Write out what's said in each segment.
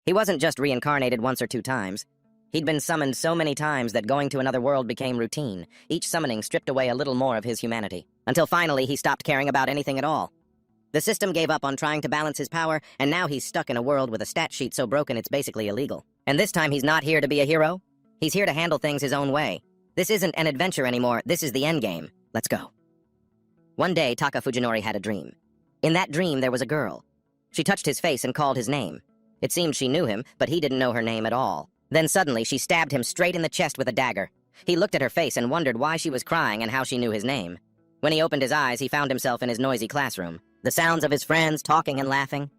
He wasn't just reincarnated once or two times. He'd been summoned so many times that going to another world became routine. Each summoning stripped away a little more of his humanity, until finally he stopped caring about anything at all. The system gave up on trying to balance his power, and now he's stuck in a world with a stat sheet so broken it's basically illegal. And this time he's not here to be a hero. He's here to handle things his own way. This isn't an adventure anymore, this is the endgame. Let's go. One day, Taka Fujinori had a dream. In that dream, there was a girl. She touched his face and called his name. It seemed she knew him, but he didn't know her name at all. Then suddenly, she stabbed him straight in the chest with a dagger. He looked at her face and wondered why she was crying and how she knew his name. When he opened his eyes, he found himself in his noisy classroom. The sounds of his friends talking and laughing.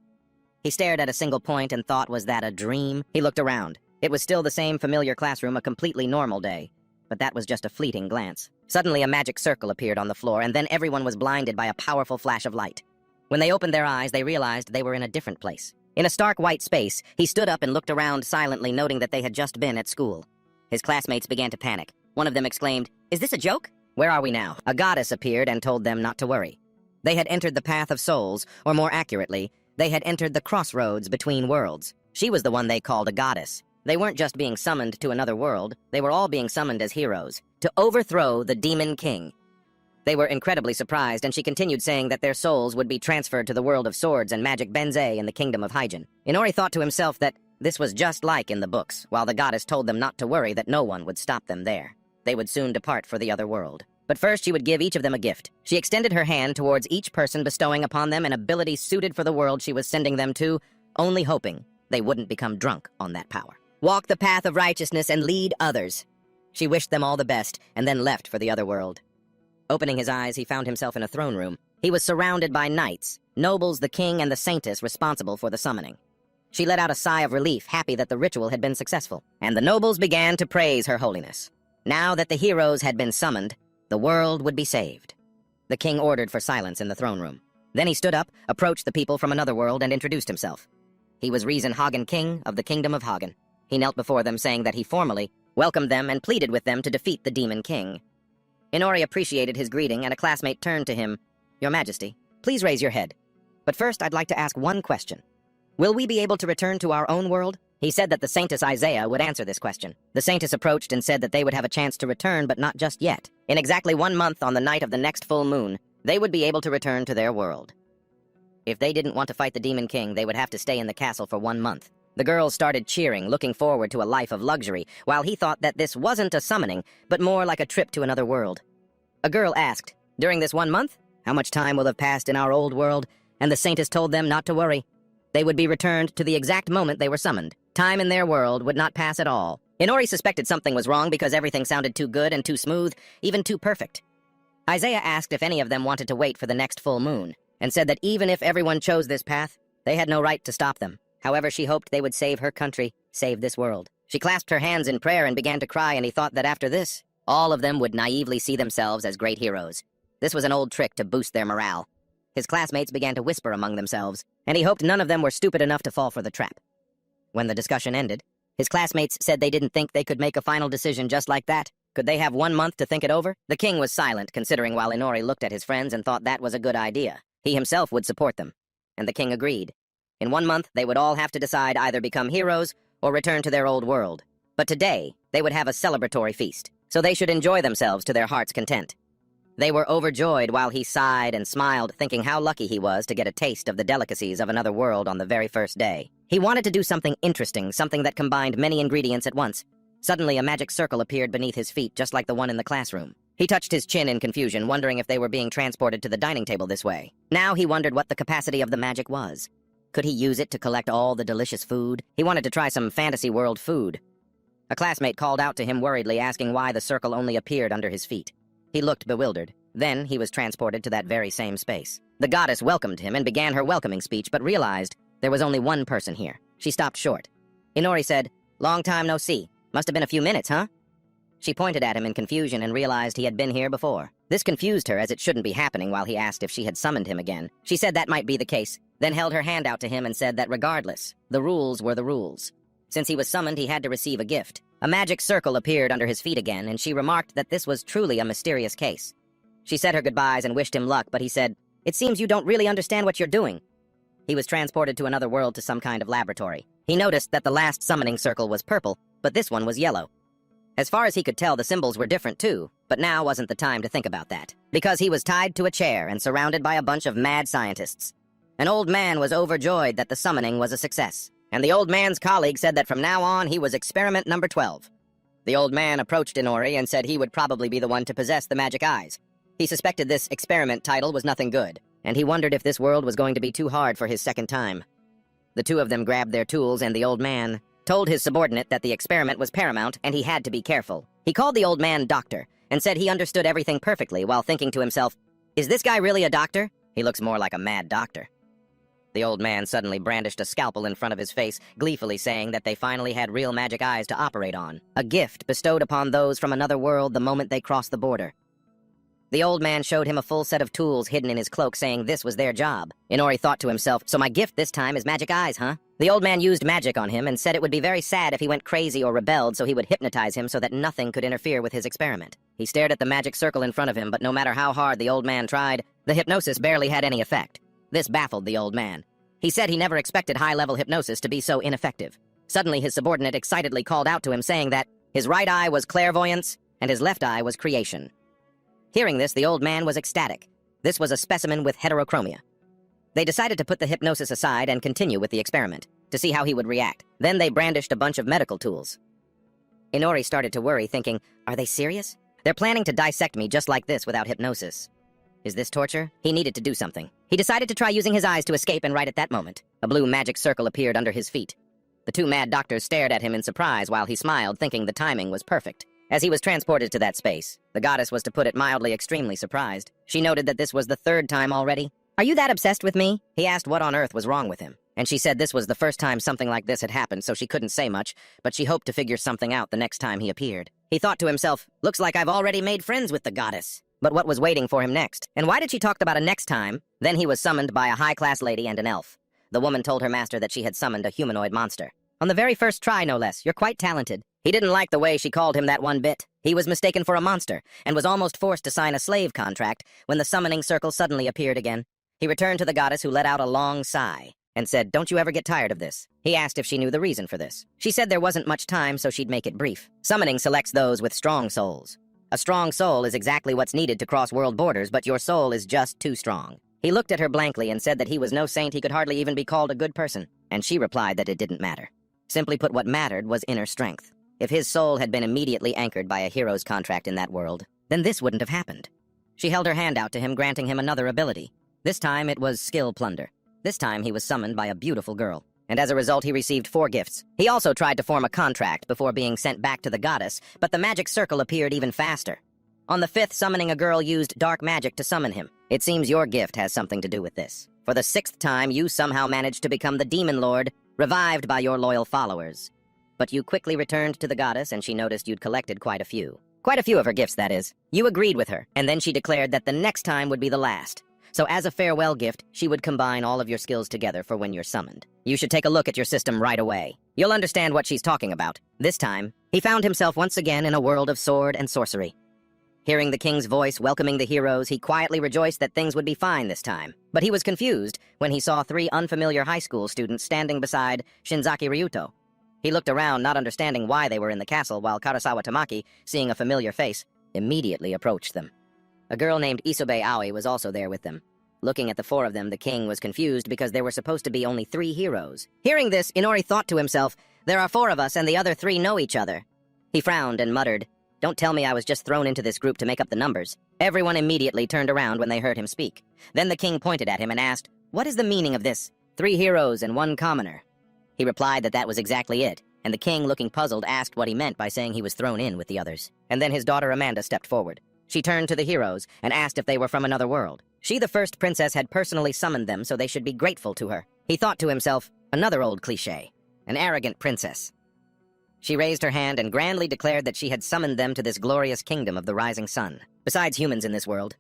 He stared at a single point and thought, was that a dream? He looked around. It was still the same familiar classroom, a completely normal day. But that was just a fleeting glance. Suddenly, a magic circle appeared on the floor, and then everyone was blinded by a powerful flash of light. When they opened their eyes, they realized they were in a different place. In a stark white space, he stood up and looked around silently, noting that they had just been at school. His classmates began to panic. One of them exclaimed, "Is this a joke? Where are we now?" A goddess appeared and told them not to worry. They had entered the path of souls, or more accurately, they had entered the crossroads between worlds. She was the one they called a goddess. They weren't just being summoned to another world, they were all being summoned as heroes, to overthrow the Demon King. They were incredibly surprised, and she continued saying that their souls would be transferred to the world of swords and magic Benzei in the kingdom of Hyjin. Inori thought to himself that this was just like in the books, while the goddess told them not to worry, that no one would stop them there. They would soon depart for the other world. But first she would give each of them a gift. She extended her hand towards each person, bestowing upon them an ability suited for the world she was sending them to, only hoping they wouldn't become drunk on that power. Walk the path of righteousness and lead others. She wished them all the best, and then left for the other world. Opening his eyes, he found himself in a throne room. He was surrounded by knights, nobles, the king, and the saintess responsible for the summoning. She let out a sigh of relief, happy that the ritual had been successful, and the nobles began to praise her holiness. Now that the heroes had been summoned, the world would be saved. The king ordered for silence in the throne room. Then he stood up, approached the people from another world, and introduced himself. He was Riesen Hagen, king of the kingdom of Hagen. He knelt before them, saying that he formally welcomed them and pleaded with them to defeat the Demon King. Inori appreciated his greeting, and a classmate turned to him. "Your Majesty, please raise your head. But first, I'd like to ask one question. Will we be able to return to our own world?" He said that the Saintess Isaiah would answer this question. The Saintess approached and said that they would have a chance to return, but not just yet. In exactly 1 month, on the night of the next full moon, they would be able to return to their world. If they didn't want to fight the Demon King, they would have to stay in the castle for 1 month. The girls started cheering, looking forward to a life of luxury, while he thought that this wasn't a summoning, but more like a trip to another world. A girl asked, "During this 1 month, how much time will have passed in our old world?" And the Saintess told them not to worry. They would be returned to the exact moment they were summoned. Time in their world would not pass at all. Inori suspected something was wrong because everything sounded too good and too smooth, even too perfect. Isaiah asked if any of them wanted to wait for the next full moon, and said that even if everyone chose this path, they had no right to stop them. However, she hoped they would save her country, save this world. She clasped her hands in prayer and began to cry, and he thought that after this, all of them would naively see themselves as great heroes. This was an old trick to boost their morale. His classmates began to whisper among themselves, and he hoped none of them were stupid enough to fall for the trap. When the discussion ended, his classmates said they didn't think they could make a final decision just like that. Could they have 1 month to think it over? The king was silent, considering, while Inori looked at his friends and thought that was a good idea. He himself would support them, and the king agreed. In 1 month, they would all have to decide either become heroes or return to their old world. But today, they would have a celebratory feast, so they should enjoy themselves to their heart's content. They were overjoyed while he sighed and smiled, thinking how lucky he was to get a taste of the delicacies of another world on the very first day. He wanted to do something interesting, something that combined many ingredients at once. Suddenly, a magic circle appeared beneath his feet, just like the one in the classroom. He touched his chin in confusion, wondering if they were being transported to the dining table this way. Now he wondered what the capacity of the magic was. Could he use it to collect all the delicious food? He wanted to try some fantasy world food. A classmate called out to him worriedly, asking why the circle only appeared under his feet. He looked bewildered. Then he was transported to that very same space. The goddess welcomed him and began her welcoming speech, but realized there was only one person here. She stopped short. Inori said, "Long time no see. Must have been a few minutes, huh?" She pointed at him in confusion and realized he had been here before. This confused her, as it shouldn't be happening, while he asked if she had summoned him again. She said that might be the case, then held her hand out to him and said that regardless, the rules were the rules. Since he was summoned, he had to receive a gift. A magic circle appeared under his feet again, and she remarked that this was truly a mysterious case. She said her goodbyes and wished him luck, but he said, "It seems you don't really understand what you're doing." He was transported to another world, to some kind of laboratory. He noticed that the last summoning circle was purple, but this one was yellow. As far as he could tell, the symbols were different too, but now wasn't the time to think about that, because he was tied to a chair and surrounded by a bunch of mad scientists. An old man was overjoyed that the summoning was a success, and the old man's colleague said that from now on he was experiment number 12. The old man approached Inori and said he would probably be the one to possess the magic eyes. He suspected this experiment title was nothing good, and he wondered if this world was going to be too hard for his second time. The two of them grabbed their tools, and the old man told his subordinate that the experiment was paramount and he had to be careful. He called the old man doctor and said he understood everything perfectly while thinking to himself, "Is this guy really a doctor? He looks more like a mad doctor." The old man suddenly brandished a scalpel in front of his face, gleefully saying that they finally had real magic eyes to operate on, a gift bestowed upon those from another world the moment they crossed the border. The old man showed him a full set of tools hidden in his cloak, saying this was their job. Inori thought to himself, so my gift this time is magic eyes, huh? The old man used magic on him and said it would be very sad if he went crazy or rebelled, so he would hypnotize him so that nothing could interfere with his experiment. He stared at the magic circle in front of him, but no matter how hard the old man tried, the hypnosis barely had any effect. This baffled the old man. He said he never expected high-level hypnosis to be so ineffective. Suddenly his subordinate excitedly called out to him, saying that his right eye was clairvoyance and his left eye was creation. Hearing this, the old man was ecstatic. This was a specimen with heterochromia. They decided to put the hypnosis aside and continue with the experiment, to see how he would react. Then they brandished a bunch of medical tools. Inori started to worry, thinking, are they serious? They're planning to dissect me just like this without hypnosis. Is this torture? He needed to do something. He decided to try using his eyes to escape, and right at that moment, a blue magic circle appeared under his feet. The two mad doctors stared at him in surprise while he smiled, thinking the timing was perfect. As he was transported to that space, the goddess was, to put it mildly, extremely surprised. She noted that this was the third time already. Are you that obsessed with me? He asked what on earth was wrong with him, and she said this was the first time something like this had happened, so she couldn't say much, but she hoped to figure something out the next time he appeared. He thought to himself, looks like I've already made friends with the goddess. But what was waiting for him next? And why did she talk about a next time? Then he was summoned by a high-class lady and an elf. The woman told her master that she had summoned a humanoid monster. On the very first try, no less. You're quite talented. He didn't like the way she called him that one bit. He was mistaken for a monster, and was almost forced to sign a slave contract when the summoning circle suddenly appeared again. He returned to the goddess, who let out a long sigh, and said, don't you ever get tired of this? He asked if she knew the reason for this. She said there wasn't much time, so she'd make it brief. Summoning selects those with strong souls. A strong soul is exactly what's needed to cross world borders, but your soul is just too strong. He looked at her blankly and said that he was no saint, he could hardly even be called a good person. And she replied that it didn't matter. Simply put, what mattered was inner strength. If his soul had been immediately anchored by a hero's contract in that world, then this wouldn't have happened. She held her hand out to him, granting him another ability. This time it was skill plunder. This time he was summoned by a beautiful girl, and as a result he received 4 gifts. He also tried to form a contract before being sent back to the goddess, but the magic circle appeared even faster. On the 5th summoning, a girl used dark magic to summon him. It seems your gift has something to do with this. For the 6th time, you somehow managed to become the Demon Lord, revived by your loyal followers. But you quickly returned to the goddess, and she noticed you'd collected quite a few. Quite a few of her gifts, that is. You agreed with her, and then she declared that the next time would be the last. So as a farewell gift, she would combine all of your skills together for when you're summoned. You should take a look at your system right away. You'll understand what she's talking about. This time, he found himself once again in a world of sword and sorcery. Hearing the king's voice welcoming the heroes, he quietly rejoiced that things would be fine this time. But he was confused when he saw 3 unfamiliar high school students standing beside Shinzaki Ryuto. He looked around, not understanding why they were in the castle, while Karasawa Tamaki, seeing a familiar face, immediately approached them. A girl named Isobe Aoi was also there with them. Looking at the 4 of them, the king was confused because there were supposed to be only 3 heroes. Hearing this, Inori thought to himself, there are 4 of us and the other 3 know each other. He frowned and muttered, don't tell me I was just thrown into this group to make up the numbers. Everyone immediately turned around when they heard him speak. Then the king pointed at him and asked, what is the meaning of this? 3 heroes and 1 commoner. He replied that that was exactly it, and the king, looking puzzled, asked what he meant by saying he was thrown in with the others. And then his daughter Amanda stepped forward. She turned to the heroes and asked if they were from another world. She, the first princess, had personally summoned them, so they should be grateful to her. He thought to himself, another old cliché, an arrogant princess. She raised her hand and grandly declared that she had summoned them to this glorious kingdom of the rising sun. Besides humans in this world,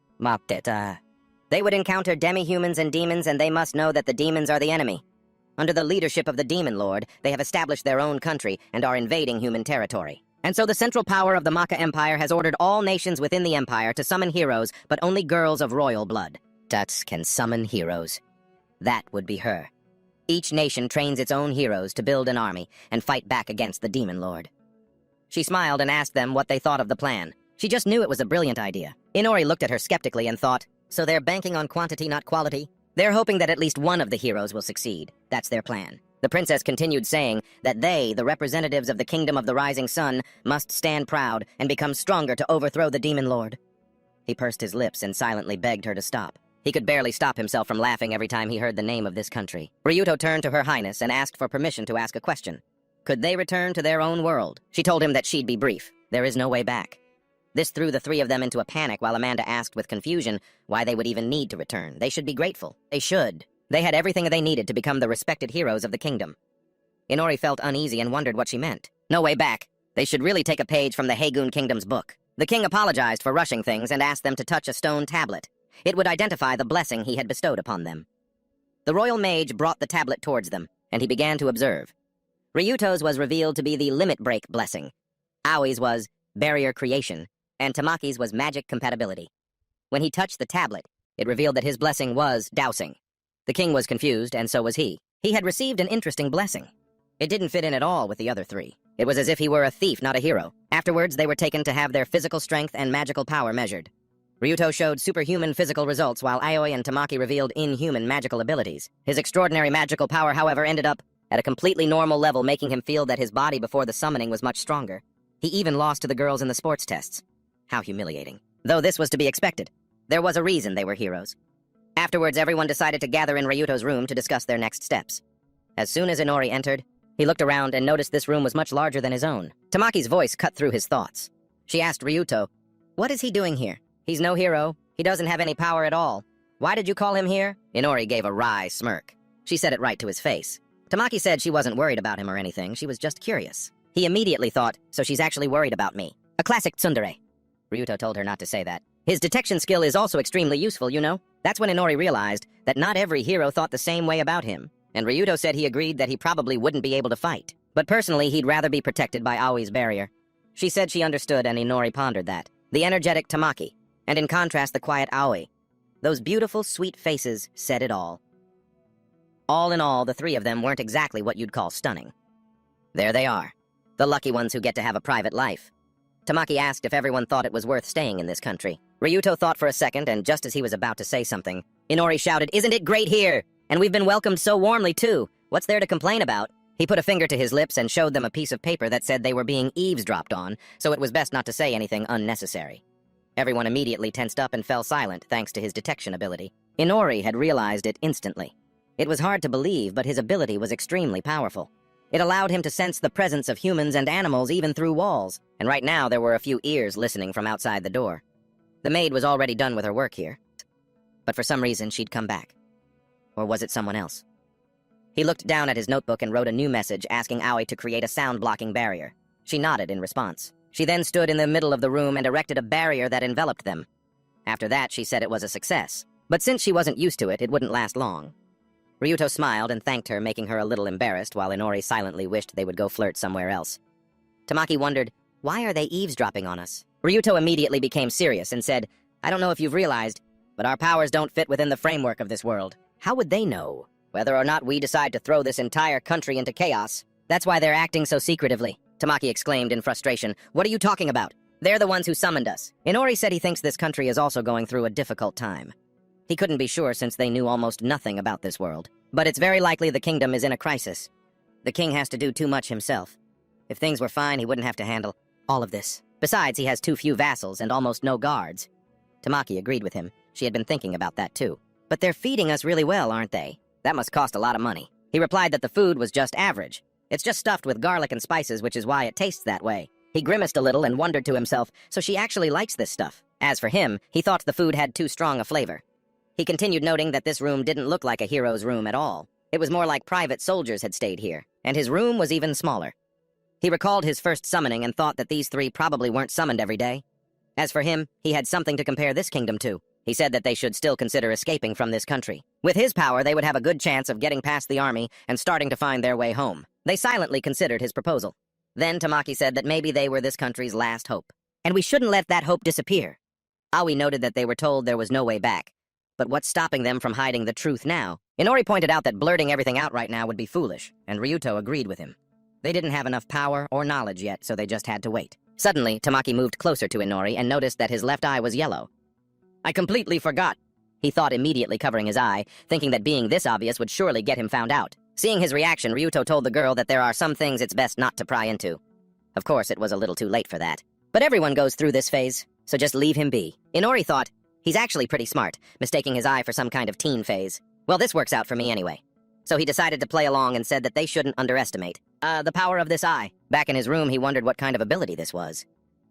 they would encounter demi-humans and demons, and they must know that the demons are the enemy. Under the leadership of the Demon Lord, they have established their own country and are invading human territory. And so the central power of the Maka Empire has ordered all nations within the empire to summon heroes, but only girls of royal blood. Tuts can summon heroes. That would be her. Each nation trains its own heroes to build an army and fight back against the Demon Lord. She smiled and asked them what they thought of the plan. She just knew it was a brilliant idea. Inori looked at her skeptically and thought, so they're banking on quantity, not quality? They're hoping that at least one of the heroes will succeed. That's their plan. The princess continued saying that they, the representatives of the Kingdom of the Rising Sun, must stand proud and become stronger to overthrow the Demon Lord. He pursed his lips and silently begged her to stop. He could barely stop himself from laughing every time he heard the name of this country. Ryuto turned to Her Highness and asked for permission to ask a question. Could they return to their own world? She told him that she'd be brief. There is no way back. This threw the three of them into a panic while Amanda asked with confusion why they would even need to return. They should be grateful. They should. They had everything they needed to become the respected heroes of the kingdom. Inori felt uneasy and wondered what she meant. No way back. They should really take a page from the Haegun Kingdom's book. The king apologized for rushing things and asked them to touch a stone tablet. It would identify the blessing he had bestowed upon them. The royal mage brought the tablet towards them, and he began to observe. Ryuto's was revealed to be the limit break blessing. Aoi's was barrier creation, and Tamaki's was magic compatibility. When he touched the tablet, it revealed that his blessing was dowsing. The king was confused, and so was he. He had received an interesting blessing. It didn't fit in at all with the other three. It was as if he were a thief, not a hero. Afterwards, they were taken to have their physical strength and magical power measured. Ryuto showed superhuman physical results, while Aoi and Tamaki revealed inhuman magical abilities. His extraordinary magical power, however, ended up at a completely normal level, making him feel that his body before the summoning was much stronger. He even lost to the girls in the sports tests. How humiliating. Though this was to be expected. There was a reason they were heroes. Afterwards, everyone decided to gather in Ryuto's room to discuss their next steps. As soon as Inori entered, he looked around and noticed this room was much larger than his own. Tamaki's voice cut through his thoughts. She asked Ryuto, "What is he doing here? He's no hero. He doesn't have any power at all. Why did you call him here?" Inori gave a wry smirk. She said it right to his face. Tamaki said she wasn't worried about him or anything. She was just curious. He immediately thought, so she's actually worried about me. A classic tsundere. Ryuto told her not to say that. His detection skill is also extremely useful, you know? That's when Inori realized that not every hero thought the same way about him. And Ryuto said he agreed that he probably wouldn't be able to fight. But personally, he'd rather be protected by Aoi's barrier. She said she understood, and Inori pondered that. The energetic Tamaki, and in contrast the quiet Aoi. Those beautiful, sweet faces said it all. All in all, the three of them weren't exactly what you'd call stunning. There they are, the lucky ones who get to have a private life. Tamaki asked if everyone thought it was worth staying in this country. Ryuto thought for a second, and just as he was about to say something, Inori shouted, "Isn't it great here? And we've been welcomed so warmly, too. What's there to complain about?" He put a finger to his lips and showed them a piece of paper that said they were being eavesdropped on, so it was best not to say anything unnecessary. Everyone immediately tensed up and fell silent thanks to his detection ability. Inori had realized it instantly. It was hard to believe, but his ability was extremely powerful. It allowed him to sense the presence of humans and animals even through walls, and right now there were a few ears listening from outside the door. The maid was already done with her work here, but for some reason she'd come back. Or was it someone else? He looked down at his notebook and wrote a new message asking Aoi to create a sound-blocking barrier. She nodded in response. She then stood in the middle of the room and erected a barrier that enveloped them. After that, she said it was a success. But since she wasn't used to it, it wouldn't last long. Ryuto smiled and thanked her, making her a little embarrassed, while Inori silently wished they would go flirt somewhere else. Tamaki wondered, why are they eavesdropping on us? Ryuto immediately became serious and said, "I don't know if you've realized, but our powers don't fit within the framework of this world. How would they know whether or not we decide to throw this entire country into chaos? That's why they're acting so secretively." Tamaki exclaimed in frustration, "What are you talking about? They're the ones who summoned us." Inori said he thinks this country is also going through a difficult time. He couldn't be sure since they knew almost nothing about this world. But it's very likely the kingdom is in a crisis. The king has to do too much himself. If things were fine, he wouldn't have to handle all of this. Besides, he has too few vassals and almost no guards. Tamaki agreed with him. She had been thinking about that too. "But they're feeding us really well, aren't they? That must cost a lot of money." He replied that the food was just average. It's just stuffed with garlic and spices, which is why it tastes that way. He grimaced a little and wondered to himself, so she actually likes this stuff. As for him, he thought the food had too strong a flavor. He continued noting that this room didn't look like a hero's room at all. It was more like private soldiers had stayed here, and his room was even smaller. He recalled his first summoning and thought that these three probably weren't summoned every day. As for him, he had something to compare this kingdom to. He said that they should still consider escaping from this country. With his power, they would have a good chance of getting past the army and starting to find their way home. They silently considered his proposal. Then Tamaki said that maybe they were this country's last hope. And we shouldn't let that hope disappear. Aoi noted that they were told there was no way back. But what's stopping them from hiding the truth now? Inori pointed out that blurting everything out right now would be foolish, and Ryuto agreed with him. They didn't have enough power or knowledge yet, so they just had to wait. Suddenly, Tamaki moved closer to Inori and noticed that his left eye was yellow. I completely forgot, he thought, immediately covering his eye, thinking that being this obvious would surely get him found out. Seeing his reaction, Ryuto told the girl that there are some things it's best not to pry into. Of course, it was a little too late for that. But everyone goes through this phase, so just leave him be. Inori thought, he's actually pretty smart, mistaking his eye for some kind of teen phase. Well, this works out for me anyway. So he decided to play along and said that they shouldn't underestimate the power of this eye. Back in his room, he wondered what kind of ability this was.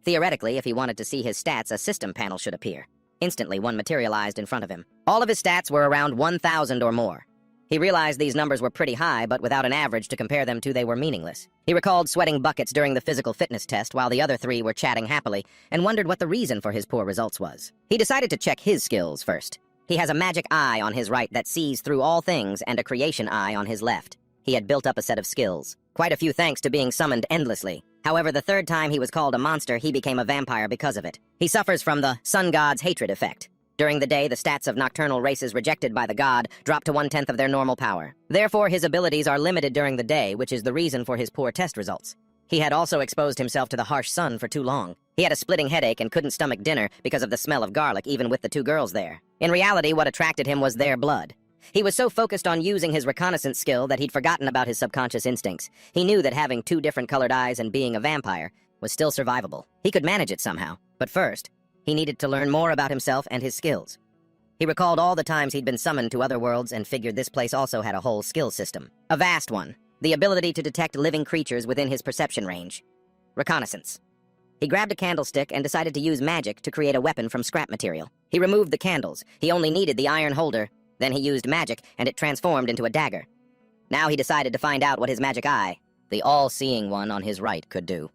Theoretically, if he wanted to see his stats, a system panel should appear. Instantly, one materialized in front of him. All of his stats were around 1,000 or more. He realized these numbers were pretty high, but without an average to compare them to, they were meaningless. He recalled sweating buckets during the physical fitness test while the other three were chatting happily, and wondered what the reason for his poor results was. He decided to check his skills first. He has a magic eye on his right that sees through all things and a creation eye on his left. He had built up a set of skills. Quite a few thanks to being summoned endlessly. However, the third time he was called a monster, he became a vampire because of it. He suffers from the sun god's hatred effect. During the day, the stats of nocturnal races rejected by the god drop to 1/10 of their normal power. Therefore, his abilities are limited during the day, which is the reason for his poor test results. He had also exposed himself to the harsh sun for too long. He had a splitting headache and couldn't stomach dinner because of the smell of garlic, even with the two girls there. In reality, what attracted him was their blood. He was so focused on using his reconnaissance skill that he'd forgotten about his subconscious instincts. He knew that having two different colored eyes and being a vampire was still survivable. He could manage it somehow. But first, he needed to learn more about himself and his skills. He recalled all the times he'd been summoned to other worlds and figured this place also had a whole skill system. A vast one. The ability to detect living creatures within his perception range. Reconnaissance. He grabbed a candlestick and decided to use magic to create a weapon from scrap material. He removed the candles. He only needed the iron holder. Then he used magic, and it transformed into a dagger. Now he decided to find out what his magic eye, the all-seeing one on his right, could do.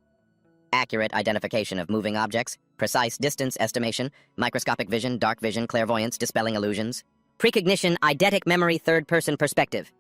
Accurate identification of moving objects, precise distance estimation, microscopic vision, dark vision, clairvoyance, dispelling illusions. Precognition, eidetic memory, third-person perspective.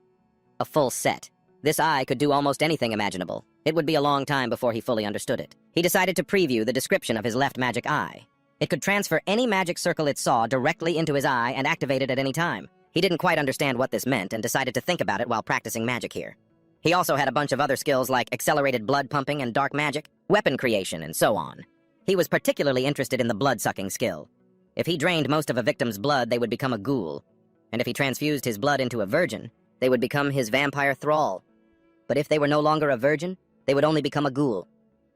A full set. This eye could do almost anything imaginable. It would be a long time before he fully understood it. He decided to preview the description of his left magic eye. It could transfer any magic circle it saw directly into his eye and activate it at any time. He didn't quite understand what this meant and decided to think about it while practicing magic here. He also had a bunch of other skills like accelerated blood pumping and dark magic, weapon creation, and so on. He was particularly interested in the blood-sucking skill. If he drained most of a victim's blood, they would become a ghoul. And if he transfused his blood into a virgin, they would become his vampire thrall. But if they were no longer a virgin, they would only become a ghoul.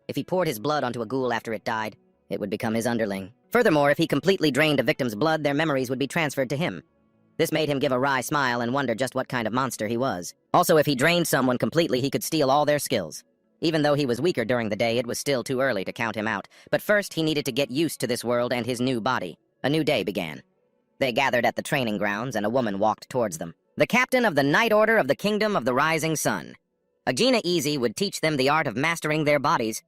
If he poured his blood onto a ghoul after it died, it would become his underling. Furthermore, if he completely drained a victim's blood, their memories would be transferred to him. This made him give a wry smile and wonder just what kind of monster he was. Also, if he drained someone completely, he could steal all their skills. Even though he was weaker during the day, it was still too early to count him out. But first, he needed to get used to this world and his new body. A new day began. They gathered at the training grounds, and a woman walked towards them. The captain of the Night Order of the Kingdom of the Rising Sun. Agena Easy would teach them the art of mastering their bodies.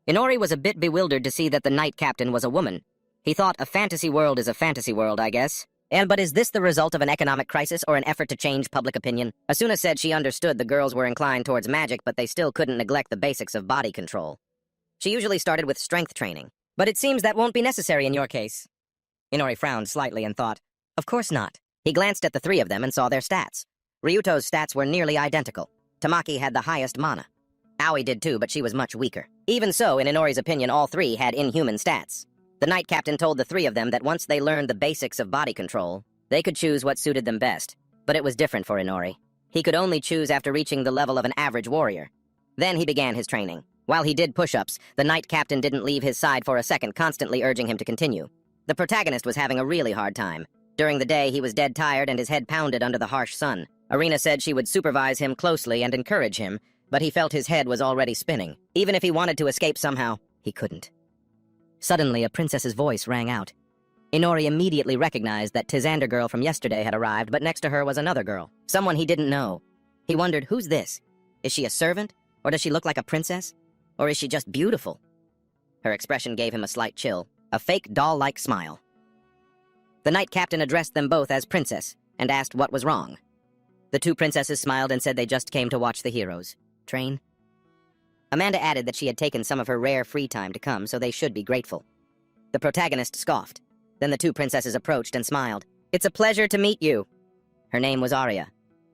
Inori was a bit bewildered to see that the Knight Captain was a woman. He thought a fantasy world is a fantasy world, I guess. But is this the result of an economic crisis or an effort to change public opinion? Asuna said she understood the girls were inclined towards magic, but they still couldn't neglect the basics of body control. She usually started with strength training. But it seems that won't be necessary in your case. Inori frowned slightly and thought, of course not. He glanced at the three of them and saw their stats. Ryuto's stats were nearly identical. Tamaki had the highest mana. Aoi did too, but she was much weaker. Even so, in Inori's opinion, all three had inhuman stats. The Knight Captain told the three of them that once they learned the basics of body control, they could choose what suited them best. But it was different for Inori. He could only choose after reaching the level of an average warrior. Then he began his training. While he did push-ups, the Knight Captain didn't leave his side for a second, constantly urging him to continue. The protagonist was having a really hard time. During the day, he was dead tired and his head pounded under the harsh sun. Arena said she would supervise him closely and encourage him, but he felt his head was already spinning. Even if he wanted to escape somehow, he couldn't. Suddenly, a princess's voice rang out. Inori immediately recognized that Tizander girl from yesterday had arrived, but next to her was another girl, someone he didn't know. He wondered, who's this? Is she a servant? Or does she look like a princess? Or is she just beautiful? Her expression gave him a slight chill, a fake doll-like smile. The Knight Captain addressed them both as princess and asked what was wrong. The two princesses smiled and said they just came to watch the heroes train. Amanda added that she had taken some of her rare free time to come, so they should be grateful. The protagonist scoffed. Then the two princesses approached and smiled. It's a pleasure to meet you. Her name was Arya.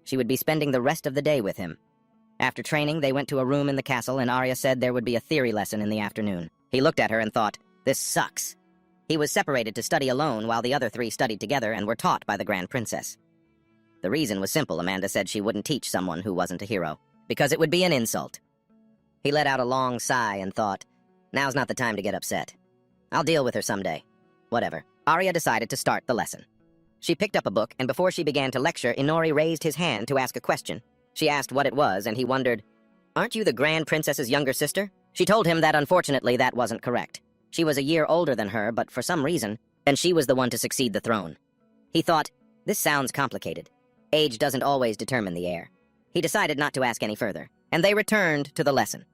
She would be spending the rest of the day with him. After training, they went to a room in the castle, and Arya said there would be a theory lesson in the afternoon. He looked at her and thought, "This sucks." He was separated to study alone while the other three studied together and were taught by the Grand Princess. The reason was simple. Amanda said she wouldn't teach someone who wasn't a hero, because it would be an insult. He let out a long sigh and thought, now's not the time to get upset. I'll deal with her someday. Whatever. Arya decided to start the lesson. She picked up a book, and before she began to lecture, Inori raised his hand to ask a question. She asked what it was, and he wondered, "Aren't you the Grand Princess's younger sister?" She told him that unfortunately that wasn't correct. She was a year older than her, but for some reason, then she was the one to succeed the throne. He thought, this sounds complicated. Age doesn't always determine the heir. He decided not to ask any further, and they returned to the lesson.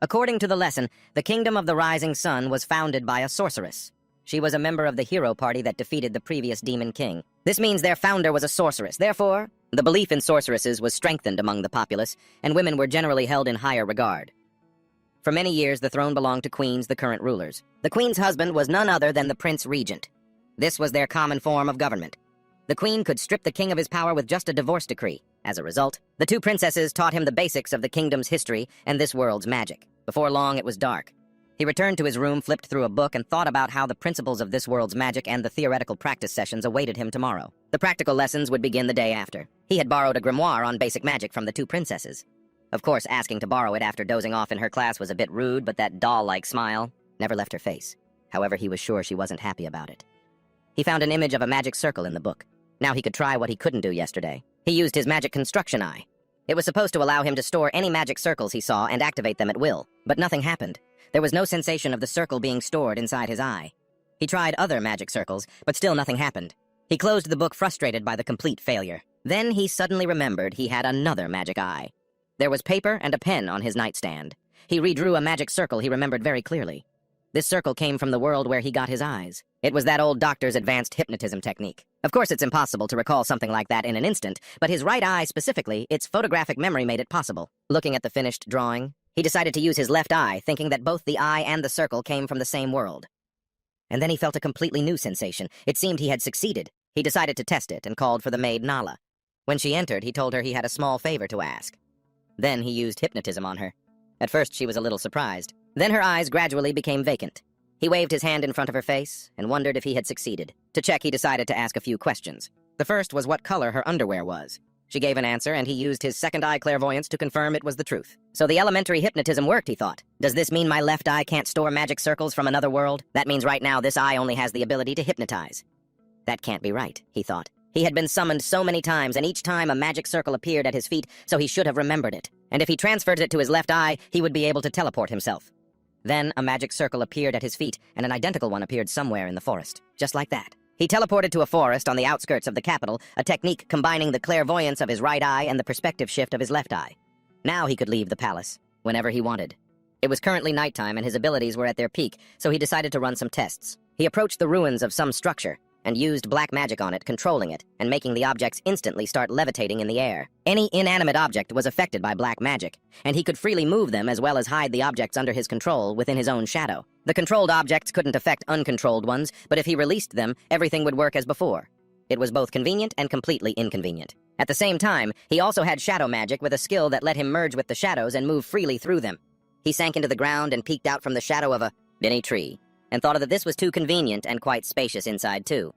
According to the lesson, the Kingdom of the Rising Sun was founded by a sorceress. She was a member of the hero party that defeated the previous Demon King. This means their founder was a sorceress. Therefore, the belief in sorceresses was strengthened among the populace, and women were generally held in higher regard. For many years, the throne belonged to queens, the current rulers. The queen's husband was none other than the Prince Regent. This was their common form of government. The queen could strip the king of his power with just a divorce decree. As a result, the two princesses taught him the basics of the kingdom's history and this world's magic. Before long, it was dark. He returned to his room, flipped through a book, and thought about how the principles of this world's magic and the theoretical practice sessions awaited him tomorrow. The practical lessons would begin the day after. He had borrowed a grimoire on basic magic from the two princesses. Of course, asking to borrow it after dozing off in her class was a bit rude, but that doll-like smile never left her face. However, he was sure she wasn't happy about it. He found an image of a magic circle in the book. Now he could try what he couldn't do yesterday. He used his magic construction eye. It was supposed to allow him to store any magic circles he saw and activate them at will, but nothing happened. There was no sensation of the circle being stored inside his eye. He tried other magic circles, but still nothing happened. He closed the book, frustrated by the complete failure. Then he suddenly remembered he had another magic eye. There was paper and a pen on his nightstand. He redrew a magic circle he remembered very clearly. This circle came from the world where he got his eyes. It was that old doctor's advanced hypnotism technique. Of course, it's impossible to recall something like that in an instant, but his right eye specifically, its photographic memory made it possible. Looking at the finished drawing, he decided to use his left eye, thinking that both the eye and the circle came from the same world. And then he felt a completely new sensation. It seemed he had succeeded. He decided to test it and called for the maid Nala. When she entered, he told her he had a small favor to ask. Then he used hypnotism on her. At first, she was a little surprised. Then her eyes gradually became vacant. He waved his hand in front of her face and wondered if he had succeeded. To check, he decided to ask a few questions. The first was what color her underwear was. She gave an answer, and he used his second eye clairvoyance to confirm it was the truth. So the elementary hypnotism worked, he thought. Does this mean my left eye can't store magic circles from another world? That means right now this eye only has the ability to hypnotize. That can't be right, he thought. He had been summoned so many times, and each time a magic circle appeared at his feet, so he should have remembered it. And if he transferred it to his left eye, he would be able to teleport himself. Then a magic circle appeared at his feet, and an identical one appeared somewhere in the forest. Just like that. He teleported to a forest on the outskirts of the capital, a technique combining the clairvoyance of his right eye and the perspective shift of his left eye. Now he could leave the palace, whenever he wanted. It was currently nighttime, and his abilities were at their peak, so he decided to run some tests. He approached the ruins of some structure, and used black magic on it, controlling it, and making the objects instantly start levitating in the air. Any inanimate object was affected by black magic, and he could freely move them as well as hide the objects under his control within his own shadow. The controlled objects couldn't affect uncontrolled ones, but if he released them, everything would work as before. It was both convenient and completely inconvenient. At the same time, he also had shadow magic with a skill that let him merge with the shadows and move freely through them. He sank into the ground and peeked out from the shadow of a biny tree, and thought that this was too convenient and quite spacious inside, too.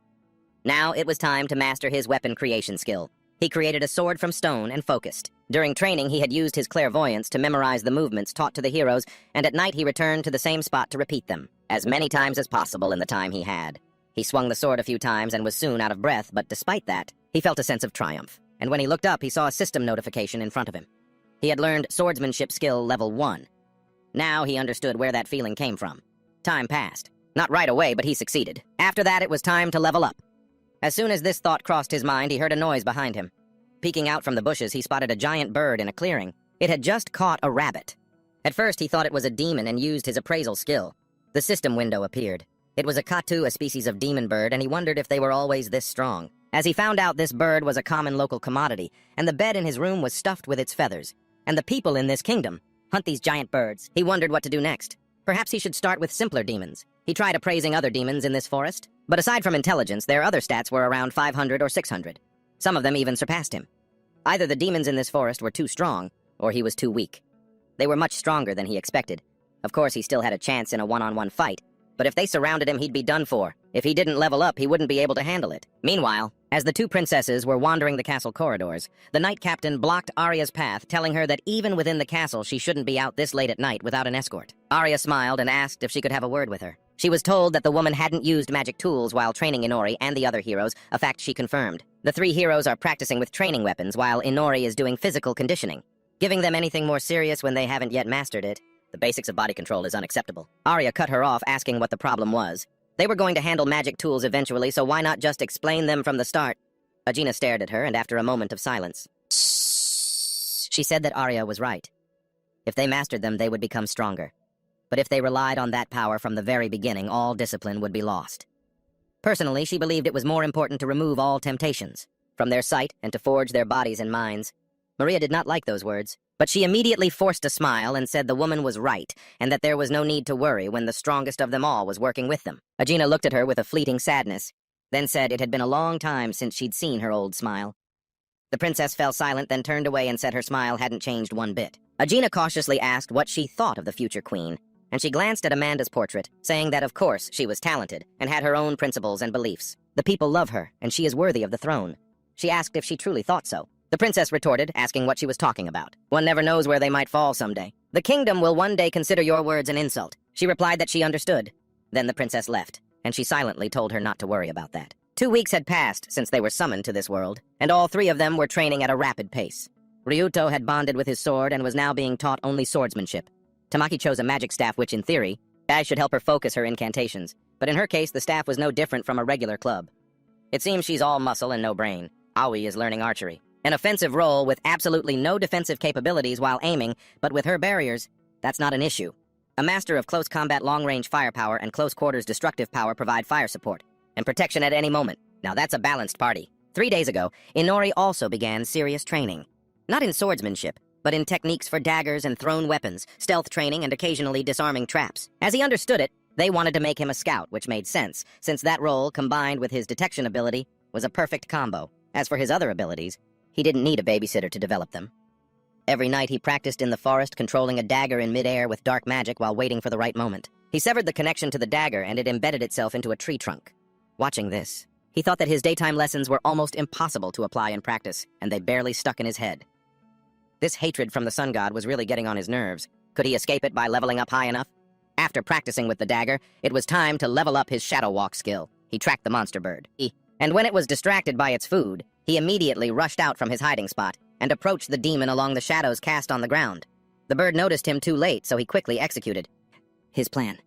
Now it was time to master his weapon creation skill. He created a sword from stone and focused. During training, he had used his clairvoyance to memorize the movements taught to the heroes, and at night he returned to the same spot to repeat them, as many times as possible in the time he had. He swung the sword a few times and was soon out of breath, but despite that, he felt a sense of triumph. And when he looked up, he saw a system notification in front of him. He had learned swordsmanship skill level 1. Now he understood where that feeling came from. Time passed. Not right away, but he succeeded. After that, it was time to level up. As soon as this thought crossed his mind, he heard a noise behind him. Peeking out from the bushes, he spotted a giant bird in a clearing. It had just caught a rabbit. At first, he thought it was a demon and used his appraisal skill. The system window appeared. It was a katu, a species of demon bird, and he wondered if they were always this strong. As he found out, this bird was a common local commodity, and the bed in his room was stuffed with its feathers. And the people in this kingdom hunt these giant birds. He wondered what to do next. Perhaps he should start with simpler demons. He tried appraising other demons in this forest, but aside from intelligence, their other stats were around 500 or 600. Some of them even surpassed him. Either the demons in this forest were too strong, or he was too weak. They were much stronger than he expected. Of course, he still had a chance in a one-on-one fight, but if they surrounded him, he'd be done for. If he didn't level up, he wouldn't be able to handle it. Meanwhile, as the two princesses were wandering the castle corridors, the night captain blocked Arya's path, telling her that even within the castle, she shouldn't be out this late at night without an escort. Arya smiled and asked if she could have a word with her. She was told that the woman hadn't used magic tools while training Inori and the other heroes, a fact she confirmed. The three heroes are practicing with training weapons, while Inori is doing physical conditioning. Giving them anything more serious when they haven't yet mastered it, the basics of body control, is unacceptable. Arya cut her off, asking what the problem was. They were going to handle magic tools eventually, so why not just explain them from the start? Agena stared at her, and after a moment of silence, she said that Arya was right. If they mastered them, they would become stronger. But if they relied on that power from the very beginning, all discipline would be lost. Personally, she believed it was more important to remove all temptations from their sight and to forge their bodies and minds. Maria did not like those words, but she immediately forced a smile and said the woman was right and that there was no need to worry when the strongest of them all was working with them. Agena looked at her with a fleeting sadness, then said it had been a long time since she'd seen her old smile. The princess fell silent, then turned away and said her smile hadn't changed one bit. Agena cautiously asked what she thought of the future queen, and she glanced at Amanda's portrait, saying that of course she was talented and had her own principles and beliefs. The people love her, and she is worthy of the throne. She asked if she truly thought so. The princess retorted, asking what she was talking about. One never knows where they might fall someday. The kingdom will one day consider your words an insult. She replied that she understood. Then the princess left, and she silently told her not to worry about that. 2 weeks had passed since they were summoned to this world, and all three of them were training at a rapid pace. Ryuto had bonded with his sword and was now being taught only swordsmanship. Tamaki chose a magic staff which, in theory, should help her focus her incantations, but in her case, the staff was no different from a regular club. It seems she's all muscle and no brain. Aoi is learning archery. An offensive role with absolutely no defensive capabilities while aiming, but with her barriers, that's not an issue. A master of close combat long-range firepower and close quarters destructive power provide fire support and protection at any moment. Now that's a balanced party. 3 days ago, Inori also began serious training. Not in swordsmanship, but in techniques for daggers and thrown weapons, stealth training, and occasionally disarming traps. As he understood it, they wanted to make him a scout, which made sense, since that role, combined with his detection ability, was a perfect combo. As for his other abilities, he didn't need a babysitter to develop them. Every night he practiced in the forest, controlling a dagger in midair with dark magic while waiting for the right moment. He severed the connection to the dagger and it embedded itself into a tree trunk. Watching this, he thought that his daytime lessons were almost impossible to apply in practice, and they barely stuck in his head. This hatred from the sun god was really getting on his nerves. Could he escape it by leveling up high enough? After practicing with the dagger, it was time to level up his shadow walk skill. He tracked the monster bird. And when it was distracted by its food, he immediately rushed out from his hiding spot and approached the demon along the shadows cast on the ground. The bird noticed him too late, so he quickly executed his plan.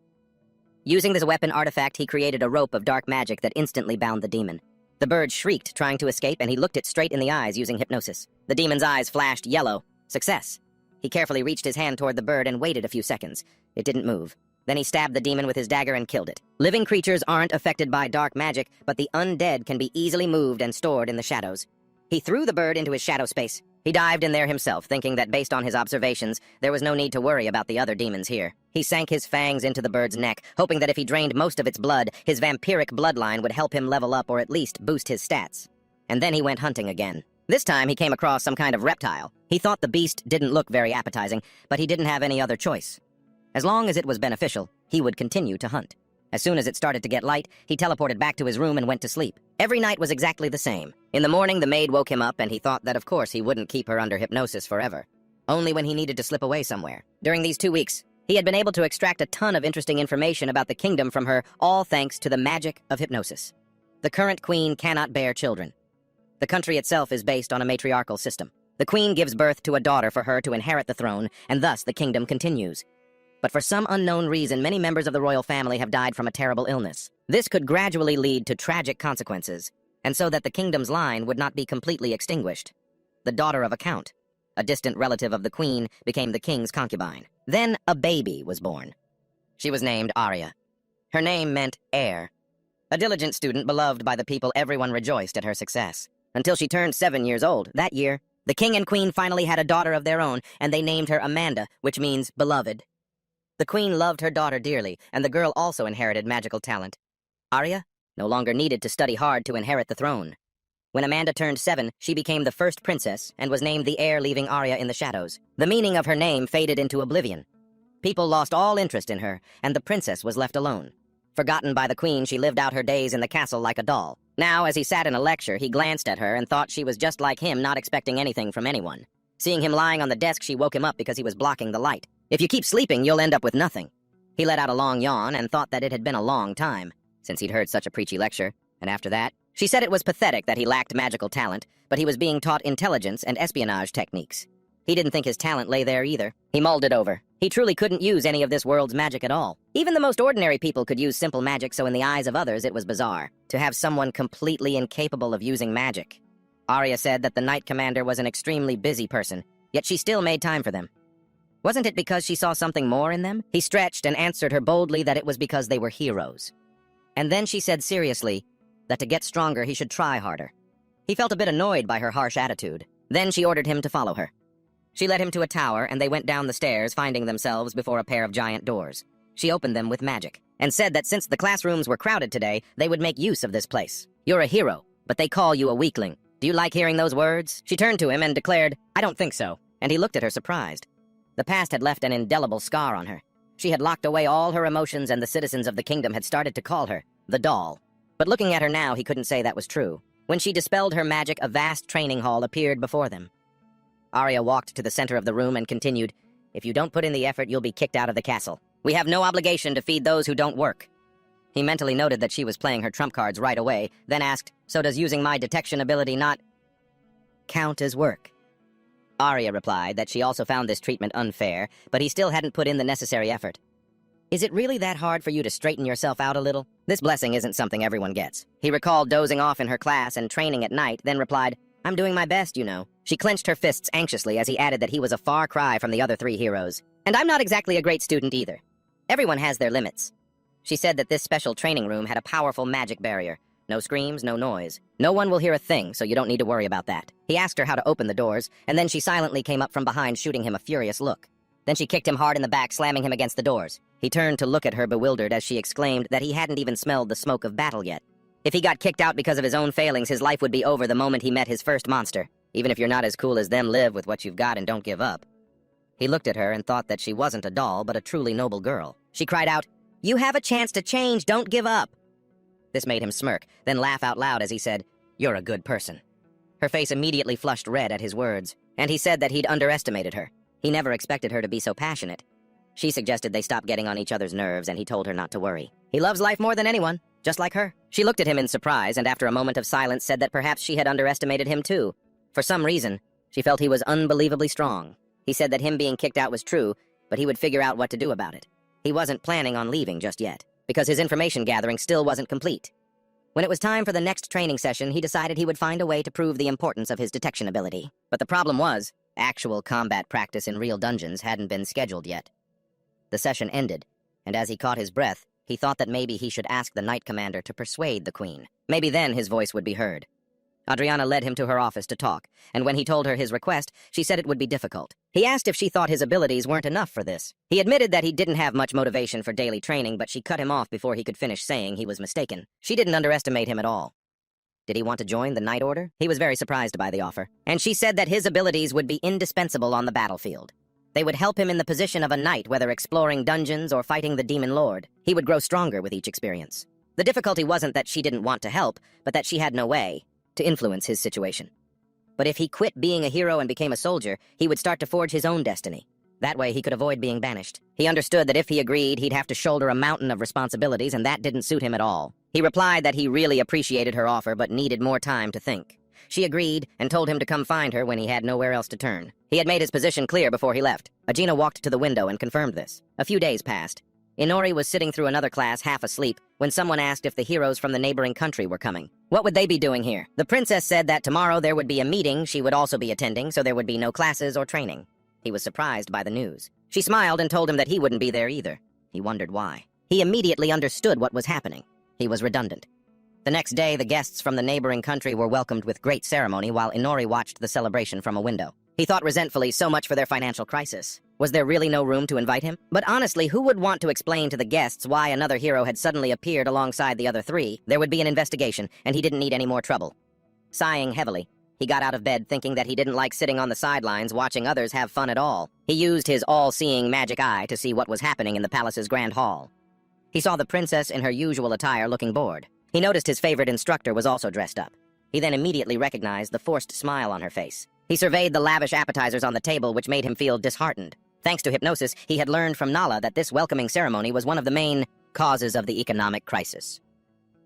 Using this weapon artifact, he created a rope of dark magic that instantly bound the demon. The bird shrieked, trying to escape, and he looked it straight in the eyes using hypnosis. The demon's eyes flashed yellow. Success. He carefully reached his hand toward the bird and waited a few seconds. It didn't move. Then he stabbed the demon with his dagger and killed it. Living creatures aren't affected by dark magic, but the undead can be easily moved and stored in the shadows. He threw the bird into his shadow space. He dived in there himself, thinking that based on his observations, there was no need to worry about the other demons here. He sank his fangs into the bird's neck, hoping that if he drained most of its blood, his vampiric bloodline would help him level up or at least boost his stats. And then he went hunting again. This time he came across some kind of reptile. He thought the beast didn't look very appetizing, but he didn't have any other choice. As long as it was beneficial, he would continue to hunt. As soon as it started to get light, he teleported back to his room and went to sleep. Every night was exactly the same. In the morning, the maid woke him up, and he thought that of course he wouldn't keep her under hypnosis forever. Only when he needed to slip away somewhere. During these 2 weeks, he had been able to extract a ton of interesting information about the kingdom from her, all thanks to the magic of hypnosis. The current queen cannot bear children. The country itself is based on a matriarchal system. The queen gives birth to a daughter for her to inherit the throne, and thus the kingdom continues. But for some unknown reason, many members of the royal family have died from a terrible illness. This could gradually lead to tragic consequences, and so that the kingdom's line would not be completely extinguished. The daughter of a count, a distant relative of the queen, became the king's concubine. Then a baby was born. She was named Arya. Her name meant heir. A diligent student beloved by the people, everyone rejoiced at her success. Until she turned 7 years old. That year, the king and queen finally had a daughter of their own, and they named her Amanda, which means beloved. The queen loved her daughter dearly, and the girl also inherited magical talent. Arya no longer needed to study hard to inherit the throne. When Amanda turned 7, she became the first princess and was named the heir, leaving Arya in the shadows. The meaning of her name faded into oblivion. People lost all interest in her, and the princess was left alone. Forgotten by the queen, she lived out her days in the castle like a doll. Now, as he sat in a lecture, he glanced at her and thought she was just like him, not expecting anything from anyone. Seeing him lying on the desk, she woke him up because he was blocking the light. If you keep sleeping, you'll end up with nothing. He let out a long yawn and thought that it had been a long time since he'd heard such a preachy lecture, and after that, she said it was pathetic that he lacked magical talent, but he was being taught intelligence and espionage techniques. He didn't think his talent lay there either. He mulled it over. He truly couldn't use any of this world's magic at all. Even the most ordinary people could use simple magic, so in the eyes of others it was bizarre to have someone completely incapable of using magic. Arya said that the Knight Commander was an extremely busy person, yet she still made time for them. Wasn't it because she saw something more in them? He stretched and answered her boldly that it was because they were heroes. And then she said seriously that to get stronger he should try harder. He felt a bit annoyed by her harsh attitude. Then she ordered him to follow her. She led him to a tower, and they went down the stairs, finding themselves before a pair of giant doors. She opened them with magic, and said that since the classrooms were crowded today, they would make use of this place. You're a hero, but they call you a weakling. Do you like hearing those words? She turned to him and declared, I don't think so. And he looked at her surprised. The past had left an indelible scar on her. She had locked away all her emotions, and the citizens of the kingdom had started to call her the doll. But looking at her now, he couldn't say that was true. When she dispelled her magic, a vast training hall appeared before them. Arya walked to the center of the room and continued, If you don't put in the effort, you'll be kicked out of the castle. We have no obligation to feed those who don't work. He mentally noted that she was playing her trump cards right away, then asked, So does using my detection ability not count as work? Arya replied that she also found this treatment unfair, but he still hadn't put in the necessary effort. Is it really that hard for you to straighten yourself out a little? This blessing isn't something everyone gets. He recalled dozing off in her class and training at night, then replied, I'm doing my best, you know. She clenched her fists anxiously as he added that he was a far cry from the other 3 heroes. And I'm not exactly a great student either. Everyone has their limits. She said that this special training room had a powerful magic barrier. No screams, no noise. No one will hear a thing, so you don't need to worry about that. He asked her how to open the doors, and then she silently came up from behind, shooting him a furious look. Then she kicked him hard in the back, slamming him against the doors. He turned to look at her bewildered as she exclaimed that he hadn't even smelled the smoke of battle yet. If he got kicked out because of his own failings, his life would be over the moment he met his first monster. Even if you're not as cool as them, live with what you've got and don't give up. He looked at her and thought that she wasn't a doll, but a truly noble girl. She cried out, You have a chance to change, don't give up. This made him smirk, then laugh out loud as he said, You're a good person. Her face immediately flushed red at his words, and he said that he'd underestimated her. He never expected her to be so passionate. She suggested they stop getting on each other's nerves, and he told her not to worry. He loves life more than anyone, just like her. She looked at him in surprise, and after a moment of silence said that perhaps she had underestimated him too. For some reason, she felt he was unbelievably strong. He said that him being kicked out was true, but he would figure out what to do about it. He wasn't planning on leaving just yet, because his information gathering still wasn't complete. When it was time for the next training session, he decided he would find a way to prove the importance of his detection ability. But the problem was, actual combat practice in real dungeons hadn't been scheduled yet. The session ended, and as he caught his breath, he thought that maybe he should ask the Knight Commander to persuade the Queen. Maybe then his voice would be heard. Adriana led him to her office to talk, and when he told her his request, she said it would be difficult. He asked if she thought his abilities weren't enough for this. He admitted that he didn't have much motivation for daily training, but she cut him off before he could finish saying he was mistaken. She didn't underestimate him at all. Did he want to join the Knight Order? He was very surprised by the offer, and she said that his abilities would be indispensable on the battlefield. They would help him in the position of a knight, whether exploring dungeons or fighting the Demon Lord. He would grow stronger with each experience. The difficulty wasn't that she didn't want to help, but that she had no way to influence his situation. But if he quit being a hero and became a soldier, he would start to forge his own destiny. That way he could avoid being banished. He understood that if he agreed, he'd have to shoulder a mountain of responsibilities, and that didn't suit him at all. He replied that he really appreciated her offer, but needed more time to think. She agreed and told him to come find her when he had nowhere else to turn. He had made his position clear before he left. Agina walked to the window and confirmed this. A few days passed. Inori was sitting through another class, half asleep, when someone asked if the heroes from the neighboring country were coming. What would they be doing here? The princess said that tomorrow there would be a meeting she would also be attending, so there would be no classes or training. He was surprised by the news. She smiled and told him that he wouldn't be there either. He wondered why. He immediately understood what was happening. He was redundant. The next day, the guests from the neighboring country were welcomed with great ceremony while Inori watched the celebration from a window. He thought resentfully, so much for their financial crisis. Was there really no room to invite him? But honestly, who would want to explain to the guests why another hero had suddenly appeared alongside the other 3? There would be an investigation, and he didn't need any more trouble. Sighing heavily, he got out of bed thinking that he didn't like sitting on the sidelines watching others have fun at all. He used his all-seeing magic eye to see what was happening in the palace's grand hall. He saw the princess in her usual attire looking bored. He noticed his favorite instructor was also dressed up. He then immediately recognized the forced smile on her face. He surveyed the lavish appetizers on the table, which made him feel disheartened. Thanks to hypnosis, he had learned from Nala that this welcoming ceremony was one of the main causes of the economic crisis.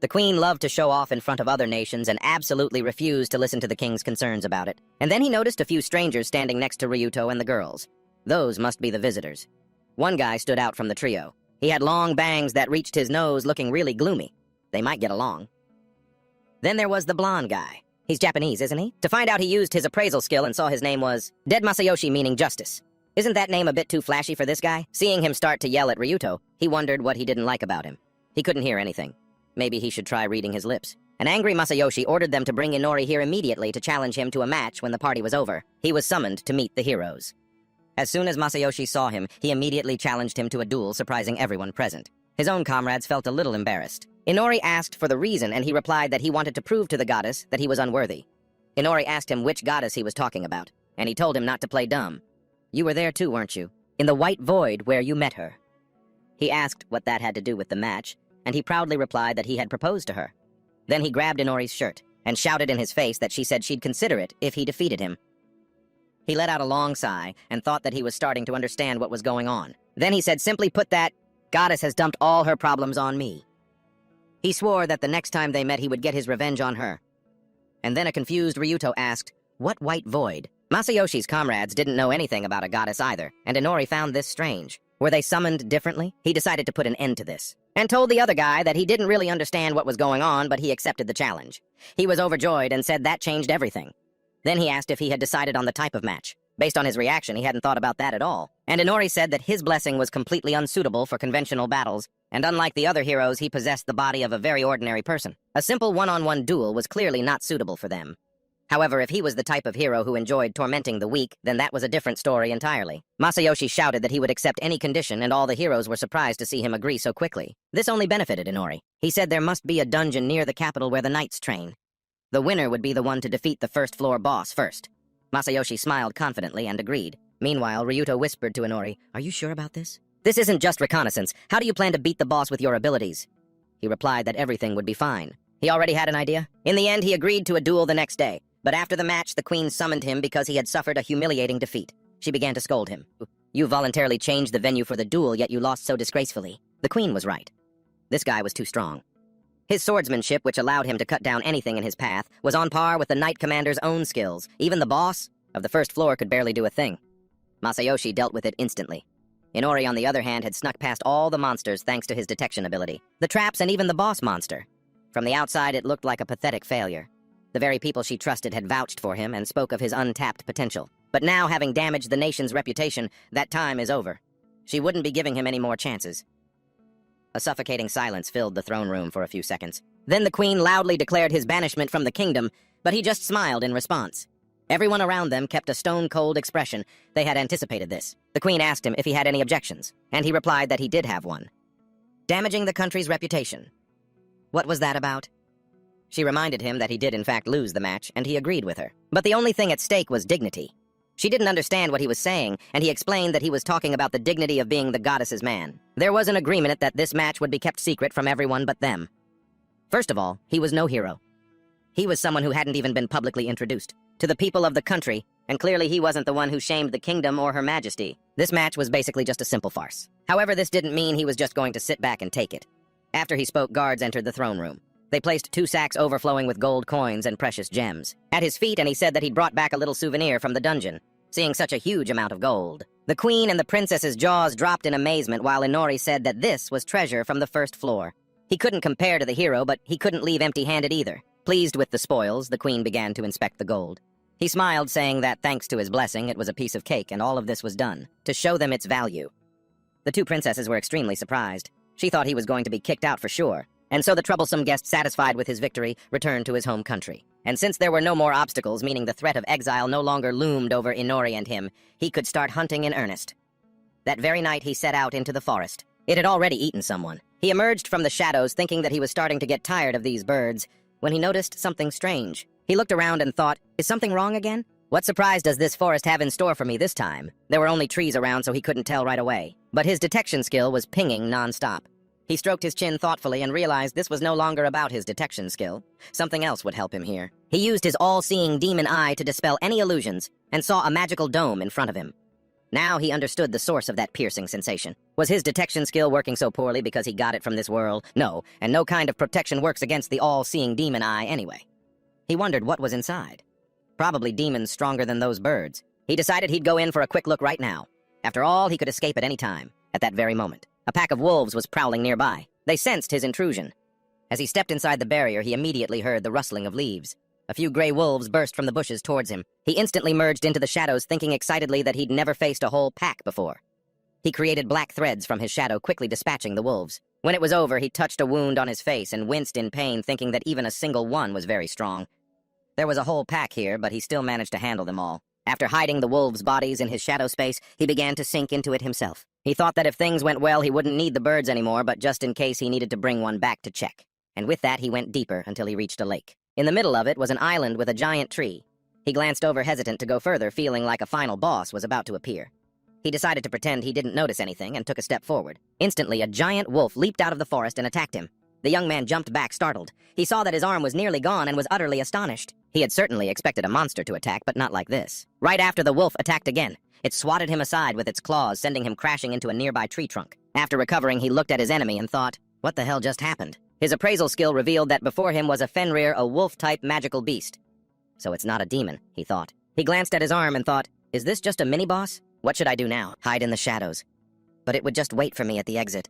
The queen loved to show off in front of other nations and absolutely refused to listen to the king's concerns about it. And then he noticed a few strangers standing next to Ryuto and the girls. Those must be the visitors. One guy stood out from the trio. He had long bangs that reached his nose, looking really gloomy. They might get along. Then there was the blonde guy. He's Japanese, isn't he? To find out, he used his appraisal skill and saw his name was Dead Masayoshi, meaning justice. Isn't that name a bit too flashy for this guy? Seeing him start to yell at Ryuto, he wondered what he didn't like about him. He couldn't hear anything. Maybe he should try reading his lips. An angry Masayoshi ordered them to bring Inori here immediately to challenge him to a match when the party was over. He was summoned to meet the heroes. As soon as Masayoshi saw him, he immediately challenged him to a duel, surprising everyone present. His own comrades felt a little embarrassed. Inori asked for the reason, and he replied that he wanted to prove to the goddess that he was unworthy. Inori asked him which goddess he was talking about, and he told him not to play dumb. You were there too, weren't you? In the white void where you met her. He asked what that had to do with the match, and he proudly replied that he had proposed to her. Then he grabbed Inori's shirt and shouted in his face that she said she'd consider it if he defeated him. He let out a long sigh and thought that he was starting to understand what was going on. Then he said, simply put, that goddess has dumped all her problems on me. He swore that the next time they met he would get his revenge on her. And then a confused Ryuto asked, what white void? Masayoshi's comrades didn't know anything about a goddess either, and Inori found this strange. Were they summoned differently? He decided to put an end to this, and told the other guy that he didn't really understand what was going on, but he accepted the challenge. He was overjoyed and said that changed everything. Then he asked if he had decided on the type of match. Based on his reaction, he hadn't thought about that at all. And Inori said that his blessing was completely unsuitable for conventional battles, and unlike the other heroes, he possessed the body of a very ordinary person. A simple one-on-one duel was clearly not suitable for them. However, if he was the type of hero who enjoyed tormenting the weak, then that was a different story entirely. Masayoshi shouted that he would accept any condition, and all the heroes were surprised to see him agree so quickly. This only benefited Inori. He said there must be a dungeon near the capital where the knights train. The winner would be the one to defeat the first-floor boss first. Masayoshi smiled confidently and agreed. Meanwhile, Ryuto whispered to Inori, "Are you sure about this? This isn't just reconnaissance. How do you plan to beat the boss with your abilities?" He replied that everything would be fine. He already had an idea. In the end, he agreed to a duel the next day. But after the match, the queen summoned him because he had suffered a humiliating defeat. She began to scold him. "You voluntarily changed the venue for the duel, yet you lost so disgracefully." The queen was right. This guy was too strong. His swordsmanship, which allowed him to cut down anything in his path, was on par with the knight commander's own skills. Even the boss of the first floor could barely do a thing. Masayoshi dealt with it instantly. Inori, on the other hand, had snuck past all the monsters thanks to his detection ability. The traps and even the boss monster. From the outside, it looked like a pathetic failure. The very people she trusted had vouched for him and spoke of his untapped potential. But now, having damaged the nation's reputation, that time is over. She wouldn't be giving him any more chances. A suffocating silence filled the throne room for a few seconds. Then the queen loudly declared his banishment from the kingdom, but he just smiled in response. Everyone around them kept a stone-cold expression. They had anticipated this. The queen asked him if he had any objections, and he replied that he did have one. Damaging the country's reputation. What was that about? She reminded him that he did in fact lose the match, and he agreed with her. But the only thing at stake was dignity. She didn't understand what he was saying, and he explained that he was talking about the dignity of being the goddess's man. There was an agreement that this match would be kept secret from everyone but them. First of all, he was no hero. He was someone who hadn't even been publicly introduced to the people of the country, and clearly he wasn't the one who shamed the kingdom or her majesty. This match was basically just a simple farce. However, this didn't mean he was just going to sit back and take it. After he spoke, guards entered the throne room. They placed 2 sacks overflowing with gold coins and precious gems at his feet, and he said that he'd brought back a little souvenir from the dungeon, seeing such a huge amount of gold. The queen and the princess's jaws dropped in amazement, while Inori said that this was treasure from the first floor. He couldn't compare to the hero, but he couldn't leave empty-handed either. Pleased with the spoils, the queen began to inspect the gold. He smiled, saying that thanks to his blessing, it was a piece of cake, and all of this was done to show them its value. The 2 princesses were extremely surprised. She thought he was going to be kicked out for sure. And so the troublesome guest, satisfied with his victory, returned to his home country. And since there were no more obstacles, meaning the threat of exile no longer loomed over Inori and him, he could start hunting in earnest. That very night he set out into the forest. It had already eaten someone. He emerged from the shadows thinking that he was starting to get tired of these birds, when he noticed something strange. He looked around and thought, is something wrong again? What surprise does this forest have in store for me this time? There were only trees around, so he couldn't tell right away. But his detection skill was pinging non-stop. He stroked his chin thoughtfully and realized this was no longer about his detection skill. Something else would help him here. He used his all-seeing demon eye to dispel any illusions and saw a magical dome in front of him. Now he understood the source of that piercing sensation. Was his detection skill working so poorly because he got it from this world? No, and no kind of protection works against the all-seeing demon eye anyway. He wondered what was inside. Probably demons stronger than those birds. He decided he'd go in for a quick look right now. After all, he could escape at any time, at that very moment. A pack of wolves was prowling nearby. They sensed his intrusion. As he stepped inside the barrier, he immediately heard the rustling of leaves. A few gray wolves burst from the bushes towards him. He instantly merged into the shadows, thinking excitedly that he'd never faced a whole pack before. He created black threads from his shadow, quickly dispatching the wolves. When it was over, he touched a wound on his face and winced in pain, thinking that even a single one was very strong. There was a whole pack here, but he still managed to handle them all. After hiding the wolves' bodies in his shadow space, he began to sink into it himself. He thought that if things went well, he wouldn't need the birds anymore, but just in case he needed to bring one back to check. And with that, he went deeper until he reached a lake. In the middle of it was an island with a giant tree. He glanced over, hesitant to go further, feeling like a final boss was about to appear. He decided to pretend he didn't notice anything and took a step forward. Instantly, a giant wolf leaped out of the forest and attacked him. The young man jumped back, startled. He saw that his arm was nearly gone and was utterly astonished. He had certainly expected a monster to attack, but not like this. Right after, the wolf attacked again. It swatted him aside with its claws, sending him crashing into a nearby tree trunk. After recovering, he looked at his enemy and thought, what the hell just happened? His appraisal skill revealed that before him was a Fenrir, a wolf-type magical beast. So it's not a demon, he thought. He glanced at his arm and thought, is this just a mini-boss? What should I do now? Hide in the shadows. But it would just wait for me at the exit.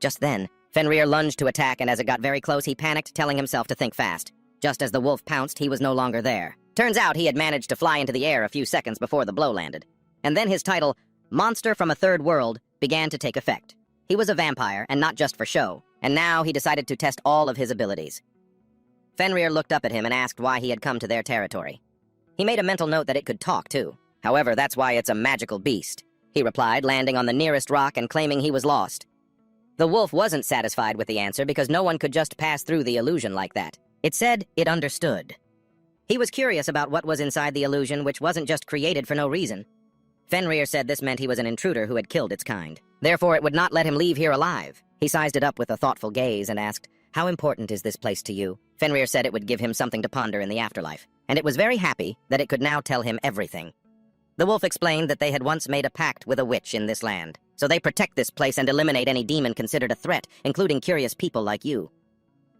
Just then, Fenrir lunged to attack, and as it got very close, he panicked, telling himself to think fast. Just as the wolf pounced, he was no longer there. Turns out he had managed to fly into the air a few seconds before the blow landed. And then his title, Monster from a Third World, began to take effect. He was a vampire, and not just for show, and now he decided to test all of his abilities. Fenrir looked up at him and asked why he had come to their territory. He made a mental note that it could talk, too. However, that's why it's a magical beast, he replied, landing on the nearest rock and claiming he was lost. The wolf wasn't satisfied with the answer because no one could just pass through the illusion like that. It said it understood. He was curious about what was inside the illusion, which wasn't just created for no reason. Fenrir said this meant he was an intruder who had killed its kind. Therefore, it would not let him leave here alive. He sized it up with a thoughtful gaze and asked, how important is this place to you? Fenrir said it would give him something to ponder in the afterlife, and it was very happy that it could now tell him everything. The wolf explained that they had once made a pact with a witch in this land, so they protect this place and eliminate any demon considered a threat, including curious people like you.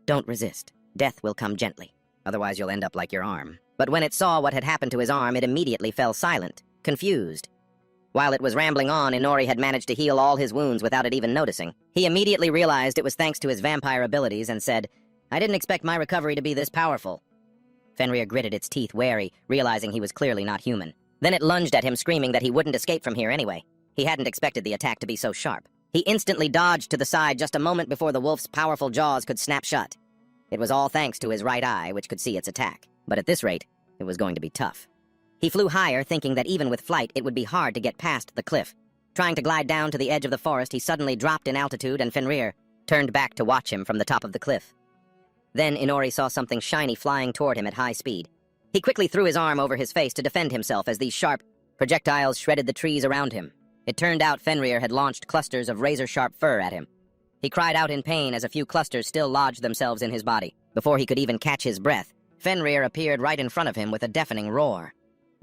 Don't resist. Death will come gently. Otherwise, you'll end up like your arm. But when it saw what had happened to his arm, it immediately fell silent, confused. While it was rambling on, Inori had managed to heal all his wounds without it even noticing. He immediately realized it was thanks to his vampire abilities and said, I didn't expect my recovery to be this powerful. Fenrir gritted its teeth, wary, realizing he was clearly not human. Then it lunged at him, screaming that he wouldn't escape from here anyway. He hadn't expected the attack to be so sharp. He instantly dodged to the side just a moment before the wolf's powerful jaws could snap shut. It was all thanks to his right eye, which could see its attack. But at this rate, it was going to be tough. He flew higher, thinking that even with flight, it would be hard to get past the cliff. Trying to glide down to the edge of the forest, he suddenly dropped in altitude, and Fenrir turned back to watch him from the top of the cliff. Then Inori saw something shiny flying toward him at high speed. He quickly threw his arm over his face to defend himself as these sharp projectiles shredded the trees around him. It turned out Fenrir had launched clusters of razor-sharp fur at him. He cried out in pain as a few clusters still lodged themselves in his body. Before he could even catch his breath, Fenrir appeared right in front of him with a deafening roar.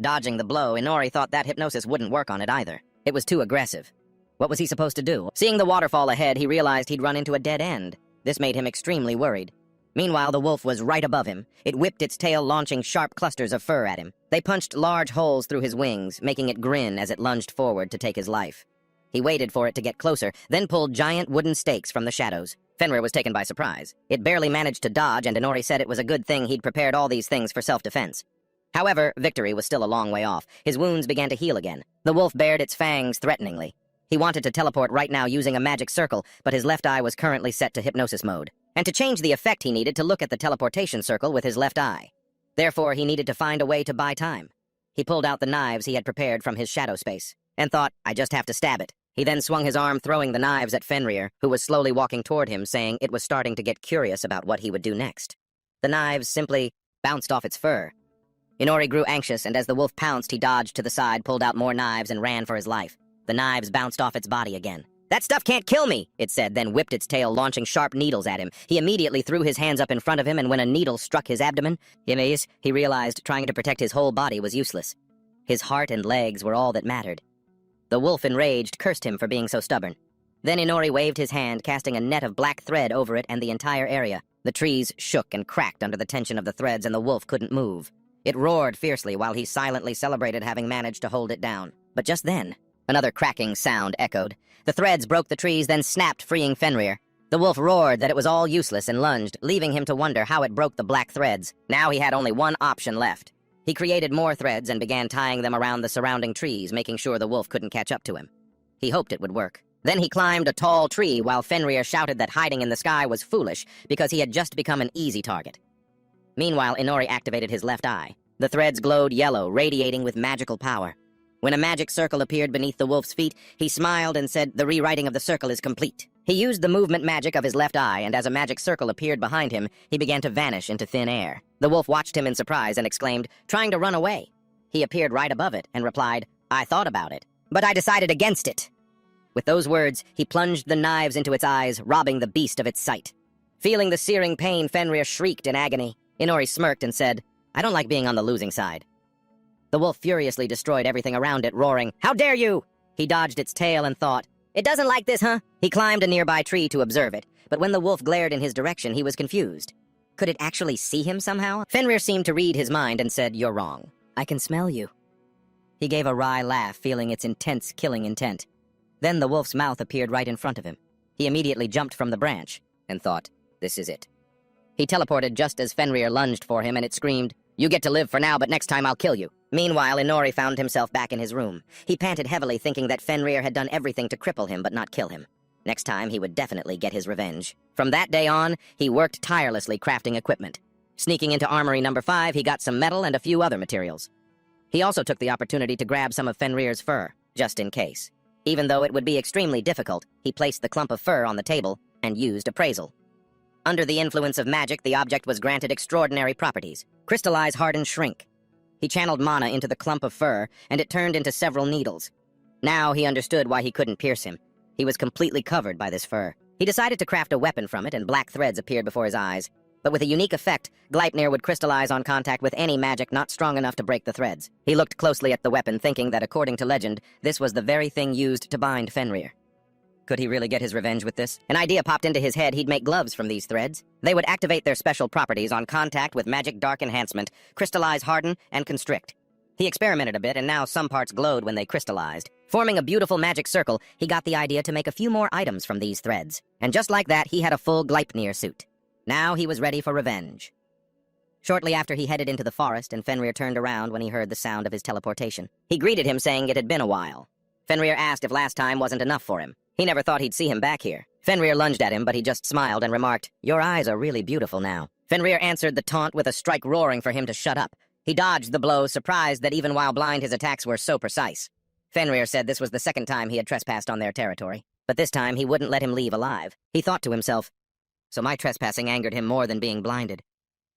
Dodging the blow, Inori thought that hypnosis wouldn't work on it either. It was too aggressive. What was he supposed to do? Seeing the waterfall ahead, he realized he'd run into a dead end. This made him extremely worried. Meanwhile, the wolf was right above him. It whipped its tail, launching sharp clusters of fur at him. They punched large holes through his wings, making it grin as it lunged forward to take his life. He waited for it to get closer, then pulled giant wooden stakes from the shadows. Fenrir was taken by surprise. It barely managed to dodge, and Inori said it was a good thing he'd prepared all these things for self-defense. However, victory was still a long way off. His wounds began to heal again. The wolf bared its fangs threateningly. He wanted to teleport right now using a magic circle, but his left eye was currently set to hypnosis mode. And to change the effect, he needed to look at the teleportation circle with his left eye. Therefore, he needed to find a way to buy time. He pulled out the knives he had prepared from his shadow space, and thought, I just have to stab it. He then swung his arm, throwing the knives at Fenrir, who was slowly walking toward him, saying it was starting to get curious about what he would do next. The knives simply bounced off its fur. Inori grew anxious, and as the wolf pounced, he dodged to the side, pulled out more knives, and ran for his life. The knives bounced off its body again. "That stuff can't kill me," it said, then whipped its tail, launching sharp needles at him. He immediately threw his hands up in front of him, and when a needle struck his abdomen, he realized trying to protect his whole body was useless. His heart and legs were all that mattered. The wolf, enraged, cursed him for being so stubborn. Then Inori waved his hand, casting a net of black thread over it and the entire area. The trees shook and cracked under the tension of the threads, and the wolf couldn't move. It roared fiercely while he silently celebrated having managed to hold it down. But just then, another cracking sound echoed. The threads broke the trees, then snapped, freeing Fenrir. The wolf roared that it was all useless and lunged, leaving him to wonder how it broke the black threads. Now he had only one option left. He created more threads and began tying them around the surrounding trees, making sure the wolf couldn't catch up to him. He hoped it would work. Then he climbed a tall tree while Fenrir shouted that hiding in the sky was foolish because he had just become an easy target. Meanwhile, Inori activated his left eye. The threads glowed yellow, radiating with magical power. When a magic circle appeared beneath the wolf's feet, he smiled and said, "The rewriting of the circle is complete." He used the movement magic of his left eye, and as a magic circle appeared behind him, he began to vanish into thin air. The wolf watched him in surprise and exclaimed, "Trying to run away." He appeared right above it and replied, "I thought about it, but I decided against it." With those words, he plunged the knives into its eyes, robbing the beast of its sight. Feeling the searing pain, Fenrir shrieked in agony. Inori smirked and said, "I don't like being on the losing side." The wolf furiously destroyed everything around it, roaring, "How dare you!" He dodged its tail and thought, "It doesn't like this, huh?" He climbed a nearby tree to observe it, but when the wolf glared in his direction, he was confused. Could it actually see him somehow? Fenrir seemed to read his mind and said, "You're wrong. I can smell you." He gave a wry laugh, feeling its intense killing intent. Then the wolf's mouth appeared right in front of him. He immediately jumped from the branch and thought, "This is it." He teleported just as Fenrir lunged for him, and it screamed, "You get to live for now, but next time I'll kill you." Meanwhile, Inori found himself back in his room. He panted heavily, thinking that Fenrir had done everything to cripple him but not kill him. Next time, he would definitely get his revenge. From that day on, he worked tirelessly crafting equipment. Sneaking into Armory number 5, he got some metal and a few other materials. He also took the opportunity to grab some of Fenrir's fur, just in case. Even though it would be extremely difficult, he placed the clump of fur on the table and used appraisal. Under the influence of magic, the object was granted extraordinary properties. Crystallize, harden, shrink. He channeled mana into the clump of fur, and it turned into several needles. Now he understood why he couldn't pierce him. He was completely covered by this fur. He decided to craft a weapon from it, and black threads appeared before his eyes. But with a unique effect, Gleipnir would crystallize on contact with any magic not strong enough to break the threads. He looked closely at the weapon, thinking that, according to legend, this was the very thing used to bind Fenrir. Could he really get his revenge with this? An idea popped into his head. He'd make gloves from these threads. They would activate their special properties on contact with magic dark enhancement, crystallize, harden, and constrict. He experimented a bit, and now some parts glowed when they crystallized. Forming a beautiful magic circle, he got the idea to make a few more items from these threads. And just like that, he had a full Gleipnir suit. Now he was ready for revenge. Shortly after, he headed into the forest, and Fenrir turned around when he heard the sound of his teleportation. He greeted him, saying it had been a while. Fenrir asked if last time wasn't enough for him. He never thought he'd see him back here. Fenrir lunged at him, but he just smiled and remarked, "Your eyes are really beautiful now." Fenrir answered the taunt with a strike, roaring for him to shut up. He dodged the blow, surprised that even while blind his attacks were so precise. Fenrir said this was the second time he had trespassed on their territory, but this time he wouldn't let him leave alive. He thought to himself, so my trespassing angered him more than being blinded.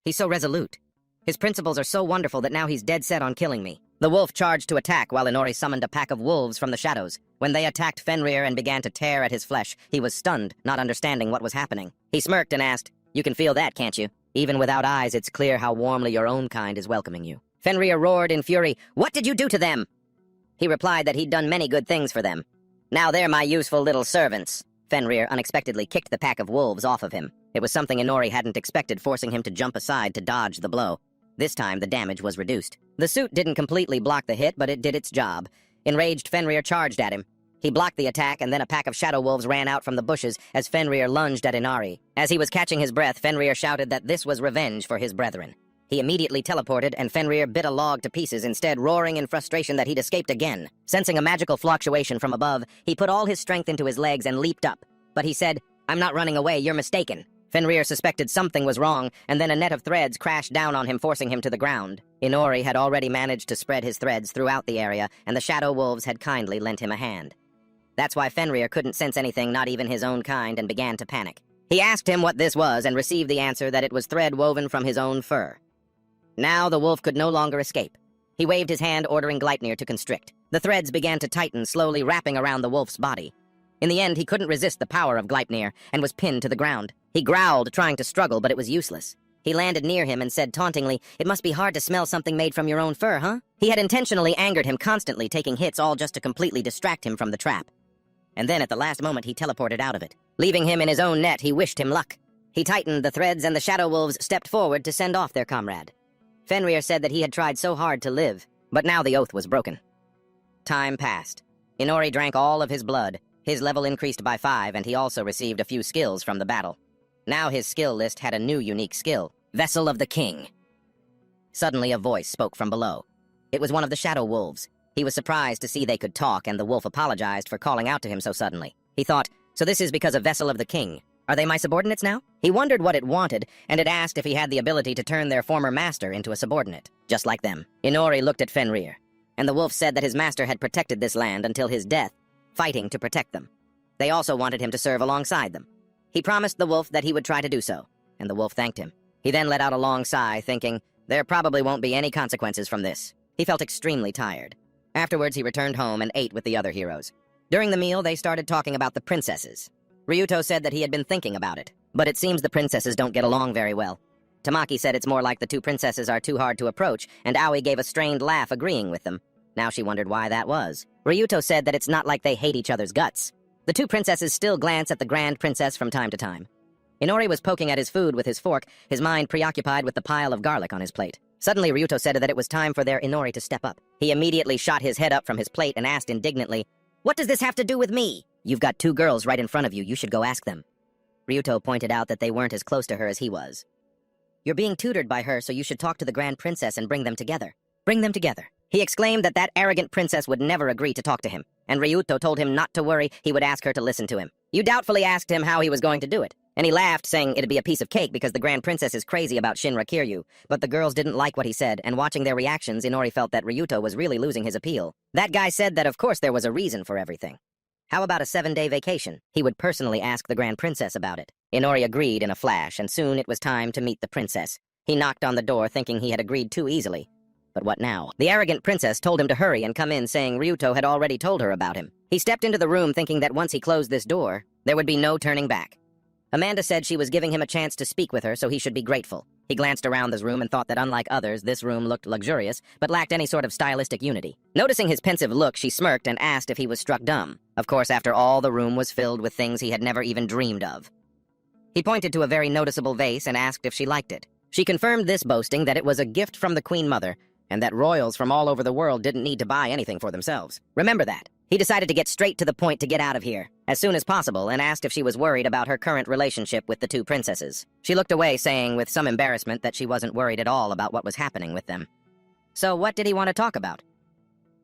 He's so resolute. His principles are so wonderful that now he's dead set on killing me. The wolf charged to attack while Inori summoned a pack of wolves from the shadows. When they attacked Fenrir and began to tear at his flesh, he was stunned, not understanding what was happening. He smirked and asked, "You can feel that, can't you? Even without eyes, it's clear how warmly your own kind is welcoming you." Fenrir roared in fury, "What did you do to them?" He replied that he'd done many good things for them. "Now they're my useful little servants." Fenrir unexpectedly kicked the pack of wolves off of him. It was something Inori hadn't expected, forcing him to jump aside to dodge the blow. This time, the damage was reduced. The suit didn't completely block the hit, but it did its job. Enraged, Fenrir charged at him. He blocked the attack, and then a pack of shadow wolves ran out from the bushes as Fenrir lunged at Inari. As he was catching his breath, Fenrir shouted that this was revenge for his brethren. He immediately teleported, and Fenrir bit a log to pieces, instead roaring in frustration that he'd escaped again. Sensing a magical fluctuation from above, he put all his strength into his legs and leaped up. But he said, "I'm not running away, you're mistaken." Fenrir suspected something was wrong, and then a net of threads crashed down on him, forcing him to the ground. Inori had already managed to spread his threads throughout the area, and the shadow wolves had kindly lent him a hand. That's why Fenrir couldn't sense anything, not even his own kind, and began to panic. He asked him what this was and received the answer that it was thread woven from his own fur. Now the wolf could no longer escape. He waved his hand, ordering Gleipnir to constrict. The threads began to tighten, slowly wrapping around the wolf's body. In the end, he couldn't resist the power of Gleipnir and was pinned to the ground. He growled, trying to struggle, but it was useless. He landed near him and said tauntingly, "It must be hard to smell something made from your own fur, huh?" He had intentionally angered him, constantly taking hits, all just to completely distract him from the trap. And then at the last moment, he teleported out of it. Leaving him in his own net, he wished him luck. He tightened the threads and the shadow wolves stepped forward to send off their comrade. Fenrir said that he had tried so hard to live, but now the oath was broken. Time passed. Inori drank all of his blood. His level increased by 5, and he also received a few skills from the battle. Now his skill list had a new unique skill, Vessel of the King. Suddenly a voice spoke from below. It was one of the shadow wolves. He was surprised to see they could talk, and the wolf apologized for calling out to him so suddenly. He thought, so this is because of Vessel of the King. Are they my subordinates now? He wondered what it wanted, and it asked if he had the ability to turn their former master into a subordinate, just like them. Inori looked at Fenrir, and the wolf said that his master had protected this land until his death, fighting to protect them. They also wanted him to serve alongside them. He promised the wolf that he would try to do so, and the wolf thanked him. He then let out a long sigh, thinking, there probably won't be any consequences from this. He felt extremely tired. Afterwards, he returned home and ate with the other heroes. During the meal, they started talking about the princesses. Ryuto said that he had been thinking about it, but it seems the princesses don't get along very well. Tamaki said it's more like the two princesses are too hard to approach, and Aoi gave a strained laugh agreeing with them. Now she wondered why that was. Ryuto said that it's not like they hate each other's guts. The two princesses still glance at the Grand Princess from time to time. Inori was poking at his food with his fork, his mind preoccupied with the pile of garlic on his plate. Suddenly, Ryuto said that it was time for their Inori to step up. He immediately shot his head up from his plate and asked indignantly, "What does this have to do with me? You've got 2 girls right in front of you. You should go ask them." Ryuto pointed out that they weren't as close to her as he was. "You're being tutored by her, so you should talk to the Grand Princess and bring them together. Bring them together." He exclaimed that arrogant princess would never agree to talk to him, and Ryuto told him not to worry, he would ask her to listen to him. You doubtfully asked him how he was going to do it, and he laughed, saying it'd be a piece of cake because the Grand Princess is crazy about Shinra Kiryu, but the girls didn't like what he said, and watching their reactions, Inori felt that Ryuto was really losing his appeal. That guy said that of course there was a reason for everything. How about a 7-day vacation? He would personally ask the Grand Princess about it. Inori agreed in a flash, and soon it was time to meet the princess. He knocked on the door thinking he had agreed too easily. But what now? The arrogant princess told him to hurry and come in, saying Ryuto had already told her about him. He stepped into the room thinking that once he closed this door, there would be no turning back. Amanda said she was giving him a chance to speak with her, so he should be grateful. He glanced around this room and thought that unlike others, this room looked luxurious, but lacked any sort of stylistic unity. Noticing his pensive look, she smirked and asked if he was struck dumb. Of course, after all, the room was filled with things he had never even dreamed of. He pointed to a very noticeable vase and asked if she liked it. She confirmed this, boasting that it was a gift from the Queen Mother, and that royals from all over the world didn't need to buy anything for themselves. Remember that. He decided to get straight to the point to get out of here, as soon as possible, and asked if she was worried about her current relationship with the 2 princesses. She looked away, saying with some embarrassment that she wasn't worried at all about what was happening with them. So what did he want to talk about?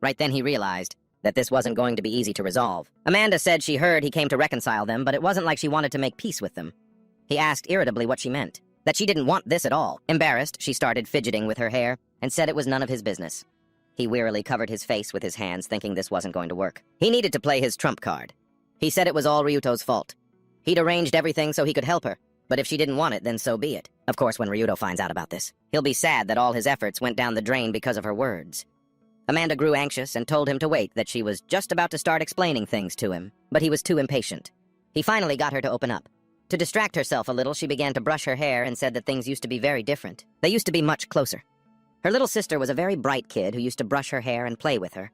Right then he realized that this wasn't going to be easy to resolve. Amanda said she heard he came to reconcile them, but it wasn't like she wanted to make peace with them. He asked irritably what she meant, that she didn't want this at all. Embarrassed, she started fidgeting with her hair, and said it was none of his business. He wearily covered his face with his hands, thinking this wasn't going to work. He needed to play his trump card. He said it was all Ryuto's fault. He'd arranged everything so he could help her, but if she didn't want it, then so be it. Of course, when Ryuto finds out about this, he'll be sad that all his efforts went down the drain because of her words. Amanda grew anxious and told him to wait, that she was just about to start explaining things to him, but he was too impatient. He finally got her to open up. To distract herself a little, she began to brush her hair and said that things used to be very different. They used to be much closer. Her little sister was a very bright kid who used to brush her hair and play with her.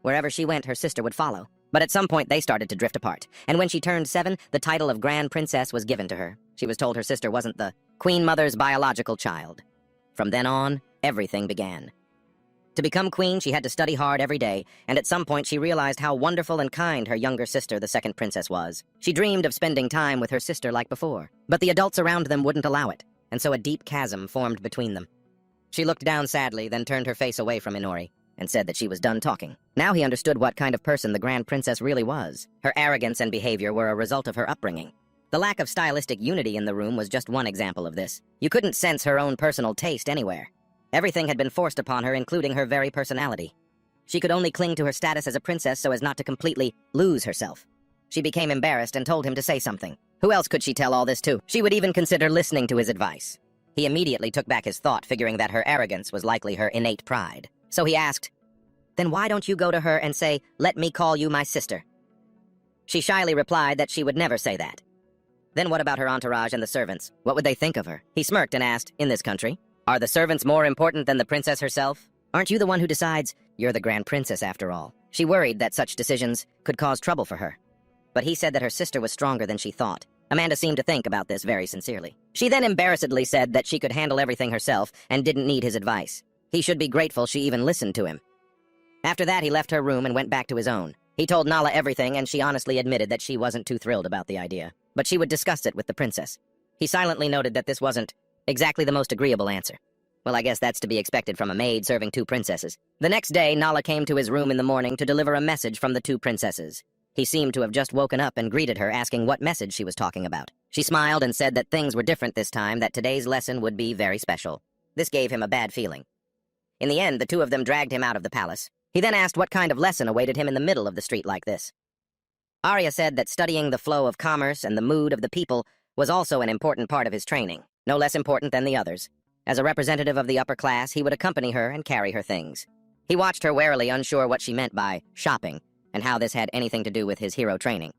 Wherever she went, her sister would follow. But at some point, they started to drift apart. And when she turned 7, the title of Grand Princess was given to her. She was told her sister wasn't the Queen Mother's biological child. From then on, everything began. To become queen, she had to study hard every day, and at some point she realized how wonderful and kind her younger sister, the 2nd princess, was. She dreamed of spending time with her sister like before, but the adults around them wouldn't allow it, and so a deep chasm formed between them. She looked down sadly, then turned her face away from Inori, and said that she was done talking. Now he understood what kind of person the Grand Princess really was. Her arrogance and behavior were a result of her upbringing. The lack of stylistic unity in the room was just one example of this. You couldn't sense her own personal taste anywhere. Everything had been forced upon her, including her very personality. She could only cling to her status as a princess so as not to completely lose herself. She became embarrassed and told him to say something. Who else could she tell all this to? She would even consider listening to his advice. He immediately took back his thought, figuring that her arrogance was likely her innate pride. So he asked, "Then why don't you go to her and say, 'Let me call you my sister'?" She shyly replied that she would never say that. Then what about her entourage and the servants? What would they think of her? He smirked and asked, "In this country, are the servants more important than the princess herself? Aren't you the one who decides? You're the grand princess after all." She worried that such decisions could cause trouble for her. But he said that her sister was stronger than she thought. Amanda seemed to think about this very sincerely. She then embarrassedly said that she could handle everything herself and didn't need his advice. He should be grateful she even listened to him. After that, he left her room and went back to his own. He told Nala everything, and she honestly admitted that she wasn't too thrilled about the idea. But she would discuss it with the princess. He silently noted that this wasn't exactly the most agreeable answer. Well, I guess that's to be expected from a maid serving two princesses. The next day, Nala came to his room in the morning to deliver a message from the two princesses. He seemed to have just woken up and greeted her, asking what message she was talking about. She smiled and said that things were different this time, that today's lesson would be very special. This gave him a bad feeling. In the end, the two of them dragged him out of the palace. He then asked what kind of lesson awaited him in the middle of the street like this. Arya said that studying the flow of commerce and the mood of the people was also an important part of his training, no less important than the others. As a representative of the upper class, he would accompany her and carry her things. He watched her warily, unsure what she meant by shopping, and how this had anything to do with his hero training.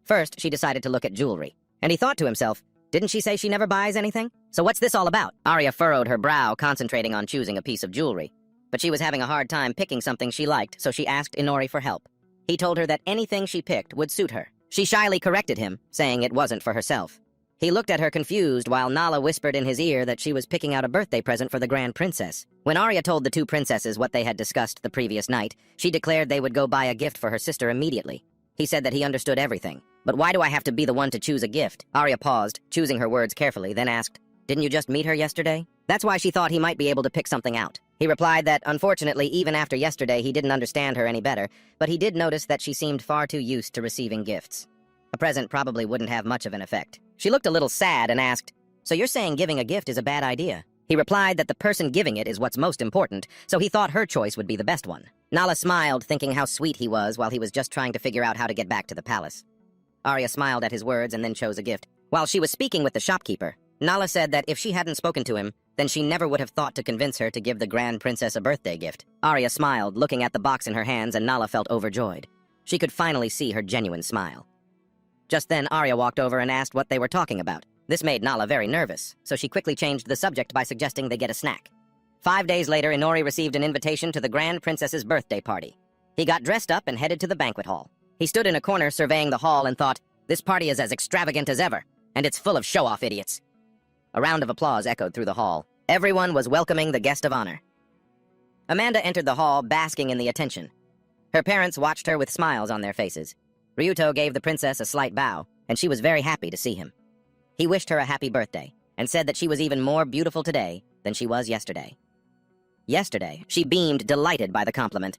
First, she decided to look at jewelry, and he thought to himself, didn't she say she never buys anything? So what's this all about? Arya furrowed her brow, concentrating on choosing a piece of jewelry. But she was having a hard time picking something she liked, so she asked Inori for help. He told her that anything she picked would suit her. She shyly corrected him, saying it wasn't for herself. He looked at her confused while Nala whispered in his ear that she was picking out a birthday present for the Grand Princess. When Arya told the two princesses what they had discussed the previous night, she declared they would go buy a gift for her sister immediately. He said that he understood everything. But why do I have to be the one to choose a gift? Arya paused, choosing her words carefully, then asked, "Didn't you just meet her yesterday?" That's why she thought he might be able to pick something out. He replied that, unfortunately, even after yesterday, he didn't understand her any better, but he did notice that she seemed far too used to receiving gifts. A present probably wouldn't have much of an effect. She looked a little sad and asked, "So you're saying giving a gift is a bad idea?" He replied that the person giving it is what's most important, so he thought her choice would be the best one. Nala smiled, thinking how sweet he was while he was just trying to figure out how to get back to the palace. Arya smiled at his words and then chose a gift. While she was speaking with the shopkeeper, Nala said that if she hadn't spoken to him, then she never would have thought to convince her to give the Grand Princess a birthday gift. Arya smiled, looking at the box in her hands, and Nala felt overjoyed. She could finally see her genuine smile. Just then, Arya walked over and asked what they were talking about. This made Nala very nervous, so she quickly changed the subject by suggesting they get a snack. 5 days later, Inori received an invitation to the Grand Princess's birthday party. He got dressed up and headed to the banquet hall. He stood in a corner surveying the hall and thought, this party is as extravagant as ever, and it's full of show-off idiots. A round of applause echoed through the hall. Everyone was welcoming the guest of honor. Amanda entered the hall, basking in the attention. Her parents watched her with smiles on their faces. Ryuto gave the princess a slight bow, and she was very happy to see him. He wished her a happy birthday, and said that she was even more beautiful today than she was yesterday. Yesterday, she beamed, delighted by the compliment.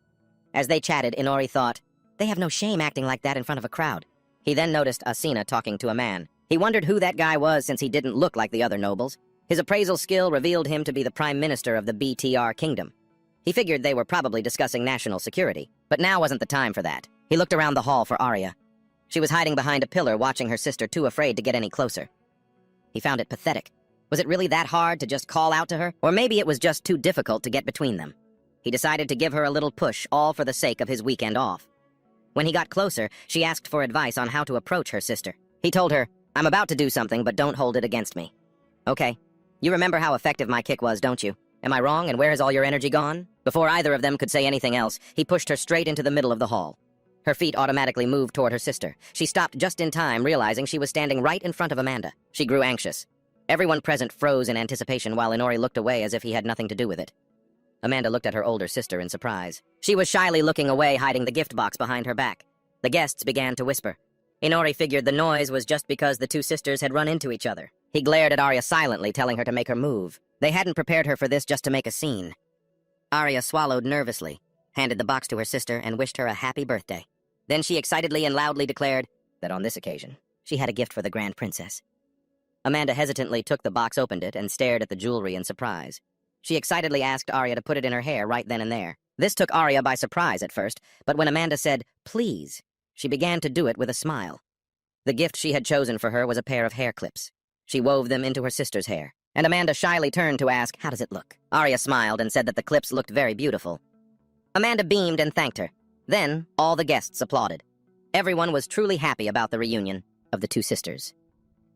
As they chatted, Inori thought, they have no shame acting like that in front of a crowd. He then noticed Asina talking to a man. He wondered who that guy was since he didn't look like the other nobles. His appraisal skill revealed him to be the prime minister of the BTR kingdom. He figured they were probably discussing national security, but now wasn't the time for that. He looked around the hall for Arya. She was hiding behind a pillar, watching her sister, too afraid to get any closer. He found it pathetic. Was it really that hard to just call out to her? Or maybe it was just too difficult to get between them. He decided to give her a little push, all for the sake of his weekend off. When he got closer, she asked for advice on how to approach her sister. He told her, I'm about to do something, but don't hold it against me. Okay. You remember how effective my kick was, don't you? Am I wrong, and where has all your energy gone? Before either of them could say anything else, he pushed her straight into the middle of the hall. Her feet automatically moved toward her sister. She stopped just in time, realizing she was standing right in front of Amanda. She grew anxious. Everyone present froze in anticipation while Inori looked away as if he had nothing to do with it. Amanda looked at her older sister in surprise. She was shyly looking away, hiding the gift box behind her back. The guests began to whisper. Inori figured the noise was just because the two sisters had run into each other. He glared at Arya silently, telling her to make her move. They hadn't prepared her for this just to make a scene. Arya swallowed nervously, handed the box to her sister, and wished her a happy birthday. Then she excitedly and loudly declared that on this occasion, she had a gift for the Grand Princess. Amanda hesitantly took the box, opened it, and stared at the jewelry in surprise. She excitedly asked Arya to put it in her hair right then and there. This took Arya by surprise at first, but when Amanda said, please, she began to do it with a smile. The gift she had chosen for her was a pair of hair clips. She wove them into her sister's hair. and Amanda shyly turned to ask, "How does it look?" Arya smiled and said that the clips looked very beautiful. Amanda beamed and thanked her. Then, all the guests applauded. Everyone was truly happy about the reunion of the two sisters.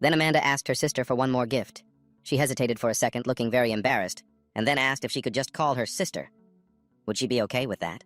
Then Amanda asked her sister for one more gift. She hesitated for a second, looking very embarrassed, and then asked if she could just call her sister. Would she be okay with that?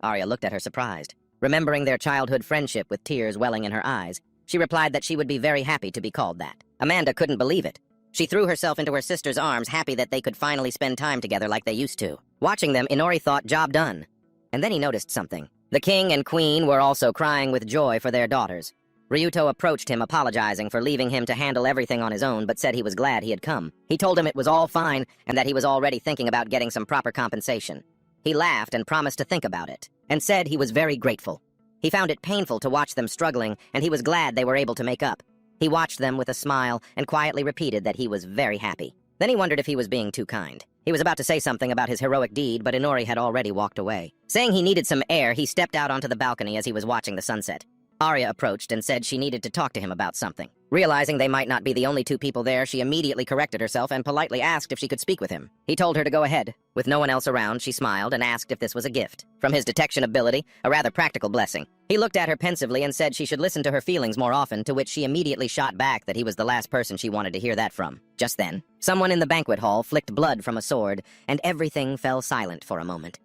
Arya looked at her surprised. Remembering their childhood friendship with tears welling in her eyes, she replied that she would be very happy to be called that. Amanda couldn't believe it. She threw herself into her sister's arms, happy that they could finally spend time together like they used to. Watching them, Inori thought, job done. And then he noticed something. The king and queen were also crying with joy for their daughters. Ryuto approached him, apologizing for leaving him to handle everything on his own, but said he was glad he had come. He told him it was all fine and that he was already thinking about getting some proper compensation. He laughed and promised to think about it, and said he was very grateful. He found it painful to watch them struggling, and he was glad they were able to make up. He watched them with a smile and quietly repeated that he was very happy. Then he wondered if he was being too kind. He was about to say something about his heroic deed, but Inori had already walked away. Saying he needed some air, he stepped out onto the balcony as he was watching the sunset. Arya approached and said she needed to talk to him about something. Realizing they might not be the only two people there, she immediately corrected herself and politely asked if she could speak with him. He told her to go ahead. With no one else around, she smiled and asked if this was a gift. From his detection ability, a rather practical blessing. He looked at her pensively and said she should listen to her feelings more often, to which she immediately shot back that he was the last person she wanted to hear that from. Just then, someone in the banquet hall flicked blood from a sword, and everything fell silent for a moment.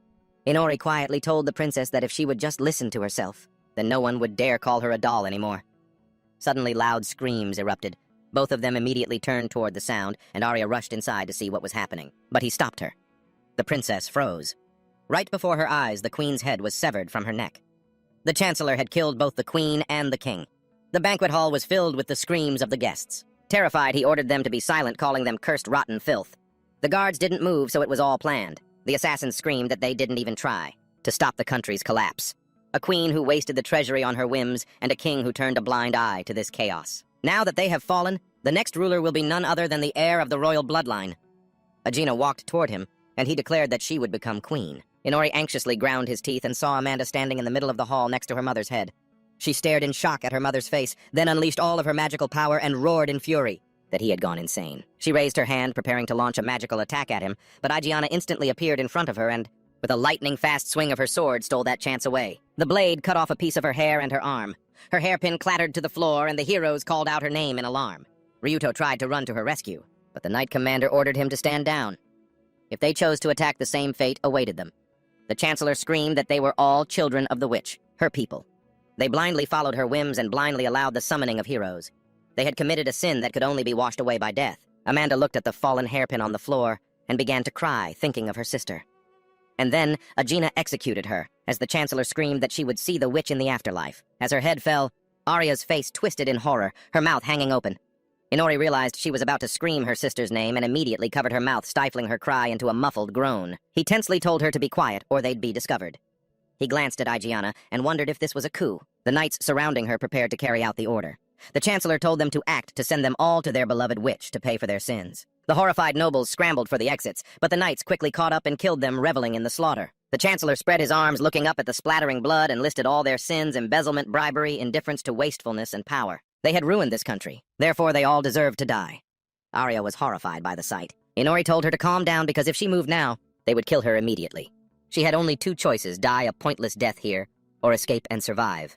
Inori quietly told the princess that if she would just listen to herself, then no one would dare call her a doll anymore. Suddenly, loud screams erupted. Both of them immediately turned toward the sound, and Arya rushed inside to see what was happening. But he stopped her. The princess froze. Right before her eyes, the queen's head was severed from her neck. The chancellor had killed both the queen and the king. The banquet hall was filled with the screams of the guests. Terrified, he ordered them to be silent, calling them cursed rotten filth. The guards didn't move, so it was all planned. The assassins screamed that they didn't even try to stop the country's collapse. A queen who wasted the treasury on her whims, and a king who turned a blind eye to this chaos. Now that they have fallen, the next ruler will be none other than the heir of the royal bloodline. Agena walked toward him, and he declared that she would become queen. Inori anxiously ground his teeth and saw Amanda standing in the middle of the hall next to her mother's head. She stared in shock at her mother's face, then unleashed all of her magical power and roared in fury that he had gone insane. She raised her hand, preparing to launch a magical attack at him, but Agiana instantly appeared in front of her and, with a lightning-fast swing of her sword, stole that chance away. The blade cut off a piece of her hair and her arm. Her hairpin clattered to the floor, and the heroes called out her name in alarm. Ryuto tried to run to her rescue, but the knight commander ordered him to stand down. If they chose to attack, the same fate awaited them. The chancellor screamed that they were all children of the witch, her people. They blindly followed her whims and blindly allowed the summoning of heroes. They had committed a sin that could only be washed away by death. Amanda looked at the fallen hairpin on the floor and began to cry, thinking of her sister. And then Agena executed her, as the chancellor screamed that she would see the witch in the afterlife. As her head fell, Arya's face twisted in horror, her mouth hanging open. Inori realized she was about to scream her sister's name and immediately covered her mouth, stifling her cry into a muffled groan. He tensely told her to be quiet, or they'd be discovered. He glanced at Agiana and wondered if this was a coup. The knights surrounding her prepared to carry out the order. The chancellor told them to act to send them all to their beloved witch to pay for their sins. The horrified nobles scrambled for the exits, but the knights quickly caught up and killed them, reveling in the slaughter. The chancellor spread his arms, looking up at the splattering blood, and listed all their sins: embezzlement, bribery, indifference to wastefulness, and power. They had ruined this country. Therefore, they all deserved to die. Arya was horrified by the sight. Inori told her to calm down because if she moved now, they would kill her immediately. She had only two choices: die a pointless death here, or escape and survive.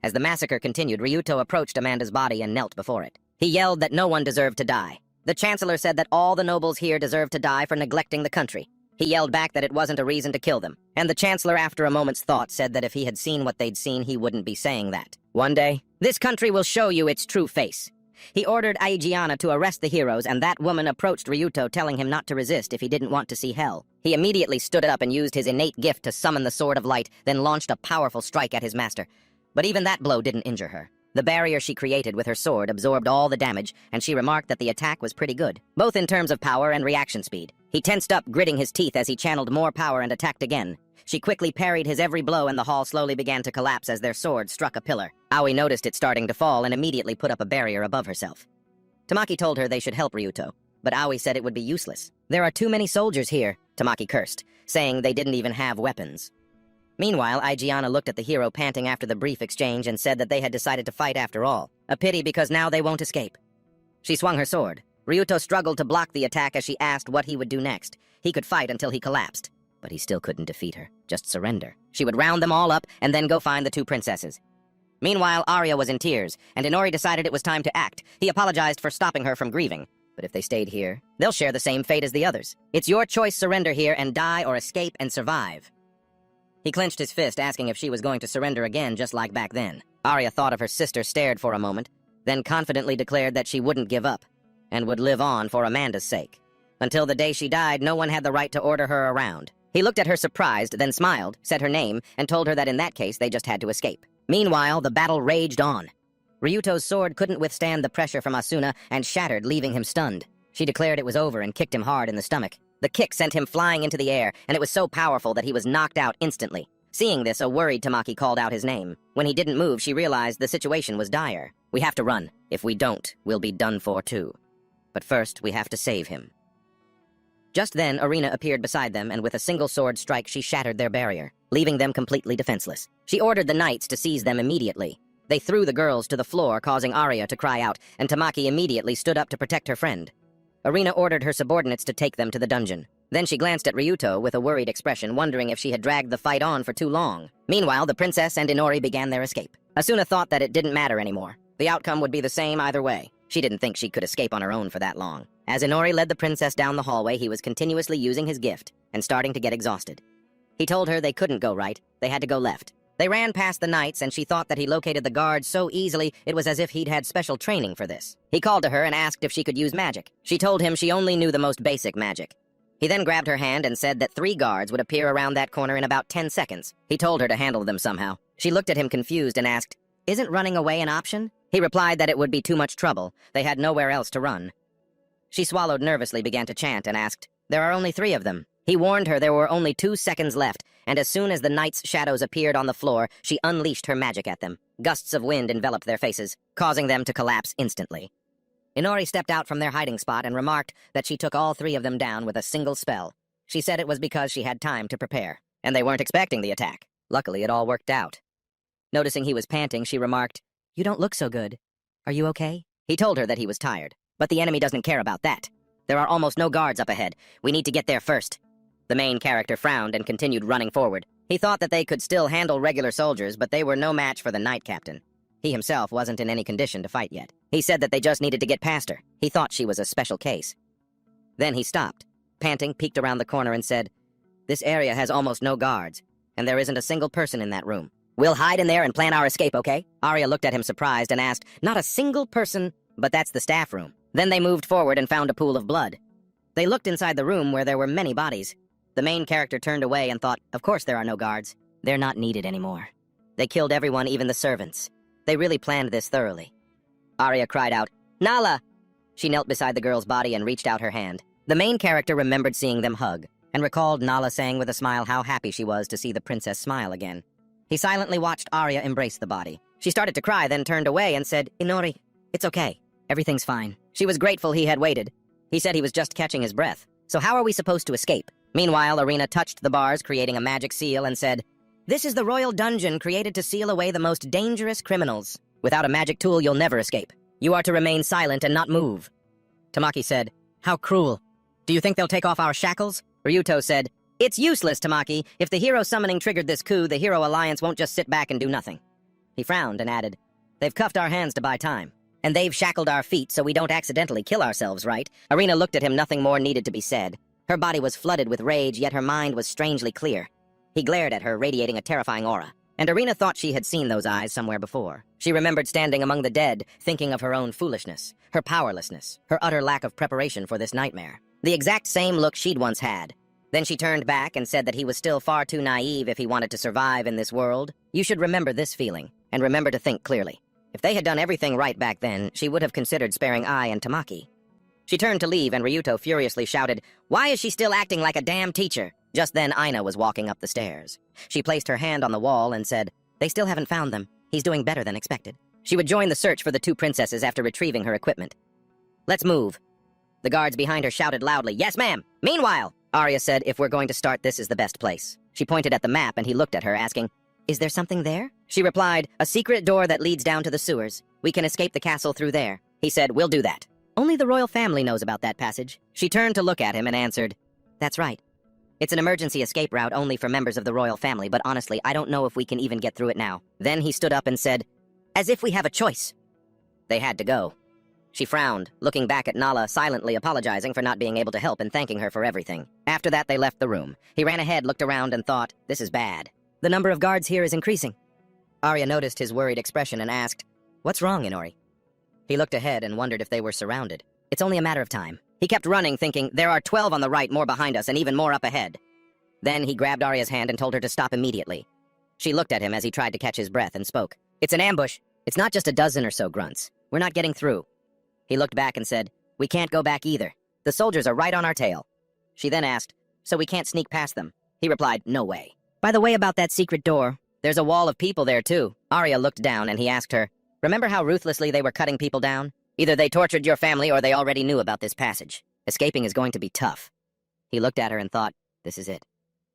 As the massacre continued, Ryuto approached Amanda's body and knelt before it. He yelled that no one deserved to die. The chancellor said that all the nobles here deserved to die for neglecting the country. He yelled back that it wasn't a reason to kill them. And the chancellor, after a moment's thought, said that if he had seen what they'd seen, he wouldn't be saying that. One day, this country will show you its true face. He ordered Aegiana to arrest the heroes, and that woman approached Ryuto, telling him not to resist if he didn't want to see hell. He immediately stood up and used his innate gift to summon the Sword of Light, then launched a powerful strike at his master. But even that blow didn't injure her. The barrier she created with her sword absorbed all the damage, and she remarked that the attack was pretty good, both in terms of power and reaction speed. He tensed up, gritting his teeth as he channeled more power and attacked again. She quickly parried his every blow, and the hall slowly began to collapse as their swords struck a pillar. Aoi noticed it starting to fall and immediately put up a barrier above herself. Tamaki told her they should help Ryuto, but Aoi said it would be useless. There are too many soldiers here, Tamaki cursed, saying they didn't even have weapons. Meanwhile, Aegiana looked at the hero panting after the brief exchange and said that they had decided to fight after all. A pity, because now they won't escape. She swung her sword. Ryuto struggled to block the attack as she asked what he would do next. He could fight until he collapsed, but he still couldn't defeat her, just surrender. She would round them all up and then go find the two princesses. Meanwhile, Arya was in tears, and Inori decided it was time to act. He apologized for stopping her from grieving. But if they stayed here, they'll share the same fate as the others. It's your choice: surrender here and die, or escape and survive. He clenched his fist, asking if she was going to surrender again, just like back then. Arya thought of her sister, stared for a moment, then confidently declared that she wouldn't give up, and would live on for Amanda's sake. Until the day she died, no one had the right to order her around. He looked at her surprised, then smiled, said her name, and told her that in that case they just had to escape. Meanwhile, the battle raged on. Ryuto's sword couldn't withstand the pressure from Asuna and shattered, leaving him stunned. She declared it was over and kicked him hard in the stomach. The kick sent him flying into the air, and it was so powerful that he was knocked out instantly. Seeing this, a worried Tamaki called out his name. When he didn't move, she realized the situation was dire. We have to run. If we don't, we'll be done for too. But first, we have to save him. Just then, Arena appeared beside them, and with a single sword strike, she shattered their barrier, leaving them completely defenseless. She ordered the knights to seize them immediately. They threw the girls to the floor, causing Arya to cry out, and Tamaki immediately stood up to protect her friend. Arena ordered her subordinates to take them to the dungeon. Then she glanced at Ryuto with a worried expression, wondering if she had dragged the fight on for too long. Meanwhile, the princess and Inori began their escape. Asuna thought that it didn't matter anymore. The outcome would be the same either way. She didn't think she could escape on her own for that long. As Inori led the princess down the hallway, he was continuously using his gift and starting to get exhausted. He told her they couldn't go right, they had to go left. They ran past the knights, and she thought that he located the guards so easily it was as if he'd had special training for this. He called to her and asked if she could use magic. She told him she only knew the most basic magic. He then grabbed her hand and said that 3 guards would appear around that corner in about 10 seconds. He told her to handle them somehow. She looked at him confused and asked, "Isn't running away an option?" He replied that it would be too much trouble. They had nowhere else to run. She swallowed nervously, began to chant, and asked, "There are only 3 of them." He warned her there were only 2 seconds left, and as soon as the knights' shadows appeared on the floor, she unleashed her magic at them. Gusts of wind enveloped their faces, causing them to collapse instantly. Inori stepped out from their hiding spot and remarked that she took all 3 of them down with a single spell. She said it was because she had time to prepare, and they weren't expecting the attack. Luckily, it all worked out. Noticing he was panting, she remarked, "You don't look so good. Are you okay?" He told her that he was tired, but the enemy doesn't care about that. There are almost no guards up ahead. We need to get there first. The main character frowned and continued running forward. He thought that they could still handle regular soldiers, but they were no match for the knight captain. He himself wasn't in any condition to fight yet. He said that they just needed to get past her. He thought she was a special case. Then he stopped, panting, peeked around the corner and said, "This area has almost no guards, and there isn't a single person in that room. We'll hide in there and plan our escape, okay?" Arya looked at him surprised and asked, "Not a single person?" "But that's the staff room." Then they moved forward and found a pool of blood. They looked inside the room where there were many bodies. The main character turned away and thought, of course there are no guards. They're not needed anymore. They killed everyone, even the servants. They really planned this thoroughly. Arya cried out, "Nala!" She knelt beside the girl's body and reached out her hand. The main character remembered seeing them hug, and recalled Nala saying with a smile how happy she was to see the princess smile again. He silently watched Arya embrace the body. She started to cry, then turned away and said, "Inori, it's okay. Everything's fine." She was grateful he had waited. He said he was just catching his breath. "So how are we supposed to escape?" Meanwhile, Arena touched the bars, creating a magic seal, and said, "This is the royal dungeon created to seal away the most dangerous criminals. Without a magic tool, you'll never escape. You are to remain silent and not move." Tamaki said, "How cruel. Do you think they'll take off our shackles?" Ryuto said, "It's useless, Tamaki. If the hero summoning triggered this coup, the Hero Alliance won't just sit back and do nothing." He frowned and added, "They've cuffed our hands to buy time. And they've shackled our feet so we don't accidentally kill ourselves, right?" Arena looked at him, nothing more needed to be said. Her body was flooded with rage, yet her mind was strangely clear. He glared at her, radiating a terrifying aura. And Arena thought she had seen those eyes somewhere before. She remembered standing among the dead, thinking of her own foolishness, her powerlessness, her utter lack of preparation for this nightmare. The exact same look she'd once had. Then she turned back and said that he was still far too naive if he wanted to survive in this world. You should remember this feeling, and remember to think clearly. If they had done everything right back then, she would have considered sparing Ai and Tamaki. She turned to leave, and Ryuto furiously shouted, "Why is she still acting like a damn teacher?" Just then, Aina was walking up the stairs. She placed her hand on the wall and said, "They still haven't found them. He's doing better than expected." She would join the search for the 2 princesses after retrieving her equipment. "Let's move." The guards behind her shouted loudly, "Yes, ma'am!" Meanwhile, Arya said, "If we're going to start, this is the best place." She pointed at the map, and he looked at her, asking, "Is there something there?" She replied, "A secret door that leads down to the sewers. We can escape the castle through there." He said, "We'll do that." Only the royal family knows about that passage. She turned to look at him and answered, "That's right. It's an emergency escape route only for members of the royal family, but honestly, I don't know if we can even get through it now." Then he stood up and said, "As if we have a choice." They had to go. She frowned, looking back at Nala, silently apologizing for not being able to help and thanking her for everything. After that, they left the room. He ran ahead, looked around, and thought, "This is bad. The number of guards here is increasing." Arya noticed his worried expression and asked, "What's wrong, Inori?" He looked ahead and wondered if they were surrounded. It's only a matter of time. He kept running, thinking, there are 12 on the right, more behind us, and even more up ahead. Then he grabbed Arya's hand and told her to stop immediately. She looked at him as he tried to catch his breath and spoke. "It's an ambush. It's not just a dozen or so grunts. We're not getting through." He looked back and said, "We can't go back either. The soldiers are right on our tail." She then asked, "So we can't sneak past them?" He replied, "No way. By the way, about that secret door, there's a wall of people there too." Arya looked down and he asked her, "Remember how ruthlessly they were cutting people down? Either they tortured your family or they already knew about this passage. Escaping is going to be tough." He looked at her and thought, "This is it.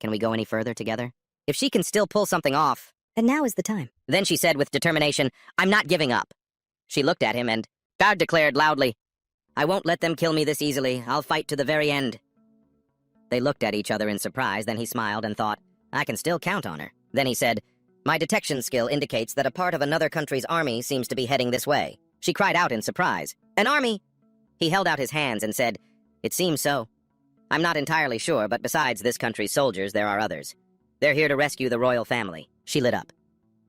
Can we go any further together? If she can still pull something off, then now is the time." Then she said with determination, "I'm not giving up." She looked at him and God declared loudly, "I won't let them kill me this easily. I'll fight to the very end." They looked at each other in surprise, then he smiled and thought, "I can still count on her." Then he said, "My detection skill indicates that a part of another country's army seems to be heading this way." She cried out in surprise, "An army!" He held out his hands and said, "It seems so. I'm not entirely sure, but besides this country's soldiers, there are others. They're here to rescue the royal family." She lit up.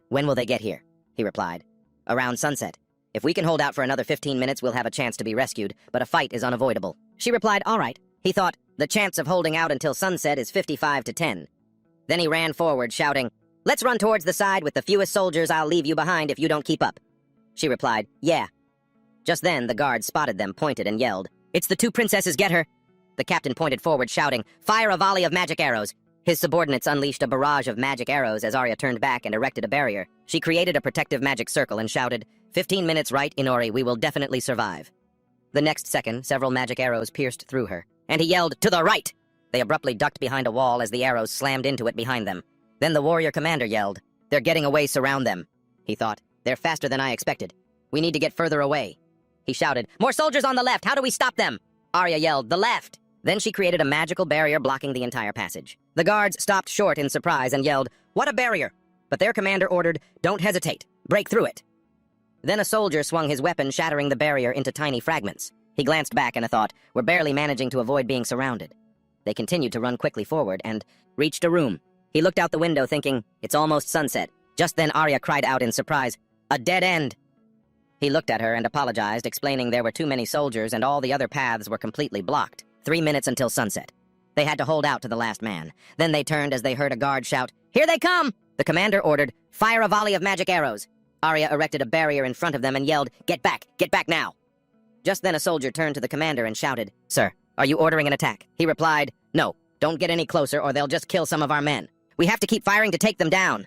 "When will they get here?" he replied. "Around sunset. If we can hold out for another 15 minutes, we'll have a chance to be rescued, but a fight is unavoidable." She replied, "All right." He thought, the chance of holding out until sunset is 55 to 10. Then he ran forward, shouting, "Let's run towards the side with the fewest soldiers. I'll leave you behind if you don't keep up." She replied, "Yeah." Just then, the guards spotted them, pointed, and yelled, "It's the two princesses, get her!" The captain pointed forward, shouting, "Fire a volley of magic arrows." His subordinates unleashed a barrage of magic arrows as Arya turned back and erected a barrier. She created a protective magic circle and shouted, "15 minutes right, Inori, we will definitely survive." The next second, several magic arrows pierced through her, and he yelled, "To the right!" They abruptly ducked behind a wall as the arrows slammed into it behind them. Then the warrior commander yelled, "They're getting away, surround them." He thought, "They're faster than I expected. We need to get further away." He shouted, "More soldiers on the left! How do we stop them?" Arya yelled, "The left!" Then she created a magical barrier blocking the entire passage. The guards stopped short in surprise and yelled, "What a barrier!" But their commander ordered, "Don't hesitate. Break through it." Then a soldier swung his weapon, shattering the barrier into tiny fragments. He glanced back and thought, "We're barely managing to avoid being surrounded." They continued to run quickly forward and reached a room. He looked out the window thinking, it's almost sunset. Just then Arya cried out in surprise, "A dead end!" He looked at her and apologized, explaining there were too many soldiers and all the other paths were completely blocked. 3 minutes until sunset. They had to hold out to the last man. Then they turned as they heard a guard shout, "Here they come!" The commander ordered, "Fire a volley of magic arrows." Arya erected a barrier in front of them and yelled, get back now!" Just then a soldier turned to the commander and shouted, "Sir, are you ordering an attack?" He replied, "No, don't get any closer or they'll just kill some of our men. We have to keep firing to take them down."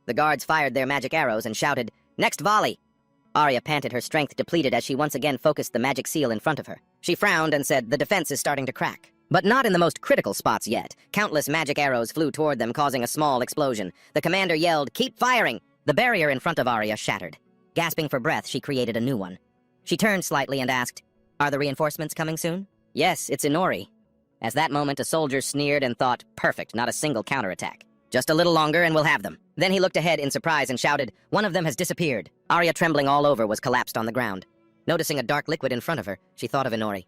The guards fired their magic arrows and shouted, "Next volley!" Arya panted, her strength depleted as she once again focused the magic seal in front of her. She frowned and said, "The defense is starting to crack." But not in the most critical spots yet. Countless magic arrows flew toward them, causing a small explosion. The commander yelled, "Keep firing!" The barrier in front of Arya shattered. Gasping for breath, she created a new one. She turned slightly and asked, "Are the reinforcements coming soon?" "Yes, it's Inori." At that moment, a soldier sneered and thought, "Perfect, not a single counterattack. Just a little longer and we'll have them." Then he looked ahead in surprise and shouted, "One of them has disappeared." Arya, trembling all over, was collapsed on the ground. Noticing a dark liquid in front of her, she thought of Inori.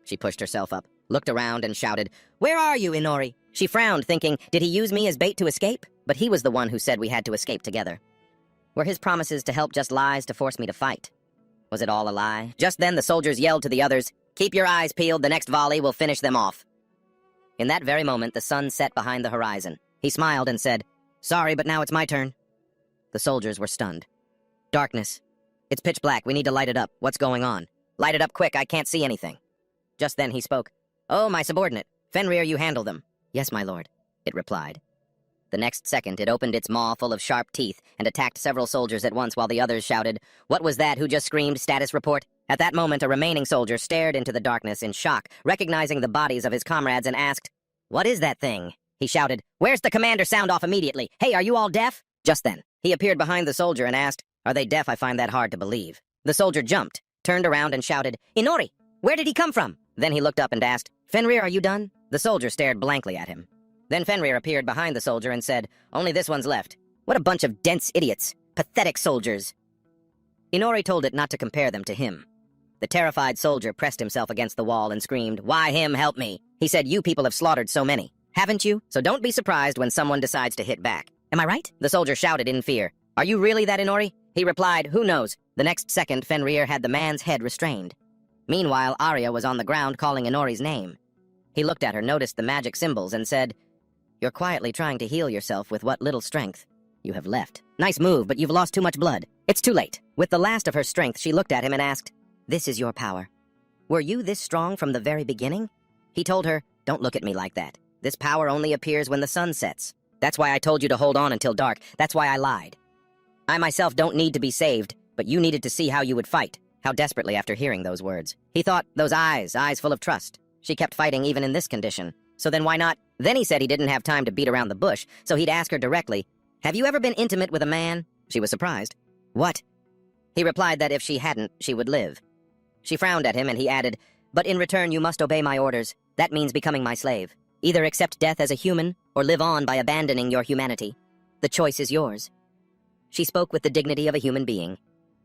She pushed herself up, looked around, and shouted, "Where are you, Inori?" She frowned, thinking, did he use me as bait to escape? But he was the one who said we had to escape together. Were his promises to help just lies to force me to fight? Was it all a lie? Just then the soldiers yelled to the others, "Keep your eyes peeled, the next volley will finish them off." In that very moment, the sun set behind the horizon. He smiled and said, "Sorry, but now it's my turn." The soldiers were stunned. "Darkness. It's pitch black, we need to light it up. What's going on?" "Light it up quick, I can't see anything." Just then he spoke. "Oh, my subordinate. Fenrir, you handle them." "Yes, my lord," it replied. The next second, it opened its maw full of sharp teeth and attacked several soldiers at once while the others shouted, "What was that? Who just screamed? Status report?" At that moment, a remaining soldier stared into the darkness in shock, recognizing the bodies of his comrades, and asked, "What is that thing?" He shouted, "Where's the commander? Sound off immediately! Hey, are you all deaf?" Just then, he appeared behind the soldier and asked, "Are they deaf? I find that hard to believe." The soldier jumped, turned around, and shouted, "Inori! Where did he come from? Then he looked up and asked, Fenrir, are you done? The soldier stared blankly at him. Then Fenrir appeared behind the soldier and said, Only this one's left. What a bunch of dense idiots. Pathetic soldiers. Inori told it not to compare them to him. The terrified soldier pressed himself against the wall and screamed, Why him? Help me. He said, You people have slaughtered so many. Haven't you? So don't be surprised when someone decides to hit back. Am I right? The soldier shouted in fear. Are you really that Inori? He replied, Who knows? The next second, Fenrir had the man's head restrained. Meanwhile, Arya was on the ground calling Inori's name. He looked at her, noticed the magic symbols, and said, You're quietly trying to heal yourself with what little strength you have left. Nice move, but you've lost too much blood. It's too late. With the last of her strength, she looked at him and asked, This is your power. Were you this strong from the very beginning? He told her, Don't look at me like that. This power only appears when the sun sets. That's why I told you to hold on until dark. That's why I lied. I myself don't need to be saved, but you needed to see how you would fight. How desperately after hearing those words. He thought, those eyes full of trust. She kept fighting even in this condition. So then why not? Then he said he didn't have time to beat around the bush, so he'd ask her directly, Have you ever been intimate with a man? She was surprised. What? He replied that if she hadn't, she would live. She frowned at him and he added, But in return you must obey my orders. That means becoming my slave. Either accept death as a human, or live on by abandoning your humanity. The choice is yours. She spoke with the dignity of a human being.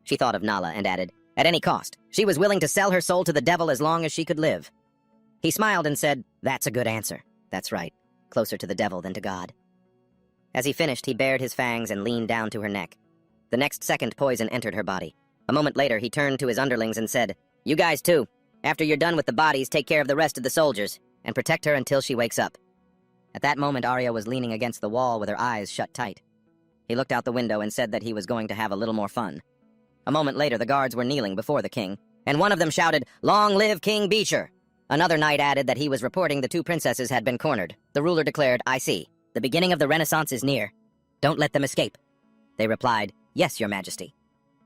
She thought of Nala and added, At any cost, she was willing to sell her soul to the devil as long as she could live. He smiled and said, That's a good answer. That's right. Closer to the devil than to God. As he finished, he bared his fangs and leaned down to her neck. The next second, poison entered her body. A moment later, he turned to his underlings and said, You guys too. After you're done with the bodies, take care of the rest of the soldiers, and protect her until she wakes up. At that moment, Arya was leaning against the wall with her eyes shut tight. He looked out the window and said that he was going to have a little more fun. A moment later, the guards were kneeling before the king, and one of them shouted, Long live King Beecher! Another knight added that he was reporting the two princesses had been cornered. The ruler declared, I see. The beginning of the Renaissance is near. Don't let them escape. They replied, Yes, your majesty.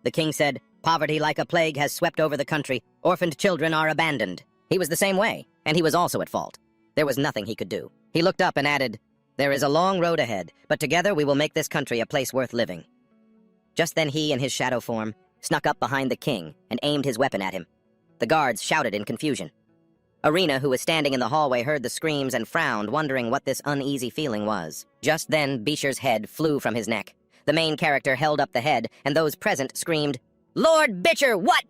The king said, Poverty like a plague has swept over the country. Orphaned children are abandoned. He was the same way, and he was also at fault. There was nothing he could do. He looked up and added, There is a long road ahead, but together we will make this country a place worth living. Just then he, in his shadow form, snuck up behind the king and aimed his weapon at him. The guards shouted in confusion. Arena, who was standing in the hallway, heard the screams and frowned, wondering what this uneasy feeling was. Just then, Beecher's head flew from his neck. The main character held up the head, and those present screamed, Lord Beecher, what?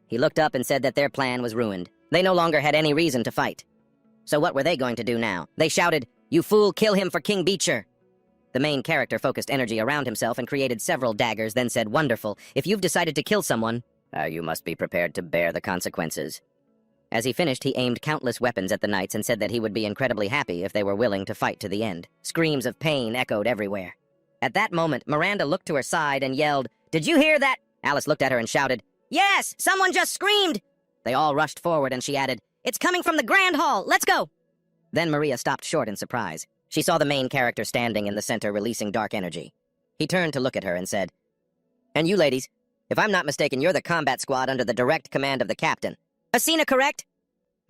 He looked up and said that their plan was ruined. They no longer had any reason to fight. So what were they going to do now? They shouted, You fool, kill him for King Beecher! The main character focused energy around himself and created several daggers, then said, Wonderful, if you've decided to kill someone, you must be prepared to bear the consequences. As he finished, he aimed countless weapons at the knights and said that he would be incredibly happy if they were willing to fight to the end. Screams of pain echoed everywhere. At that moment, Miranda looked to her side and yelled, Did you hear that? Alice looked at her and shouted, Yes, someone just screamed! They all rushed forward and she added, It's coming from the Grand Hall, let's go! Then Maria stopped short in surprise. She saw the main character standing in the center releasing dark energy. He turned to look at her and said, And you ladies, if I'm not mistaken, you're the combat squad under the direct command of the captain. Asina, correct?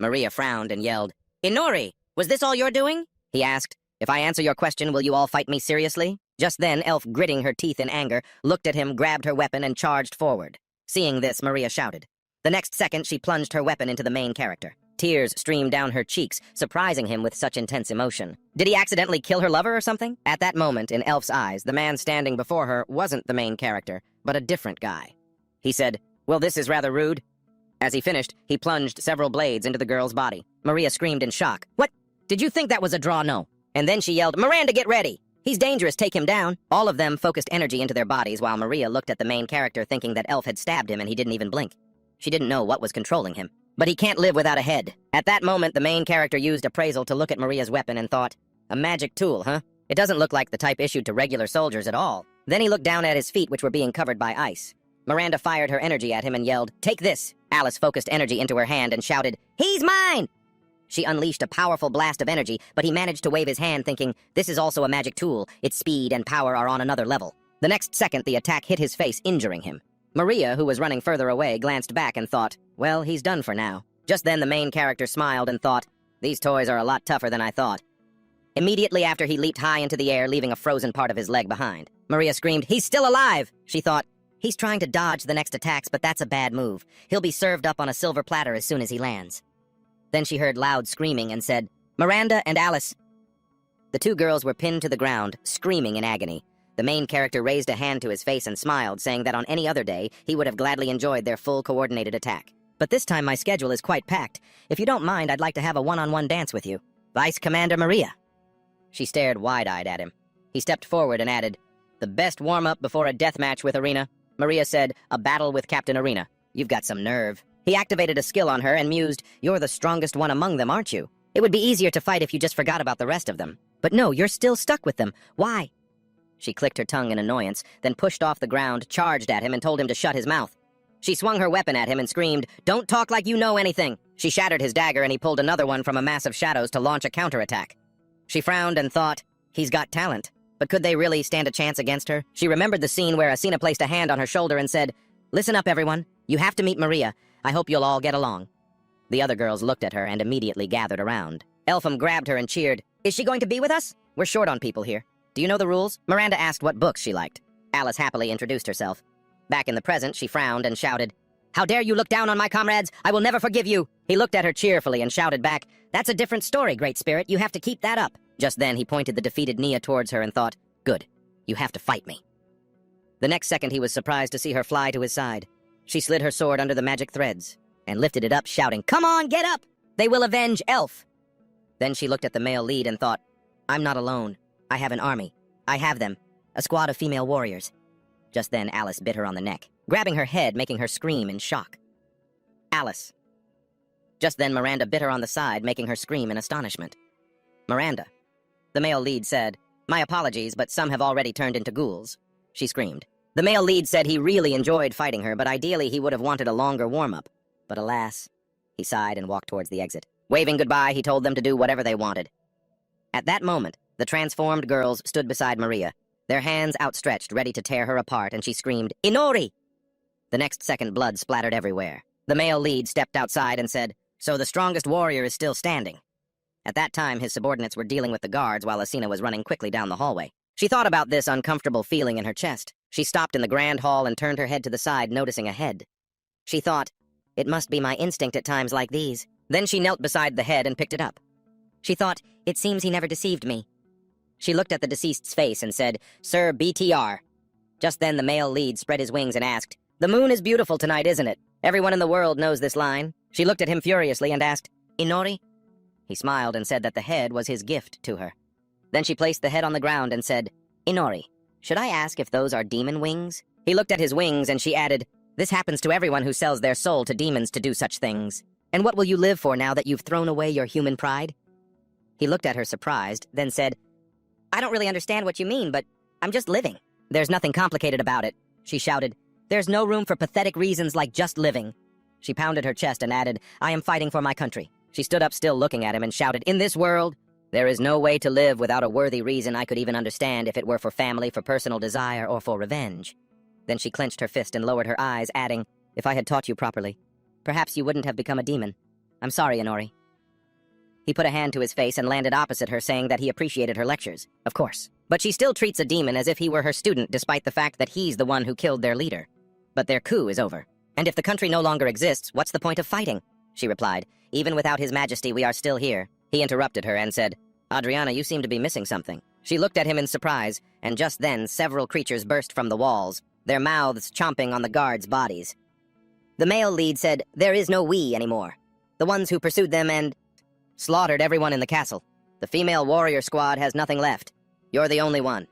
Maria frowned and yelled, Inori, was this all you're doing? He asked, If I answer your question, will you all fight me seriously? Just then, Elf, gritting her teeth in anger, looked at him, grabbed her weapon, and charged forward. Seeing this, Maria shouted. The next second, she plunged her weapon into the main character. Tears streamed down her cheeks, surprising him with such intense emotion. Did he accidentally kill her lover or something? At that moment, in Elf's eyes, the man standing before her wasn't the main character, but a different guy. He said, Well, this is rather rude. As he finished, he plunged several blades into the girl's body. Maria screamed in shock. What? Did you think that was a draw? No. And then she yelled, Miranda, get ready! He's dangerous, take him down. All of them focused energy into their bodies while Maria looked at the main character thinking that Elf had stabbed him and he didn't even blink. She didn't know what was controlling him. But he can't live without a head. At that moment, the main character used appraisal to look at Maria's weapon and thought, A magic tool, huh? It doesn't look like the type issued to regular soldiers at all. Then he looked down at his feet, which were being covered by ice. Miranda fired her energy at him and yelled, Take this! Alice focused energy into her hand and shouted, He's mine! She unleashed a powerful blast of energy, but he managed to wave his hand thinking, This is also a magic tool. Its speed and power are on another level. The next second, the attack hit his face, injuring him. Maria, who was running further away, glanced back and thought, Well, he's done for now. Just then the main character smiled and thought, These toys are a lot tougher than I thought. Immediately after, he leaped high into the air, leaving a frozen part of his leg behind. Maria screamed, He's still alive! She thought, He's trying to dodge the next attacks, but that's a bad move. He'll be served up on a silver platter as soon as he lands. Then she heard loud screaming and said, "Miranda and Alice." The two girls were pinned to the ground, screaming in agony. The main character raised a hand to his face and smiled, saying that on any other day, he would have gladly enjoyed their full coordinated attack. "But this time my schedule is quite packed. If you don't mind, I'd like to have a one-on-one dance with you. Vice Commander Maria." She stared wide-eyed at him. He stepped forward and added, "The best warm-up before a death match with Arena." Maria said, "A battle with Captain Arena. You've got some nerve." He activated a skill on her and mused, "You're the strongest one among them, aren't you? It would be easier to fight if you just forgot about the rest of them. But no, you're still stuck with them. Why?" She clicked her tongue in annoyance, then pushed off the ground, charged at him, and told him to shut his mouth. She swung her weapon at him and screamed, "Don't talk like you know anything!" She shattered his dagger and he pulled another one from a mass of shadows to launch a counterattack. She frowned and thought, he's got talent. But could they really stand a chance against her? She remembered the scene where Asina placed a hand on her shoulder and said, "Listen up, everyone. You have to meet Maria. I hope you'll all get along." The other girls looked at her and immediately gathered around. Elpham grabbed her and cheered, "Is she going to be with us? We're short on people here. Do you know the rules?" Miranda asked what books she liked. Alice happily introduced herself. Back in the present, she frowned and shouted, "How dare you look down on my comrades? I will never forgive you!" He looked at her cheerfully and shouted back, "That's a different story, Great Spirit. You have to keep that up." Just then, he pointed the defeated Nia towards her and thought, "Good. You have to fight me." The next second, he was surprised to see her fly to his side. She slid her sword under the magic threads and lifted it up, shouting, "Come on, get up! They will avenge Elf!" Then she looked at the male lead and thought, "I'm not alone. I have an army. I have them. A squad of female warriors." Just then, Alice bit her on the neck, grabbing her head, making her scream in shock. Alice. Just then, Miranda bit her on the side, making her scream in astonishment. "Miranda." The male lead said, "My apologies, but some have already turned into ghouls." She screamed. The male lead said he really enjoyed fighting her, but ideally he would have wanted a longer warm-up. But alas, he sighed and walked towards the exit. Waving goodbye, he told them to do whatever they wanted. At that moment, the transformed girls stood beside Maria, their hands outstretched, ready to tear her apart, and she screamed, "Inori!" The next second, blood splattered everywhere. The male lead stepped outside and said, "So the strongest warrior is still standing." At that time, his subordinates were dealing with the guards while Asina was running quickly down the hallway. She thought about this uncomfortable feeling in her chest. She stopped in the grand hall and turned her head to the side, noticing a head. She thought, "It must be my instinct at times like these." Then she knelt beside the head and picked it up. She thought, "It seems he never deceived me." She looked at the deceased's face and said, "Sir BTR." Just then the male lead spread his wings and asked, "The moon is beautiful tonight, isn't it?" Everyone in the world knows this line. She looked at him furiously and asked, "Inori?" He smiled and said that the head was his gift to her. Then she placed the head on the ground and said, "Inori, should I ask if those are demon wings?" He looked at his wings and she added, "This happens to everyone who sells their soul to demons to do such things. And what will you live for now that you've thrown away your human pride?" He looked at her surprised, then said, "I don't really understand what you mean, but I'm just living." "There's nothing complicated about it," she shouted. "There's no room for pathetic reasons like just living." She pounded her chest and added, "I am fighting for my country." She stood up still looking at him and shouted, "In this world, there is no way to live without a worthy reason I could even understand if it were for family, for personal desire, or for revenge." Then she clenched her fist and lowered her eyes, adding, "If I had taught you properly, perhaps you wouldn't have become a demon. I'm sorry, Inori." He put a hand to his face and landed opposite her, saying that he appreciated her lectures, of course. But she still treats a demon as if he were her student, despite the fact that he's the one who killed their leader. But their coup is over. And if the country no longer exists, what's the point of fighting? She replied, "Even without His Majesty, we are still here." He interrupted her and said, "Adriana, you seem to be missing something." She looked at him in surprise, and just then several creatures burst from the walls, their mouths chomping on the guards' bodies. The male lead said, "There is no we anymore. The ones who pursued them and slaughtered everyone in the castle. The female warrior squad has nothing left. You're the only one.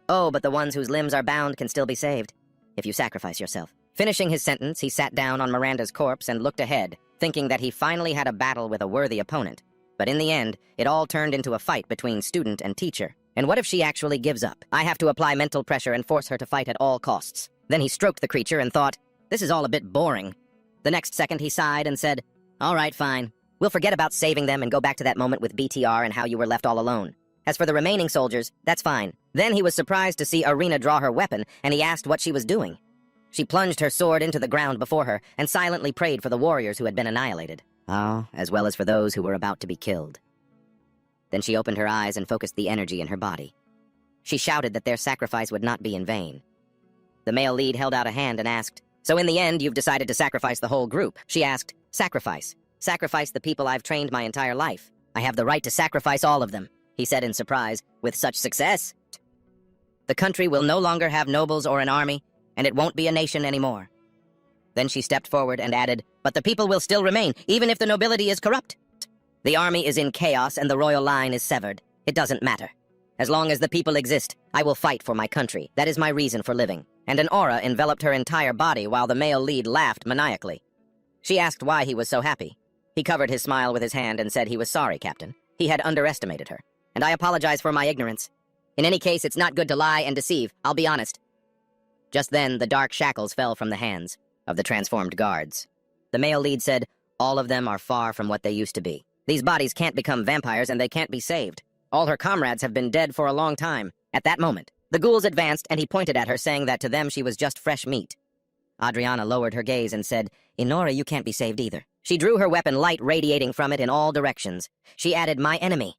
Oh, but the ones whose limbs are bound can still be saved, if you sacrifice yourself." Finishing his sentence, he sat down on Miranda's corpse and looked ahead, thinking that he finally had a battle with a worthy opponent. But in the end, it all turned into a fight between student and teacher. And what if she actually gives up? I have to apply mental pressure and force her to fight at all costs. Then he stroked the creature and thought, "This is all a bit boring." The next second he sighed and said, "All right, fine. We'll forget about saving them and go back to that moment with BTR and how you were left all alone. As for the remaining soldiers, that's fine." Then he was surprised to see Arena draw her weapon, and he asked what she was doing. She plunged her sword into the ground before her and silently prayed for the warriors who had been annihilated. As well as for those who were about to be killed. Then she opened her eyes and focused the energy in her body. She shouted that their sacrifice would not be in vain. The male lead held out a hand and asked, "So in the end, you've decided to sacrifice the whole group?" She asked, "Sacrifice? Sacrifice the people I've trained my entire life. I have the right to sacrifice all of them," he said in surprise. "With such success, the country will no longer have nobles or an army, and it won't be a nation anymore." Then she stepped forward and added, "But the people will still remain, even if the nobility is corrupt. The army is in chaos and the royal line is severed. It doesn't matter. As long as the people exist, I will fight for my country. That is my reason for living." And an aura enveloped her entire body while the male lead laughed maniacally. She asked why he was so happy. He covered his smile with his hand and said he was sorry, Captain. He had underestimated her. "And I apologize for my ignorance. In any case, it's not good to lie and deceive, I'll be honest." Just then, the dark shackles fell from the hands of the transformed guards. The male lead said, "All of them are far from what they used to be. These bodies can't become vampires and they can't be saved. All her comrades have been dead for a long time." At that moment, the ghouls advanced and he pointed at her, saying that to them she was just fresh meat. Adriana lowered her gaze and said, "Inora, you can't be saved either." She drew her weapon, light radiating from it in all directions. She added, "My enemy."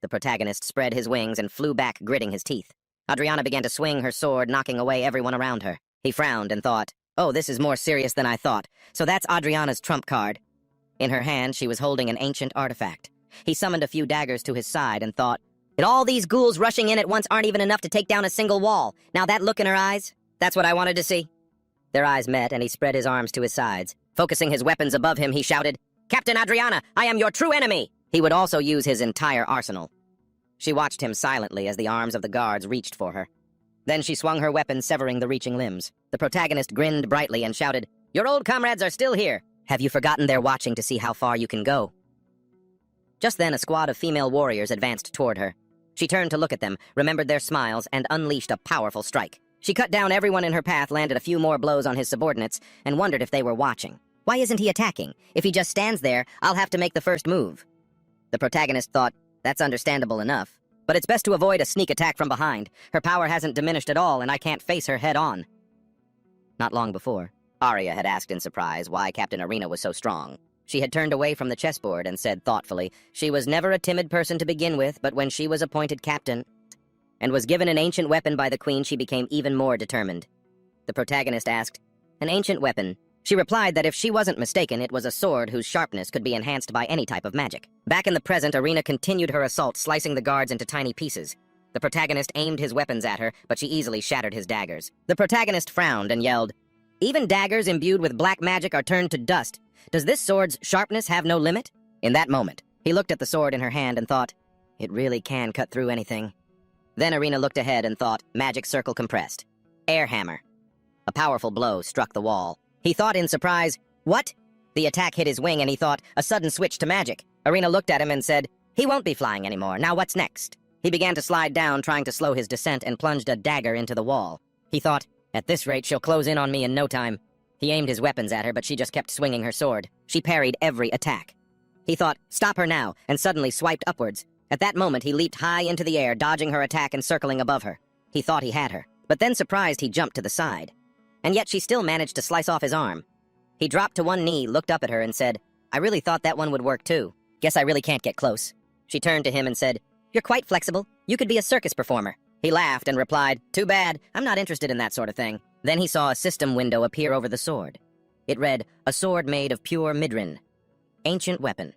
The protagonist spread his wings and flew back, gritting his teeth. Adriana began to swing her sword, knocking away everyone around her. He frowned and thought, "Oh, this is more serious than I thought. So that's Adriana's trump card." In her hand, she was holding an ancient artifact. He summoned a few daggers to his side and thought, "And all these ghouls rushing in at once aren't even enough to take down a single wall. Now that look in her eyes, that's what I wanted to see." Their eyes met, and he spread his arms to his sides. Focusing his weapons above him, he shouted, "Captain Adriana, I am your true enemy!" He would also use his entire arsenal. She watched him silently as the arms of the guards reached for her. Then she swung her weapon, severing the reaching limbs. The protagonist grinned brightly and shouted, "Your old comrades are still here. Have you forgotten they're watching to see how far you can go?" Just then, a squad of female warriors advanced toward her. She turned to look at them, remembered their smiles, and unleashed a powerful strike. She cut down everyone in her path, landed a few more blows on his subordinates, and wondered if they were watching. Why isn't he attacking? If he just stands there, I'll have to make the first move. The protagonist thought, that's understandable enough. But it's best to avoid a sneak attack from behind. Her power hasn't diminished at all, and I can't face her head-on. Not long before, Arya had asked in surprise why Captain Arena was so strong. She had turned away from the chessboard and said thoughtfully, she was never a timid person to begin with, but when she was appointed captain and was given an ancient weapon by the queen, she became even more determined. The protagonist asked, "An ancient weapon?" She replied that if she wasn't mistaken, it was a sword whose sharpness could be enhanced by any type of magic. Back in the present, Arena continued her assault, slicing the guards into tiny pieces. The protagonist aimed his weapons at her, but she easily shattered his daggers. The protagonist frowned and yelled, "Even daggers imbued with black magic are turned to dust. Does this sword's sharpness have no limit?" In that moment, he looked at the sword in her hand and thought, it really can cut through anything. Then Arena looked ahead and thought, magic circle compressed. Air hammer. A powerful blow struck the wall. He thought in surprise, "What?" The attack hit his wing and he thought, a sudden switch to magic. Arena looked at him and said, "He won't be flying anymore. Now what's next?" He began to slide down, trying to slow his descent, and plunged a dagger into the wall. He thought, at this rate, she'll close in on me in no time. He aimed his weapons at her, but she just kept swinging her sword. She parried every attack. He thought, stop her now, and suddenly swiped upwards. At that moment, he leaped high into the air, dodging her attack and circling above her. He thought he had her, but then surprised he jumped to the side. And yet she still managed to slice off his arm. He dropped to one knee, looked up at her, and said, "I really thought that one would work too. Guess I really can't get close." She turned to him and said, "You're quite flexible. You could be a circus performer." He laughed and replied, "Too bad. I'm not interested in that sort of thing." Then he saw a system window appear over the sword. It read, "A sword made of pure midrin. Ancient weapon.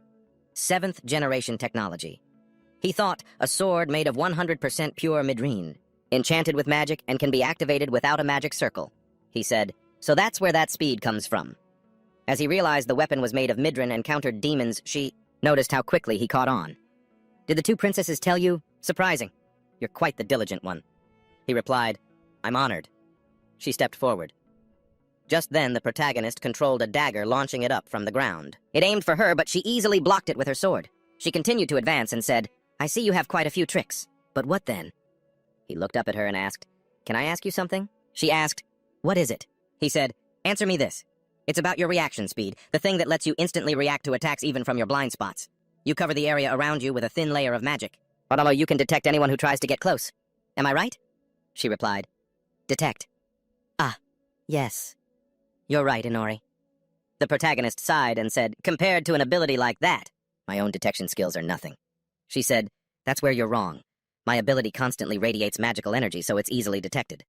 7th generation technology." He thought, a sword made of 100% pure midrin. Enchanted with magic and can be activated without a magic circle. He said, "So that's where that speed comes from." As he realized the weapon was made of midrin and countered demons, she noticed how quickly he caught on. "Did the two princesses tell you? Surprising. You're quite the diligent one." He replied, "I'm honored." She stepped forward. Just then, the protagonist controlled a dagger, launching it up from the ground. It aimed for her, but she easily blocked it with her sword. She continued to advance and said, "I see you have quite a few tricks. But what then?" He looked up at her and asked, "Can I ask you something?" She asked, "What is it?" He said, "Answer me this. It's about your reaction speed, the thing that lets you instantly react to attacks even from your blind spots. You cover the area around you with a thin layer of magic, although you can detect anyone who tries to get close. Am I right?" She replied, "Detect. Ah, yes. You're right, Inori." The protagonist sighed and said, "Compared to an ability like that, my own detection skills are nothing." She said, "That's where you're wrong. My ability constantly radiates magical energy, so it's easily detected."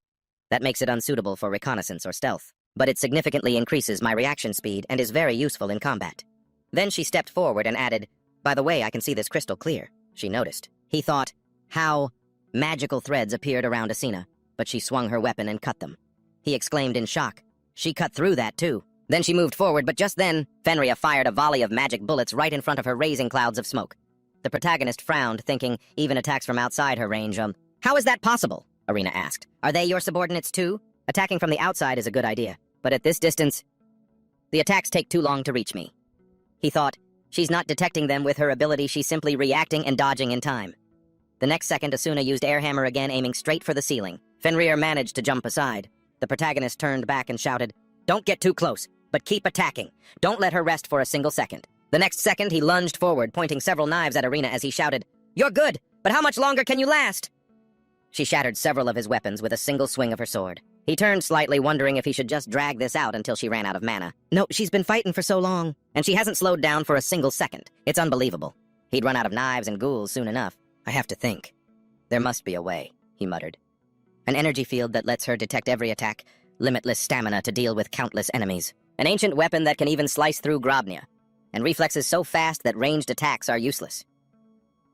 That makes it unsuitable for reconnaissance or stealth, but it significantly increases my reaction speed and is very useful in combat. Then she stepped forward and added, "By the way, I can see this crystal clear." She noticed. He thought, how magical threads appeared around Asina, but she swung her weapon and cut them. He exclaimed in shock. She cut through that, too. Then she moved forward, but just then, Fenrir fired a volley of magic bullets right in front of her, raising clouds of smoke. The protagonist frowned, thinking even attacks from outside her range, How is that possible? Arena asked. Are they your subordinates, too? Attacking from the outside is a good idea, but at this distance, the attacks take too long to reach me. He thought, she's not detecting them with her ability, she's simply reacting and dodging in time. The next second, Asuna used air hammer again, aiming straight for the ceiling. Fenrir managed to jump aside. The protagonist turned back and shouted, "Don't get too close, but keep attacking. Don't let her rest for a single second." The next second, he lunged forward, pointing several knives at Arena as he shouted, "You're good, but how much longer can you last?" She shattered several of his weapons with a single swing of her sword. He turned slightly, wondering if he should just drag this out until she ran out of mana. No, she's been fighting for so long, and she hasn't slowed down for a single second. It's unbelievable. He'd run out of knives and ghouls soon enough. I have to think. There must be a way, he muttered. An energy field that lets her detect every attack, limitless stamina to deal with countless enemies, an ancient weapon that can even slice through Grobnia, and reflexes so fast that ranged attacks are useless.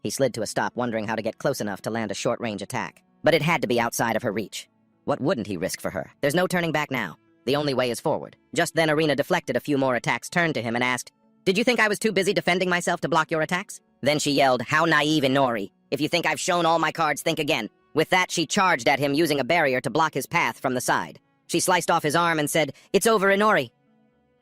He slid to a stop, wondering how to get close enough to land a short-range attack. But it had to be outside of her reach. What wouldn't he risk for her? There's no turning back now. The only way is forward. Just then, Arena deflected a few more attacks, turned to him and asked, "Did you think I was too busy defending myself to block your attacks?" Then she yelled, "How naive, Inori. If you think I've shown all my cards, think again." With that, she charged at him, using a barrier to block his path from the side. She sliced off his arm and said, "It's over, Inori."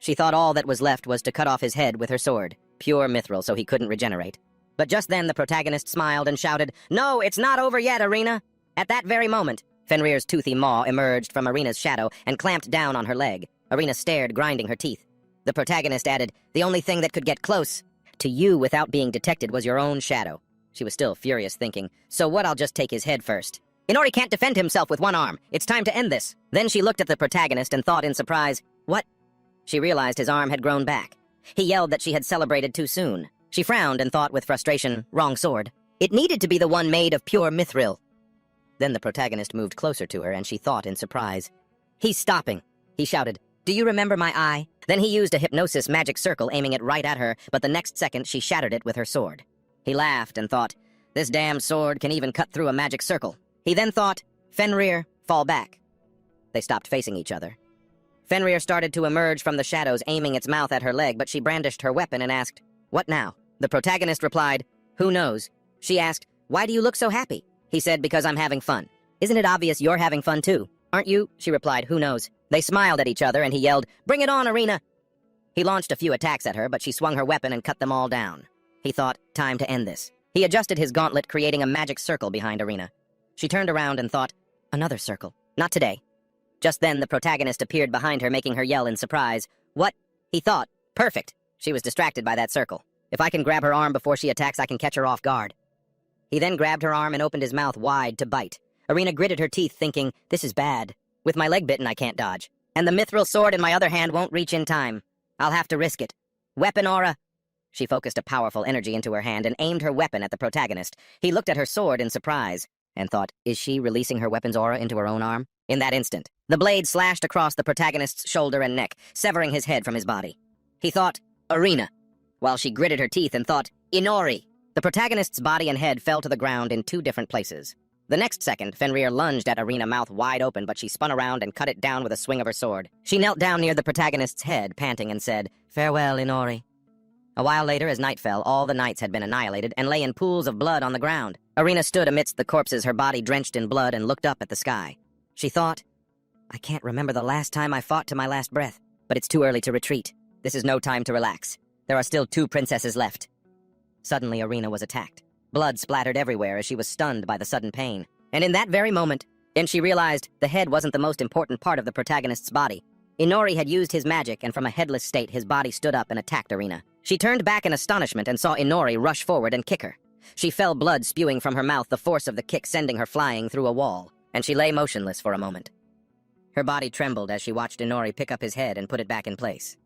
She thought all that was left was to cut off his head with her sword, pure mithril so he couldn't regenerate. But just then, the protagonist smiled and shouted, "No, it's not over yet, Arena." At that very moment, Fenrir's toothy maw emerged from Arena's shadow and clamped down on her leg. Arena stared, grinding her teeth. The protagonist added, "The only thing that could get close to you without being detected was your own shadow." She was still furious, thinking, "So what, I'll just take his head first." Inori can't defend himself with one arm. It's time to end this. Then she looked at the protagonist and thought in surprise, "What?" She realized his arm had grown back. He yelled that she had celebrated too soon. She frowned and thought with frustration, "Wrong sword. It needed to be the one made of pure mithril." Then the protagonist moved closer to her, and she thought in surprise. "He's stopping," he shouted. "Do you remember my eye?" Then he used a hypnosis magic circle, aiming it right at her, but the next second she shattered it with her sword. He laughed and thought, "This damned sword can even cut through a magic circle." He then thought, "Fenrir, fall back." They stopped facing each other. Fenrir started to emerge from the shadows, aiming its mouth at her leg, but she brandished her weapon and asked, "What now?" The protagonist replied, "Who knows?" She asked, "Why do you look so happy?" He said, "Because I'm having fun." "Isn't it obvious you're having fun too? Aren't you?" She replied, "Who knows?" They smiled at each other and he yelled, "Bring it on, Arena!" He launched a few attacks at her, but she swung her weapon and cut them all down. He thought, time to end this. He adjusted his gauntlet, creating a magic circle behind Arena. She turned around and thought, another circle. Not today. Just then, the protagonist appeared behind her, making her yell in surprise. "What?" He thought. Perfect. She was distracted by that circle. If I can grab her arm before she attacks, I can catch her off guard. He then grabbed her arm and opened his mouth wide to bite. Arena gritted her teeth, thinking, this is bad. With my leg bitten, I can't dodge. And the mithril sword in my other hand won't reach in time. I'll have to risk it. Weapon aura. She focused a powerful energy into her hand and aimed her weapon at the protagonist. He looked at her sword in surprise and thought, is she releasing her weapon's aura into her own arm? In that instant, the blade slashed across the protagonist's shoulder and neck, severing his head from his body. He thought, Arena, while she gritted her teeth and thought, Inori. The protagonist's body and head fell to the ground in two different places. The next second, Fenrir lunged at Arena, mouth wide open, but she spun around and cut it down with a swing of her sword. She knelt down near the protagonist's head, panting, and said, Farewell, Inori. A while later, as night fell, all the knights had been annihilated and lay in pools of blood on the ground. Arena stood amidst the corpses, her body drenched in blood, and looked up at the sky. She thought, I can't remember the last time I fought to my last breath, but it's too early to retreat. This is no time to relax. There are still 2 princesses left. Suddenly, Arena was attacked. Blood splattered everywhere as she was stunned by the sudden pain. And in that very moment, she realized the head wasn't the most important part of the protagonist's body. Inori had used his magic, and from a headless state, his body stood up and attacked Arena. She turned back in astonishment and saw Inori rush forward and kick her. She fell, blood spewing from her mouth, the force of the kick sending her flying through a wall, and she lay motionless for a moment. Her body trembled as she watched Inori pick up his head and put it back in place.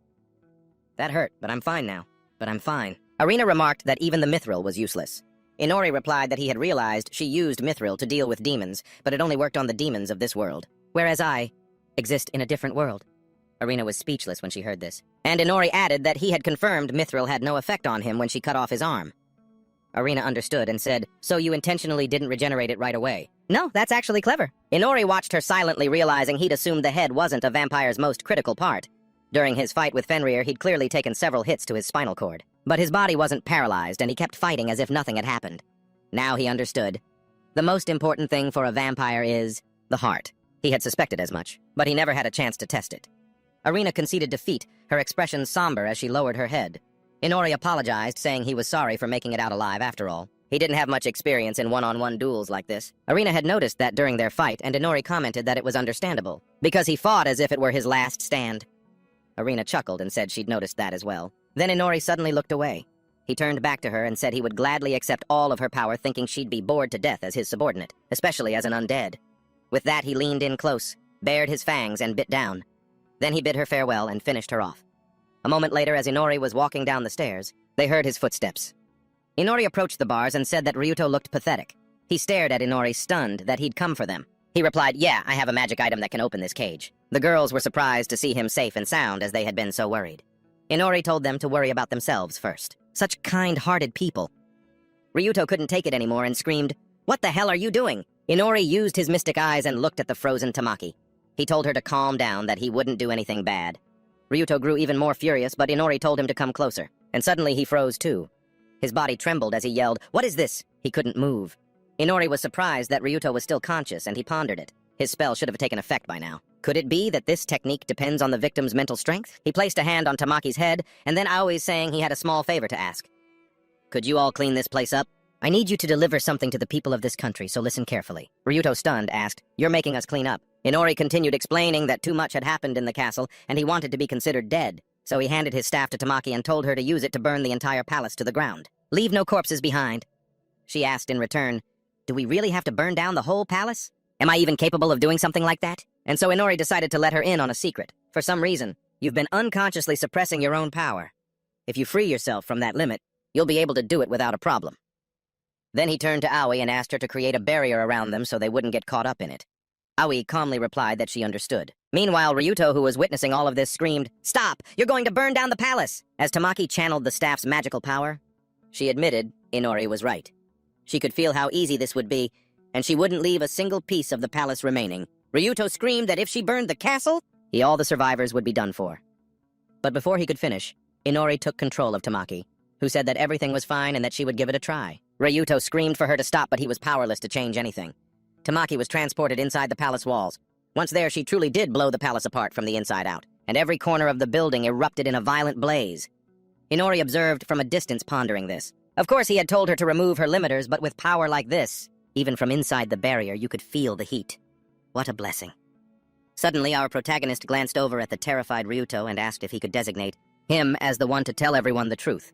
That hurt, but I'm fine now. But I'm fine. Arena remarked that even the mithril was useless. Inori replied that he had realized she used mithril to deal with demons, but it only worked on the demons of this world. whereas I exist in a different world. Arena was speechless when she heard this, and Inori added that he had confirmed Mithril had no effect on him when she cut off his arm. Arena understood and said, "So you intentionally didn't regenerate it right away?" "No, that's actually clever." Inori watched her silently, realizing he'd assumed the head wasn't a vampire's most critical part. During his fight with Fenrir, he'd clearly taken several hits to his spinal cord. But his body wasn't paralyzed, and he kept fighting as if nothing had happened. Now he understood. The most important thing for a vampire is the heart. He had suspected as much, but he never had a chance to test it. Arena conceded defeat, her expression somber as she lowered her head. Inori apologized, saying he was sorry for making it out alive after all. He didn't have much experience in one-on-one duels like this. Arena had noticed that during their fight, and Inori commented that it was understandable, because he fought as if it were his last stand. Arena chuckled and said she'd noticed that as well. Then Inori suddenly looked away. He turned back to her and said he would gladly accept all of her power, thinking she'd be bored to death as his subordinate, especially as an undead. With that, he leaned in close, bared his fangs, and bit down. Then he bid her farewell and finished her off. A moment later, as Inori was walking down the stairs, they heard his footsteps. Inori approached the bars and said that Ryuto looked pathetic. He stared at Inori, stunned that he'd come for them. He replied, "Yeah, I have a magic item that can open this cage." The girls were surprised to see him safe and sound, as they had been so worried. Inori told them to worry about themselves first. Such kind-hearted people. Ryuto couldn't take it anymore and screamed, "What the hell are you doing?" Inori used his mystic eyes and looked at the frozen Tamaki. He told her to calm down, that he wouldn't do anything bad. Ryuto grew even more furious, but Inori told him to come closer. And suddenly he froze too. His body trembled as he yelled, "What is this?" He couldn't move. Inori was surprised that Ryuto was still conscious, and he pondered it. His spell should have taken effect by now. Could it be that this technique depends on the victim's mental strength? He placed a hand on Tamaki's head, and then Aoi's saying he had a small favor to ask. "Could you all clean this place up? I need you to deliver something to the people of this country, so listen carefully." Ryuto, stunned, asked, "You're making us clean up?" Inori continued explaining that too much had happened in the castle, and he wanted to be considered dead. So he handed his staff to Tamaki and told her to use it to burn the entire palace to the ground. "Leave no corpses behind." She asked in return, "Do we really have to burn down the whole palace? Am I even capable of doing something like that?" And so Inori decided to let her in on a secret. "For some reason, you've been unconsciously suppressing your own power. If you free yourself from that limit, you'll be able to do it without a problem." Then he turned to Aoi and asked her to create a barrier around them so they wouldn't get caught up in it. Aoi calmly replied that she understood. Meanwhile, Ryuto, who was witnessing all of this, screamed, "Stop! You're going to burn down the palace!" As Tamaki channeled the staff's magical power, she admitted Inori was right. She could feel how easy this would be, and she wouldn't leave a single piece of the palace remaining. Ryuto screamed that if she burned the castle, all the survivors would be done for. But before he could finish, Inori took control of Tamaki, who said that everything was fine and that she would give it a try. Ryuto screamed for her to stop, but he was powerless to change anything. Tamaki was transported inside the palace walls. Once there, she truly did blow the palace apart from the inside out, and every corner of the building erupted in a violent blaze. Inori observed from a distance, pondering this. Of course, he had told her to remove her limiters, but with power like this, even from inside the barrier, you could feel the heat. What a blessing. Suddenly, our protagonist glanced over at the terrified Ryuto and asked if he could designate him as the one to tell everyone the truth.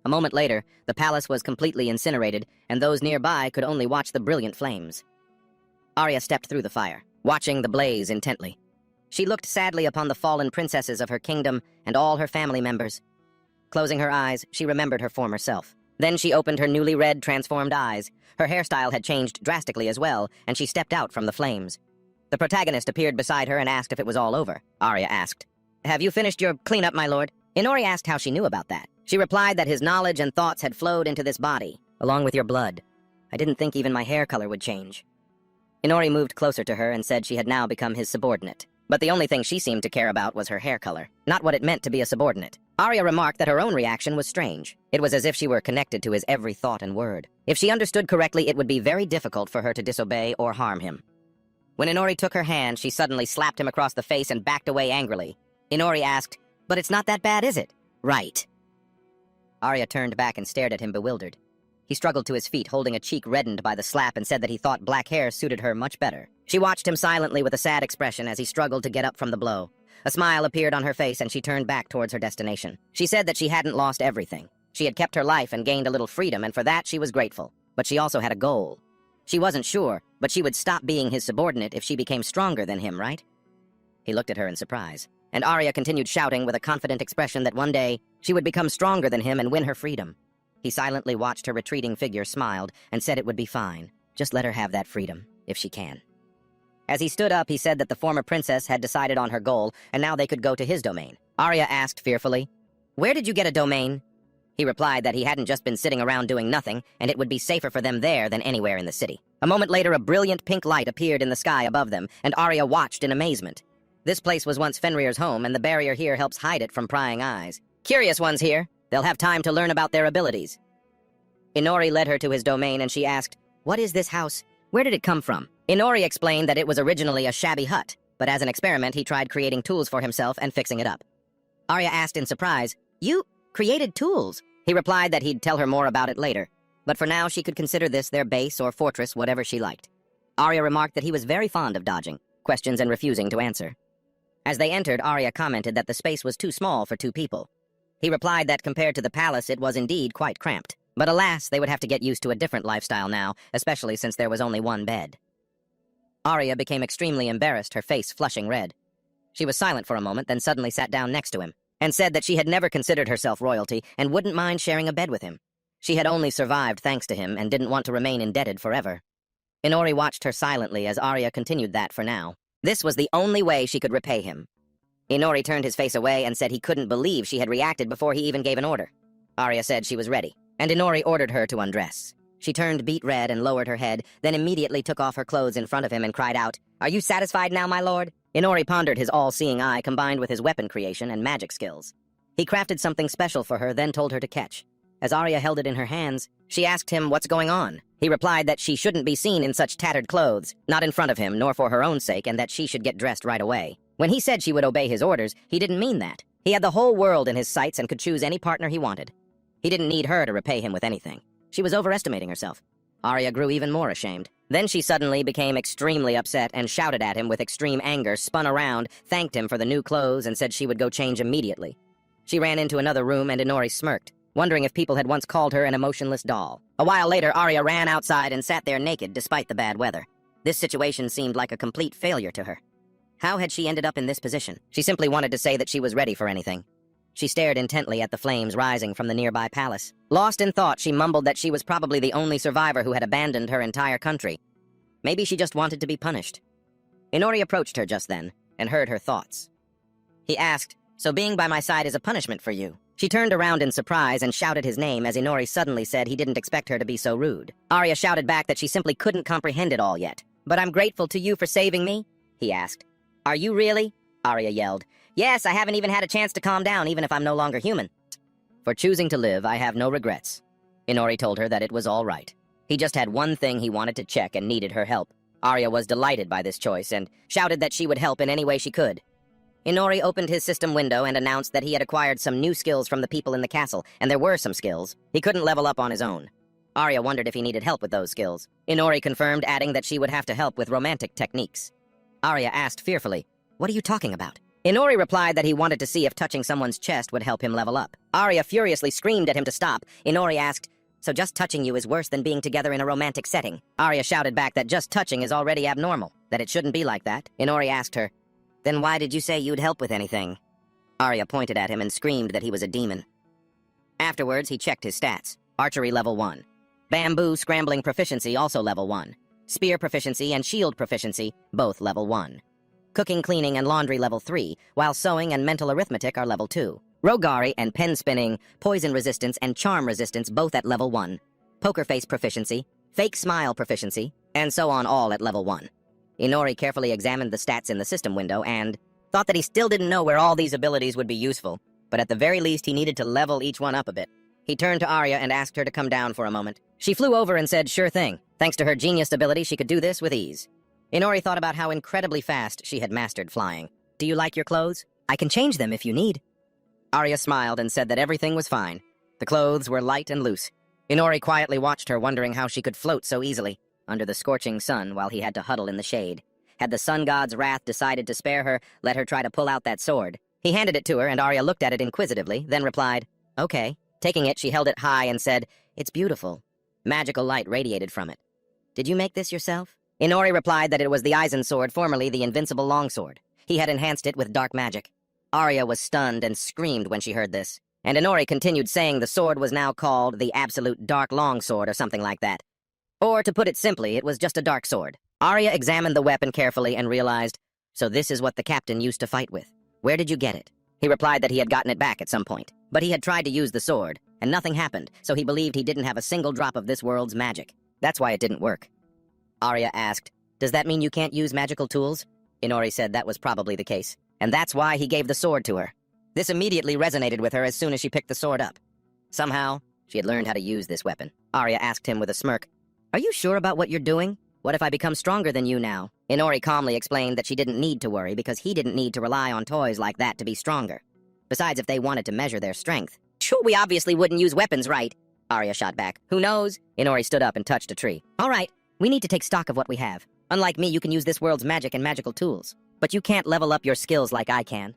A moment later, the palace was completely incinerated, and those nearby could only watch the brilliant flames. Arya stepped through the fire, watching the blaze intently. She looked sadly upon the fallen princesses of her kingdom and all her family members. Closing her eyes, she remembered her former self. Then she opened her newly red, transformed eyes. Her hairstyle had changed drastically as well, and she stepped out from the flames. The protagonist appeared beside her and asked if it was all over. Arya asked, "Have you finished your cleanup, my lord?" Inori asked how she knew about that. She replied that his knowledge and thoughts had flowed into this body, along with your blood. "I didn't think even my hair color would change." Inori moved closer to her and said she had now become his subordinate. But the only thing she seemed to care about was her hair color, not what it meant to be a subordinate. Arya remarked that her own reaction was strange. It was as if she were connected to his every thought and word. If she understood correctly, it would be very difficult for her to disobey or harm him. When Inori took her hand, she suddenly slapped him across the face and backed away angrily. Inori asked, "But it's not that bad, is it?" "Right." Arya turned back and stared at him bewildered. He struggled to his feet, holding a cheek reddened by the slap, and said that he thought black hair suited her much better. She watched him silently with a sad expression as he struggled to get up from the blow. A smile appeared on her face, and she turned back towards her destination. She said that she hadn't lost everything. She had kept her life and gained a little freedom, and for that she was grateful. But she also had a goal. She wasn't sure, but she would stop being his subordinate if she became stronger than him, right? He looked at her in surprise, and Arya continued shouting with a confident expression that one day she would become stronger than him and win her freedom. He silently watched her retreating figure, smiled, and said it would be fine. Just let her have that freedom, if she can. As he stood up, he said that the former princess had decided on her goal, and now they could go to his domain. Arya asked fearfully, "Where did you get a domain?" He replied that he hadn't just been sitting around doing nothing, and it would be safer for them there than anywhere in the city. A moment later, a brilliant pink light appeared in the sky above them, and Arya watched in amazement. This place was once Fenrir's home, and the barrier here helps hide it from prying eyes. Curious ones here. They'll have time to learn about their abilities. Inori led her to his domain, and she asked, "What is this house? Where did it come from?" Inori explained that it was originally a shabby hut, but as an experiment, he tried creating tools for himself and fixing it up. Arya asked in surprise, "You created tools?" He replied that he'd tell her more about it later, but for now she could consider this their base or fortress, whatever she liked. Arya remarked that he was very fond of dodging questions and refusing to answer. As they entered, Arya commented that the space was too small for 2 people. He replied that compared to the palace, it was indeed quite cramped. But alas, they would have to get used to a different lifestyle now, especially since there was only 1 bed. Arya became extremely embarrassed, her face flushing red. She was silent for a moment, then suddenly sat down next to him, and said that she had never considered herself royalty and wouldn't mind sharing a bed with him. She had only survived thanks to him and didn't want to remain indebted forever. Inori watched her silently as Arya continued that for now. This was the only way she could repay him. Inori turned his face away and said he couldn't believe she had reacted before he even gave an order. Arya said she was ready, and Inori ordered her to undress. She turned beet red and lowered her head, then immediately took off her clothes in front of him and cried out, "Are you satisfied now, my lord?" Inori pondered his all-seeing eye combined with his weapon creation and magic skills. He crafted something special for her, then told her to catch. As Arya held it in her hands, she asked him what's going on. He replied that she shouldn't be seen in such tattered clothes, not in front of him, nor for her own sake, and that she should get dressed right away. When he said she would obey his orders, he didn't mean that. He had the whole world in his sights and could choose any partner he wanted. He didn't need her to repay him with anything. She was overestimating herself. Arya grew even more ashamed. Then she suddenly became extremely upset and shouted at him with extreme anger, spun around, thanked him for the new clothes, and said she would go change immediately. She ran into another room, and Inori smirked, wondering if people had once called her an emotionless doll. A while later, Arya ran outside and sat there naked despite the bad weather. This situation seemed like a complete failure to her. How had she ended up in this position? She simply wanted to say that she was ready for anything. She stared intently at the flames rising from the nearby palace. Lost in thought, she mumbled that she was probably the only survivor who had abandoned her entire country. Maybe she just wanted to be punished. Inori approached her just then and heard her thoughts. He asked, "So being by my side is a punishment for you?" She turned around in surprise and shouted his name as Inori suddenly said he didn't expect her to be so rude. Arya shouted back that she simply couldn't comprehend it all yet. "But I'm grateful to you for saving me?" he asked. "Are you really?" Arya yelled. "Yes, I haven't even had a chance to calm down, even if I'm no longer human." "For choosing to live, I have no regrets." Inori told her that it was all right. He just had one thing he wanted to check and needed her help. Arya was delighted by this choice and shouted that she would help in any way she could. Inori opened his system window and announced that he had acquired some new skills from the people in the castle, and there were some skills he couldn't level up on his own. Arya wondered if he needed help with those skills. Inori confirmed, adding that she would have to help with romantic techniques. Arya asked fearfully, "What are you talking about?" Inori replied that he wanted to see if touching someone's chest would help him level up. Arya furiously screamed at him to stop. Inori asked, "So just touching you is worse than being together in a romantic setting?" Arya shouted back that just touching is already abnormal, that it shouldn't be like that. Inori asked her, "Then why did you say you'd help with anything?" Arya pointed at him and screamed that he was a demon. Afterwards, he checked his stats. Archery level 1. Bamboo scrambling proficiency also level 1. Spear proficiency and shield proficiency, both level 1. Cooking, cleaning, and laundry level 3, while sewing and mental arithmetic are level 2. Rogari and pen spinning, poison resistance, and charm resistance both at level 1. Poker face proficiency, fake smile proficiency, and so on all at level 1. Inori carefully examined the stats in the system window and thought that he still didn't know where all these abilities would be useful, but at the very least he needed to level each one up a bit. He turned to Arya and asked her to come down for a moment. She flew over and said sure thing. Thanks to her genius ability, she could do this with ease. Inori thought about how incredibly fast she had mastered flying. "Do you like your clothes? I can change them if you need." Arya smiled and said that everything was fine. The clothes were light and loose. Inori quietly watched her, wondering how she could float so easily under the scorching sun while he had to huddle in the shade. Had the sun god's wrath decided to spare her, let her try to pull out that sword. He handed it to her, and Arya looked at it inquisitively, then replied, "Okay." Taking it, she held it high and said, "It's beautiful." Magical light radiated from it. "Did you make this yourself?" Inori replied that it was the Eisen sword, formerly the invincible longsword. He had enhanced it with dark magic. Arya was stunned and screamed when she heard this, and Inori continued saying the sword was now called the Absolute Dark Longsword or something like that. Or, to put it simply, it was just a dark sword. Arya examined the weapon carefully and realized, so this is what the captain used to fight with. Where did you get it? He replied that he had gotten it back at some point, but he had tried to use the sword, and nothing happened, so he believed he didn't have a single drop of this world's magic. That's why it didn't work. Arya asked, does that mean you can't use magical tools? Inori said that was probably the case, and that's why he gave the sword to her. This immediately resonated with her as soon as she picked the sword up. Somehow, she had learned how to use this weapon. Arya asked him with a smirk, are you sure about what you're doing? What if I become stronger than you now? Inori calmly explained that she didn't need to worry because he didn't need to rely on toys like that to be stronger. Besides, if they wanted to measure their strength. Sure, we obviously wouldn't use weapons, right? Arya shot back. Who knows? Inori stood up and touched a tree. All right, we need to take stock of what we have. Unlike me, you can use this world's magic and magical tools. But you can't level up your skills like I can.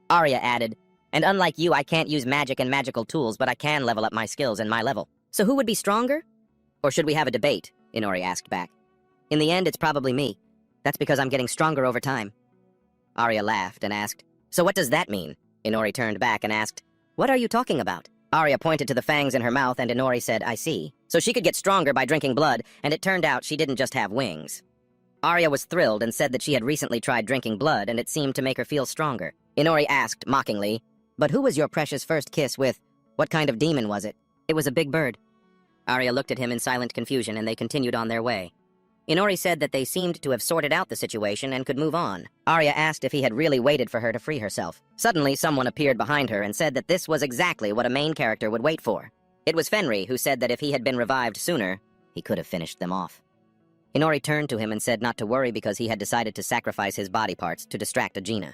Arya added, and unlike you, I can't use magic and magical tools, but I can level up my skills and my level. So who would be stronger? Or should we have a debate? Inori asked back. In the end, it's probably me. That's because I'm getting stronger over time. Arya laughed and asked, so what does that mean? Inori turned back and asked, what are you talking about? Arya pointed to the fangs in her mouth and Inori said, I see. So she could get stronger by drinking blood, and it turned out she didn't just have wings. Arya was thrilled and said that she had recently tried drinking blood and it seemed to make her feel stronger. Inori asked mockingly, but who was your precious first kiss with? What kind of demon was it? It was a big bird. Arya looked at him in silent confusion and they continued on their way. Inori said that they seemed to have sorted out the situation and could move on. Arya asked if he had really waited for her to free herself. Suddenly, someone appeared behind her and said that this was exactly what a main character would wait for. It was Fenry, who said that if he had been revived sooner, he could have finished them off. Inori turned to him and said not to worry because he had decided to sacrifice his body parts to distract Agena.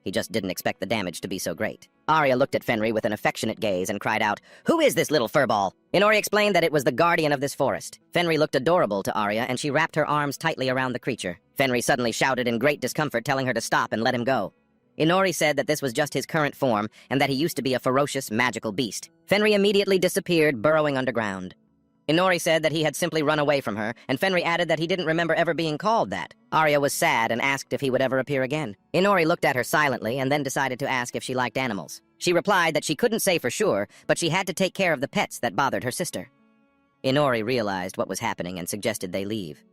He just didn't expect the damage to be so great. Arya looked at Fenry with an affectionate gaze and cried out, who is this little furball? Inori explained that it was the guardian of this forest. Fenry looked adorable to Arya and she wrapped her arms tightly around the creature. Fenry suddenly shouted in great discomfort, telling her to stop and let him go. Inori said that this was just his current form and that he used to be a ferocious, magical beast. Fenry immediately disappeared, burrowing underground. Inori said that he had simply run away from her, and Fenry added that he didn't remember ever being called that. Arya was sad and asked if he would ever appear again. Inori looked at her silently and then decided to ask if she liked animals. She replied that she couldn't say for sure, but she had to take care of the pets that bothered her sister. Inori realized what was happening and suggested they leave.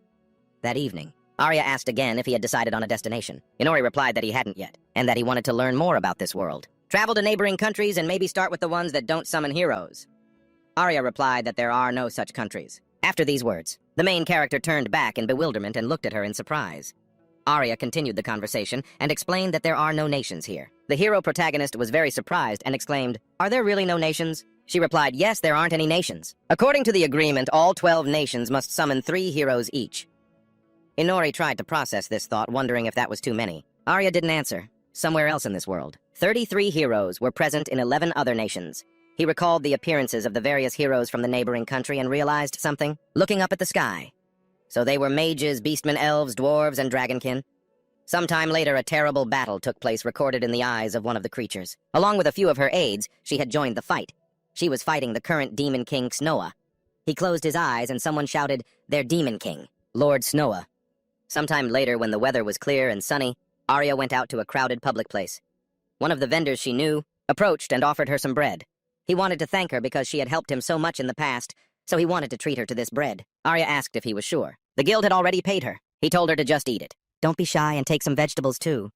That evening, Arya asked again if he had decided on a destination. Inori replied that he hadn't yet, and that he wanted to learn more about this world. Travel to neighboring countries and maybe start with the ones that don't summon heroes. Arya replied that there are no such countries. After these words, the main character turned back in bewilderment and looked at her in surprise. Arya continued the conversation and explained that there are no nations here. The hero protagonist was very surprised and exclaimed, are there really no nations? She replied, yes, there aren't any nations. According to the agreement, all 12 nations must summon 3 heroes each. Inori tried to process this thought, wondering if that was too many. Arya didn't answer. Somewhere else in this world, 33 heroes were present in 11 other nations. He recalled the appearances of the various heroes from the neighboring country and realized something, looking up at the sky. So they were mages, beastmen, elves, dwarves, and dragonkin. Sometime later, a terrible battle took place recorded in the eyes of one of the creatures. Along with a few of her aides, she had joined the fight. She was fighting the current demon king, Snowa. He closed his eyes and someone shouted, their demon king, Lord Snowa. Sometime later, when the weather was clear and sunny, Arya went out to a crowded public place. One of the vendors she knew approached and offered her some bread. He wanted to thank her because she had helped him so much in the past, so he wanted to treat her to this bread. Arya asked if he was sure. The guild had already paid her. He told her to just eat it. Don't be shy and take some vegetables too.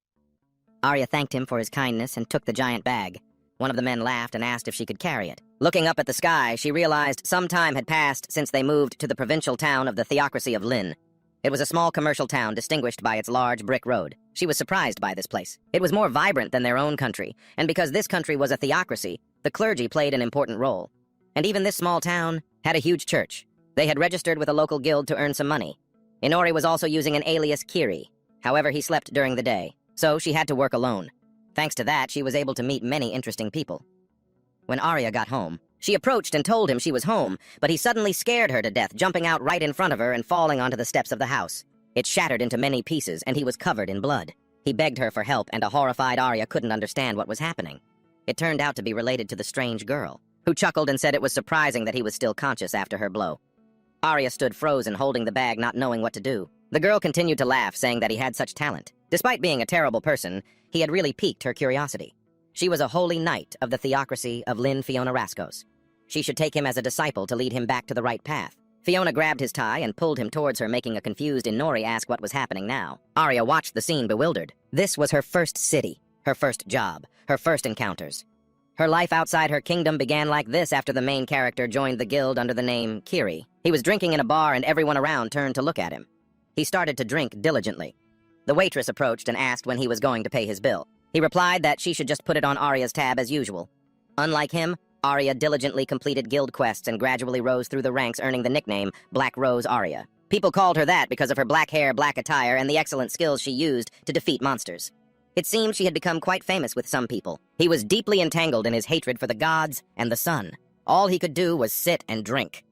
Arya thanked him for his kindness and took the giant bag. One of the men laughed and asked if she could carry it. Looking up at the sky, she realized some time had passed since they moved to the provincial town of the theocracy of Lin. It was a small commercial town distinguished by its large brick road. She was surprised by this place. It was more vibrant than their own country, and because this country was a theocracy, the clergy played an important role. And even this small town had a huge church. They had registered with a local guild to earn some money. Inori was also using an alias Kiri. However, he slept during the day, so she had to work alone. Thanks to that, she was able to meet many interesting people. When Arya got home, she approached and told him she was home, but he suddenly scared her to death, jumping out right in front of her and falling onto the steps of the house. It shattered into many pieces, and he was covered in blood. He begged her for help, and a horrified Arya couldn't understand what was happening. It turned out to be related to the strange girl, who chuckled and said it was surprising that he was still conscious after her blow. Arya stood frozen, holding the bag, not knowing what to do. The girl continued to laugh, saying that he had such talent. Despite being a terrible person, he had really piqued her curiosity. She was a holy knight of the theocracy of Lin Fiona Rascos. She should take him as a disciple to lead him back to the right path. Fiona grabbed his tie and pulled him towards her, making a confused Inori ask what was happening now. Arya watched the scene bewildered. This was her first city, her first job, her first encounters. Her life outside her kingdom began like this after the main character joined the guild under the name Kiri. He was drinking in a bar and everyone around turned to look at him. He started to drink diligently. The waitress approached and asked when he was going to pay his bill. He replied that she should just put it on Arya's tab as usual. Unlike him, Arya diligently completed guild quests and gradually rose through the ranks, earning the nickname Black Rose Arya. People called her that because of her black hair, black attire, and the excellent skills she used to defeat monsters. It seemed she had become quite famous with some people. He was deeply entangled in his hatred for the gods and the sun. All he could do was sit and drink.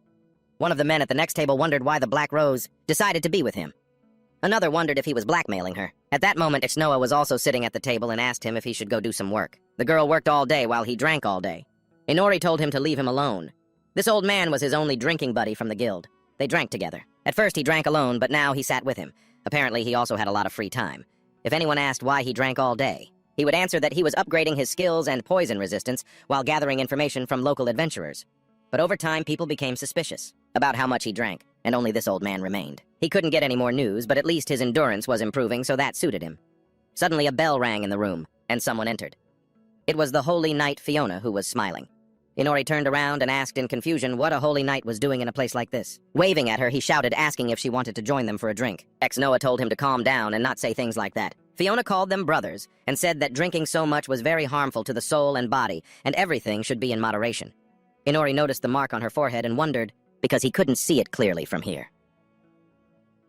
One of the men at the next table wondered why the Black Rose decided to be with him. Another wondered if he was blackmailing her. At that moment, Ixnoa was also sitting at the table and asked him if he should go do some work. The girl worked all day while he drank all day. Inori told him to leave him alone. This old man was his only drinking buddy from the guild. They drank together. At first he drank alone, but now he sat with him. Apparently he also had a lot of free time. If anyone asked why he drank all day, he would answer that he was upgrading his skills and poison resistance while gathering information from local adventurers. But over time, people became suspicious about how much he drank, and only this old man remained. He couldn't get any more news, but at least his endurance was improving, so that suited him. Suddenly a bell rang in the room, and someone entered. It was the holy knight Fiona who was smiling. Inori turned around and asked in confusion what a holy knight was doing in a place like this. Waving at her, he shouted, asking if she wanted to join them for a drink. Ixnoa told him to calm down and not say things like that. Fiona called them brothers and said that drinking so much was very harmful to the soul and body, and everything should be in moderation. Inori noticed the mark on her forehead and wondered, because he couldn't see it clearly from here.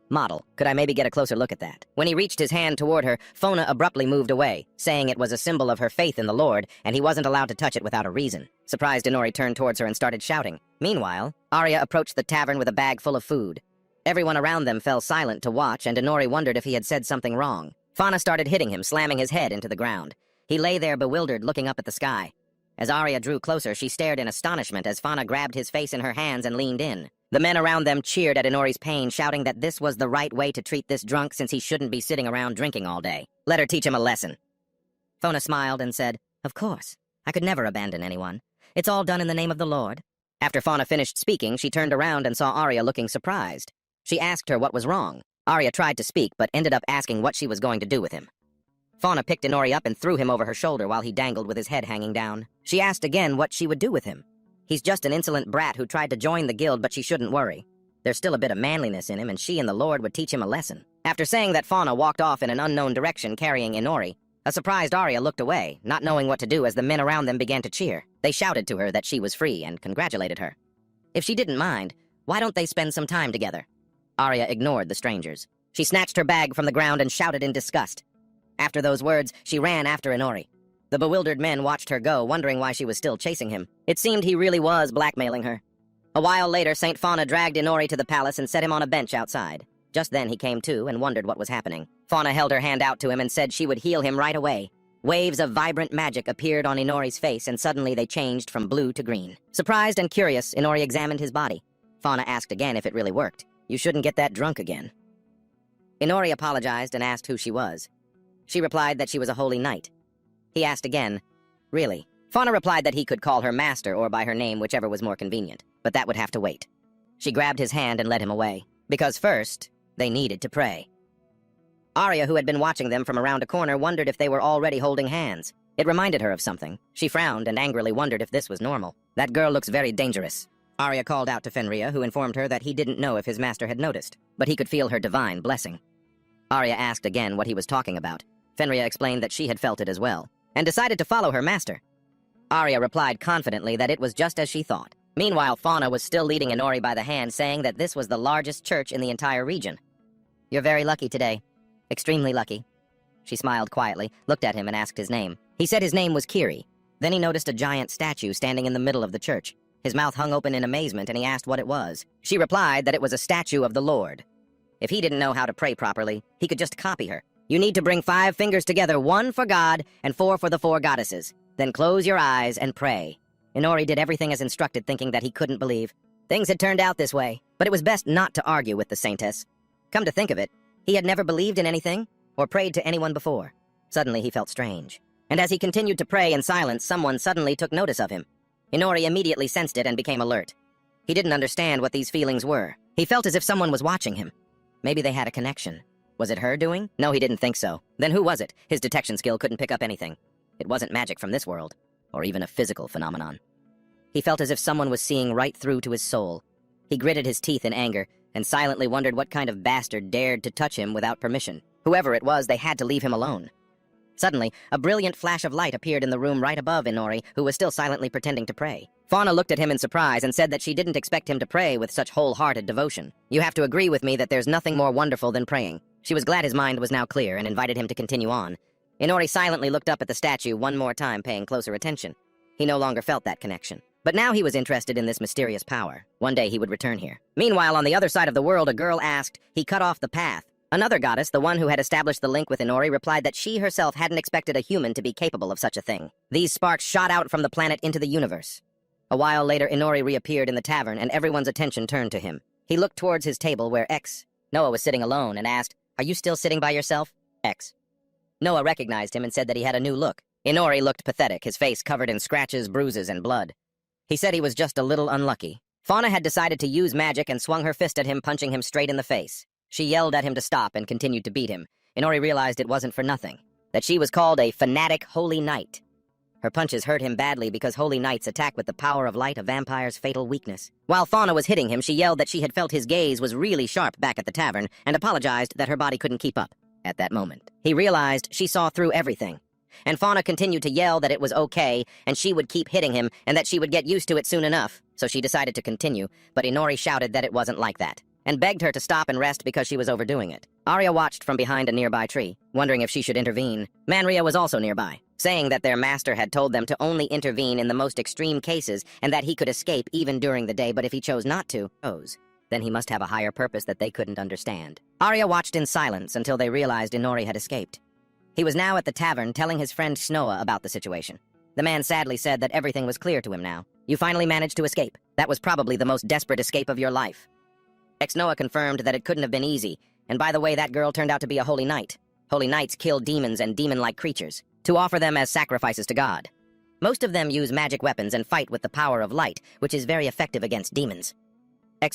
Model, could I maybe get a closer look at that? When he reached his hand toward her, Fiona abruptly moved away, saying it was a symbol of her faith in the Lord, and he wasn't allowed to touch it without a reason. Surprised, Inori turned towards her and started shouting. Meanwhile, Arya approached the tavern with a bag full of food. Everyone around them fell silent to watch, and Inori wondered if he had said something wrong. Fauna started hitting him, slamming his head into the ground. He lay there bewildered, looking up at the sky. As Arya drew closer, she stared in astonishment as Fauna grabbed his face in her hands and leaned in. The men around them cheered at Inori's pain, shouting that this was the right way to treat this drunk since he shouldn't be sitting around drinking all day. Let her teach him a lesson. Fauna smiled and said, "Of course. I could never abandon anyone. It's all done in the name of the Lord." After Fauna finished speaking, she turned around and saw Arya looking surprised. She asked her what was wrong. Arya tried to speak, but ended up asking what she was going to do with him. Fauna picked Inori up and threw him over her shoulder while he dangled with his head hanging down. She asked again what she would do with him. He's just an insolent brat who tried to join the guild, but she shouldn't worry. There's still a bit of manliness in him, and she and the Lord would teach him a lesson. After saying that, Fauna walked off in an unknown direction carrying Inori. A surprised Arya looked away, not knowing what to do as the men around them began to cheer. They shouted to her that she was free and congratulated her. If she didn't mind, why don't they spend some time together? Arya ignored the strangers. She snatched her bag from the ground and shouted in disgust. After those words, she ran after Inori. The bewildered men watched her go, wondering why she was still chasing him. It seemed he really was blackmailing her. A while later, Saint Fauna dragged Inori to the palace and set him on a bench outside. Just then he came to and wondered what was happening. Fauna held her hand out to him and said she would heal him right away. Waves of vibrant magic appeared on Inori's face, and suddenly they changed from blue to green. Surprised and curious, Inori examined his body. Fauna asked again if it really worked. "You shouldn't get that drunk again." Inori apologized and asked who she was. She replied that she was a holy knight. He asked again, "Really?" Fauna replied that he could call her master or by her name, whichever was more convenient, but that would have to wait. She grabbed his hand and led him away, because first, they needed to pray. Arya, who had been watching them from around a corner, wondered if they were already holding hands. It reminded her of something. She frowned and angrily wondered if this was normal. "That girl looks very dangerous." Arya called out to Fenrir, who informed her that he didn't know if his master had noticed, but he could feel her divine blessing. Arya asked again what he was talking about. Fenrir explained that she had felt it as well, and decided to follow her master. Arya replied confidently that it was just as she thought. Meanwhile, Fauna was still leading Inori by the hand, saying that this was the largest church in the entire region. "You're very lucky today. Extremely lucky." She smiled quietly, looked at him, and asked his name. He said his name was Kiri. Then he noticed a giant statue standing in the middle of the church. His mouth hung open in amazement, and he asked what it was. She replied that it was a statue of the Lord. If he didn't know how to pray properly, he could just copy her. "You need to bring 5 fingers together, 1 for God and 4 for the 4 goddesses. Then close your eyes and pray." Inori did everything as instructed, thinking that he couldn't believe things had turned out this way, but it was best not to argue with the saintess. Come to think of it, he had never believed in anything or prayed to anyone before. Suddenly he felt strange, and as he continued to pray in silence, someone suddenly took notice of him. Inori immediately sensed it and became alert. He didn't understand what these feelings were. He felt as if someone was watching him. Maybe they had a connection. Was it her doing? No, he didn't think so. Then who was it? His detection skill couldn't pick up anything. It wasn't magic from this world, or even a physical phenomenon. He felt as if someone was seeing right through to his soul. He gritted his teeth in anger, and silently wondered what kind of bastard dared to touch him without permission. Whoever it was, they had to leave him alone. Suddenly, a brilliant flash of light appeared in the room right above Inori, who was still silently pretending to pray. Fauna looked at him in surprise and said that she didn't expect him to pray with such wholehearted devotion. You have to agree with me that there's nothing more wonderful than praying. She was glad his mind was now clear and invited him to continue on. Inori silently looked up at the statue one more time, paying closer attention. He no longer felt that connection. But now he was interested in this mysterious power. One day he would return here. Meanwhile, on the other side of the world, a girl asked, he cut off the path. Another goddess, the one who had established the link with Inori, replied that she herself hadn't expected a human to be capable of such a thing. These sparks shot out from the planet into the universe. A while later, Inori reappeared in the tavern, and everyone's attention turned to him. He looked towards his table where Noah was sitting alone and asked, "Are you still sitting by yourself?" Noah recognized him and said that he had a new look. Inori looked pathetic, his face covered in scratches, bruises, and blood. He said he was just a little unlucky. Fauna had decided to use magic and swung her fist at him, punching him straight in the face. She yelled at him to stop and continued to beat him. Inori realized it wasn't for nothing, that she was called a fanatic holy knight. Her punches hurt him badly because holy knights attack with the power of light, a vampire's fatal weakness. While Fauna was hitting him, she yelled that she had felt his gaze was really sharp back at the tavern and apologized that her body couldn't keep up. At that moment, he realized she saw through everything. And Fauna continued to yell that it was okay and she would keep hitting him and that she would get used to it soon enough, so she decided to continue, but Inori shouted that it wasn't like that, and begged her to stop and rest because she was overdoing it. Arya watched from behind a nearby tree, wondering if she should intervene. Manhwa was also nearby, saying that their master had told them to only intervene in the most extreme cases and that he could escape even during the day, but if he chose not to, then he must have a higher purpose that they couldn't understand. Arya watched in silence until they realized Inori had escaped. He was now at the tavern telling his friend Shnoa about the situation. The man sadly said that everything was clear to him now. "You finally managed to escape. That was probably the most desperate escape of your life." Noah confirmed that it couldn't have been easy, and by the way, that girl turned out to be a holy knight. Holy knights kill demons and demon-like creatures, to offer them as sacrifices to God. Most of them use magic weapons and fight with the power of light, which is very effective against demons.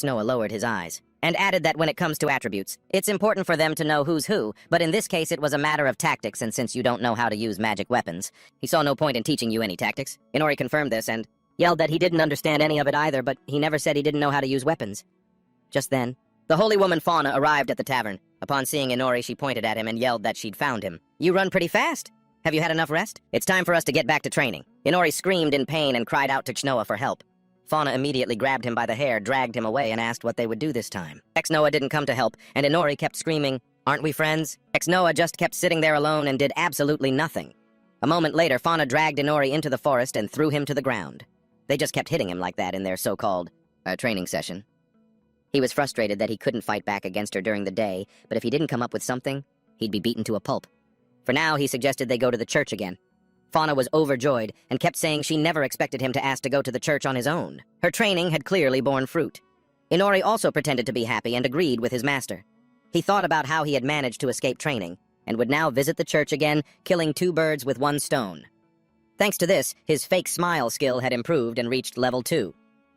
Noah lowered his eyes, and added that when it comes to attributes, it's important for them to know who's who, but in this case it was a matter of tactics, and since you don't know how to use magic weapons, he saw no point in teaching you any tactics. Inori confirmed this and yelled that he didn't understand any of it either, but he never said he didn't know how to use weapons. Just then, the holy woman Fauna arrived at the tavern. Upon seeing Inori, she pointed at him and yelled that she'd found him. "You run pretty fast. Have you had enough rest? It's time for us to get back to training." Inori screamed in pain and cried out to Shnoa for help. Fauna immediately grabbed him by the hair, dragged him away, and asked what they would do this time. Noah didn't come to help, and Inori kept screaming, "Aren't we friends?" Noah just kept sitting there alone and did absolutely nothing. A moment later, Fauna dragged Inori into the forest and threw him to the ground. They just kept hitting him like that in their so-called training session. He was frustrated that he couldn't fight back against her during the day, but if he didn't come up with something, he'd be beaten to a pulp. For now, he suggested they go to the church again. Fauna was overjoyed and kept saying she never expected him to ask to go to the church on his own. Her training had clearly borne fruit. Inori also pretended to be happy and agreed with his master. He thought about how he had managed to escape training, and would now visit the church again, killing 2 birds with 1 stone. Thanks to this, his fake smile skill had improved and reached level 2.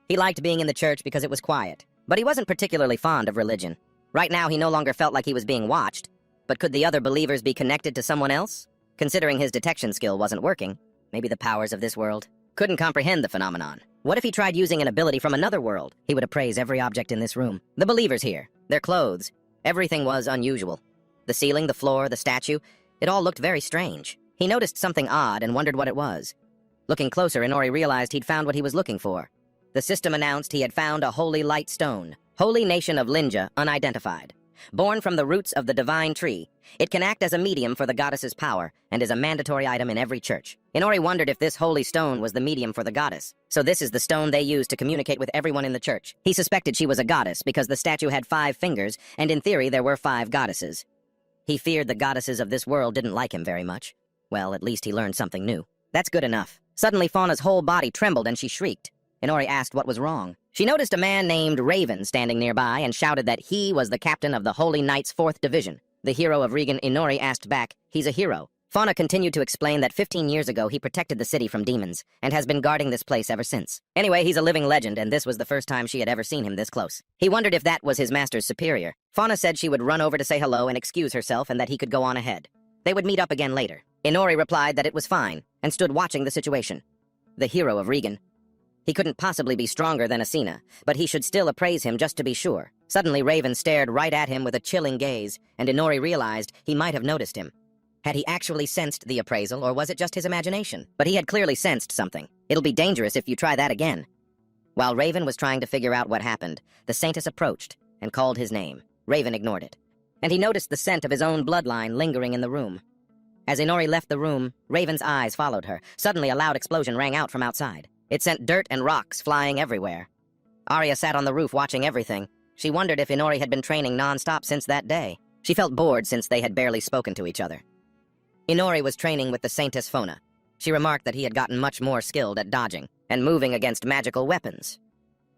He liked being in the church because it was quiet, but he wasn't particularly fond of religion. Right now, he no longer felt like he was being watched, but could the other believers be connected to someone else? Considering his detection skill wasn't working, maybe the powers of this world couldn't comprehend the phenomenon. What if he tried using an ability from another world? He would appraise every object in this room. The believers here, their clothes, everything was unusual. The ceiling, the floor, the statue, it all looked very strange. He noticed something odd and wondered what it was. Looking closer, Inori realized he'd found what he was looking for. The system announced he had found a holy light stone. Holy nation of Linja, unidentified. Born from the roots of the divine tree, it can act as a medium for the goddess's power and is a mandatory item in every church. Inori wondered if this holy stone was the medium for the goddess. So this is the stone they use to communicate with everyone in the church. He suspected she was a goddess because the statue had 5 fingers, and in theory there were 5 goddesses. He feared the goddesses of this world didn't like him very much. Well, at least he learned something new. That's good enough. Suddenly Fauna's whole body trembled and she shrieked. Inori asked what was wrong. She noticed a man named Raven standing nearby and shouted that he was the captain of the Holy Knights' 4th Division. The hero of Regan. Inori asked back, "He's a hero. Fauna continued to explain that 15 years ago he protected the city from demons and has been guarding this place ever since. Anyway, he's a living legend, and this was the first time she had ever seen him this close. He wondered if that was his master's superior. Fauna said she would run over to say hello and excuse herself and that he could go on ahead. They would meet up again later. Inori replied that it was fine and stood watching the situation. The hero of Regan. He couldn't possibly be stronger than Asina, but he should still appraise him just to be sure. Suddenly, Raven stared right at him with a chilling gaze, and Inori realized he might have noticed him. Had he actually sensed the appraisal, or was it just his imagination? But he had clearly sensed something. It'll be dangerous if you try that again. While Raven was trying to figure out what happened, the Saintess approached and called his name. Raven ignored it, and he noticed the scent of his own bloodline lingering in the room. As Inori left the room, Raven's eyes followed her. Suddenly, a loud explosion rang out from outside. It sent dirt and rocks flying everywhere. Arya sat on the roof watching everything. She wondered if Inori had been training non-stop since that day. She felt bored since they had barely spoken to each other. Inori was training with the Saintess Fauna. She remarked that he had gotten much more skilled at dodging and moving against magical weapons.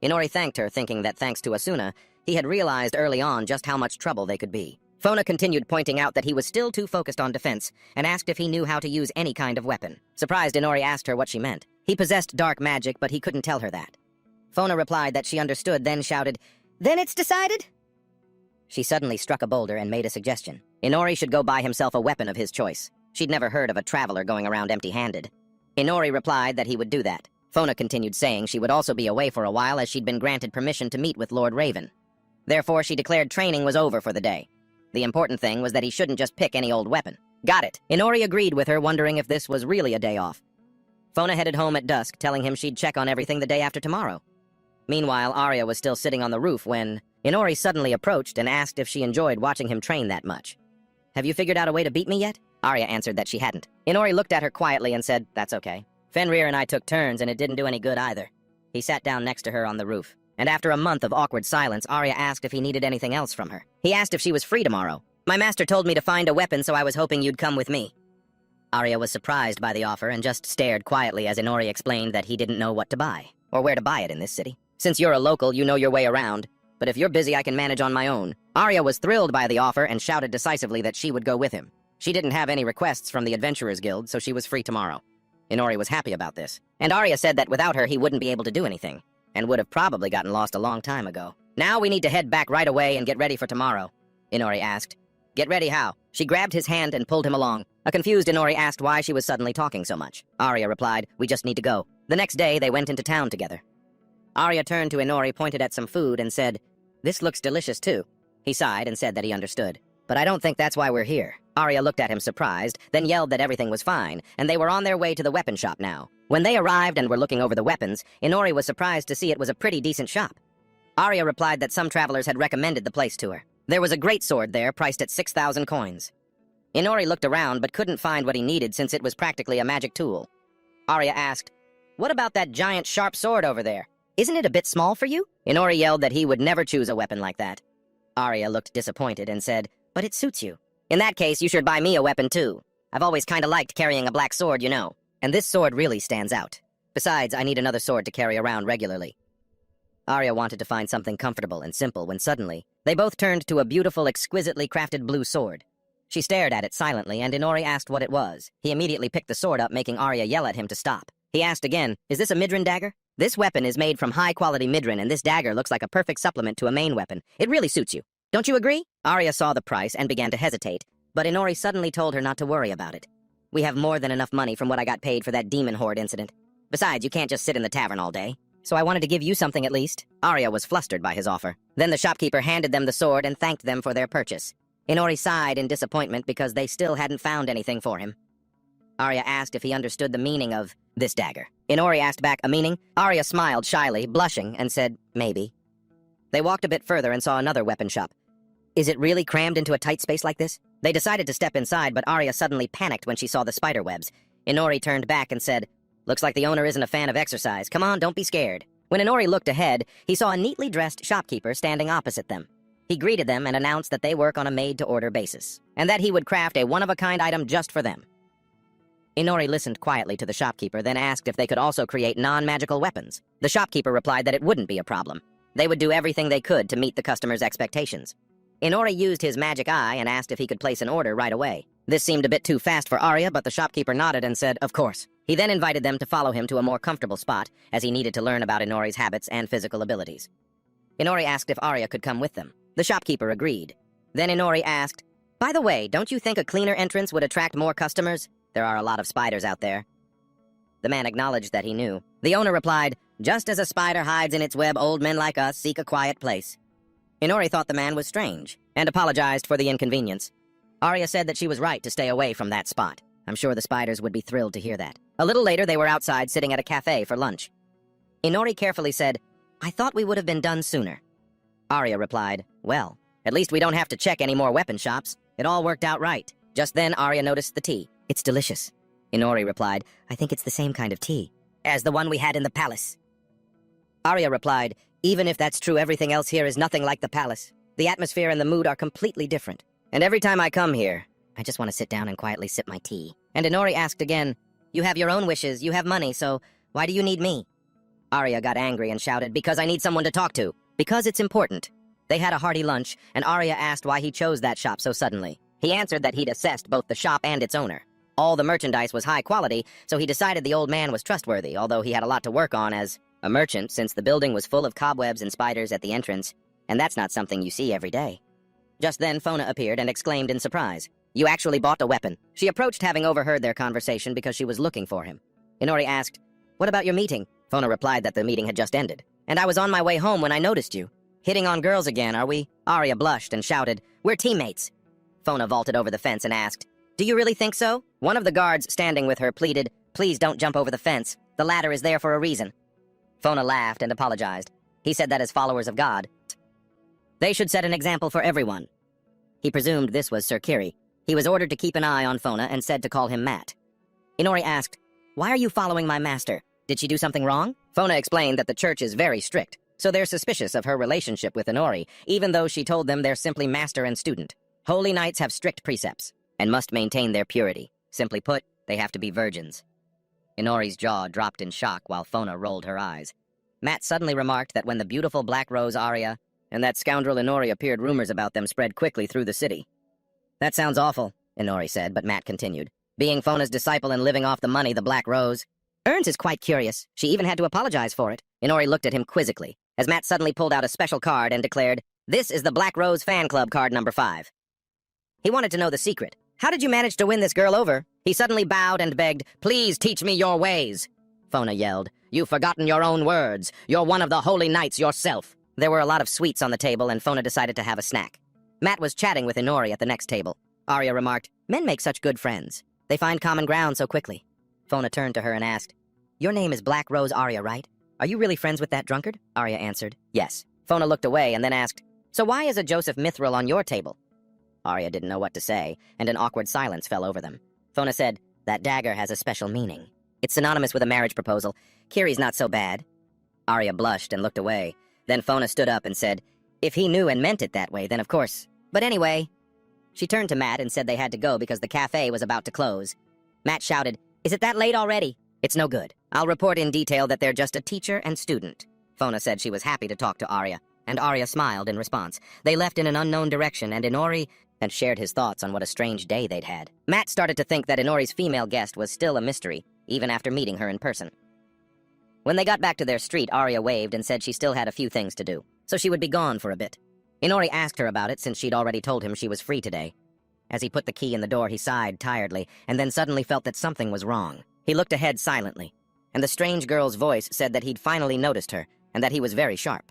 Inori thanked her, thinking that thanks to Asuna, he had realized early on just how much trouble they could be. Fauna continued pointing out that he was still too focused on defense and asked if he knew how to use any kind of weapon. Surprised, Inori asked her what she meant. He possessed dark magic, but he couldn't tell her that. Fauna replied that she understood, then shouted, "Then it's decided?" She suddenly struck a boulder and made a suggestion. Inori should go buy himself a weapon of his choice. She'd never heard of a traveler going around empty-handed. Inori replied that he would do that. Fauna continued saying she would also be away for a while as she'd been granted permission to meet with Lord Raven. Therefore, she declared training was over for the day. The important thing was that he shouldn't just pick any old weapon. Got it. Inori agreed with her, wondering if this was really a day off. Fauna headed home at dusk, telling him she'd check on everything the day after tomorrow. Meanwhile, Arya was still sitting on the roof when Inori suddenly approached and asked if she enjoyed watching him train that much. "Have you figured out a way to beat me yet?" Arya answered that she hadn't. Inori looked at her quietly and said, "That's okay. Fenrir and I took turns and it didn't do any good either." He sat down next to her on the roof, and after a month of awkward silence, Arya asked if he needed anything else from her. He asked if she was free tomorrow. "My master told me to find a weapon, so I was hoping you'd come with me." Arya was surprised by the offer and just stared quietly as Inori explained that he didn't know what to buy, or where to buy it in this city. "Since you're a local, you know your way around, but if you're busy, I can manage on my own." Arya was thrilled by the offer and shouted decisively that she would go with him. She didn't have any requests from the Adventurers Guild, so she was free tomorrow. Inori was happy about this, and Arya said that without her he wouldn't be able to do anything, and would have probably gotten lost a long time ago. "Now we need to head back right away and get ready for tomorrow," Inori asked. "Get ready how?" She grabbed his hand and pulled him along. A confused Inori asked why she was suddenly talking so much. Arya replied, "We just need to go." The next day, they went into town together. Arya turned to Inori, pointed at some food, and said, "This looks delicious too." He sighed and said that he understood. "But I don't think that's why we're here." Arya looked at him surprised, then yelled that everything was fine, and they were on their way to the weapon shop now. When they arrived and were looking over the weapons, Inori was surprised to see it was a pretty decent shop. Arya replied that some travelers had recommended the place to her. There was a great sword there, priced at 6,000 coins. Inori looked around but couldn't find what he needed since it was practically a magic tool. Arya asked, "What about that giant sharp sword over there? Isn't it a bit small for you?" Inori yelled that he would never choose a weapon like that. Arya looked disappointed and said, "But it suits you. In that case, you should buy me a weapon too. I've always kinda liked carrying a black sword, you know. And this sword really stands out. Besides, I need another sword to carry around regularly." Arya wanted to find something comfortable and simple when suddenly, they both turned to a beautiful, exquisitely crafted blue sword. She stared at it silently, and Inori asked what it was. He immediately picked the sword up, making Arya yell at him to stop. He asked again, "Is this a Midrin dagger?" "This weapon is made from high-quality Midrin, and this dagger looks like a perfect supplement to a main weapon. It really suits you. Don't you agree?" Arya saw the price and began to hesitate, but Inori suddenly told her not to worry about it. "We have more than enough money from what I got paid for that demon horde incident. Besides, you can't just sit in the tavern all day. So I wanted to give you something at least." Arya was flustered by his offer. Then the shopkeeper handed them the sword and thanked them for their purchase. Inori sighed in disappointment because they still hadn't found anything for him. Arya asked if he understood the meaning of this dagger. Inori asked back, "A meaning?" Arya smiled shyly, blushing, and said, "Maybe." They walked a bit further and saw another weapon shop. "Is it really crammed into a tight space like this?" They decided to step inside, but Arya suddenly panicked when she saw the spider webs. Inori turned back and said, "Looks like the owner isn't a fan of exercise. Come on, don't be scared." When Inori looked ahead, he saw a neatly dressed shopkeeper standing opposite them. He greeted them and announced that they work on a made-to-order basis, and that he would craft a one-of-a-kind item just for them. Inori listened quietly to the shopkeeper, then asked if they could also create non-magical weapons. The shopkeeper replied that it wouldn't be a problem. They would do everything they could to meet the customer's expectations. Inori used his magic eye and asked if he could place an order right away. This seemed a bit too fast for Arya, but the shopkeeper nodded and said, of course. He then invited them to follow him to a more comfortable spot, as he needed to learn about Inori's habits and physical abilities. Inori asked if Arya could come with them. The shopkeeper agreed. Then Inori asked, by the way, don't you think a cleaner entrance would attract more customers? There are a lot of spiders out there. The man acknowledged that he knew. The owner replied, just as a spider hides in its web, old men like us seek a quiet place. Inori thought the man was strange, and apologized for the inconvenience. Arya said that she was right to stay away from that spot. I'm sure the spiders would be thrilled to hear that. A little later, they were outside sitting at a cafe for lunch. Inori carefully said, I thought we would have been done sooner. Arya replied, well, at least we don't have to check any more weapon shops. It all worked out right. Just then, Arya noticed the tea. It's delicious. Inori replied, I think it's the same kind of tea as the one we had in the palace. Arya replied, even if that's true, everything else here is nothing like the palace. The atmosphere and the mood are completely different. And every time I come here, I just want to sit down and quietly sip my tea. And Inori asked again, you have your own wishes, you have money, so why do you need me? Arya got angry and shouted, because I need someone to talk to. Because it's important. They had a hearty lunch, and Arya asked why he chose that shop so suddenly. He answered that he'd assessed both the shop and its owner. All the merchandise was high quality, so he decided the old man was trustworthy, although he had a lot to work on as a merchant, since the building was full of cobwebs and spiders at the entrance, and that's not something you see every day. Just then, Fona appeared and exclaimed in surprise, you actually bought a weapon. She approached, having overheard their conversation, because she was looking for him. Inori asked, what about your meeting? Fona replied that the meeting had just ended. And I was on my way home when I noticed you. Hitting on girls again, are we? Arya blushed and shouted, we're teammates. Fona vaulted over the fence and asked, do you really think so? One of the guards standing with her pleaded, please don't jump over the fence. The ladder is there for a reason. Fona laughed and apologized. He said that as followers of God, they should set an example for everyone. He presumed this was Sir Kiri. He was ordered to keep an eye on Fona and said to call him Matt. Inori asked, why are you following my master? Did she do something wrong? Fona explained that the church is very strict, so they're suspicious of her relationship with Inori, even though she told them they're simply master and student. Holy knights have strict precepts and must maintain their purity. Simply put, they have to be virgins. Inori's jaw dropped in shock while Fona rolled her eyes. Matt suddenly remarked that when the beautiful Black Rose Arya and that scoundrel Inori appeared, rumors about them spread quickly through the city. That sounds awful, Inori said, but Matt continued. Being Fona's disciple and living off the money the Black Rose earns is quite curious. She even had to apologize for it. Inori looked at him quizzically, as Matt suddenly pulled out a special card and declared, this is the Black Rose fan club card number 5. He wanted to know the secret. How did you manage to win this girl over? He suddenly bowed and begged, please teach me your ways. Fona yelled, you've forgotten your own words. You're one of the holy knights yourself. There were a lot of sweets on the table, and Fona decided to have a snack. Matt was chatting with Inori at the next table. Arya remarked, men make such good friends. They find common ground so quickly. Fona turned to her and asked, your name is Black Rose Arya, right? Are you really friends with that drunkard? Arya answered, yes. Fona looked away and then asked, so why is a Joseph Mithril on your table? Arya didn't know what to say, and an awkward silence fell over them. Fona said, that dagger has a special meaning. It's synonymous with a marriage proposal. Kiri's not so bad. Arya blushed and looked away. Then Fona stood up and said, if he knew and meant it that way, then of course. But anyway. She turned to Matt and said they had to go because the cafe was about to close. Matt shouted, is it that late already? It's no good. I'll report in detail that they're just a teacher and student. Fona said she was happy to talk to Arya, and Arya smiled in response. They left in an unknown direction, and Inori and shared his thoughts on what a strange day they'd had. Matt started to think that Inori's female guest was still a mystery, even after meeting her in person. When they got back to their street, Arya waved and said she still had a few things to do, so she would be gone for a bit. Inori asked her about it since she'd already told him she was free today. As he put the key in the door, he sighed tiredly, and then suddenly felt that something was wrong. He looked ahead silently, and the strange girl's voice said that he'd finally noticed her, and that he was very sharp.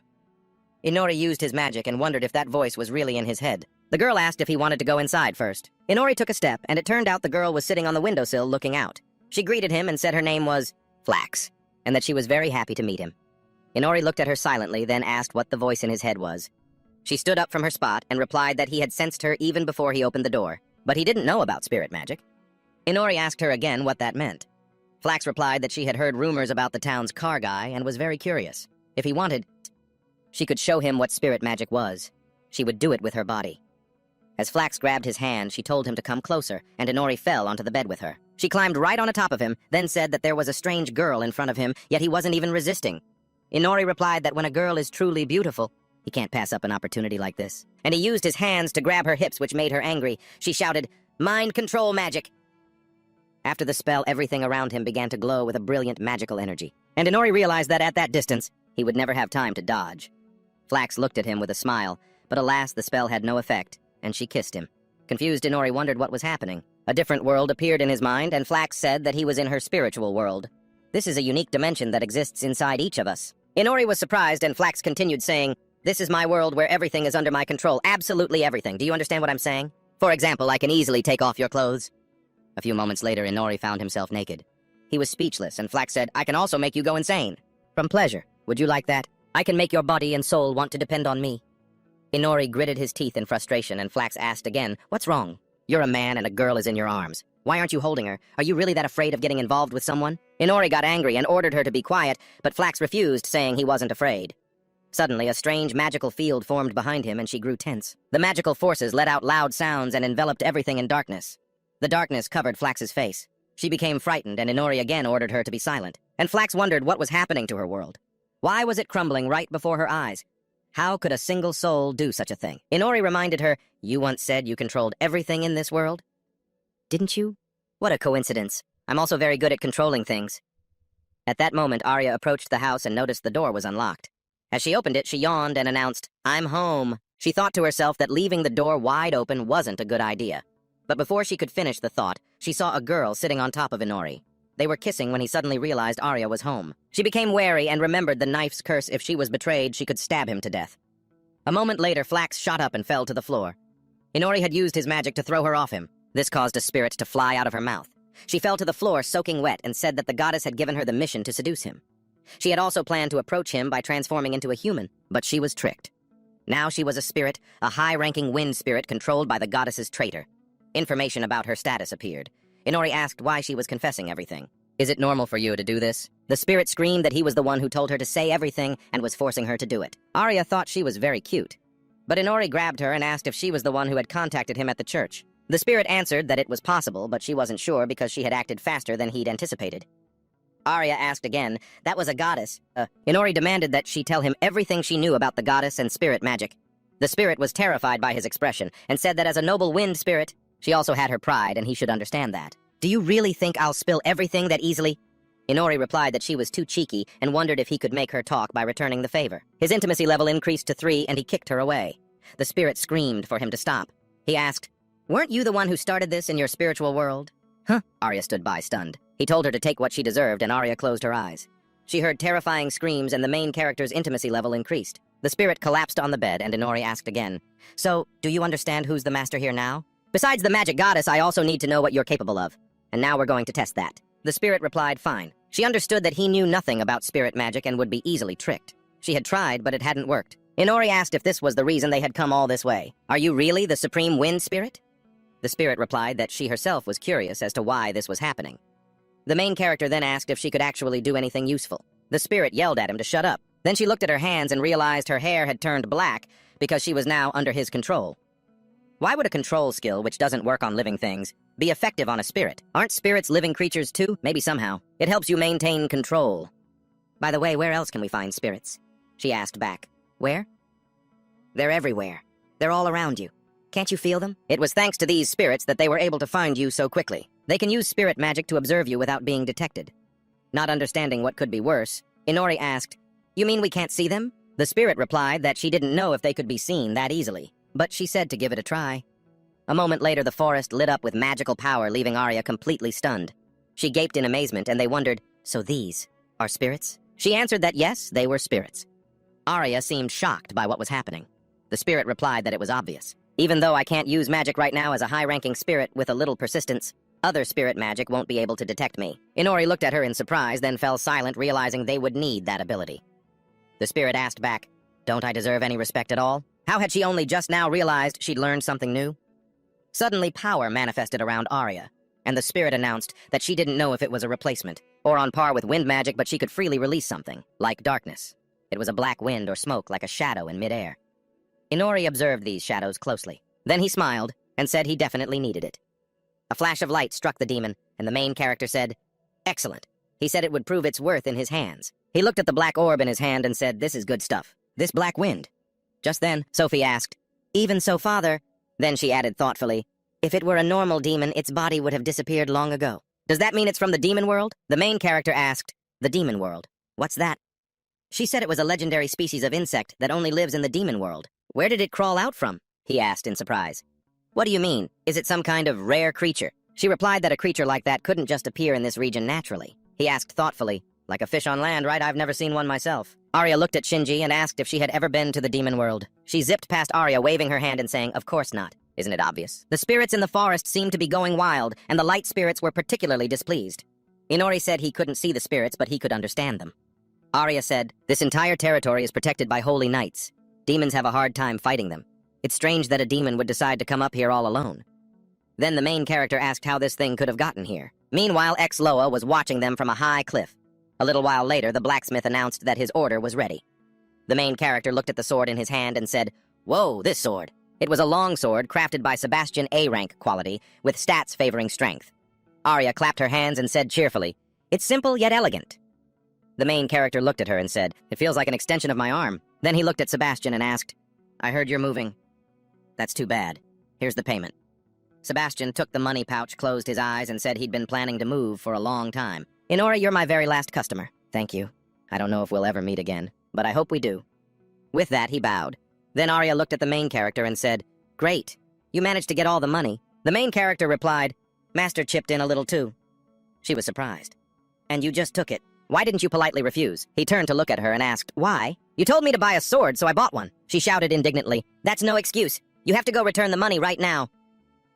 Inori used his magic and wondered if that voice was really in his head. The girl asked if he wanted to go inside first. Inori took a step, and it turned out the girl was sitting on the windowsill looking out. She greeted him and said her name was Flax, and that she was very happy to meet him. Inori looked at her silently, then asked what the voice in his head was. She stood up from her spot and replied that he had sensed her even before he opened the door, but he didn't know about spirit magic. Inori asked her again what that meant. Flax replied that she had heard rumors about the town's car guy and was very curious. If he wanted, she could show him what spirit magic was. She would do it with her body. As Flax grabbed his hand, she told him to come closer, and Inori fell onto the bed with her. She climbed right on top of him, then said that there was a strange girl in front of him, yet he wasn't even resisting. Inori replied that when a girl is truly beautiful, he can't pass up an opportunity like this. And he used his hands to grab her hips, which made her angry. She shouted, Mind control magic. After the spell, everything around him began to glow with a brilliant magical energy. And Inori realized that at that distance, he would never have time to dodge. Flax looked at him with a smile, but alas, the spell had no effect, and she kissed him. Confused, Inori wondered what was happening. A different world appeared in his mind, and Flax said that he was in her spiritual world. This is a unique dimension that exists inside each of us. Inori was surprised, and Flax continued saying, "This is my world where everything is under my control, absolutely everything. Do you understand what I'm saying? For example, I can easily take off your clothes." A few moments later, Inori found himself naked. He was speechless, and Flax said, "I can also make you go insane. From pleasure. Would you like that? I can make your body and soul want to depend on me." Inori gritted his teeth in frustration, and Flax asked again, "What's wrong? You're a man and a girl is in your arms. Why aren't you holding her? Are you really that afraid of getting involved with someone?" Inori got angry and ordered her to be quiet, but Flax refused, saying he wasn't afraid. Suddenly, a strange magical field formed behind him, and she grew tense. The magical forces let out loud sounds and enveloped everything in darkness. The darkness covered Flax's face. She became frightened, and Inori again ordered her to be silent. And Flax wondered what was happening to her world. Why was it crumbling right before her eyes? How could a single soul do such a thing? Inori reminded her, "You once said you controlled everything in this world." "Didn't you? What a coincidence. I'm also very good at controlling things." At that moment, Arya approached the house and noticed the door was unlocked. As she opened it, she yawned and announced, "I'm home." She thought to herself that leaving the door wide open wasn't a good idea. But before she could finish the thought, she saw a girl sitting on top of Inori. They were kissing when he suddenly realized Arya was home. She became wary and remembered the knife's curse. If she was betrayed, she could stab him to death. A moment later, Flax shot up and fell to the floor. Inori had used his magic to throw her off him. This caused a spirit to fly out of her mouth. She fell to the floor soaking wet and said that the goddess had given her the mission to seduce him. She had also planned to approach him by transforming into a human, but she was tricked. Now she was a spirit, a high-ranking wind spirit controlled by the goddess's traitor. Information about her status appeared. Inori asked why she was confessing everything. "Is it normal for you to do this?" The spirit screamed that he was the one who told her to say everything and was forcing her to do it. Arya thought she was very cute. But Inori grabbed her and asked if she was the one who had contacted him at the church. The spirit answered that it was possible, but she wasn't sure because she had acted faster than he'd anticipated. Arya asked again, "That was a goddess." Inori demanded that she tell him everything she knew about the goddess and spirit magic. The spirit was terrified by his expression and said that as a noble wind spirit, she also had her pride and he should understand that. "Do you really think I'll spill everything that easily?" Inori replied that she was too cheeky and wondered if he could make her talk by returning the favor. His intimacy level increased to 3 and he kicked her away. The spirit screamed for him to stop. He asked, "Weren't you the one who started this in your spiritual world?" "Huh?" Arya stood by, stunned. He told her to take what she deserved, and Arya closed her eyes. She heard terrifying screams, and the main character's intimacy level increased. The spirit collapsed on the bed, and Inori asked again, "So, do you understand who's the master here now? Besides the magic goddess, I also need to know what you're capable of. And now we're going to test that." The spirit replied, "Fine." She understood that he knew nothing about spirit magic and would be easily tricked. She had tried, but it hadn't worked. Inori asked if this was the reason they had come all this way. "Are you really the supreme wind spirit?" The spirit replied that she herself was curious as to why this was happening. The main character then asked if she could actually do anything useful. The spirit yelled at him to shut up. Then she looked at her hands and realized her hair had turned black because she was now under his control. Why would a control skill, which doesn't work on living things, be effective on a spirit? Aren't spirits living creatures too? Maybe somehow. It helps you maintain control. "By the way, where else can we find spirits?" she asked back. "Where?" "They're everywhere. They're all around you. Can't you feel them?" It was thanks to these spirits that they were able to find you so quickly. They can use spirit magic to observe you without being detected. Not understanding what could be worse, Inori asked, "You mean we can't see them?" The spirit replied that she didn't know if they could be seen that easily, but she said to give it a try. A moment later, the forest lit up with magical power, leaving Arya completely stunned. She gaped in amazement, and they wondered, "So these are spirits?" She answered that yes, they were spirits. Arya seemed shocked by what was happening. The spirit replied that it was obvious. "Even though I can't use magic right now as a high-ranking spirit with a little persistence, other spirit magic won't be able to detect me." Inori looked at her in surprise, then fell silent, realizing they would need that ability. The spirit asked back, "Don't I deserve any respect at all?" How had she only just now realized she'd learned something new? Suddenly, power manifested around Arya, and the spirit announced that she didn't know if it was a replacement, or on par with wind magic, but she could freely release something, like darkness. It was a black wind or smoke, like a shadow in midair. Inori observed these shadows closely. Then he smiled, and said he definitely needed it. A flash of light struck the demon, and the main character said, "Excellent." He said it would prove its worth in his hands. He looked at the black orb in his hand and said, "This is good stuff. This black wind." Just then, Sophie asked, "Even so, father?" Then she added thoughtfully, If it were a normal demon, its body would have disappeared long ago. Does that mean it's from the demon world? The main character asked. The demon world. What's that? She said it was a legendary species of insect that only lives in the demon world. Where did it crawl out from? He asked in surprise. What do you mean? Is it some kind of rare creature? She replied that a creature like that couldn't just appear in this region naturally. He asked thoughtfully, like a fish on land, right? I've never seen one myself. Arya looked at Shinji and asked if she had ever been to the demon world. She zipped past Arya, waving her hand and saying, of course not. Isn't it obvious? The spirits in the forest seemed to be going wild, and the light spirits were particularly displeased. Inori said he couldn't see the spirits, but he could understand them. Arya said, this entire territory is protected by holy knights. Demons have a hard time fighting them. It's strange that a demon would decide to come up here all alone. Then the main character asked how this thing could have gotten here. Meanwhile, ex-Loa was watching them from a high cliff. A little while later, the blacksmith announced that his order was ready. The main character looked at the sword in his hand and said, whoa, this sword. It was a long sword crafted by Sebastian A-rank quality, with stats favoring strength. Arya clapped her hands and said cheerfully, it's simple yet elegant. The main character looked at her and said, it feels like an extension of my arm. Then he looked at Sebastian and asked, I heard you're moving. That's too bad. Here's the payment. Sebastian took the money pouch, closed his eyes, and said he'd been planning to move for a long time. Inori, you're my very last customer. Thank you. I don't know if we'll ever meet again, but I hope we do. With that, he bowed. Then Arya looked at the main character and said, great. You managed to get all the money. The main character replied, Master chipped in a little too. She was surprised. And you just took it. Why didn't you politely refuse? He turned to look at her and asked, why? You told me to buy a sword, so I bought one. She shouted indignantly, that's no excuse. You have to go return the money right now.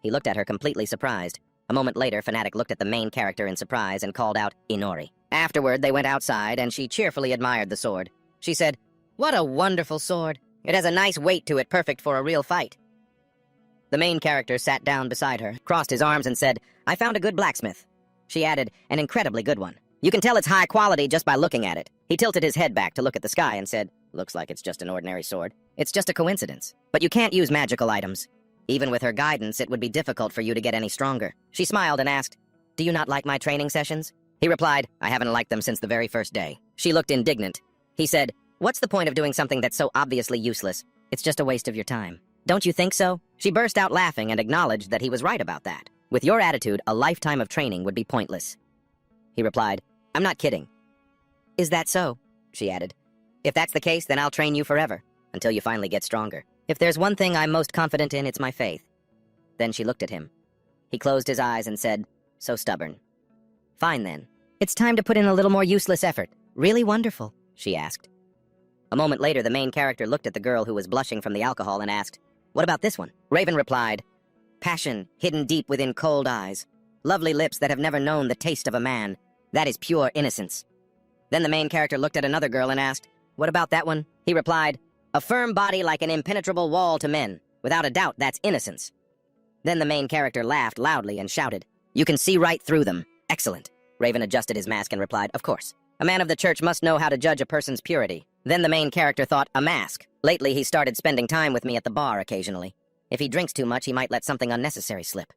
He looked at her completely surprised. A moment later, Fanatic looked at the main character in surprise and called out, Inori. Afterward, they went outside, and she cheerfully admired the sword. She said, what a wonderful sword. It has a nice weight to it, perfect for a real fight. The main character sat down beside her, crossed his arms, and said, I found a good blacksmith. She added, an incredibly good one. You can tell it's high quality just by looking at it. He tilted his head back to look at the sky and said, looks like it's just an ordinary sword. It's just a coincidence. But you can't use magical items. Even with her guidance, it would be difficult for you to get any stronger. She smiled and asked, do you not like my training sessions? He replied, I haven't liked them since the very first day. She looked indignant. He said, what's the point of doing something that's so obviously useless? It's just a waste of your time. Don't you think so? She burst out laughing and acknowledged that he was right about that. With your attitude, a lifetime of training would be pointless. He replied, I'm not kidding. Is that so? She added. If that's the case, then I'll train you forever, until you finally get stronger. If there's one thing I'm most confident in, it's my faith. Then she looked at him. He closed his eyes and said, so stubborn. Fine then. It's time to put in a little more useless effort. Really wonderful, she asked. A moment later, the main character looked at the girl who was blushing from the alcohol and asked, what about this one? Raven replied, passion hidden deep within cold eyes. Lovely lips that have never known the taste of a man. That is pure innocence. Then the main character looked at another girl and asked, what about that one? He replied, a firm body like an impenetrable wall to men. Without a doubt, that's innocence. Then the main character laughed loudly and shouted, you can see right through them. Excellent. Raven adjusted his mask and replied, of course. A man of the church must know how to judge a person's purity. Then the main character thought, a mask. Lately, he started spending time with me at the bar occasionally. If he drinks too much, he might let something unnecessary slip.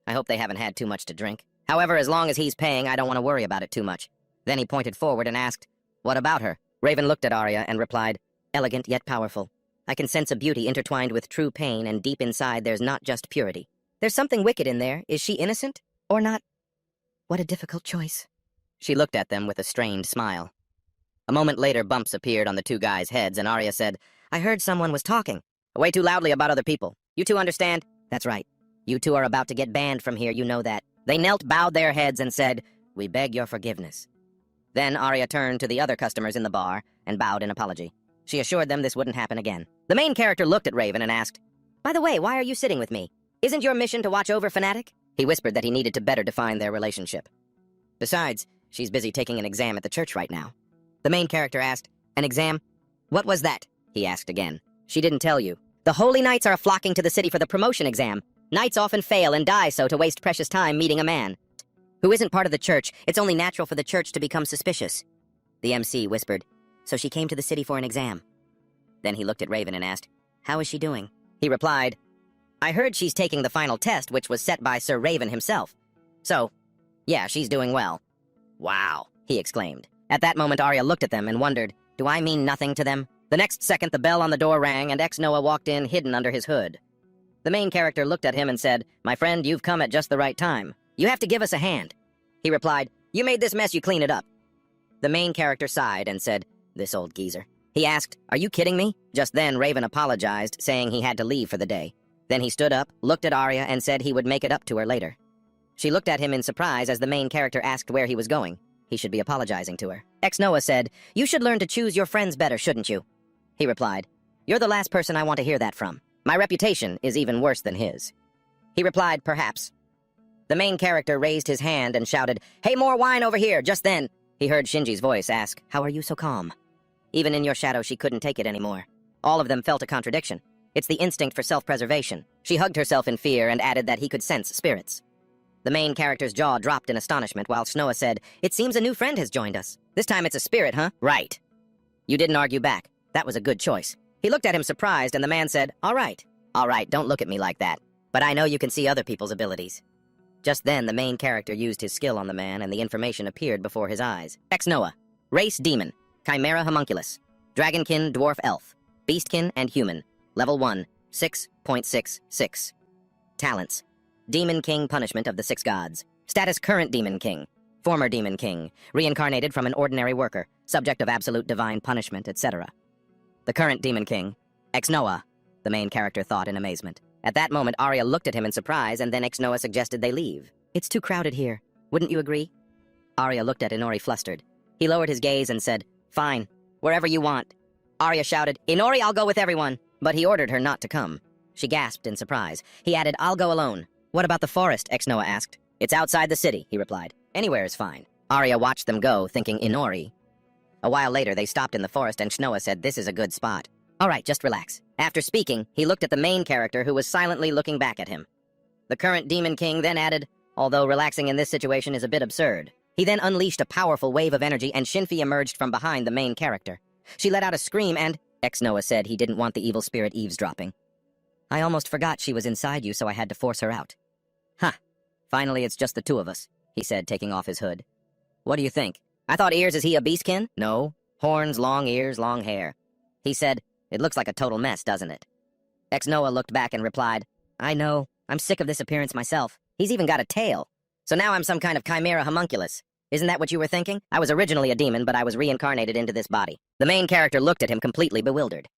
I hope they haven't had too much to drink. However, as long as he's paying, I don't want to worry about it too much. Then he pointed forward and asked, what about her? Raven looked at Arya and replied, elegant yet powerful. I can sense a beauty intertwined with true pain, and deep inside there's not just purity. There's something wicked in there. Is she innocent? Or not? What a difficult choice. She looked at them with a strained smile. A moment later, bumps appeared on the two guys' heads, and Arya said, I heard someone was talking. Way too loudly about other people. You two understand? That's right. You two are about to get banned from here, you know that. They knelt, bowed their heads, and said, we beg your forgiveness. Then Arya turned to the other customers in the bar and bowed in apology. She assured them this wouldn't happen again. The main character looked at Raven and asked, by the way, why are you sitting with me? Isn't your mission to watch over Fanatic? He whispered that he needed to better define their relationship. Besides, she's busy taking an exam at the church right now. The main character asked, an exam? What was that? He asked again. She didn't tell you. The holy knights are flocking to the city for the promotion exam. Knights often fail and die so to waste precious time meeting a man who isn't part of the church. It's only natural for the church to become suspicious. The MC whispered, so she came to the city for an exam. Then he looked at Raven and asked, how is she doing? He replied, I heard she's taking the final test, which was set by Sir Raven himself. So, yeah, she's doing well. Wow, he exclaimed. At that moment, Arya looked at them and wondered, do I mean nothing to them? The next second, the bell on the door rang, and ex-Noah walked in, hidden under his hood. The main character looked at him and said, "My friend, you've come at just the right time. You have to give us a hand." He replied, "You made this mess, you clean it up." The main character sighed and said, "This old geezer." He asked, "Are you kidding me?" Just then, Raven apologized, saying he had to leave for the day. Then he stood up, looked at Arya, and said he would make it up to her later. She looked at him in surprise as the main character asked where he was going. He should be apologizing to her. Ex-Noah said, "You should learn to choose your friends better, shouldn't you?" He replied, "You're the last person I want to hear that from. My reputation is even worse than his." He replied, "Perhaps." The main character raised his hand and shouted, "Hey, more wine over here!" Just then, he heard Shinji's voice ask, "How are you so calm?" Even in your shadow, she couldn't take it anymore. All of them felt a contradiction. It's the instinct for self-preservation. She hugged herself in fear and added that he could sense spirits. The main character's jaw dropped in astonishment while Snowa said, "It seems a new friend has joined us. This time it's a spirit, huh?" "Right." You didn't argue back. That was a good choice. He looked at him surprised, and the man said, "All right. All right, don't look at me like that. But I know you can see other people's abilities." Just then, the main character used his skill on the man, and the information appeared before his eyes. Ex-Noah. Race Demon. Chimera Homunculus. Dragonkin Dwarf Elf. Beastkin and Human. Level 1. 6.66. Talents. Demon King Punishment of the Six Gods. Status Current Demon King. Former Demon King. Reincarnated from an ordinary worker. Subject of absolute divine punishment, etc. The current Demon King. Ex-Noah. The main character thought in amazement. At that moment, Arya looked at him in surprise, and then Ex-Noah suggested they leave. "It's too crowded here. Wouldn't you agree?" Arya looked at Inori flustered. He lowered his gaze and said, "Fine. Wherever you want." Arya shouted, "Inori, I'll go with everyone." But he ordered her not to come. She gasped in surprise. He added, "I'll go alone." "What about the forest?" Ex-Noah asked. "It's outside the city," he replied. "Anywhere is fine." Arya watched them go, thinking Inori. A while later, they stopped in the forest, and Snowa said, "This is a good spot." "All right, just relax." After speaking, he looked at the main character, who was silently looking back at him. The current Demon King then added, "Although relaxing in this situation is a bit absurd." He then unleashed a powerful wave of energy, and Shinfi emerged from behind the main character. She let out a scream, and Ex-Noah said he didn't want the evil spirit eavesdropping. "I almost forgot she was inside you, so I had to force her out." "Ha! Finally, it's just the two of us," he said, taking off his hood. "What do you think? I thought Ears, is he a beastkin?" "No. Horns, long ears, long hair." He said, "It looks like a total mess, doesn't it?" Ex-Noah looked back and replied, "I know. I'm sick of this appearance myself. He's even got a tail. So now I'm some kind of chimera homunculus. Isn't that what you were thinking? I was originally a demon, but I was reincarnated into this body." The main character looked at him completely bewildered.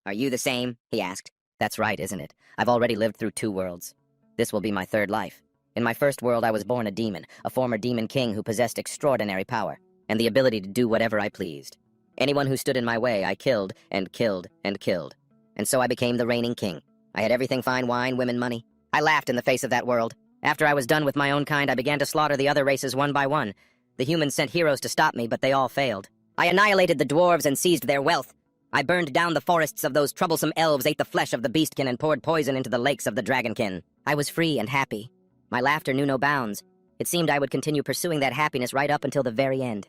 "Are you the same?" he asked. "That's right, isn't it? I've already lived through 2 worlds. This will be my 3rd life. In my first world, I was born a demon, a former demon king who possessed extraordinary power, and the ability to do whatever I pleased. Anyone who stood in my way, I killed, and killed, and killed. And so I became the reigning king. I had everything: fine wine, women, money. I laughed in the face of that world. After I was done with my own kind, I began to slaughter the other races one by one. The humans sent heroes to stop me, but they all failed. I annihilated the dwarves and seized their wealth. I burned down the forests of those troublesome elves, ate the flesh of the beastkin, and poured poison into the lakes of the dragonkin. I was free and happy. My laughter knew no bounds. It seemed I would continue pursuing that happiness right up until the very end."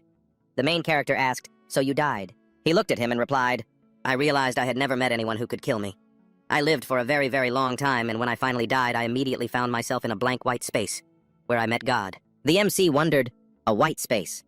The main character asked, "So you died?" He looked at him and replied, "I realized I had never met anyone who could kill me. I lived for a very, very long time, and when I finally died, I immediately found myself in a blank white space, where I met God." The MC wondered, a white space.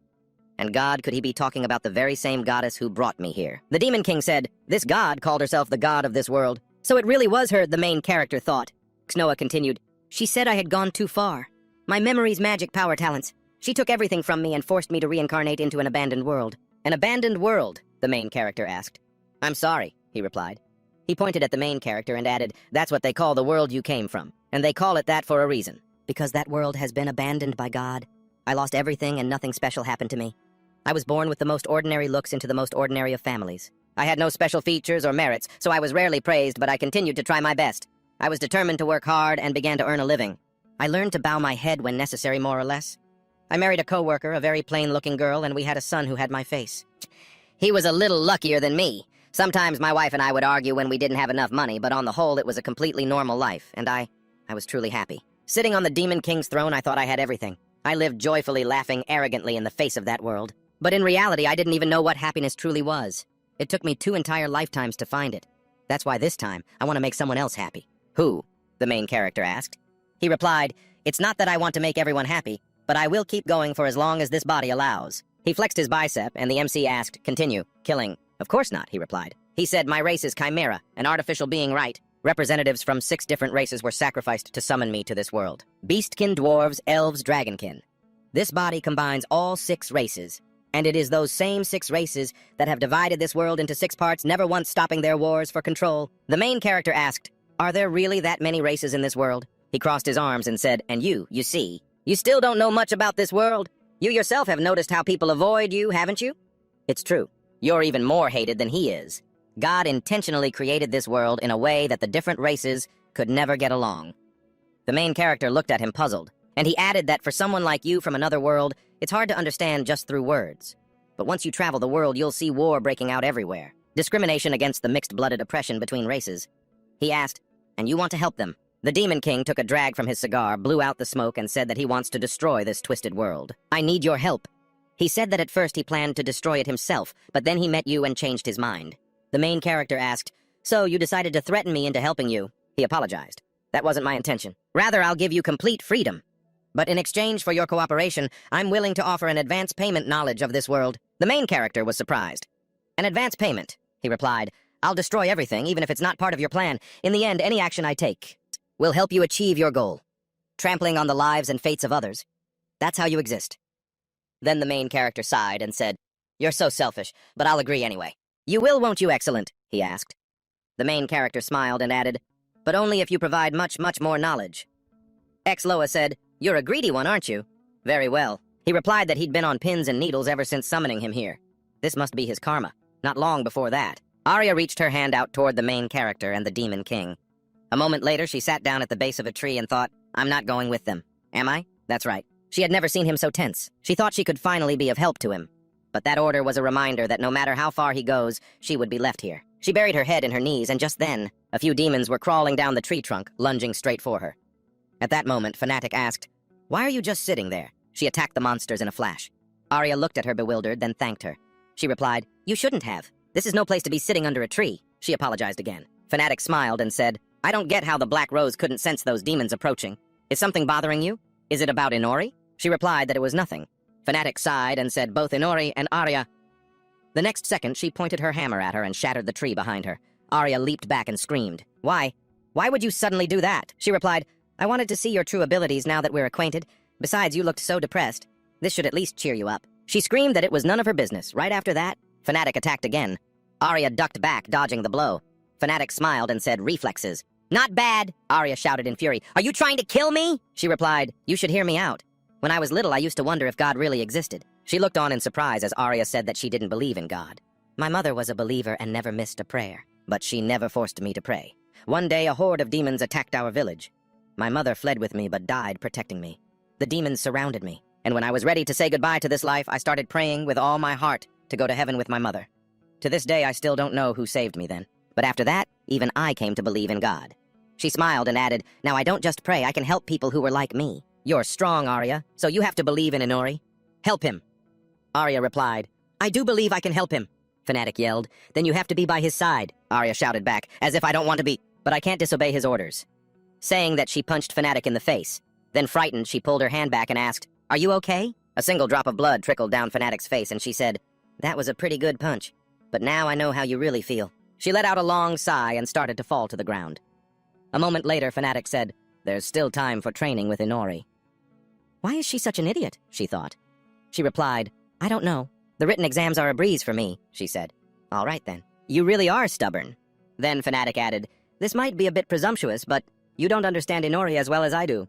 And God, could he be talking about the very same goddess who brought me here? The Demon King said, "This god called herself the god of this world. So it really was her," the main character thought. Snowa continued, "She said I had gone too far. My memories, magic, power, talents. She took everything from me and forced me to reincarnate into an abandoned world." "An abandoned world?" the main character asked. "I'm sorry," he replied. He pointed at the main character and added, "That's what they call the world you came from. And they call it that for a reason. Because that world has been abandoned by God. I lost everything and nothing special happened to me. I was born with the most ordinary looks into the most ordinary of families. I had no special features or merits, so I was rarely praised, but I continued to try my best. I was determined to work hard and began to earn a living. I learned to bow my head when necessary, more or less. I married a co-worker, a very plain-looking girl, and we had a son who had my face. He was a little luckier than me. Sometimes my wife and I would argue when we didn't have enough money, but on the whole it was a completely normal life, and I was truly happy. Sitting on the Demon King's throne, I thought I had everything. I lived joyfully, laughing arrogantly in the face of that world. But in reality, I didn't even know what happiness truly was. It took me 2 entire lifetimes to find it. That's why this time, I want to make someone else happy." "Who?" the main character asked. He replied, "It's not that I want to make everyone happy, but I will keep going for as long as this body allows." He flexed his bicep, and the MC asked, "Continue. Killing?" "Of course not," he replied. He said, "My race is Chimera, an artificial being, right? Representatives from 6 different races were sacrificed to summon me to this world. Beastkin, dwarves, elves, dragonkin. This body combines all 6 races, and it is those same 6 races that have divided this world into 6 parts, never once stopping their wars for control. The main character asked, "Are there really that many races in this world?" He crossed his arms and said, "And you see, you still don't know much about this world. You yourself have noticed how people avoid you, haven't you? It's true. You're even more hated than he is. God intentionally created this world in a way that the different races could never get along." The main character looked at him puzzled, and he added that for someone like you from another world, it's hard to understand just through words. But once you travel the world, you'll see war breaking out everywhere. Discrimination against the mixed-blooded oppression between races. He asked, "And you want to help them?" The Demon King took a drag from his cigar, blew out the smoke, and said that he wants to destroy this twisted world. "I need your help." He said that at first he planned to destroy it himself, but then he met you and changed his mind. The main character asked, "So you decided to threaten me into helping you?" He apologized. "That wasn't my intention. Rather, I'll give you complete freedom. But in exchange for your cooperation, I'm willing to offer an advance payment knowledge of this world." The main character was surprised. "An advance payment," he replied. "I'll destroy everything, even if it's not part of your plan. In the end, any action I take will help you achieve your goal. Trampling on the lives and fates of others. That's how you exist." Then the main character sighed and said, "You're so selfish, but I'll agree anyway." "You will, won't you, Excellent?" he asked. The main character smiled and added, "But only if you provide much, much more knowledge." Ex-Loa said, "You're a greedy one, aren't you?" "Very well." He replied that he'd been on pins and needles ever since summoning him here. This must be his karma. Not long before that, Arya reached her hand out toward the main character and the Demon King. A moment later, she sat down at the base of a tree and thought, "I'm not going with them. Am I?" That's right. She had never seen him so tense. She thought she could finally be of help to him. But that order was a reminder that no matter how far he goes, she would be left here. She buried her head in her knees, and just then, a few demons were crawling down the tree trunk, lunging straight for her. At that moment, Fanatic asked, "Why are you just sitting there?" She attacked the monsters in a flash. Arya looked at her bewildered, then thanked her. She replied, "You shouldn't have. This is no place to be sitting under a tree." She apologized again. Fanatic smiled and said, "I don't get how the Black Rose couldn't sense those demons approaching. Is something bothering you? Is it about Inori?" She replied that it was nothing. Fanatic sighed and said both Inori and Arya. The next second, she pointed her hammer at her and shattered the tree behind her. Arya leaped back and screamed. "Why? Why would you suddenly do that?" She replied, "I wanted to see your true abilities now that we're acquainted. Besides, you looked so depressed. This should at least cheer you up." She screamed that it was none of her business. Right after that, Fanatic attacked again. Arya ducked back, dodging the blow. Fanatic smiled and said, "Reflexes." "Not bad," Arya shouted in fury. "Are you trying to kill me?" She replied, "You should hear me out. When I was little, I used to wonder if God really existed." She looked on in surprise as Arya said that she didn't believe in God. "My mother was a believer and never missed a prayer, but she never forced me to pray. One day, a horde of demons attacked our village. My mother fled with me but died protecting me. The demons surrounded me, and when I was ready to say goodbye to this life, I started praying with all my heart to go to heaven with my mother. To this day, I still don't know who saved me then. But after that, even I came to believe in God." She smiled and added, "Now I don't just pray, I can help people who were like me." "You're strong, Arya, so you have to believe in Inori. Help him." Arya replied, "I do believe I can help him." Fanatic yelled, "Then you have to be by his side." Arya shouted back, "As if I don't want to be, but I can't disobey his orders." Saying that, she punched Fanatic in the face. Then frightened, she pulled her hand back and asked, "Are you okay?" A single drop of blood trickled down Fanatic's face, and she said, "That was a pretty good punch. But now I know how you really feel." She let out a long sigh and started to fall to the ground. A moment later, Fanatic said, "There's still time for training with Inori." "Why is she such an idiot?" she thought. She replied, "I don't know. The written exams are a breeze for me," she said. "All right, then. You really are stubborn." Then Fanatic added, "This might be a bit presumptuous, but you don't understand Inori as well as I do."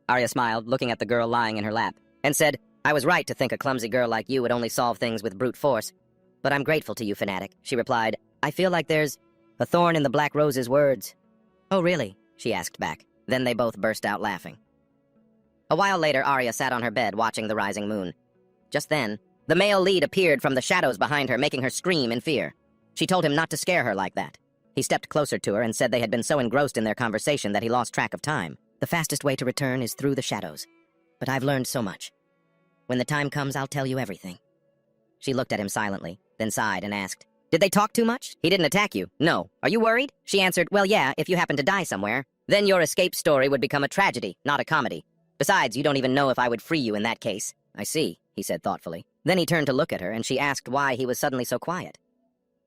Arya smiled, looking at the girl lying in her lap, and said, "I was right to think a clumsy girl like you would only solve things with brute force. But I'm grateful to you, Fanatic." She replied, "I feel like there's a thorn in the Black Rose's words." "Oh, really?" she asked back. Then they both burst out laughing. A while later, Arya sat on her bed watching the rising moon. Just then, the male lead appeared from the shadows behind her, making her scream in fear. She told him not to scare her like that. He stepped closer to her and said they had been so engrossed in their conversation that he lost track of time. "The fastest way to return is through the shadows. But I've learned so much. When the time comes, I'll tell you everything." She looked at him silently, then sighed and asked, "Did they talk too much?" "He didn't attack you, no. Are you worried?" She answered, "Well, yeah, if you happen to die somewhere. Then your escape story would become a tragedy, not a comedy. Besides, you don't even know if I would free you in that case." "I see," he said thoughtfully. Then he turned to look at her, and she asked why he was suddenly so quiet.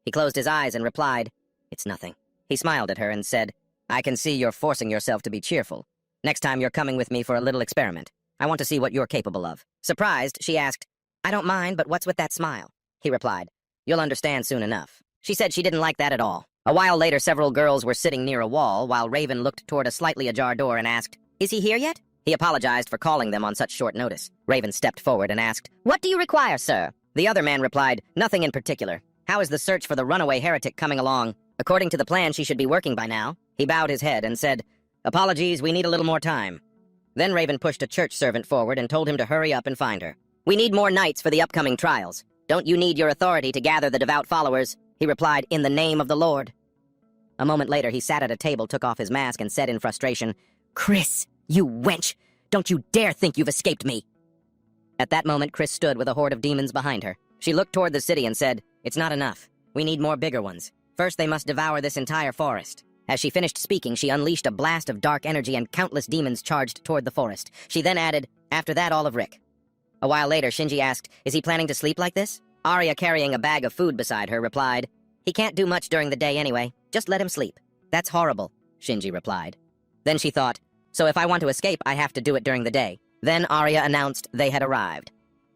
He closed his eyes and replied, "It's nothing." He smiled at her and said, I can see you're forcing yourself to be cheerful. Next time you're coming with me for a little experiment. I want to see what you're capable of. Surprised, she asked, I don't mind, but what's with that smile? He replied, you'll understand soon enough. She said she didn't like that at all. A while later, several girls were sitting near a wall while Raven looked toward a slightly ajar door and asked, is he here yet? He apologized for calling them on such short notice. Raven stepped forward and asked, what do you require, sir? The other man replied, nothing in particular. How is the search for the runaway heretic coming along? According to the plan, she should be working by now. He bowed his head and said, apologies, we need a little more time. Then Raven pushed a church servant forward and told him to hurry up and find her. We need more knights for the upcoming trials. Don't you need your authority to gather the devout followers? He replied, in the name of the Lord. A moment later, he sat at a table, took off his mask, and said in frustration, Chris, you wench! Don't you dare think you've escaped me! At that moment, Chris stood with a horde of demons behind her. She looked toward the city and said, it's not enough. We need more bigger ones. First, they must devour this entire forest. As she finished speaking, she unleashed a blast of dark energy and countless demons charged toward the forest. She then added, after that, all of Rick. A while later, Shinji asked, is he planning to sleep like this? Arya, carrying a bag of food beside her, replied, he can't do much during the day anyway. Just let him sleep. That's horrible, Shinji replied. Then she thought, so if I want to escape, I have to do it during the day. Then Arya announced they had arrived.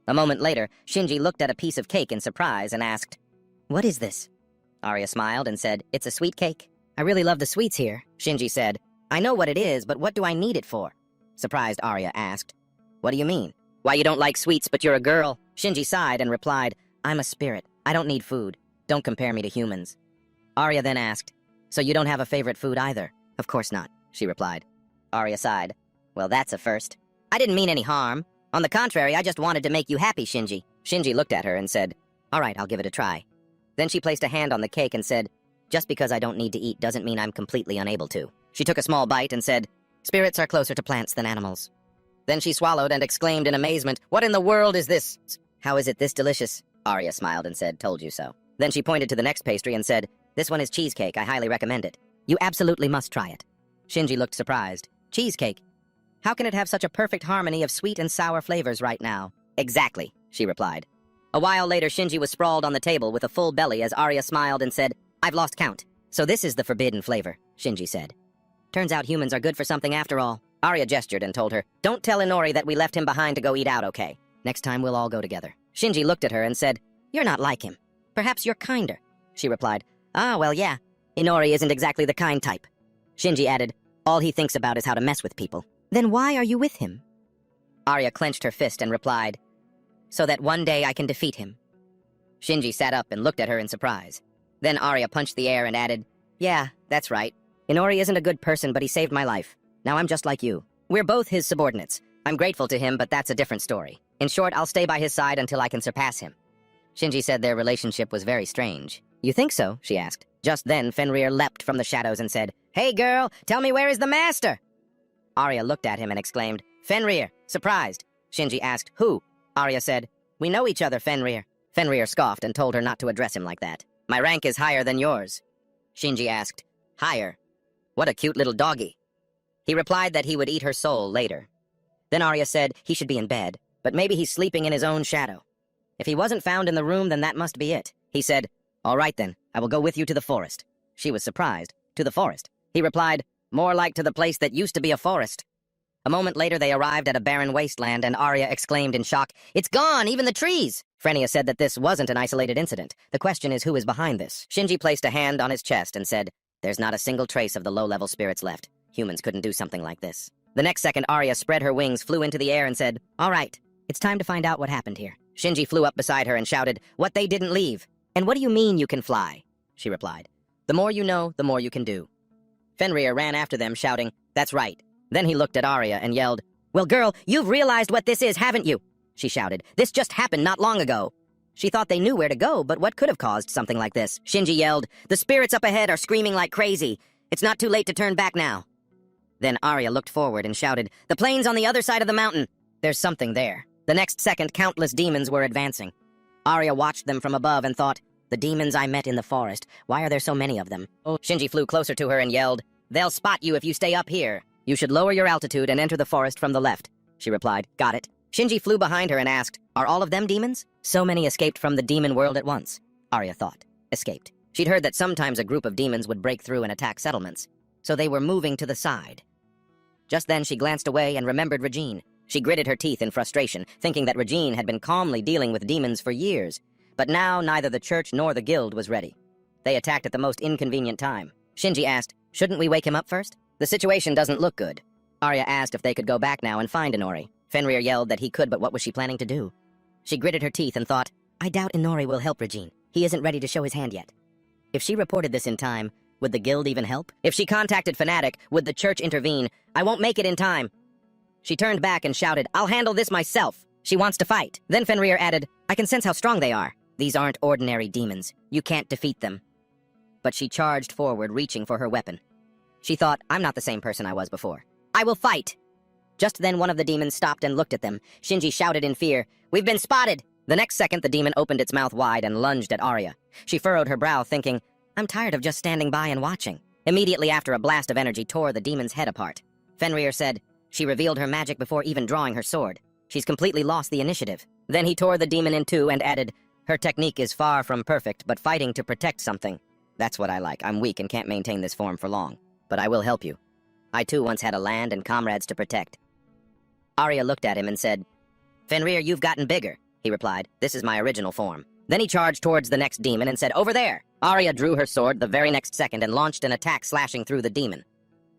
A moment later, Shinji looked at a piece of cake in surprise and asked, what is this? Arya smiled and said, it's a sweet cake. I really love the sweets here, Shinji said. I know what it is, but what do I need it for? Surprised Arya asked, what do you mean? Why, you don't like sweets, but you're a girl? Shinji sighed and replied, I'm a spirit. I don't need food. Don't compare me to humans. Arya then asked, so you don't have a favorite food either? Of course not, she replied. Arya sighed. Well, that's a first. I didn't mean any harm. On the contrary, I just wanted to make you happy, Shinji. Shinji looked at her and said, all right, I'll give it a try. Then she placed a hand on the cake and said, just because I don't need to eat doesn't mean I'm completely unable to. She took a small bite and said, spirits are closer to plants than animals. Then she swallowed and exclaimed in amazement, what in the world is this? How is it this delicious? Arya smiled and said, told you so. Then she pointed to the next pastry and said, this one is cheesecake. I highly recommend it. You absolutely must try it. Shinji looked surprised. Cheesecake? How can it have such a perfect harmony of sweet and sour flavors right now? Exactly, she replied. A while later, Shinji was sprawled on the table with a full belly as Arya smiled and said, I've lost count. So this is the forbidden flavor, Shinji said. Turns out humans are good for something after all. Arya gestured and told her, don't tell Inori that we left him behind to go eat out, okay? Next time we'll all go together. Shinji looked at her and said, you're not like him. Perhaps you're kinder. She replied, well, yeah. Inori isn't exactly the kind type. Shinji added, all he thinks about is how to mess with people. Then why are you with him? Arya clenched her fist and replied, so that one day I can defeat him. Shinji sat up and looked at her in surprise. Then Arya punched the air and added, yeah, that's right. Inori isn't a good person, but he saved my life. Now I'm just like you. We're both his subordinates. I'm grateful to him, but that's a different story. In short, I'll stay by his side until I can surpass him. Shinji said their relationship was very strange. You think so? She asked. Just then, Fenrir leapt from the shadows and said, hey girl, tell me where is the master? Arya looked at him and exclaimed, Fenrir, surprised. Shinji asked, who? Arya said, we know each other, Fenrir. Fenrir scoffed and told her not to address him like that. My rank is higher than yours. Shinji asked, higher? What a cute little doggy. He replied that he would eat her soul later. Then Arya said he should be in bed, but maybe he's sleeping in his own shadow. If he wasn't found in the room, then that must be it. He said, all right then, I will go with you to the forest. She was surprised. To the forest? He replied, more like to the place that used to be a forest. A moment later, they arrived at a barren wasteland, and Arya exclaimed in shock, it's gone, even the trees! Frenia said that this wasn't an isolated incident. The question is who is behind this. Shinji placed a hand on his chest and said, there's not a single trace of the low-level spirits left. Humans couldn't do something like this. The next second, Arya spread her wings, flew into the air, and said, all right, it's time to find out what happened here. Shinji flew up beside her and shouted, what they didn't leave. And what do you mean you can fly? She replied, the more you know, the more you can do. Fenrir ran after them, shouting, that's right. Then he looked at Arya and yelled, well, girl, you've realized what this is, haven't you? She shouted, this just happened not long ago. She thought they knew where to go, but what could have caused something like this? Shinji yelled, the spirits up ahead are screaming like crazy. It's not too late to turn back now. Then Arya looked forward and shouted, the plains on the other side of the mountain. There's something there. The next second, countless demons were advancing. Arya watched them from above and thought, the demons I met in the forest, why are there so many of them? Oh, Shinji flew closer to her and yelled, they'll spot you if you stay up here. You should lower your altitude and enter the forest from the left. She replied, got it. Shinji flew behind her and asked, are all of them demons? So many escaped from the demon world at once. Arya thought. Escaped. She'd heard that sometimes a group of demons would break through and attack settlements. so they were moving to the side. Just then she glanced away and remembered Regine. She gritted her teeth in frustration, thinking that Regine had been calmly dealing with demons for years. But now neither the church nor the guild was ready. They attacked at the most inconvenient time. Shinji asked, "Shouldn't we wake him up first? The situation doesn't look good." Arya asked if they could go back now and find Inori. Fenrir yelled that he could, but what was she planning to do? She gritted her teeth and thought, "I doubt Inori will help Regine. He isn't ready to show his hand yet." If she reported this in time, would the guild even help? If she contacted Fanatic, would the church intervene? "I won't make it in time." She turned back and shouted, "I'll handle this myself." She wants to fight. Then Fenrir added, "I can sense how strong they are. These aren't ordinary demons. You can't defeat them." But she charged forward, reaching for her weapon. She thought, "I'm not the same person I was before. I will fight." Just then one of the demons stopped and looked at them. Shinji shouted in fear, "We've been spotted!" The next second the demon opened its mouth wide and lunged at Arya. She furrowed her brow, thinking, "I'm tired of just standing by and watching." Immediately after, a blast of energy tore the demon's head apart. Fenrir said, "She revealed her magic before even drawing her sword. She's completely lost the initiative." Then he tore the demon in two and added, "Her technique is far from perfect, but fighting to protect something. That's what I like. I'm weak and can't maintain this form for long. But I will help you. I too once had a land and comrades to protect." Arya looked at him and said, "Fenrir, you've gotten bigger." He replied, "This is my original form." Then he charged towards the next demon and said, "Over there!" Arya drew her sword the very next second and launched an attack slashing through the demon.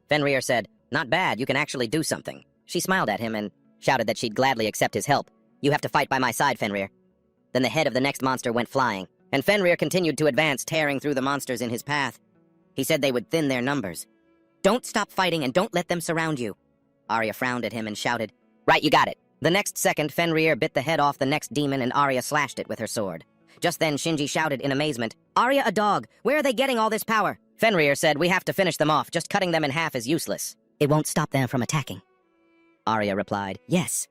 Fenrir said, "Not bad, you can actually do something." She smiled at him and shouted that she'd gladly accept his help. "You have to fight by my side, Fenrir." Then the head of the next monster went flying, and Fenrir continued to advance, tearing through the monsters in his path. He said they would thin their numbers. "Don't stop fighting and don't let them surround you." Arya frowned at him and shouted, "Right, you got it." The next second, Fenrir bit the head off the next demon and Arya slashed it with her sword. Just then, Shinji shouted in amazement, "Arya, a dog! Where are they getting all this power?" Fenrir said, "We have to finish them off. Just cutting them in half is useless." "It won't stop them from attacking." Arya replied, "Yes."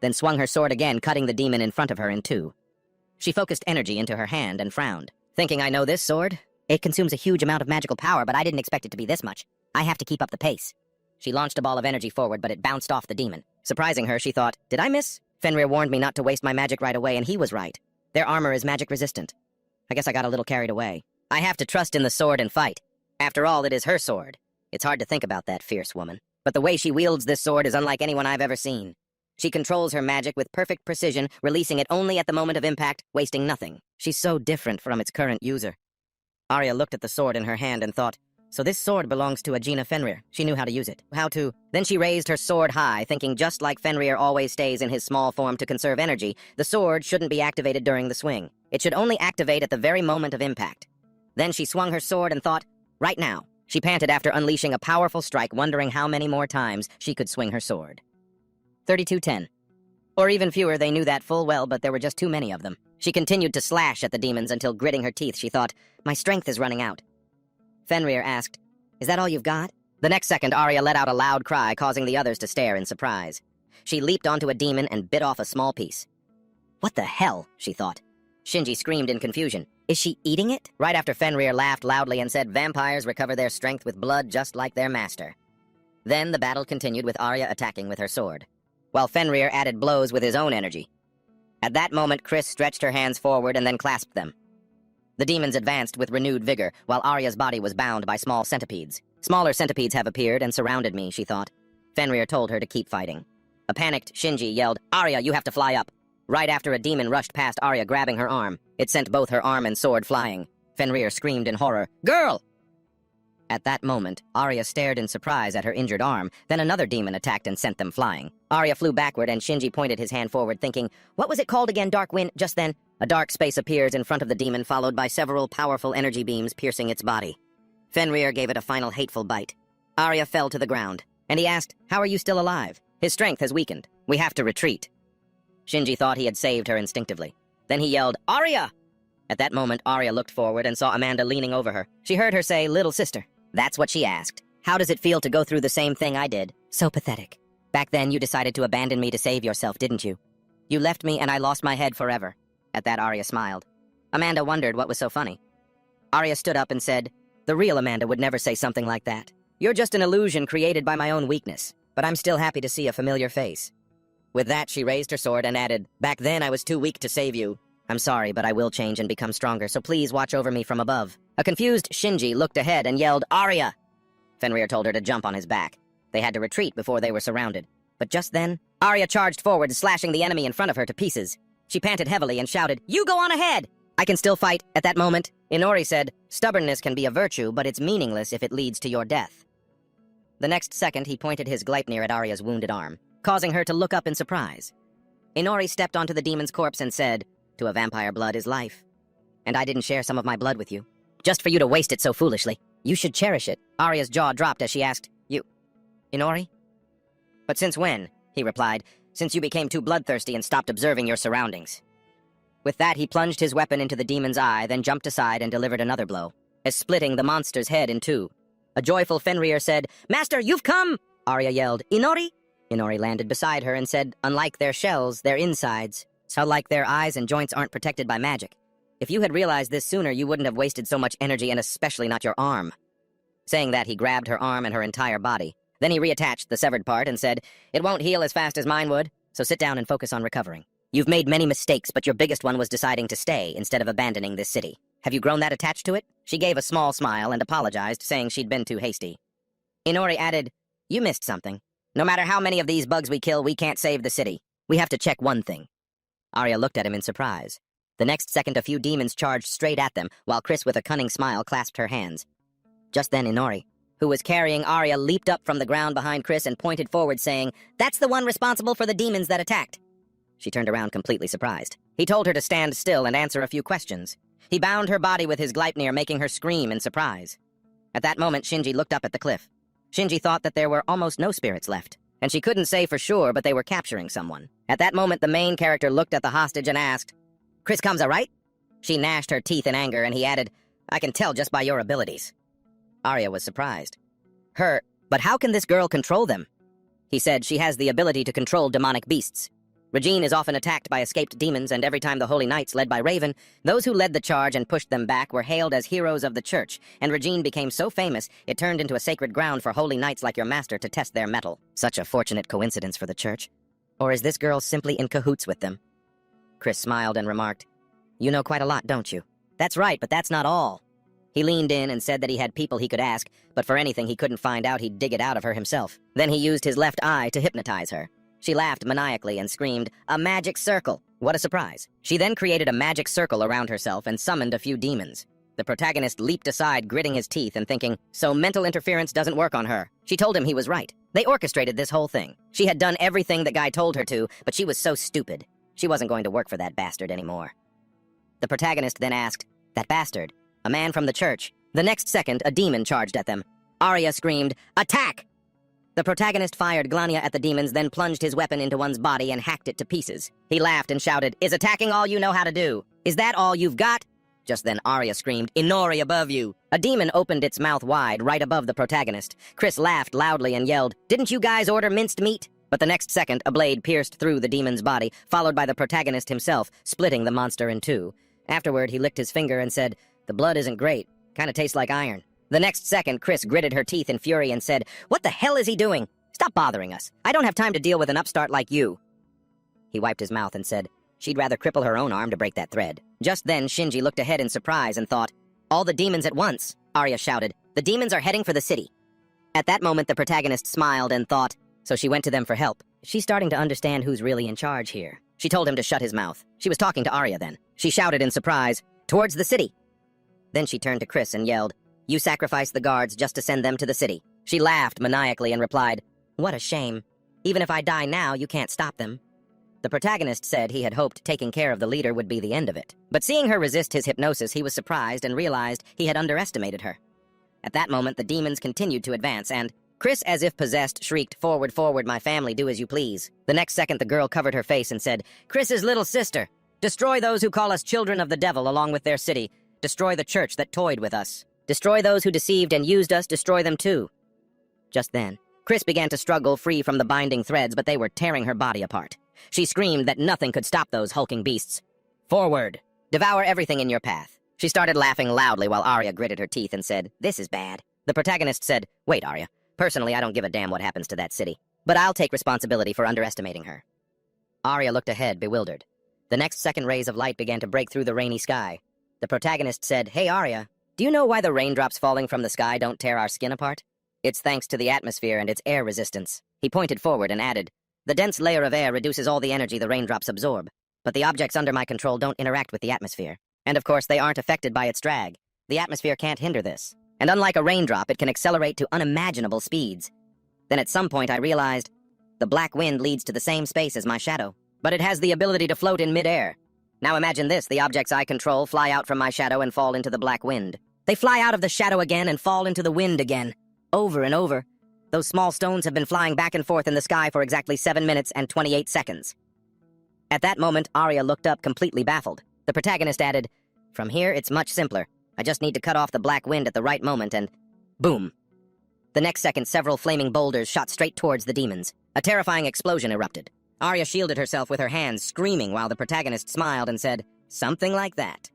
Then swung her sword again, cutting the demon in front of her in two. She focused energy into her hand and frowned, thinking, "I know this sword. It consumes a huge amount of magical power, but I didn't expect it to be this much. I have to keep up the pace." She launched a ball of energy forward, but it bounced off the demon. Surprising her, she thought, "Did I miss? Fenrir warned me not to waste my magic right away, and he was right. Their armor is magic resistant. I guess I got a little carried away. I have to trust in the sword and fight. After all, it is her sword. It's hard to think about that fierce woman. But the way she wields this sword is unlike anyone I've ever seen. She controls her magic with perfect precision, releasing it only at the moment of impact, wasting nothing. She's so different from its current user." Arya looked at the sword in her hand and thought, "So this sword belongs to Agena Fenrir. She knew how to use it. Then she raised her sword high, thinking just like Fenrir always stays in his small form to conserve energy, the sword shouldn't be activated during the swing. It should only activate at the very moment of impact. Then she swung her sword and thought, "Right now." She panted after unleashing a powerful strike, wondering how many more times she could swing her sword. 3210. Or even fewer, they knew that full well, but there were just too many of them. She continued to slash at the demons until, gritting her teeth, she thought, "My strength is running out." Fenrir asked, "Is that all you've got?" The next second, Arya let out a loud cry, causing the others to stare in surprise. She leaped onto a demon and bit off a small piece. "What the hell?" she thought. Shinji screamed in confusion. "Is she eating it?" Right after, Fenrir laughed loudly and said, "Vampires recover their strength with blood just like their master." Then the battle continued with Arya attacking with her sword, while Fenrir added blows with his own energy. At that moment, Chris stretched her hands forward and then clasped them. The demons advanced with renewed vigor, while Arya's body was bound by small centipedes. "Smaller centipedes have appeared and surrounded me," she thought. Fenrir told her to keep fighting. A panicked Shinji yelled, "Arya, you have to fly up." Right after, a demon rushed past Arya, grabbing her arm. It sent both her arm and sword flying. Fenrir screamed in horror, "Girl!" At that moment, Arya stared in surprise at her injured arm. Then another demon attacked and sent them flying. Arya flew backward and Shinji pointed his hand forward, thinking, "What was it called again, Dark Wind?" Just then, a dark space appears in front of the demon, followed by several powerful energy beams piercing its body. Fenrir gave it a final hateful bite. Arya fell to the ground, and he asked, "How are you still alive?" "His strength has weakened. We have to retreat." Shinji thought he had saved her instinctively. Then he yelled, "Arya!" At that moment, Arya looked forward and saw Amanda leaning over her. She heard her say, "Little sister." That's what she asked. "How does it feel to go through the same thing I did?" "So pathetic. Back then, you decided to abandon me to save yourself, didn't you? You left me and I lost my head forever." At that, Arya smiled. Amanda wondered what was so funny. Arya stood up and said, "The real Amanda would never say something like that. You're just an illusion created by my own weakness, but I'm still happy to see a familiar face." With that, she raised her sword and added, "Back then, I was too weak to save you. I'm sorry, but I will change and become stronger, so please watch over me from above." A confused Shinji looked ahead and yelled, "Arya!" Fenrir told her to jump on his back. They had to retreat before they were surrounded. But just then, Arya charged forward, slashing the enemy in front of her to pieces. She panted heavily and shouted, "You go on ahead! I can still fight." At that moment, Inori said, "Stubbornness can be a virtue, but it's meaningless if it leads to your death." The next second, he pointed his Gleipnir at Arya's wounded arm, causing her to look up in surprise. Inori stepped onto the demon's corpse and said, "To a vampire, blood is life. And I didn't share some of my blood with you, just for you to waste it so foolishly. You should cherish it." Arya's jaw dropped as she asked, "You, Inori?" "But since when?" he replied. "Since you became too bloodthirsty and stopped observing your surroundings." With that, he plunged his weapon into the demon's eye, then jumped aside and delivered another blow, as splitting the monster's head in two. A joyful Fenrir said, "Master, you've come!" Arya yelled, "Inori?" Inori landed beside her and said, "Unlike their shells, their insides, so like their eyes and joints aren't protected by magic. If you had realized this sooner, you wouldn't have wasted so much energy, and especially not your arm." Saying that, he grabbed her arm and her entire body. Then he reattached the severed part and said, "It won't heal as fast as mine would, so sit down and focus on recovering. You've made many mistakes, but your biggest one was deciding to stay instead of abandoning this city. Have you grown that attached to it?" She gave a small smile and apologized, saying she'd been too hasty. Inori added, "You missed something. No matter how many of these bugs we kill, we can't save the city. We have to check one thing." Arya looked at him in surprise. The next second, a few demons charged straight at them, while Chris, with a cunning smile, clasped her hands. Just then, Inori, who was carrying Arya, leaped up from the ground behind Chris and pointed forward, saying, "That's the one responsible for the demons that attacked." She turned around completely surprised. He told her to stand still and answer a few questions. He bound her body with his Gleipnir, making her scream in surprise. At that moment, Shinji looked up at the cliff. Shinji thought that there were almost no spirits left, and she couldn't say for sure, but they were capturing someone. At that moment, the main character looked at the hostage and asked, "Chris Kamza, right?" She gnashed her teeth in anger, and he added, "I can tell just by your abilities." Arya was surprised. But how can this girl control them?" He said, "She has the ability to control demonic beasts. Regine is often attacked by escaped demons, and every time the Holy Knights, led by Raven, those who led the charge and pushed them back, were hailed as heroes of the church, and Regine became so famous, it turned into a sacred ground for Holy Knights like your master to test their mettle. Such a fortunate coincidence for the church. Or is this girl simply in cahoots with them?" Chris smiled and remarked, "You know quite a lot, don't you?" "That's right, but that's not all." He leaned in and said that he had people he could ask, but for anything he couldn't find out, he'd dig it out of her himself. Then he used his left eye to hypnotize her. She laughed maniacally and screamed, "A magic circle!" What a surprise. She then created a magic circle around herself and summoned a few demons. The protagonist leaped aside, gritting his teeth and thinking, so mental interference doesn't work on her. She told him he was right. They orchestrated this whole thing. She had done everything the guy told her to, but she was so stupid. She wasn't going to work for that bastard anymore. The protagonist then asked, "That bastard? A man from the church?" The next second, a demon charged at them. Arya screamed, "Attack!" The protagonist fired Glania at the demons, then plunged his weapon into one's body and hacked it to pieces. He laughed and shouted, "Is attacking all you know how to do? Is that all you've got?" Just then Arya screamed, "Inori above you!" A demon opened its mouth wide, right above the protagonist. Chris laughed loudly and yelled, "Didn't you guys order minced meat?" But the next second, a blade pierced through the demon's body, followed by the protagonist himself, splitting the monster in two. Afterward, he licked his finger and said, "The blood isn't great. Kinda tastes like iron." The next second, Chris gritted her teeth in fury and said, "What the hell is he doing? Stop bothering us. I don't have time to deal with an upstart like you." He wiped his mouth and said, "She'd rather cripple her own arm to break that thread." Just then, Shinji looked ahead in surprise and thought, "All the demons at once!" Arya shouted, "The demons are heading for the city." At that moment, the protagonist smiled and thought, so she went to them for help. She's starting to understand who's really in charge here. She told him to shut his mouth. She was talking to Arya then. She shouted in surprise, "Towards the city!" Then she turned to Chris and yelled, "You sacrificed the guards just to send them to the city." She laughed maniacally and replied, "What a shame. Even if I die now, you can't stop them." The protagonist said he had hoped taking care of the leader would be the end of it. But seeing her resist his hypnosis, he was surprised and realized he had underestimated her. At that moment, the demons continued to advance, and Chris, as if possessed, shrieked, "Forward, forward, my family, do as you please." The next second, the girl covered her face and said, "Chris's little sister, destroy those who call us children of the devil along with their city. Destroy the church that toyed with us. Destroy those who deceived and used us, destroy them too." Just then, Chris began to struggle free from the binding threads, but they were tearing her body apart. She screamed that nothing could stop those hulking beasts. "Forward! Devour everything in your path." She started laughing loudly while Arya gritted her teeth and said, "This is bad." The protagonist said, "Wait, Arya. Personally, I don't give a damn what happens to that city, but I'll take responsibility for underestimating her." Arya looked ahead, bewildered. The next second, rays of light began to break through the rainy sky. The protagonist said, "Hey, Arya, do you know why the raindrops falling from the sky don't tear our skin apart?" It's thanks to the atmosphere and its air resistance. He pointed forward and added, the dense layer of air reduces all the energy the raindrops absorb, but the objects under my control don't interact with the atmosphere. And of course, they aren't affected by its drag. The atmosphere can't hinder this. And unlike a raindrop, it can accelerate to unimaginable speeds. Then at some point I realized, the black wind leads to the same space as my shadow, but it has the ability to float in midair. Now imagine this, the objects I control fly out from my shadow and fall into the black wind. They fly out of the shadow again and fall into the wind again, over and over. Those small stones have been flying back and forth in the sky for exactly 7 minutes and 28 seconds. At that moment, Arya looked up completely baffled. The protagonist added, from here, it's much simpler. I just need to cut off the black wind at the right moment and... boom. The next second, several flaming boulders shot straight towards the demons. A terrifying explosion erupted. Arya shielded herself with her hands, screaming while the protagonist smiled and said, something like that.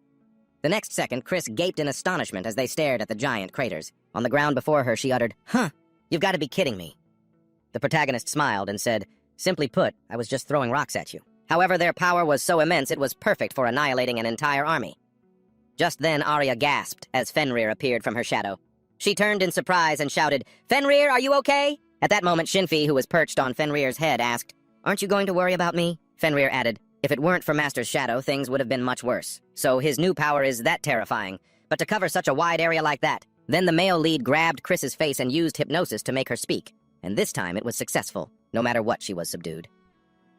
The next second, Chris gaped in astonishment as they stared at the giant craters. On the ground before her, she uttered, huh, you've got to be kidding me. The protagonist smiled and said, simply put, I was just throwing rocks at you. However, their power was so immense it was perfect for annihilating an entire army. Just then, Arya gasped as Fenrir appeared from her shadow. She turned in surprise and shouted, Fenrir, are you okay? At that moment, Shinfi, who was perched on Fenrir's head, asked, aren't you going to worry about me? Fenrir added, if it weren't for Master's shadow, things would have been much worse. So his new power is that terrifying. But to cover such a wide area like that, then the male lead grabbed Chris's face and used hypnosis to make her speak. And this time it was successful, no matter what she was subdued.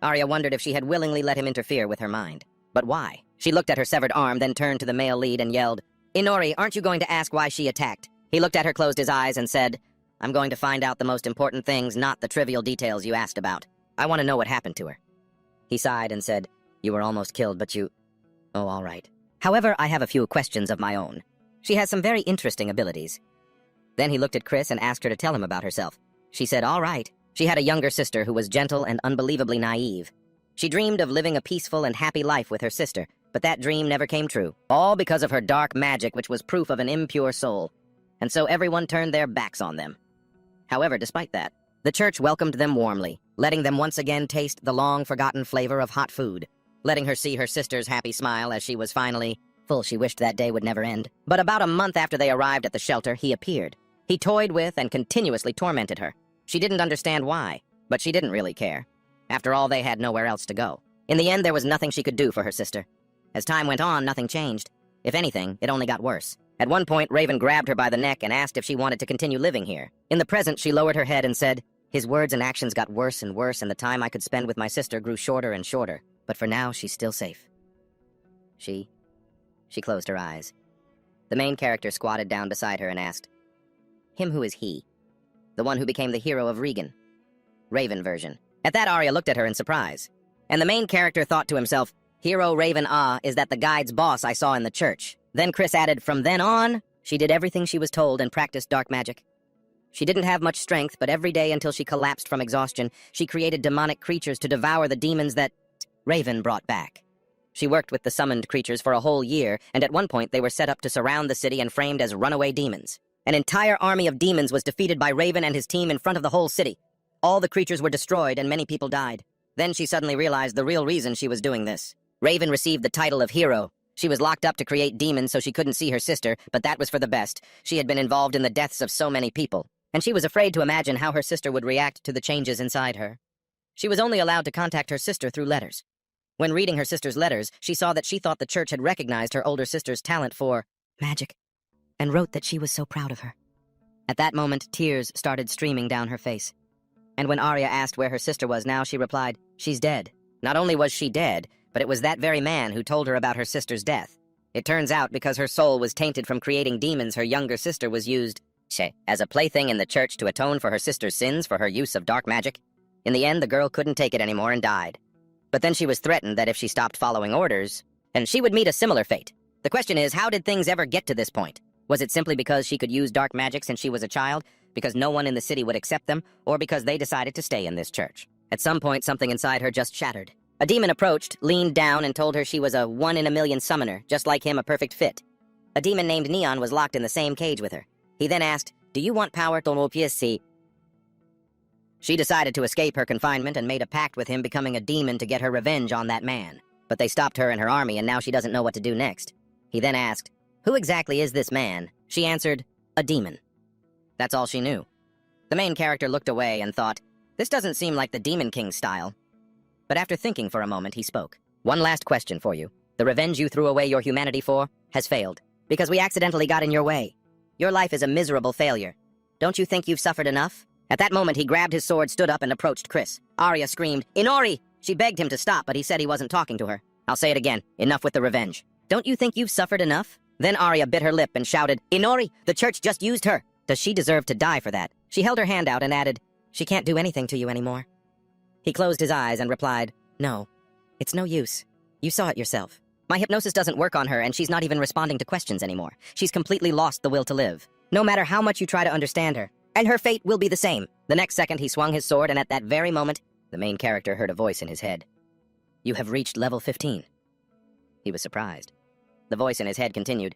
Arya wondered if she had willingly let him interfere with her mind. But why? She looked at her severed arm, then turned to the male lead and yelled, Inori, aren't you going to ask why she attacked? He looked at her, closed his eyes, and said, I'm going to find out the most important things, not the trivial details you asked about. I want to know what happened to her. He sighed and said, you were almost killed, but you... Oh, all right. However, I have a few questions of my own. She has some very interesting abilities. Then he looked at Chris and asked her to tell him about herself. She said, all right. She had a younger sister who was gentle and unbelievably naive. She dreamed of living a peaceful and happy life with her sister, but that dream never came true, all because of her dark magic, which was proof of an impure soul. And so everyone turned their backs on them. However, despite that, the church welcomed them warmly, letting them once again taste the long-forgotten flavor of hot food, letting her see her sister's happy smile as she was finally full. She wished that day would never end. But about a month after they arrived at the shelter, he appeared. He toyed with and continuously tormented her. She didn't understand why, but she didn't really care. After all, they had nowhere else to go. In the end, there was nothing she could do for her sister. As time went on, nothing changed. If anything, it only got worse. At one point, Raven grabbed her by the neck and asked if she wanted to continue living here. In the present, she lowered her head and said, his words and actions got worse and worse, and the time I could spend with my sister grew shorter and shorter. But for now, she's still safe. She closed her eyes. The main character squatted down beside her and asked, him who is he? The one who became the hero of Regan. Raven version. At that, Arya looked at her in surprise. And the main character thought to himself, Hero Raven is that the guide's boss I saw in the church. Then Chris added, from then on, she did everything she was told and practiced dark magic. She didn't have much strength, but every day until she collapsed from exhaustion, she created demonic creatures to devour the demons that Raven brought back. She worked with the summoned creatures for a whole year, and at one point they were set up to surround the city and framed as runaway demons. An entire army of demons was defeated by Raven and his team in front of the whole city. All the creatures were destroyed and many people died. Then she suddenly realized the real reason she was doing this. Raven received the title of hero. She was locked up to create demons so she couldn't see her sister, but that was for the best. She had been involved in the deaths of so many people, and she was afraid to imagine how her sister would react to the changes inside her. She was only allowed to contact her sister through letters. When reading her sister's letters, she saw that she thought the church had recognized her older sister's talent for magic, and wrote that she was so proud of her. At that moment, tears started streaming down her face. And when Arya asked where her sister was now, she replied, she's dead. Not only was she dead, but it was that very man who told her about her sister's death. It turns out because her soul was tainted from creating demons, her younger sister was used as a plaything in the church to atone for her sister's sins for her use of dark magic. In the end, the girl couldn't take it anymore and died. But then she was threatened that if she stopped following orders, and she would meet a similar fate. The question is, how did things ever get to this point? Was it simply because she could use dark magic since she was a child, because no one in the city would accept them, or because they decided to stay in this church? At some point, something inside her just shattered. A demon approached, leaned down, and told her she was a one-in-a-million summoner, just like him, a perfect fit. A demon named Neon was locked in the same cage with her. He then asked, do you want power, Tonopiesi? She decided to escape her confinement and made a pact with him, becoming a demon to get her revenge on that man. But they stopped her and her army, and now she doesn't know what to do next. He then asked, who exactly is this man? She answered, a demon. That's all she knew. The main character looked away and thought, this doesn't seem like the Demon King's style. But after thinking for a moment, he spoke. One last question for you. The revenge you threw away your humanity for has failed, because we accidentally got in your way. Your life is a miserable failure. Don't you think you've suffered enough? At that moment, he grabbed his sword, stood up, and approached Chris. Arya screamed, Inori! She begged him to stop, but he said he wasn't talking to her. I'll say it again. Enough with the revenge. Don't you think you've suffered enough? Then Arya bit her lip and shouted, Inori! The church just used her! Does she deserve to die for that? She held her hand out and added, she can't do anything to you anymore. He closed his eyes and replied, no. It's no use. You saw it yourself. My hypnosis doesn't work on her, and she's not even responding to questions anymore. She's completely lost the will to live. No matter how much you try to understand her. And her fate will be the same. The next second, he swung his sword, and at that very moment, the main character heard a voice in his head. You have reached level 15. He was surprised. The voice in his head continued.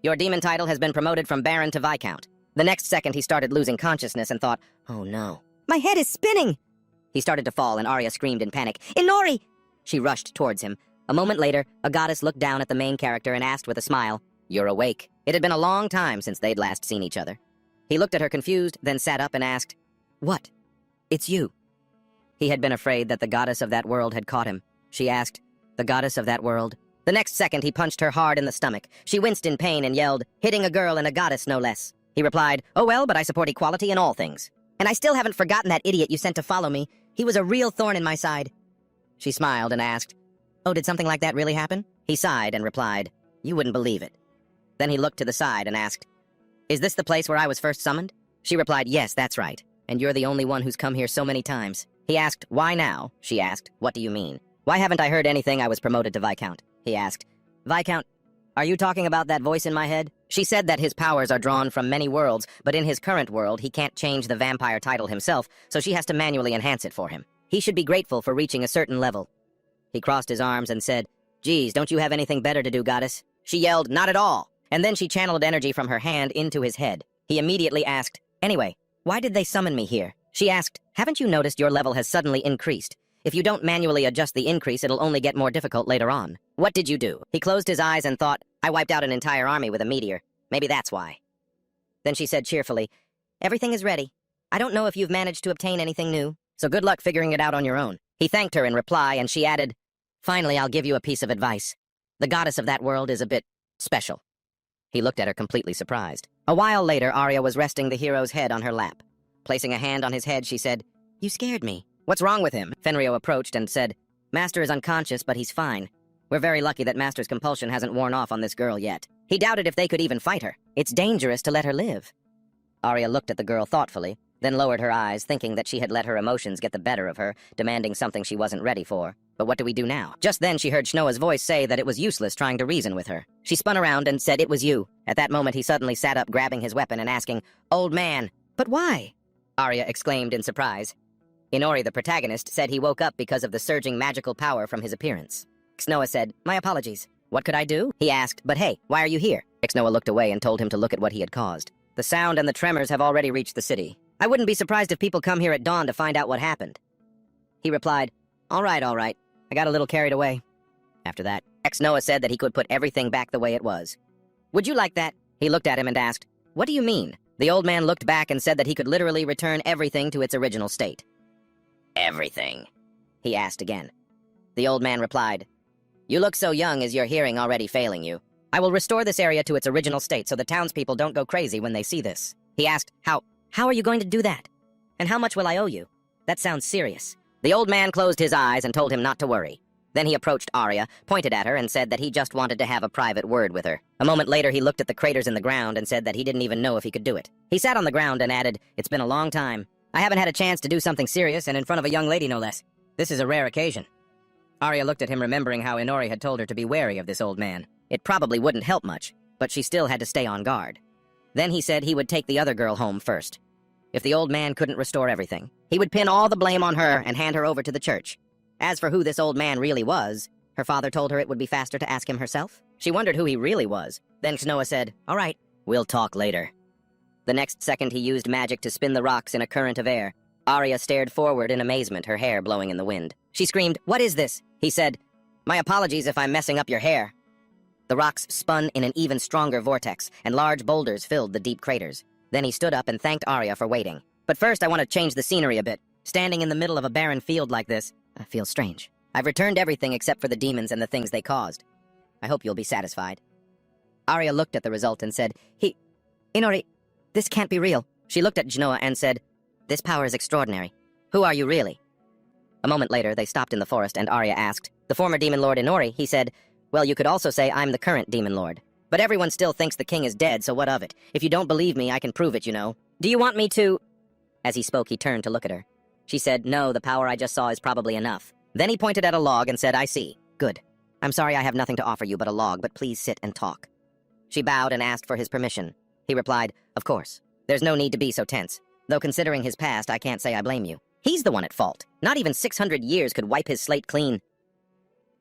Your demon title has been promoted from Baron to Viscount. The next second, he started losing consciousness and thought, oh no. My head is spinning! He started to fall, and Arya screamed in panic, Inori! She rushed towards him. A moment later, a goddess looked down at the main character and asked with a smile, you're awake. It had been a long time since they'd last seen each other. He looked at her confused, then sat up and asked, what? It's you. He had been afraid that the goddess of that world had caught him. She asked, the goddess of that world? The next second, he punched her hard in the stomach. She winced in pain and yelled, hitting a girl and a goddess no less. He replied, oh well, but I support equality in all things. And I still haven't forgotten that idiot you sent to follow me. He was a real thorn in my side. She smiled and asked, oh, did something like that really happen? He sighed and replied, you wouldn't believe it. Then he looked to the side and asked, is this the place where I was first summoned? She replied, yes, that's right. And you're the only one who's come here so many times. He asked, why now? She asked, what do you mean? Why haven't I heard anything? I was promoted to Viscount. He asked, Viscount, are you talking about that voice in my head? She said that his powers are drawn from many worlds, but in his current world, he can't change the vampire title himself, so she has to manually enhance it for him. He should be grateful for reaching a certain level. He crossed his arms and said, geez, don't you have anything better to do, goddess? She yelled, not at all. And then she channeled energy from her hand into his head. He immediately asked, anyway, why did they summon me here? She asked, haven't you noticed your level has suddenly increased? If you don't manually adjust the increase, it'll only get more difficult later on. What did you do? He closed his eyes and thought, I wiped out an entire army with a meteor. Maybe that's why. Then she said cheerfully, everything is ready. I don't know if you've managed to obtain anything new, so good luck figuring it out on your own. He thanked her in reply, and she added, finally, I'll give you a piece of advice. The goddess of that world is a bit special. He looked at her completely surprised. A while later, Arya was resting the hero's head on her lap. Placing a hand on his head, she said, you scared me. What's wrong with him? Fenrio approached and said, Master is unconscious, but he's fine. We're very lucky that Master's compulsion hasn't worn off on this girl yet. He doubted if they could even fight her. It's dangerous to let her live. Arya looked at the girl thoughtfully, then lowered her eyes, thinking that she had let her emotions get the better of her, demanding something she wasn't ready for. But what do we do now? Just then she heard Shnoa's voice say that it was useless trying to reason with her. She spun around and said, it was you. At that moment he suddenly sat up, grabbing his weapon and asking, old man, but why? Arya exclaimed in surprise. Inori, the protagonist, said he woke up because of the surging magical power from his appearance. Xnoa said, my apologies. What could I do? He asked, but hey, why are you here? Xnoa looked away and told him to look at what he had caused. The sound and the tremors have already reached the city. I wouldn't be surprised if people come here at dawn to find out what happened. He replied, all right. I got a little carried away. After that, Xnoa said that he could put everything back the way it was. Would you like that? He looked at him and asked, what do you mean? The old man looked back and said that he could literally return everything to its original state. Everything? He asked again. The old man replied, you look so young, is your hearing already failing you? I will restore this area to its original state so the townspeople don't go crazy when they see this. He asked, how are you going to do that? And how much will I owe you? That sounds serious. The old man closed his eyes and told him not to worry. Then he approached Arya, pointed at her, and said that he just wanted to have a private word with her. A moment later, he looked at the craters in the ground and said that he didn't even know if he could do it. He sat on the ground and added, it's been a long time. I haven't had a chance to do something serious, and in front of a young lady, no less. This is a rare occasion. Arya looked at him, remembering how Inori had told her to be wary of this old man. It probably wouldn't help much, but she still had to stay on guard. Then he said he would take the other girl home first. If the old man couldn't restore everything, he would pin all the blame on her and hand her over to the church. As for who this old man really was, her father told her it would be faster to ask him herself. She wondered who he really was. Then Xnoa said, all right, we'll talk later. The next second he used magic to spin the rocks in a current of air. Arya stared forward in amazement, her hair blowing in the wind. She screamed, what is this? He said, my apologies if I'm messing up your hair. The rocks spun in an even stronger vortex, and large boulders filled the deep craters. Then he stood up and thanked Arya for waiting. But first, I want to change the scenery a bit. Standing in the middle of a barren field like this, feels strange. I've returned everything except for the demons and the things they caused. I hope you'll be satisfied." Arya looked at the result and said, Inori, this can't be real." She looked at Genoa and said, "This power is extraordinary. Who are you really?" A moment later, they stopped in the forest and Arya asked, "The former demon lord Inori," he said, "Well, you could also say I'm the current demon lord. But everyone still thinks the king is dead, so what of it? If you don't believe me, I can prove it, you know. Do you want me to—" As he spoke, he turned to look at her. She said, "No, the power I just saw is probably enough." Then he pointed at a log and said, "I see. Good. I'm sorry I have nothing to offer you but a log, but please sit and talk." She bowed and asked for his permission. He replied, "Of course. There's no need to be so tense. Though considering his past, I can't say I blame you. He's the one at fault. Not even 600 years could wipe his slate clean."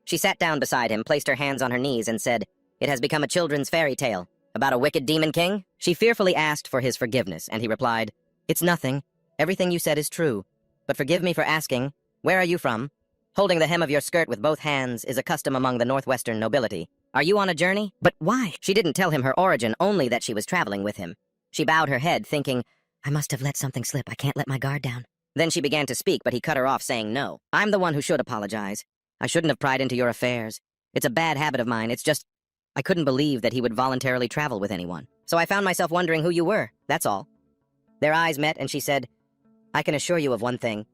She sat down beside him, placed her hands on her knees, and said, "It has become a children's fairy tale. About a wicked demon king?" She fearfully asked for his forgiveness, and he replied, "It's nothing. Everything you said is true. But forgive me for asking, where are you from? Holding the hem of your skirt with both hands is a custom among the northwestern nobility. Are you on a journey? But why?" She didn't tell him her origin, only that she was traveling with him. She bowed her head, thinking, "I must have let something slip. I can't let my guard down." Then she began to speak, but he cut her off, saying, "No, I'm the one who should apologize. I shouldn't have pried into your affairs. It's a bad habit of mine. It's just, I couldn't believe that he would voluntarily travel with anyone. So I found myself wondering who you were, that's all." Their eyes met, and she said, "I can assure you of one thing.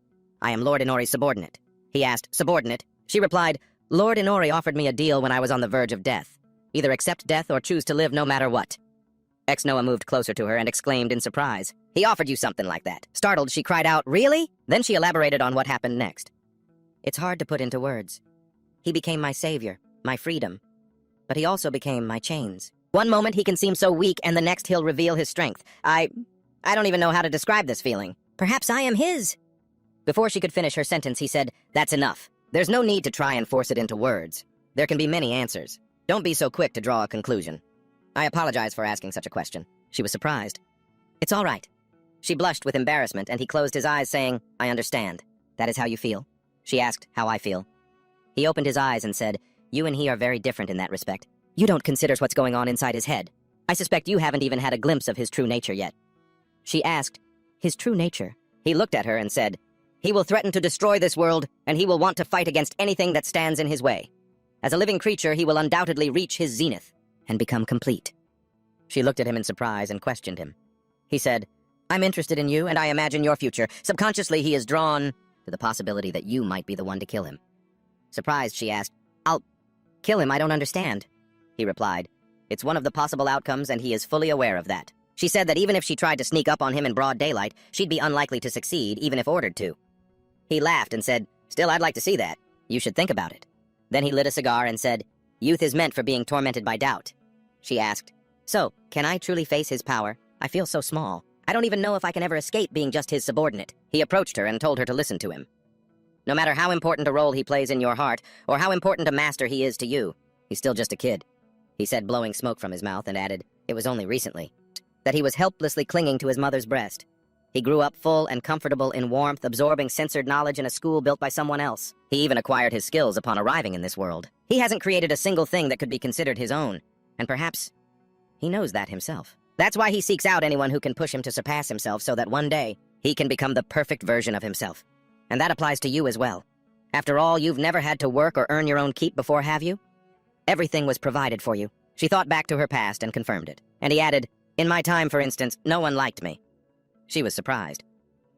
I am Lord Inori's subordinate." He asked, "Subordinate?" She replied, "Lord Inori offered me a deal when I was on the verge of death. Either accept death or choose to live no matter what." Ex-Noah moved closer to her and exclaimed in surprise, "He offered you something like that?" Startled, she cried out, "Really?" Then she elaborated on what happened next. "It's hard to put into words. He became my savior, my freedom. But he also became my chains. One moment he can seem so weak, and the next he'll reveal his strength. I don't even know how to describe this feeling. Perhaps I am his." Before she could finish her sentence, he said, "That's enough. There's no need to try and force it into words. There can be many answers. Don't be so quick to draw a conclusion. I apologize for asking such a question." She was surprised. "It's all right." She blushed with embarrassment, and he closed his eyes, saying, "I understand. That is how you feel?" She asked how I feel. He opened his eyes and said, "You and he are very different in that respect. You don't consider what's going on inside his head. I suspect you haven't even had a glimpse of his true nature yet." She asked, "His true nature?" He looked at her and said, "He will threaten to destroy this world, and he will want to fight against anything that stands in his way. As a living creature, he will undoubtedly reach his zenith and become complete." She looked at him in surprise and questioned him. He said, "I'm interested in you, and I imagine your future." Subconsciously, he is drawn to the possibility that you might be the one to kill him. Surprised, she asked, "I'll kill him? I don't understand." He replied, "It's one of the possible outcomes, and he is fully aware of that." She said that even if she tried to sneak up on him in broad daylight, she'd be unlikely to succeed, even if ordered to. He laughed and said, "Still, I'd like to see that. You should think about it." Then he lit a cigar and said, "Youth is meant for being tormented by doubt." She asked, "So, can I truly face his power? I feel so small. I don't even know if I can ever escape being just his subordinate." He approached her and told her to listen to him. "No matter how important a role he plays in your heart, or how important a master he is to you, he's still just a kid," he said, blowing smoke from his mouth, and added, "It was only recently that he was helplessly clinging to his mother's breast. He grew up full and comfortable in warmth, absorbing censored knowledge in a school built by someone else. He even acquired his skills upon arriving in this world. He hasn't created a single thing that could be considered his own, and perhaps he knows that himself. That's why he seeks out anyone who can push him to surpass himself so that one day he can become the perfect version of himself. And that applies to you as well. After all, you've never had to work or earn your own keep before, have you? Everything was provided for you." She thought back to her past and confirmed it. And he added, "In my time, for instance, no one liked me." She was surprised.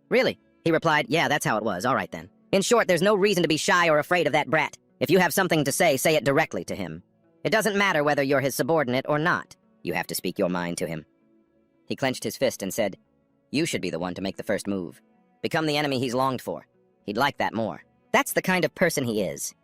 "Really?" He replied, "Yeah, that's how it was. All right, then. In short, there's no reason to be shy or afraid of that brat. If you have something to say it directly to him. It doesn't matter whether you're his subordinate or not. You have to speak your mind to him." He clenched his fist and said, "You should be the one to make the first move. Become the enemy he's longed for. He'd like that more. That's the kind of person he is."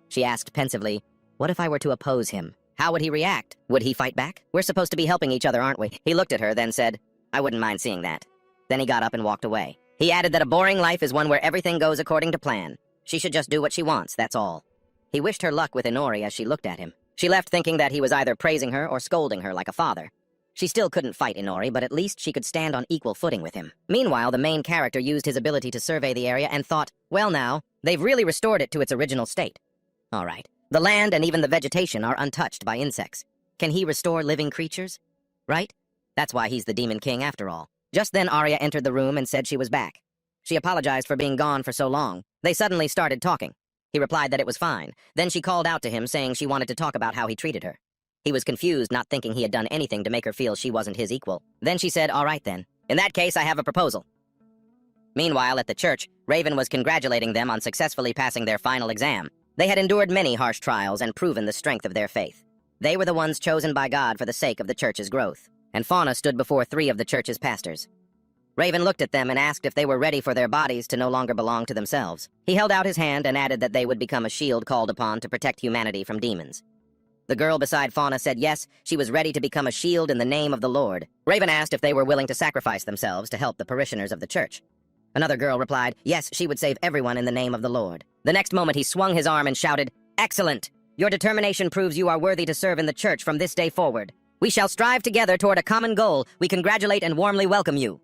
She asked pensively, "What if I were to oppose him? How would he react? Would he fight back? We're supposed to be helping each other, aren't we?" He looked at her, then said, "I wouldn't mind seeing that." Then he got up and walked away. He added that a boring life is one where everything goes according to plan. She should just do what she wants, that's all. He wished her luck with Inori as she looked at him. She left thinking that he was either praising her or scolding her like a father. She still couldn't fight Inori, but at least she could stand on equal footing with him. Meanwhile, the main character used his ability to survey the area and thought, well now, they've really restored it to its original state. All right. The land and even the vegetation are untouched by insects. Can he restore living creatures? Right? That's why he's the Demon King after all. Just then Arya entered the room and said she was back. She apologized for being gone for so long. They suddenly started talking. He replied that it was fine. Then she called out to him, saying she wanted to talk about how he treated her. He was confused, not thinking he had done anything to make her feel she wasn't his equal. Then she said, "All right then. In that case, I have a proposal." Meanwhile, at the church, Raven was congratulating them on successfully passing their final exam. They had endured many harsh trials and proven the strength of their faith. They were the ones chosen by God for the sake of the church's growth. And Fauna stood before 3 of the church's pastors. Raven looked at them and asked if they were ready for their bodies to no longer belong to themselves. He held out his hand and added that they would become a shield called upon to protect humanity from demons. The girl beside Fauna said yes, she was ready to become a shield in the name of the Lord. Raven asked if they were willing to sacrifice themselves to help the parishioners of the church. Another girl replied, yes, she would save everyone in the name of the Lord. The next moment he swung his arm and shouted, "Excellent! Your determination proves you are worthy to serve in the church from this day forward. We shall strive together toward a common goal. We congratulate and warmly welcome you."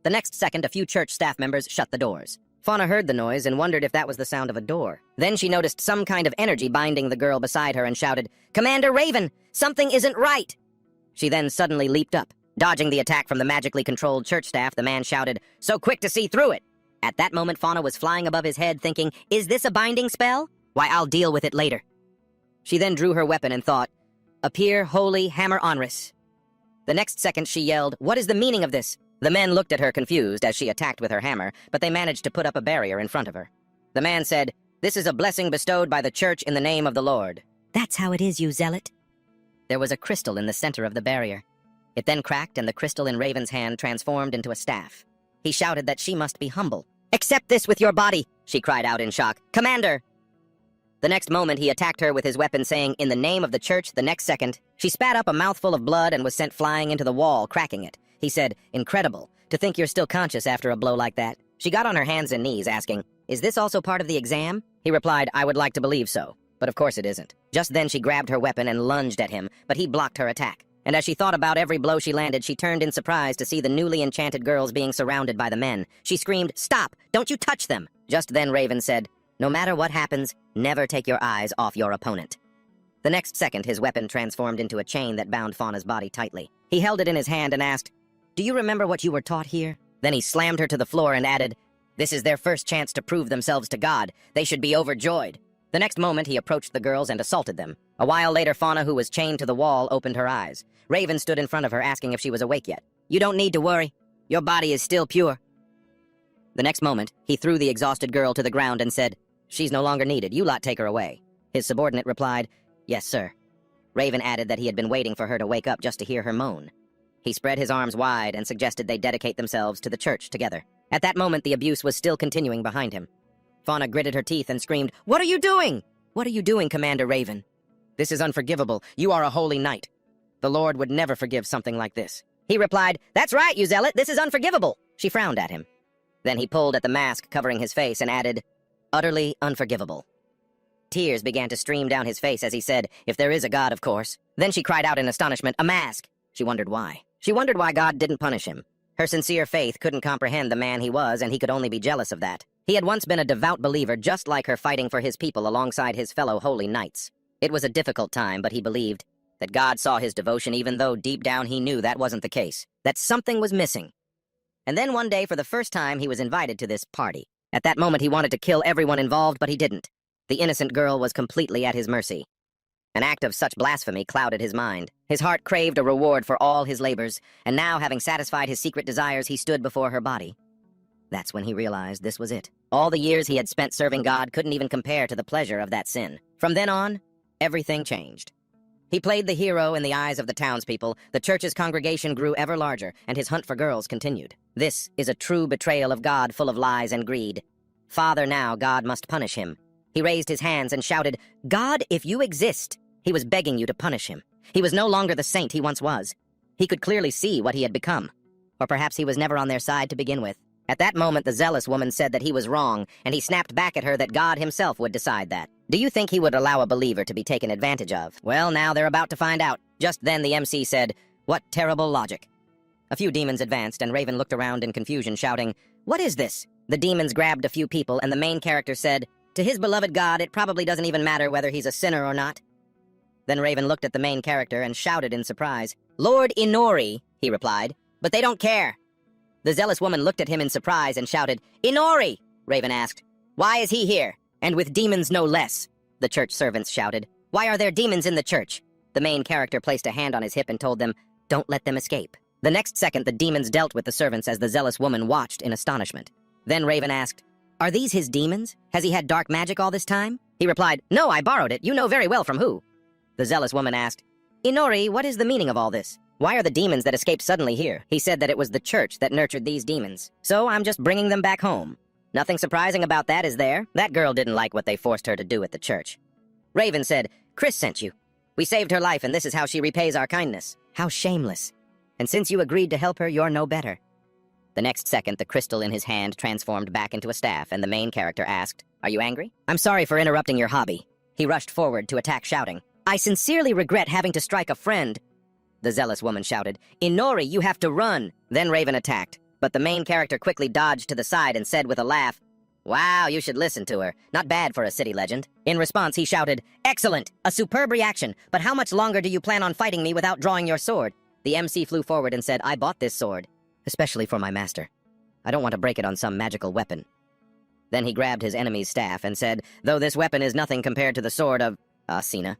The next second, a few church staff members shut the doors. Fauna heard the noise and wondered if that was the sound of a door. Then she noticed some kind of energy binding the girl beside her and shouted, "Commander Raven, something isn't right!" She then suddenly leaped up. Dodging the attack from the magically controlled church staff, the man shouted, "So quick to see through it!" At that moment, Fauna was flying above his head, thinking, "Is this a binding spell? Why, I'll deal with it later." She then drew her weapon and thought, "Appear, holy hammer onris." The next second, she yelled, "What is the meaning of this?" The men looked at her confused as she attacked with her hammer, but they managed to put up a barrier in front of her. The man said, "This is a blessing bestowed by the church in the name of the Lord." That's how it is, you zealot. There was a crystal in the center of the barrier. It then cracked, and the crystal in Raven's hand transformed into a staff. He shouted that she must be humble. "Accept this with your body," she cried out in shock. "Commander!" The next moment, he attacked her with his weapon, saying, "In the name of the church." The next second, she spat up a mouthful of blood and was sent flying into the wall, cracking it. He said, "Incredible. To think you're still conscious after a blow like that." She got on her hands and knees, asking, "Is this also part of the exam?" He replied, "I would like to believe so, but of course it isn't." Just then, she grabbed her weapon and lunged at him, but he blocked her attack. And as she thought about every blow she landed, she turned in surprise to see the newly enchanted girls being surrounded by the men. She screamed, "Stop! Don't you touch them!" Just then Raven said, "No matter what happens, never take your eyes off your opponent." The next second, his weapon transformed into a chain that bound Fauna's body tightly. He held it in his hand and asked, "Do you remember what you were taught here?" Then he slammed her to the floor and added, "This is their first chance to prove themselves to God. They should be overjoyed." The next moment, he approached the girls and assaulted them. A while later, Fauna, who was chained to the wall, opened her eyes. Raven stood in front of her, asking if she was awake yet. "You don't need to worry. Your body is still pure." The next moment, he threw the exhausted girl to the ground and said, "She's no longer needed. You lot take her away." His subordinate replied, "Yes, sir." Raven added that he had been waiting for her to wake up just to hear her moan. He spread his arms wide and suggested they dedicate themselves to the church together. At that moment, the abuse was still continuing behind him. Fauna gritted her teeth and screamed, "What are you doing?" "What are you doing, Commander Raven?" "This is unforgivable. You are a holy knight. The Lord would never forgive something like this." He replied, "That's right, you zealot. This is unforgivable." She frowned at him. Then he pulled at the mask covering his face and added, "Utterly unforgivable." Tears began to stream down his face as he said, "If there is a God, of course." Then she cried out in astonishment, "A mask!" She wondered why. She wondered why God didn't punish him. Her sincere faith couldn't comprehend the man he was, and he could only be jealous of that. He had once been a devout believer, just like her, fighting for his people alongside his fellow holy knights. It was a difficult time, but he believed that God saw his devotion, even though deep down he knew that wasn't the case, that something was missing. And then one day, for the first time, he was invited to this party. At that moment, he wanted to kill everyone involved, but he didn't. The innocent girl was completely at his mercy. An act of such blasphemy clouded his mind. His heart craved a reward for all his labors, and now, having satisfied his secret desires, he stood before her body. That's when he realized this was it. All the years he had spent serving God couldn't even compare to the pleasure of that sin. From then on, everything changed. He played the hero in the eyes of the townspeople, the church's congregation grew ever larger, and his hunt for girls continued. This is a true betrayal of God, full of lies and greed. Father, now God must punish him. He raised his hands and shouted, "God, if you exist!" He was begging you to punish him. He was no longer the saint he once was. He could clearly see what he had become. Or perhaps he was never on their side to begin with. At that moment, the zealous woman said that he was wrong, and he snapped back at her that God himself would decide that. Do you think he would allow a believer to be taken advantage of? Well, now they're about to find out. Just then the MC said, "What terrible logic." A few demons advanced, and Raven looked around in confusion, shouting, "What is this?" The demons grabbed a few people, and the main character said, "To his beloved God, it probably doesn't even matter whether he's a sinner or not." Then Raven looked at the main character and shouted in surprise, "Lord Inori," he replied, "but they don't care. The zealous woman looked at him in surprise and shouted, "Inori!" Raven asked, "Why is he here? And with demons no less." The church servants shouted, "Why are there demons in the church?" The main character placed a hand on his hip and told them, "Don't let them escape." The next second, the demons dealt with the servants as the zealous woman watched in astonishment. Then Raven asked, "Are these his demons? Has he had dark magic all this time?" He replied, "No, I borrowed it. You know very well from who." The zealous woman asked, "Inori, what is the meaning of all this? Why are the demons that escaped suddenly here?" He said that it was the church that nurtured these demons. "So I'm just bringing them back home. Nothing surprising about that, is there? That girl didn't like what they forced her to do at the church." Raven said, "Chris sent you. We saved her life, and this is how she repays our kindness. How shameless. And since you agreed to help her, you're no better." The next second, the crystal in his hand transformed back into a staff, and the main character asked, "Are you angry?" "I'm sorry for interrupting your hobby." He rushed forward to attack, shouting, "I sincerely regret having to strike a friend." The zealous woman shouted, "Inori, you have to run." Then Raven attacked, but the main character quickly dodged to the side and said with a laugh, "Wow, you should listen to her. Not bad for a city legend." In response, he shouted, "Excellent! A superb reaction, but how much longer do you plan on fighting me without drawing your sword?" The MC flew forward and said, "I bought this sword, especially for my master. I don't want to break it on some magical weapon." Then he grabbed his enemy's staff and said, "Though this weapon is nothing compared to the sword of Asina."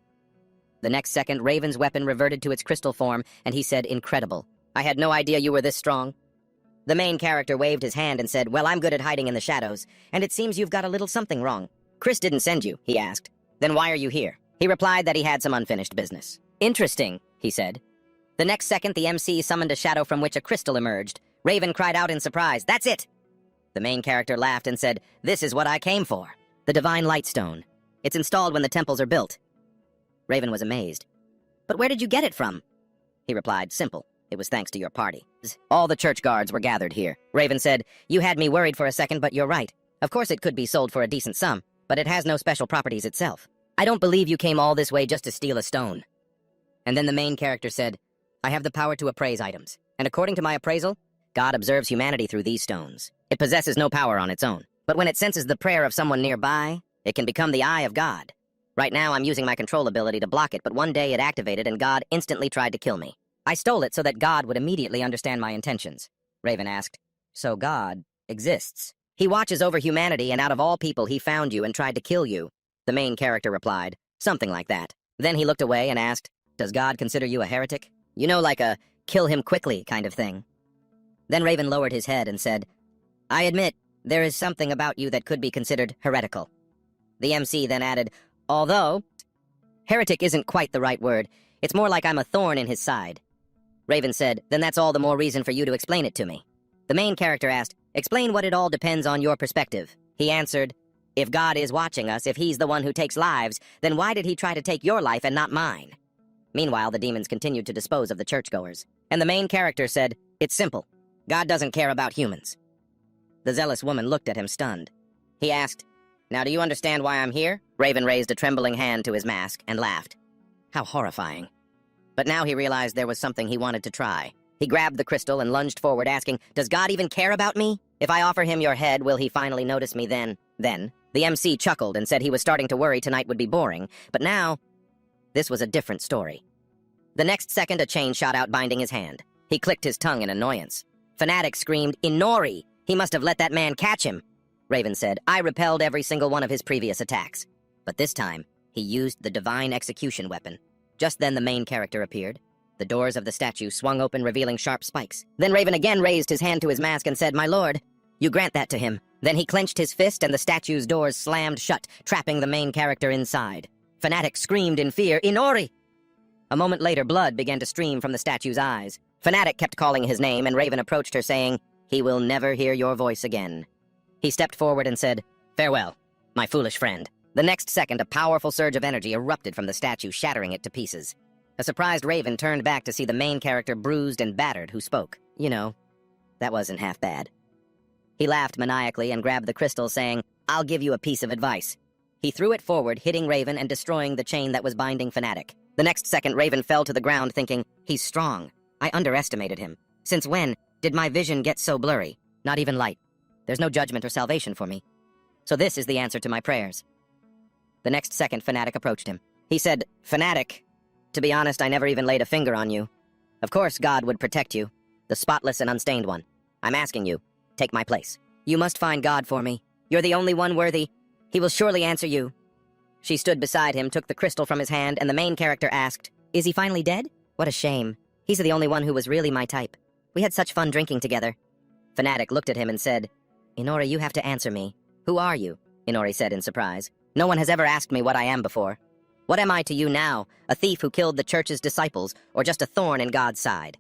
The next second, Raven's weapon reverted to its crystal form, and he said, "Incredible. I had no idea you were this strong." The main character waved his hand and said, "Well, I'm good at hiding in the shadows, and it seems you've got a little something wrong." "Chris didn't send you," he asked. "Then why are you here?" He replied that he had some unfinished business. "Interesting," he said. The next second, the MC summoned a shadow from which a crystal emerged. Raven cried out in surprise, "That's it!" The main character laughed and said, "This is what I came for. The Divine Lightstone. It's installed when the temples are built." Raven was amazed. "But where did you get it from?" He replied, "Simple. It was thanks to your party. All the church guards were gathered here." Raven said, "You had me worried for a second, but you're right. Of course it could be sold for a decent sum, but it has no special properties itself. I don't believe you came all this way just to steal a stone." And then the main character said, "I have the power to appraise items, and according to my appraisal, God observes humanity through these stones. It possesses no power on its own, but when it senses the prayer of someone nearby, it can become the eye of God. Right now, I'm using my control ability to block it, but one day it activated and God instantly tried to kill me. I stole it so that God would immediately understand my intentions." Raven asked, "So God exists? He watches over humanity, and out of all people, he found you and tried to kill you." The main character replied, "Something like that." Then he looked away and asked, "Does God consider you a heretic? You know, like a kill him quickly kind of thing." Then Raven lowered his head and said, "I admit, there is something about you that could be considered heretical." The MC then added, "Although, heretic isn't quite the right word. It's more like I'm a thorn in his side." Raven said, "Then that's all the more reason for you to explain it to me." The main character asked, "Explain what it all depends on your perspective." He answered, "If God is watching us, if he's the one who takes lives, then why did he try to take your life and not mine?" Meanwhile, the demons continued to dispose of the churchgoers. And the main character said, "It's simple. God doesn't care about humans." The zealous woman looked at him stunned. He asked, "Now do you understand why I'm here?" Raven raised a trembling hand to his mask and laughed. How horrifying. But now he realized there was something he wanted to try. He grabbed the crystal and lunged forward, asking, "Does God even care about me? If I offer him your head, will he finally notice me then?" Then, the MC chuckled and said he was starting to worry tonight would be boring, but now, this was a different story. The next second, a chain shot out, binding his hand. He clicked his tongue in annoyance. Fanatic screamed, "Inori! He must have let that man catch him." Raven said, "I repelled every single one of his previous attacks. But this time, he used the divine execution weapon." Just then the main character appeared. The doors of the statue swung open, revealing sharp spikes. Then Raven again raised his hand to his mask and said, "My lord, you grant that to him." Then he clenched his fist and the statue's doors slammed shut, trapping the main character inside. Fanatic screamed in fear, "Inori!" A moment later, blood began to stream from the statue's eyes. Fanatic kept calling his name, and Raven approached her, saying, "He will never hear your voice again." He stepped forward and said, "Farewell, my foolish friend." The next second, a powerful surge of energy erupted from the statue, shattering it to pieces. A surprised Raven turned back to see the main character bruised and battered, who spoke. "You know, that wasn't half bad." He laughed maniacally and grabbed the crystal, saying, "I'll give you a piece of advice." He threw it forward, hitting Raven and destroying the chain that was binding Fanatic. The next second, Raven fell to the ground, thinking, "He's strong. I underestimated him. Since when did my vision get so blurry? Not even light. There's no judgment or salvation for me. So this is the answer to my prayers." The next second, Fanatic approached him. He said, "Fanatic, to be honest, I never even laid a finger on you. Of course God would protect you, the spotless and unstained one. I'm asking you, take my place. You must find God for me. You're the only one worthy. He will surely answer you. She stood beside him, took the crystal from his hand, and the main character asked, Is he finally dead? What a shame. He's the only one who was really my type. We had such fun drinking together. Fanatic looked at him and said, Inori, you have to answer me. Who are you? Inori said in surprise. No one has ever asked me what I am before. What am I to you now? A thief who killed the church's disciples, or just a thorn in God's side?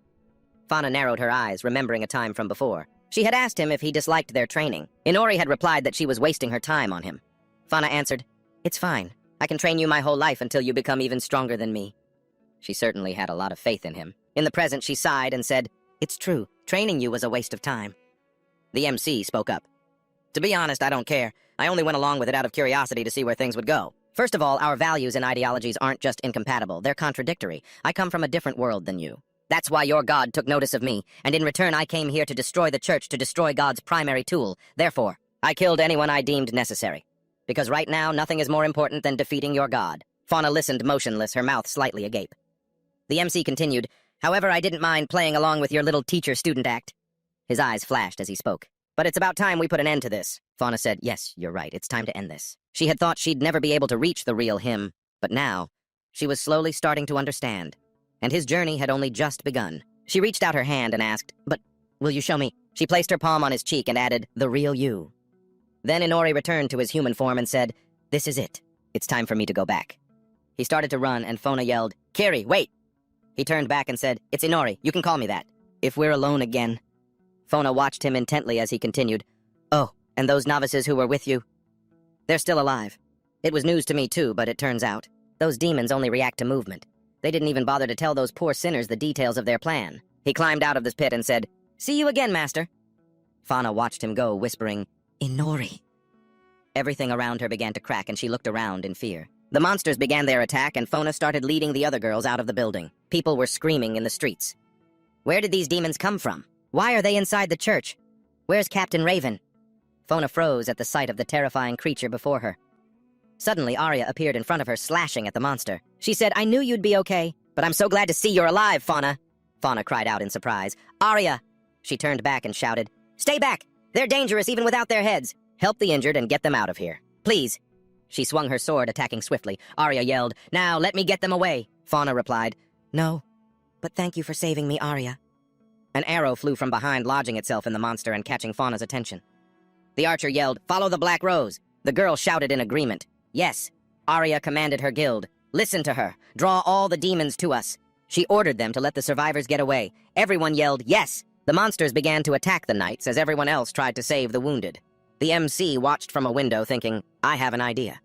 Fauna narrowed her eyes, remembering a time from before. She had asked him if he disliked their training. Inori had replied that she was wasting her time on him. Fauna answered, It's fine. I can train you my whole life until you become even stronger than me. She certainly had a lot of faith in him. In the present, she sighed and said, It's true. Training you was a waste of time. The MC spoke up. To be honest, I don't care. I only went along with it out of curiosity to see where things would go. First of all, our values and ideologies aren't just incompatible, they're contradictory. I come from a different world than you. That's why your God took notice of me, and in return I came here to destroy the church, to destroy God's primary tool. Therefore, I killed anyone I deemed necessary. Because right now, nothing is more important than defeating your God. Fauna listened motionless, her mouth slightly agape. The MC continued, However, I didn't mind playing along with your little teacher-student act. His eyes flashed as he spoke. But it's about time we put an end to this. Fauna said, Yes, you're right, it's time to end this. She had thought she'd never be able to reach the real him, but now, she was slowly starting to understand. And his journey had only just begun. She reached out her hand and asked, But will you show me? She placed her palm on his cheek and added, The real you. Then Inori returned to his human form and said, This is it. It's time for me to go back. He started to run, and Fauna yelled, Kiri, wait! He turned back and said, It's Inori, you can call me that. If we're alone again. Fauna watched him intently as he continued, Oh, and those novices who were with you? They're still alive. It was news to me too, but it turns out, those demons only react to movement. They didn't even bother to tell those poor sinners the details of their plan. He climbed out of this pit and said, See you again, master. Fauna watched him go, whispering, Inori. Everything around her began to crack, and she looked around in fear. The monsters began their attack, and Fauna started leading the other girls out of the building. People were screaming in the streets. Where did these demons come from? Why are they inside the church? Where's Captain Raven? Fauna froze at the sight of the terrifying creature before her. Suddenly, Arya appeared in front of her, slashing at the monster. She said, I knew you'd be okay, but I'm so glad to see you're alive, Fauna. Fauna cried out in surprise. Arya! She turned back and shouted, Stay back! They're dangerous even without their heads. Help the injured and get them out of here. Please. She swung her sword, attacking swiftly. Arya yelled, Now, let me get them away. Fauna replied, No, but thank you for saving me, Arya. An arrow flew from behind, lodging itself in the monster and catching Fauna's attention. The archer yelled, Follow the Black Rose. The girl shouted in agreement. Yes. Arya commanded her guild. Listen to her. Draw all the demons to us. She ordered them to let the survivors get away. Everyone yelled, Yes. The monsters began to attack the knights as everyone else tried to save the wounded. The MC watched from a window, thinking, I have an idea.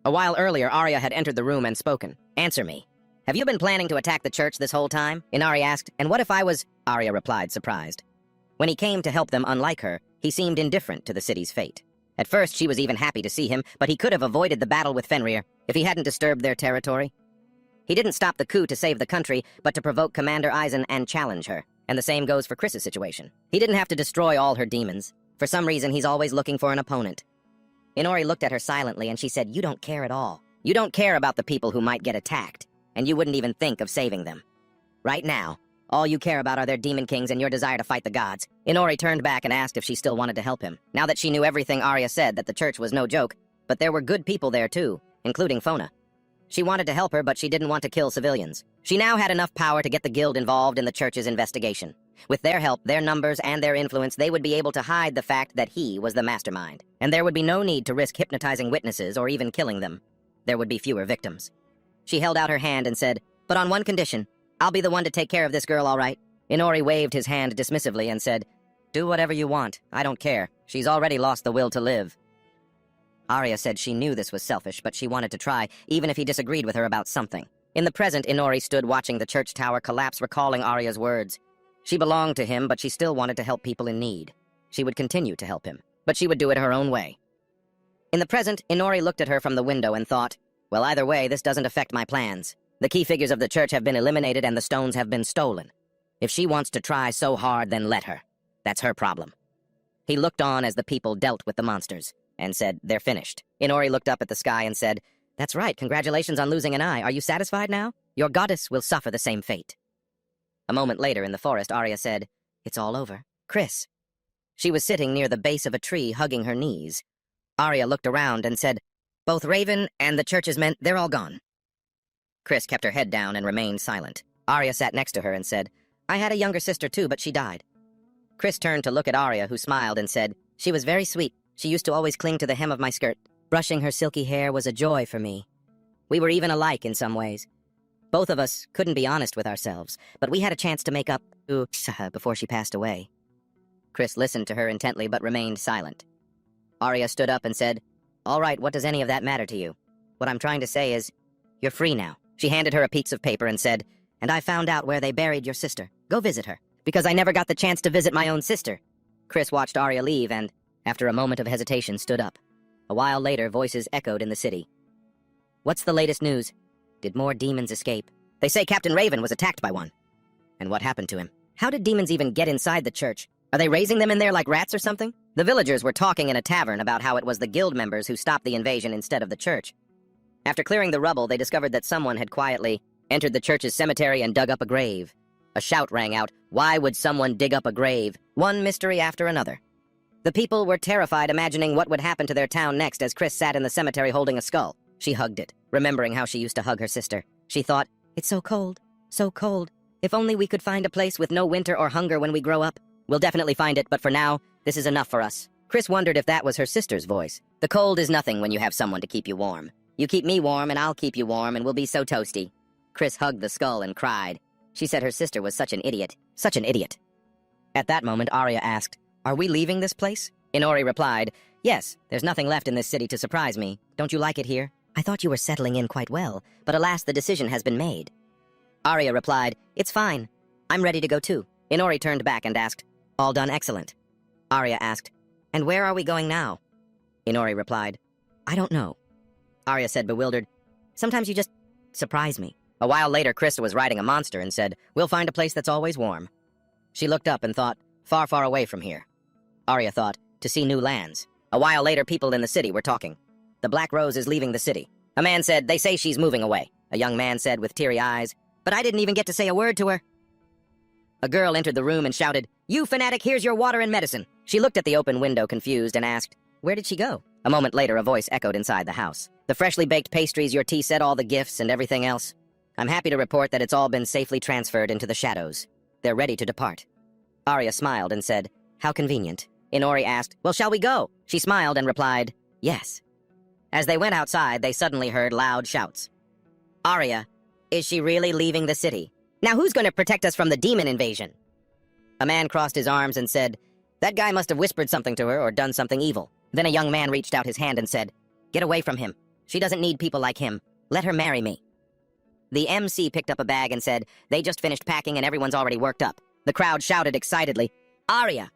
A while earlier, Arya had entered the room and spoken. Answer me. Have you been planning to attack the church this whole time? Inari asked, And what if I was? Arya replied, surprised. When he came to help them, unlike her, he seemed indifferent to the city's fate. At first, she was even happy to see him, but he could have avoided the battle with Fenrir if he hadn't disturbed their territory. He didn't stop the coup to save the country, but to provoke Commander Eisen and challenge her. And the same goes for Chris's situation. He didn't have to destroy all her demons. For some reason, he's always looking for an opponent. Inori looked at her silently, and she said, You don't care at all. You don't care about the people who might get attacked, and you wouldn't even think of saving them. Right now, all you care about are their demon kings and your desire to fight the gods. Inori turned back and asked if she still wanted to help him. Now that she knew everything Arya said, that the church was no joke, but there were good people there too, including Fona. She wanted to help her, but she didn't want to kill civilians. She now had enough power to get the guild involved in the church's investigation. With their help, their numbers, and their influence, they would be able to hide the fact that he was the mastermind. And there would be no need to risk hypnotizing witnesses or even killing them. There would be fewer victims. She held out her hand and said, But on one condition. I'll be the one to take care of this girl, all right? Inori waved his hand dismissively and said, Do whatever you want. I don't care. She's already lost the will to live. Arya said she knew this was selfish, but she wanted to try, even if he disagreed with her about something. In the present, Inori stood watching the church tower collapse, recalling Arya's words. She belonged to him, but she still wanted to help people in need. She would continue to help him, but she would do it her own way. In the present, Inori looked at her from the window and thought, Well, either way, this doesn't affect my plans. The key figures of the church have been eliminated and the stones have been stolen. If she wants to try so hard, then let her. That's her problem. He looked on as the people dealt with the monsters, and said, They're finished. Inori looked up at the sky and said, That's right, congratulations on losing an eye. Are you satisfied now? Your goddess will suffer the same fate. A moment later in the forest, Arya said, It's all over. Chris, She was sitting near the base of a tree, hugging her knees. Arya looked around and said, "Both Raven and the church's men, they're all gone." Chris kept her head down and remained silent. Arya sat next to her and said, "I had a younger sister too, but she died." Chris turned to look at Arya, who smiled and said, "She was very sweet. She used to always cling to the hem of my skirt. Brushing her silky hair was a joy for me. We were even alike in some ways. Both of us couldn't be honest with ourselves, but we had a chance to make up before she passed away." Chris listened to her intently but remained silent. Arya stood up and said, "All right, what does any of that matter to you? What I'm trying to say is, you're free now." She handed her a piece of paper and said, "And I found out where they buried your sister. Go visit her, because I never got the chance to visit my own sister." Chris watched Arya leave and, after a moment of hesitation, stood up. A while later, voices echoed in the city. "What's the latest news? Did more demons escape? They say Captain Raven was attacked by one. And what happened to him? How did demons even get inside the church? Are they raising them in there like rats or something?" The villagers were talking in a tavern about how it was the guild members who stopped the invasion instead of the church. After clearing the rubble, they discovered that someone had quietly entered the church's cemetery and dug up a grave. A shout rang out, "Why would someone dig up a grave?" One mystery after another. The people were terrified, imagining what would happen to their town next as Chris sat in the cemetery holding a skull. She hugged it, remembering how she used to hug her sister. She thought, "It's so cold, so cold. If only we could find a place with no winter or hunger when we grow up. We'll definitely find it, but for now, this is enough for us." Chris wondered if that was her sister's voice. The cold is nothing when you have someone to keep you warm. You keep me warm and I'll keep you warm and we'll be so toasty. Chris hugged the skull and cried. She said her sister was such an idiot. Such an idiot. At that moment, Arya asked, "Are we leaving this place?" Inori replied, "Yes, there's nothing left in this city to surprise me. Don't you like it here?" "I thought you were settling in quite well, but alas, the decision has been made." Arya replied, "It's fine. I'm ready to go too." Inori turned back and asked, "All done excellent." Arya asked, "And where are we going now?" Inori replied, "I don't know." Arya said, bewildered, "Sometimes you just surprise me." A while later, Krista was riding a monster and said, "We'll find a place that's always warm." She looked up and thought, "Far, far away from here." Arya thought, "To see new lands." A while later, people in the city were talking. "The Black Rose is leaving the city." A man said, "They say she's moving away." A young man said with teary eyes, "But I didn't even get to say a word to her." A girl entered the room and shouted, "You fanatic, here's your water and medicine." She looked at the open window confused and asked, "Where did she go?" A moment later, a voice echoed inside the house. "The freshly baked pastries, your tea set, all the gifts, and everything else. I'm happy to report that it's all been safely transferred into the shadows. They're ready to depart." Arya smiled and said, "How convenient." Inori asked, "Well, shall we go?" She smiled and replied, "Yes." As they went outside, they suddenly heard loud shouts. "Arya, is she really leaving the city? Now who's going to protect us from the demon invasion?" A man crossed his arms and said, "That guy must have whispered something to her or done something evil." Then a young man reached out his hand and said, "Get away from him. She doesn't need people like him. Let her marry me." The MC picked up a bag and said, "They just finished packing and everyone's already worked up." The crowd shouted excitedly, "Arya!"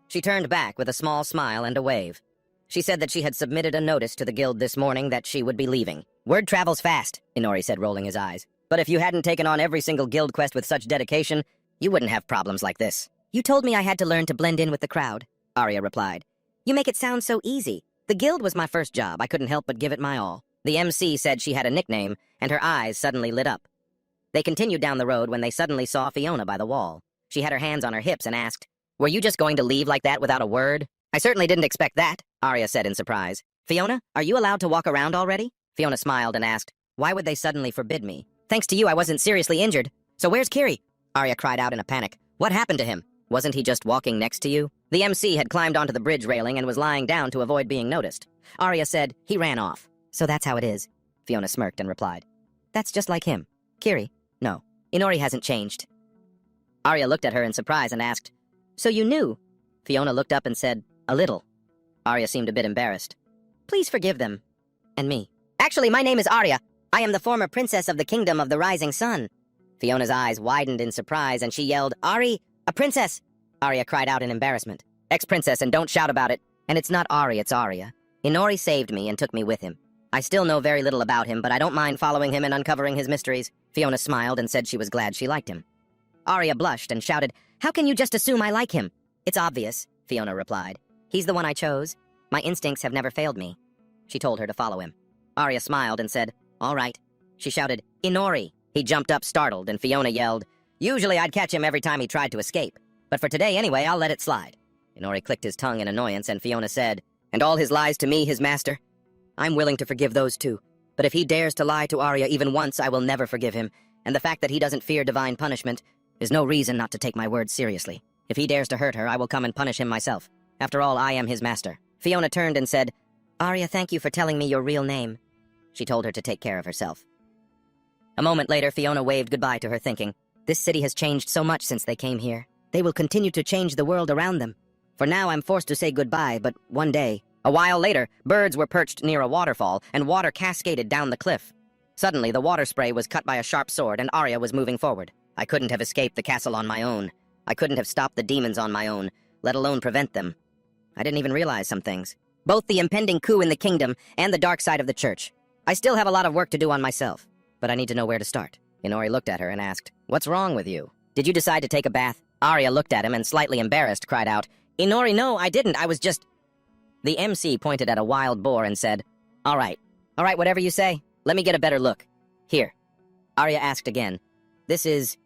She turned back with a small smile and a wave. She said that she had submitted a notice to the guild this morning that she would be leaving. "Word travels fast," Inori said, rolling his eyes. "But if you hadn't taken on every single guild quest with such dedication, you wouldn't have problems like this." "You told me I had to learn to blend in with the crowd," Arya replied. "You make it sound so easy. The guild was my first job. I couldn't help but give it my all." The MC said she had a nickname, and her eyes suddenly lit up. They continued down the road when they suddenly saw Fiona by the wall. She had her hands on her hips and asked, "Were you just going to leave like that without a word?" "I certainly didn't expect that," Arya said in surprise. "Fiona, are you allowed to walk around already?" Fiona smiled and asked, "Why would they suddenly forbid me? Thanks to you, I wasn't seriously injured. So where's Kiri?" Arya cried out in a panic. "What happened to him? Wasn't he just walking next to you?" The MC had climbed onto the bridge railing and was lying down to avoid being noticed. Arya said, "He ran off." "So that's how it is." Fiona smirked and replied, "That's just like him. Kiri? No. Inori hasn't changed." Arya looked at her in surprise and asked, "So you knew?" Fiona looked up and said, "A little." Arya seemed a bit embarrassed. "Please forgive them. And me." "Actually, my name is Arya. I am the former princess of the kingdom of the rising sun." Fiona's eyes widened in surprise and she yelled, "Ari, a princess!" Arya cried out in embarrassment. "Ex-princess, and don't shout about it. And it's not Ari, it's Arya. Inori saved me and took me with him. I still know very little about him, but I don't mind following him and uncovering his mysteries." Fiona smiled and said she was glad she liked him. Arya blushed and shouted, "How can you just assume I like him?" "It's obvious," Fiona replied. "He's the one I chose. My instincts have never failed me." She told her to follow him. Arya smiled and said, "All right." She shouted, "Inori!" He jumped up startled, and Fiona yelled, "Usually I'd catch him every time he tried to escape. But for today anyway, I'll let it slide." Inori clicked his tongue in annoyance, and Fiona said, "And all his lies to me, his master? I'm willing to forgive those too. But if he dares to lie to Arya even once, I will never forgive him. And the fact that he doesn't fear divine punishment is no reason not to take my words seriously. If he dares to hurt her, I will come and punish him myself. After all, I am his master." Fiona turned and said, "Arya, thank you for telling me your real name." She told her to take care of herself. A moment later, Fiona waved goodbye to her, thinking, "This city has changed so much since they came here. They will continue to change the world around them. For now, I'm forced to say goodbye, but one day..." A while later, birds were perched near a waterfall, and water cascaded down the cliff. Suddenly, the water spray was cut by a sharp sword, and Arya was moving forward. "I couldn't have escaped the castle on my own. I couldn't have stopped the demons on my own, let alone prevent them. I didn't even realize some things. Both the impending coup in the kingdom and the dark side of the church. I still have a lot of work to do on myself, but I need to know where to start." Inori looked at her and asked, "What's wrong with you? Did you decide to take a bath?" Arya looked at him and, slightly embarrassed, cried out, "Inori, no, I didn't. I was just..." The MC pointed at a wild boar and said, All right, whatever you say. Let me get a better look. Here." Arya asked again, "This is..."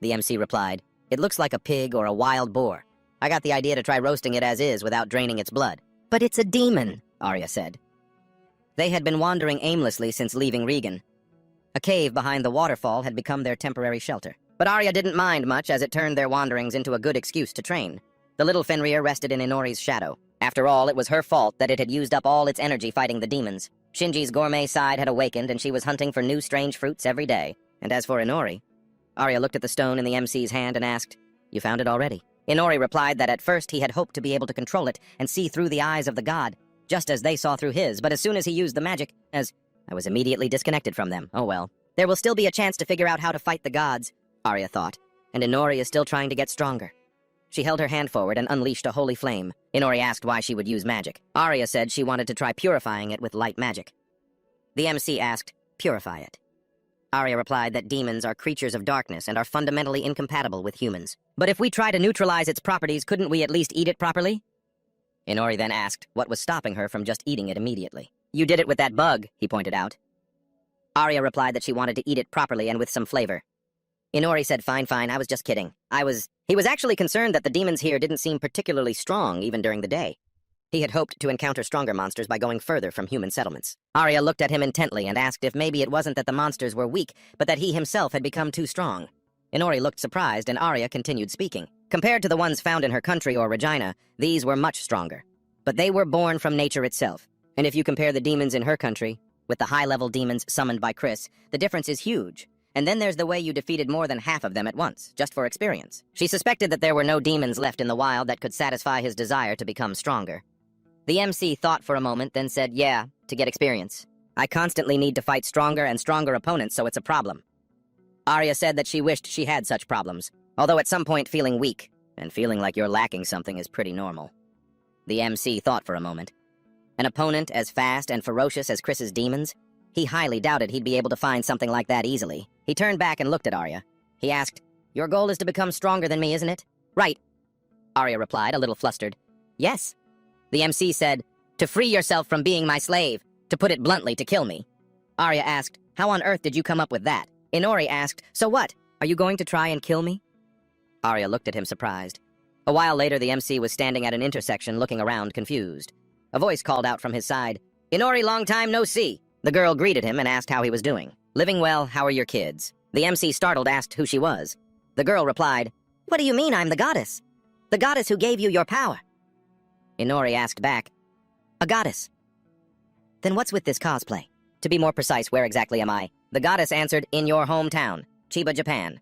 The MC replied, "It looks like a pig or a wild boar. I got the idea to try roasting it as is without draining its blood." "But it's a demon," Arya said. They had been wandering aimlessly since leaving Regan. A cave behind the waterfall had become their temporary shelter. But Arya didn't mind much, as it turned their wanderings into a good excuse to train. The little Fenrir rested in Inori's shadow. After all, it was her fault that it had used up all its energy fighting the demons. Shinji's gourmet side had awakened, and she was hunting for new strange fruits every day. And as for Inori, Arya looked at the stone in the MC's hand and asked, "You found it already?" Inori replied that at first he had hoped to be able to control it and see through the eyes of the god, just as they saw through his, but as soon as he used the magic, I was immediately disconnected from them. Oh well. There will still be a chance to figure out how to fight the gods, Arya thought, and Inori is still trying to get stronger. She held her hand forward and unleashed a holy flame. Inori asked why she would use magic. Arya said she wanted to try purifying it with light magic. The MC asked, "Purify it?" Arya replied that demons are creatures of darkness and are fundamentally incompatible with humans. "But if we try to neutralize its properties, couldn't we at least eat it properly?" Inori then asked what was stopping her from just eating it immediately. "You did it with that bug," he pointed out. Arya replied that she wanted to eat it properly and with some flavor. Inori said, fine, I was just kidding. He was actually concerned that the demons here didn't seem particularly strong even during the day. He had hoped to encounter stronger monsters by going further from human settlements. Arya looked at him intently and asked if maybe it wasn't that the monsters were weak, but that he himself had become too strong. Inori looked surprised, and Arya continued speaking. Compared to the ones found in her country or Regina, these were much stronger. But they were born from nature itself. And if you compare the demons in her country with the high-level demons summoned by Chris, the difference is huge. And then there's the way you defeated more than half of them at once, just for experience. She suspected that there were no demons left in the wild that could satisfy his desire to become stronger. The MC thought for a moment, then said, "Yeah, to get experience. I constantly need to fight stronger and stronger opponents, so it's a problem." Arya said that she wished she had such problems, although at some point feeling weak, and feeling like you're lacking something is pretty normal. The MC thought for a moment. An opponent as fast and ferocious as Chris's demons? He highly doubted he'd be able to find something like that easily. He turned back and looked at Arya. He asked, "Your goal is to become stronger than me, isn't it?" "Right," Arya replied, a little flustered. "Yes." The MC said, "To free yourself from being my slave, to put it bluntly, to kill me." Arya asked, "How on earth did you come up with that?" Inori asked, "So what? Are you going to try and kill me?" Arya looked at him surprised. A while later, the MC was standing at an intersection looking around confused. A voice called out from his side, "Inori, long time no see." The girl greeted him and asked how he was doing. "Living well, how are your kids?" The MC, startled, asked who she was. The girl replied, "What do you mean I'm the goddess? The goddess who gave you your power." Inori asked back, "A goddess? Then what's with this cosplay? To be more precise, where exactly am I?" The goddess answered, "In your hometown, Chiba, Japan."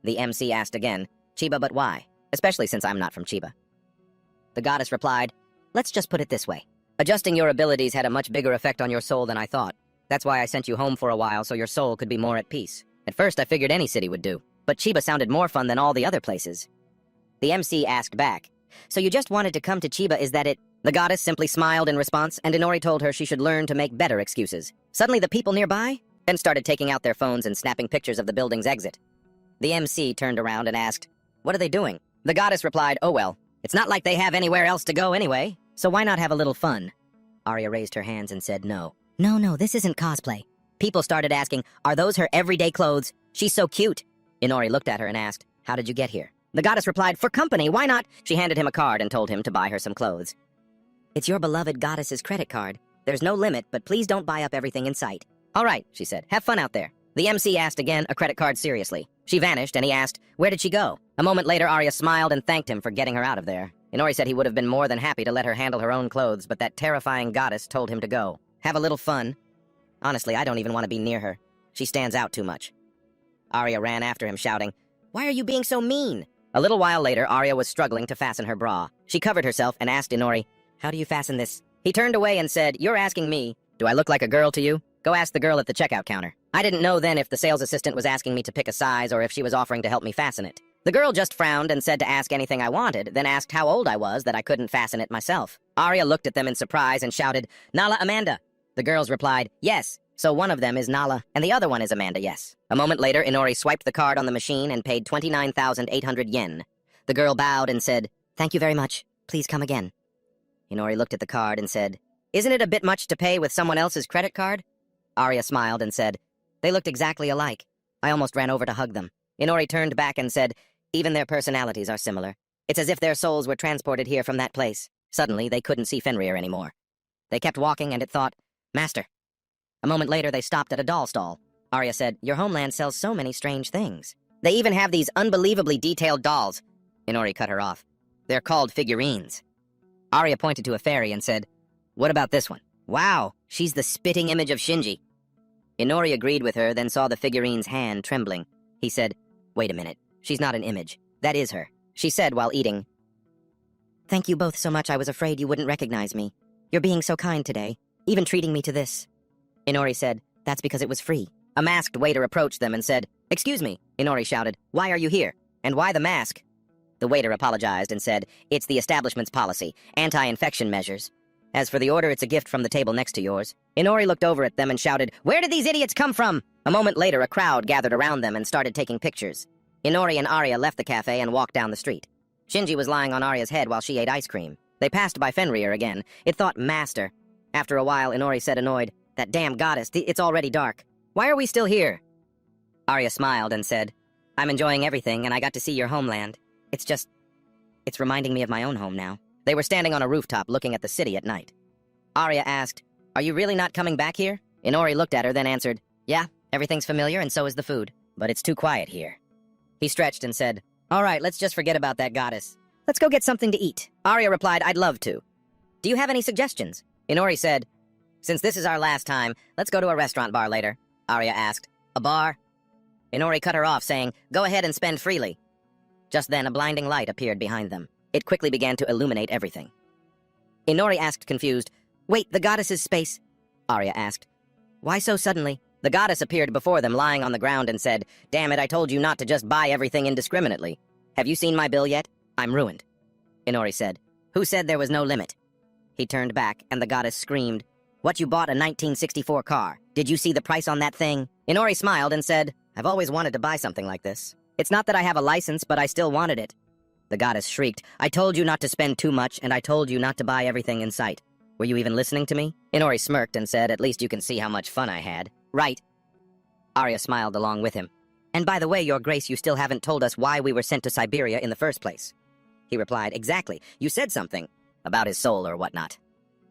The MC asked again, "Chiba, but why? Especially since I'm not from Chiba." The goddess replied, "Let's just put it this way. Adjusting your abilities had a much bigger effect on your soul than I thought. That's why I sent you home for a while, so your soul could be more at peace. At first I figured any city would do, but Chiba sounded more fun than all the other places." The MC asked back, "So you just wanted to come to Chiba, is that it?" The goddess simply smiled in response, and Inori told her she should learn to make better excuses. Suddenly the people nearby then started taking out their phones and snapping pictures of the building's exit. The MC turned around and asked, "What are they doing?" The goddess replied, "Oh well, it's not like they have anywhere else to go anyway, so why not have a little fun?" Arya raised her hands and said no. No, this isn't cosplay." People started asking, "Are those her everyday clothes? She's so cute." Inori looked at her and asked, "How did you get here?" The goddess replied, "For company, why not?" She handed him a card and told him to buy her some clothes. "It's your beloved goddess's credit card. There's no limit, but please don't buy up everything in sight." "All right," she said. "Have fun out there." The MC asked again, a credit card seriously. She vanished, and he asked, "Where did she go?" A moment later, Arya smiled and thanked him for getting her out of there. Inori said he would have been more than happy to let her handle her own clothes, but that terrifying goddess told him to go. Have a little fun. Honestly, I don't even want to be near her. She stands out too much. Arya ran after him, shouting, "Why are you being so mean?" A little while later, Arya was struggling to fasten her bra. She covered herself and asked Inori, "How do you fasten this?" He turned away and said, "You're asking me. Do I look like a girl to you? Go ask the girl at the checkout counter." I didn't know then if the sales assistant was asking me to pick a size or if she was offering to help me fasten it. The girl just frowned and said to ask anything I wanted, then asked how old I was that I couldn't fasten it myself. Arya looked at them in surprise and shouted, "Nala Amanda." The girls replied, "Yes, so one of them is Nala and the other one is Amanda, yes." A moment later, Inori swiped the card on the machine and paid 29,800 yen. The girl bowed and said, "Thank you very much. Please come again." Inori looked at the card and said, "Isn't it a bit much to pay with someone else's credit card?" Arya smiled and said, "They looked exactly alike. I almost ran over to hug them." Inori turned back and said, "Even their personalities are similar. It's as if their souls were transported here from that place." Suddenly, they couldn't see Fenrir anymore. They kept walking, and it thought, "Master." A moment later, they stopped at a doll stall. Arya said, "Your homeland sells so many strange things. They even have these unbelievably detailed dolls." Inori cut her off. "They're called figurines." Arya pointed to a fairy and said, "What about this one? Wow, she's the spitting image of Shinji." Inori agreed with her, then saw the figurine's hand trembling. He said, "Wait a minute. She's not an image. That is her." She said while eating, "Thank you both so much. I was afraid you wouldn't recognize me. You're being so kind today, even treating me to this." Inori said, "That's because it was free." A masked waiter approached them and said, "Excuse me," Inori shouted, "why are you here? And why the mask?" The waiter apologized and said, "It's the establishment's policy, anti-infection measures. As for the order, it's a gift from the table next to yours." Inori looked over at them and shouted, "Where did these idiots come from?" A moment later, a crowd gathered around them and started taking pictures. Inori and Arya left the cafe and walked down the street. Shinji was lying on Arya's head while she ate ice cream. They passed by Fenrir again. It thought master. After a while, Inori said annoyed, "That damn goddess, it's already dark. Why are we still here?" Arya smiled and said, "I'm enjoying everything and I got to see your homeland. It's reminding me of my own home now." They were standing on a rooftop looking at the city at night. Arya asked, "Are you really not coming back here?" Inori looked at her, then answered, "Yeah, everything's familiar and so is the food. But it's too quiet here." He stretched and said, "All right, let's just forget about that goddess. Let's go get something to eat." Arya replied, "I'd love to. Do you have any suggestions?" Inori said, "Since this is our last time, let's go to a restaurant bar later." Arya asked, "A bar?" Inori cut her off, saying, "Go ahead and spend freely." Just then, a blinding light appeared behind them. It quickly began to illuminate everything. Inori asked, confused, "Wait, the goddess's space?" Arya asked, "Why so suddenly?" The goddess appeared before them, lying on the ground, and said, "Damn it, I told you not to just buy everything indiscriminately. Have you seen my bill yet? I'm ruined." Inori said, "Who said there was no limit?" He turned back, and the goddess screamed, "What, you bought a 1964 car? Did you see the price on that thing?" Inori smiled and said, "I've always wanted to buy something like this. It's not that I have a license, but I still wanted it." The goddess shrieked, "I told you not to spend too much, and I told you not to buy everything in sight. Were you even listening to me?" Inori smirked and said, "At least you can see how much fun I had." "Right." Arya smiled along with him. "And by the way, Your Grace, you still haven't told us why we were sent to Siberia in the first place." He replied, "Exactly. You said something about his soul or whatnot."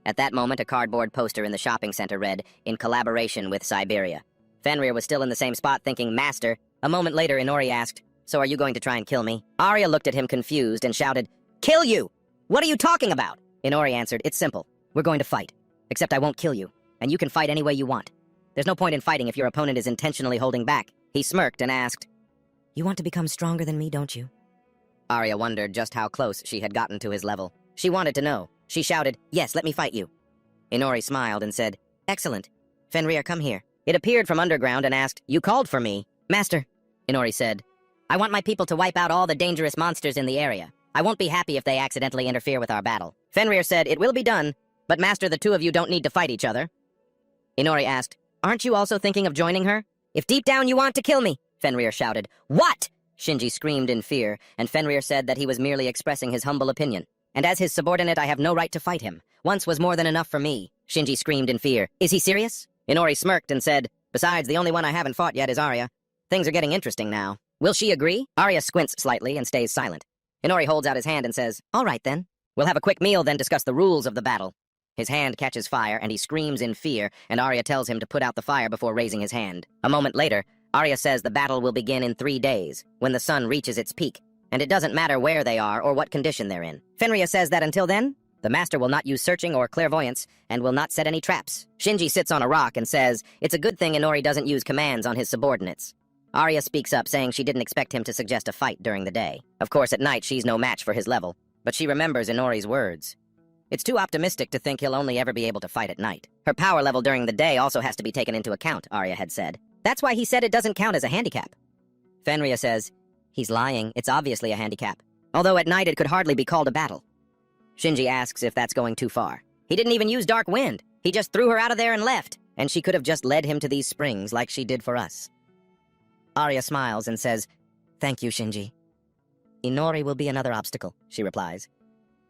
At that moment, a cardboard poster in the shopping center read, "In collaboration with Siberia." Fenrir was still in the same spot thinking, "Master." A moment later, Inori asked, "So are you going to try and kill me?" Arya looked at him confused and shouted, "Kill you! What are you talking about?" Inori answered, "It's simple. We're going to fight. Except I won't kill you, and you can fight any way you want. There's no point in fighting if your opponent is intentionally holding back." He smirked and asked, "You want to become stronger than me, don't you?" Arya wondered just how close she had gotten to his level. She wanted to know. She shouted, "Yes, let me fight you." Inori smiled and said, "Excellent. Fenrir, come here." It appeared from underground and asked, "You called for me?" "Master," Inori said, "I want my people to wipe out all the dangerous monsters in the area. I won't be happy if they accidentally interfere with our battle." Fenrir said, "It will be done, but Master, the two of you don't need to fight each other." Inori asked, "Aren't you also thinking of joining her?" "If deep down you want to kill me," Fenrir shouted. "What?" Shinji screamed in fear, and Fenrir said that he was merely expressing his humble opinion. "And as his subordinate, I have no right to fight him. Once was more than enough for me," Shinji screamed in fear. "Is he serious?" Inori smirked and said, "Besides, the only one I haven't fought yet is Arya. Things are getting interesting now." Will she agree? Arya squints slightly and stays silent. Inori holds out his hand and says, "All right then. We'll have a quick meal, then discuss the rules of the battle." His hand catches fire, and he screams in fear, and Arya tells him to put out the fire before raising his hand. A moment later, Arya says the battle will begin in 3 days, when the sun reaches its peak, and it doesn't matter where they are or what condition they're in. Fenrir says that until then, the master will not use searching or clairvoyance, and will not set any traps. Shinji sits on a rock and says it's a good thing Inori doesn't use commands on his subordinates. Arya speaks up, saying she didn't expect him to suggest a fight during the day. Of course, at night she's no match for his level, but she remembers Inori's words. It's too optimistic to think he'll only ever be able to fight at night. Her power level during the day also has to be taken into account, Arya had said. That's why he said it doesn't count as a handicap. Fenrir says, he's lying, it's obviously a handicap. Although at night it could hardly be called a battle. Shinji asks if that's going too far. He didn't even use Dark Wind. He just threw her out of there and left. And she could have just led him to these springs like she did for us. Arya smiles and says, "Thank you, Shinji." "Inori will be another obstacle," she replies.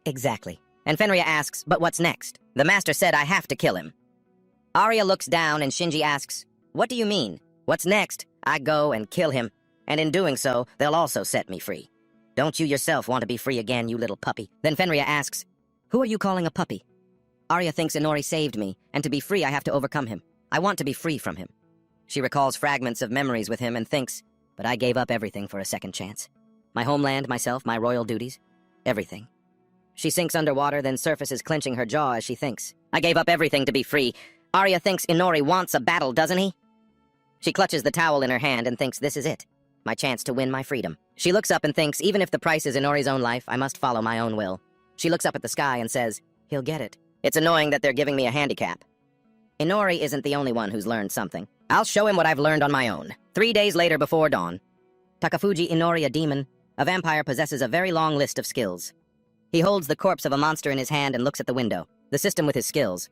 "Exactly." And Fenrir asks, "But what's next? The master said I have to kill him." Arya looks down and Shinji asks, "What do you mean? What's next? I go and kill him, and in doing so, they'll also set me free. Don't you yourself want to be free again, you little puppy?" Then Fenrir asks, "Who are you calling a puppy?" Arya thinks Inori saved me, and to be free I have to overcome him. I want to be free from him. She recalls fragments of memories with him and thinks, but I gave up everything for a second chance. My homeland, myself, my royal duties, everything. She sinks underwater, then surfaces, clenching her jaw as she thinks. I gave up everything to be free. Arya thinks Inori wants a battle, doesn't he? She clutches the towel in her hand and thinks this is it, my chance to win my freedom. She looks up and thinks, even if the price is Inori's own life, I must follow my own will. She looks up at the sky and says, he'll get it. It's annoying that they're giving me a handicap. Inori isn't the only one who's learned something. I'll show him what I've learned on my own. 3 days later before dawn. Takafuji Inori, a demon, a vampire, possesses a very long list of skills. He holds the corpse of a monster in his hand and looks at the window, the system with his skills.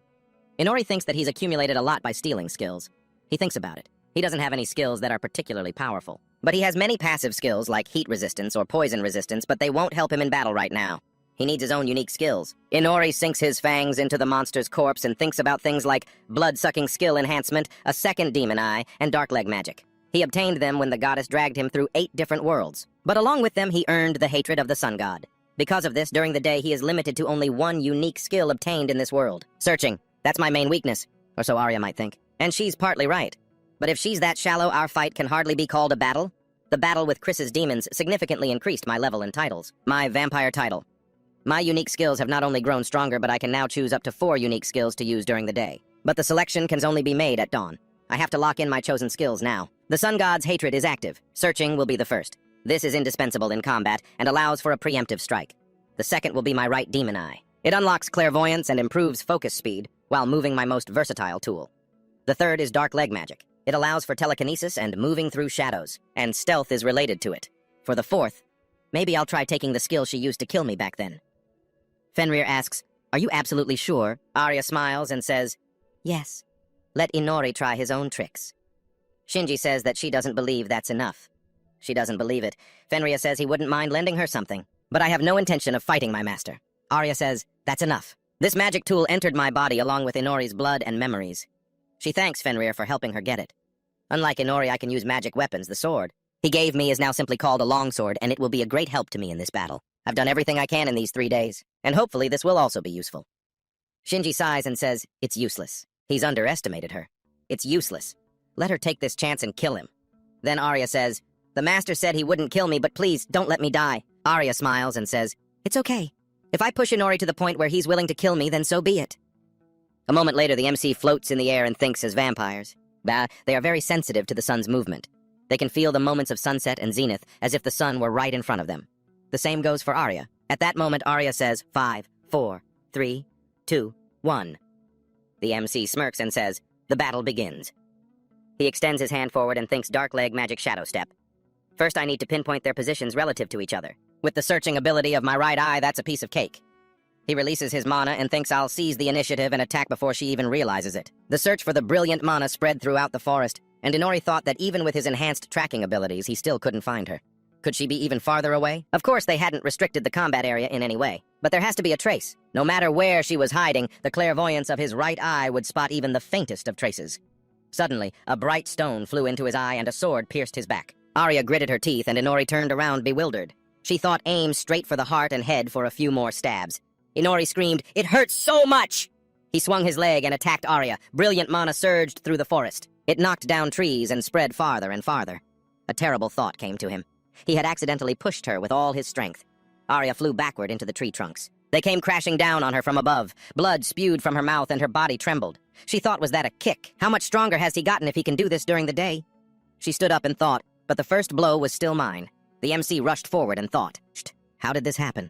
Inori thinks that he's accumulated a lot by stealing skills. He thinks about it. He doesn't have any skills that are particularly powerful. But he has many passive skills like heat resistance or poison resistance, but they won't help him in battle right now. He needs his own unique skills. Inori sinks his fangs into the monster's corpse and thinks about things like blood-sucking skill enhancement, a second demon eye, and dark leg magic. He obtained them when the goddess dragged him through 8 different worlds. But along with them, he earned the hatred of the sun god. Because of this, during the day, he is limited to only one unique skill obtained in this world. Searching. That's my main weakness. Or so Arya might think. And she's partly right. But if she's that shallow, our fight can hardly be called a battle. The battle with Chris's demons significantly increased my level and titles. My vampire title. My unique skills have not only grown stronger, but I can now choose up to 4 unique skills to use during the day. But the selection can only be made at dawn. I have to lock in my chosen skills now. The sun god's hatred is active. Searching will be the first. This is indispensable in combat and allows for a preemptive strike. The second will be my right demon eye. It unlocks clairvoyance and improves focus speed while moving my most versatile tool. The third is dark leg magic. It allows for telekinesis and moving through shadows, and stealth is related to it. For the fourth, maybe I'll try taking the skill she used to kill me back then. Fenrir asks, "Are you absolutely sure?" Arya smiles and says, "Yes. Let Inori try his own tricks." Shinji says that she doesn't believe that's enough. She doesn't believe it. Fenrir says he wouldn't mind lending her something. But I have no intention of fighting my master. Arya says, "That's enough. This magic tool entered my body along with Inori's blood and memories." She thanks Fenrir for helping her get it. Unlike Inori, I can use magic weapons. The sword he gave me is now simply called a longsword, and it will be a great help to me in this battle. I've done everything I can in these 3 days, and hopefully this will also be useful. Shinji sighs and says, it's useless. He's underestimated her. It's useless. Let her take this chance and kill him. Then Arya says, "The master said he wouldn't kill me, but please, don't let me die." Arya smiles and says, "It's okay. If I push Inori to the point where he's willing to kill me, then so be it." A moment later, the MC floats in the air and thinks as vampires. They are very sensitive to the sun's movement. They can feel the moments of sunset and zenith as if the sun were right in front of them. The same goes for Arya. At that moment, Arya says, 5, 4, 3, 2, 1. The MC smirks and says, "The battle begins." He extends his hand forward and thinks dark leg magic shadow step. First, I need to pinpoint their positions relative to each other. With the searching ability of my right eye, that's a piece of cake. He releases his mana and thinks I'll seize the initiative and attack before she even realizes it. The search for the brilliant mana spread throughout the forest, and Inori thought that even with his enhanced tracking abilities, he still couldn't find her. Could she be even farther away? Of course, they hadn't restricted the combat area in any way, but there has to be a trace. No matter where she was hiding, the clairvoyance of his right eye would spot even the faintest of traces. Suddenly, a bright stone flew into his eye and a sword pierced his back. Arya gritted her teeth and Inori turned around bewildered. She thought aim straight for the heart and head for a few more stabs. Inori screamed, "It hurts so much!" He swung his leg and attacked Arya. Brilliant mana surged through the forest. It knocked down trees and spread farther and farther. A terrible thought came to him. He had accidentally pushed her with all his strength. Arya flew backward into the tree trunks. They came crashing down on her from above. Blood spewed from her mouth and her body trembled. She thought, was that a kick? How much stronger has he gotten if he can do this during the day? She stood up and thought, but the first blow was still mine. The MC rushed forward and thought, how did this happen?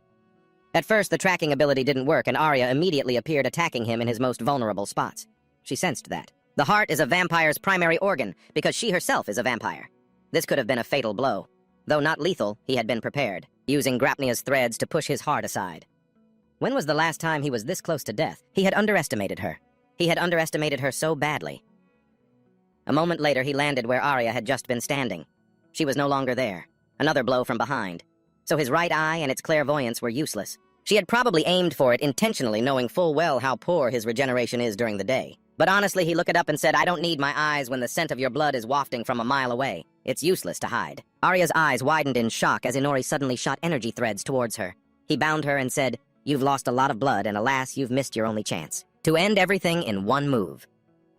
At first, the tracking ability didn't work, and Arya immediately appeared attacking him in his most vulnerable spots. She sensed that. The heart is a vampire's primary organ, because she herself is a vampire. This could have been a fatal blow. Though not lethal, he had been prepared, using Grapnia's threads to push his heart aside. When was the last time he was this close to death? He had underestimated her. He had underestimated her so badly. A moment later, he landed where Arya had just been standing. She was no longer there. Another blow from behind. So his right eye and its clairvoyance were useless. She had probably aimed for it intentionally, knowing full well how poor his regeneration is during the day. But honestly, he looked up and said, "I don't need my eyes when the scent of your blood is wafting from a mile away. It's useless to hide." Arya's eyes widened in shock as Inori suddenly shot energy threads towards her. He bound her and said, "You've lost a lot of blood, and alas, you've missed your only chance. To end everything in one move."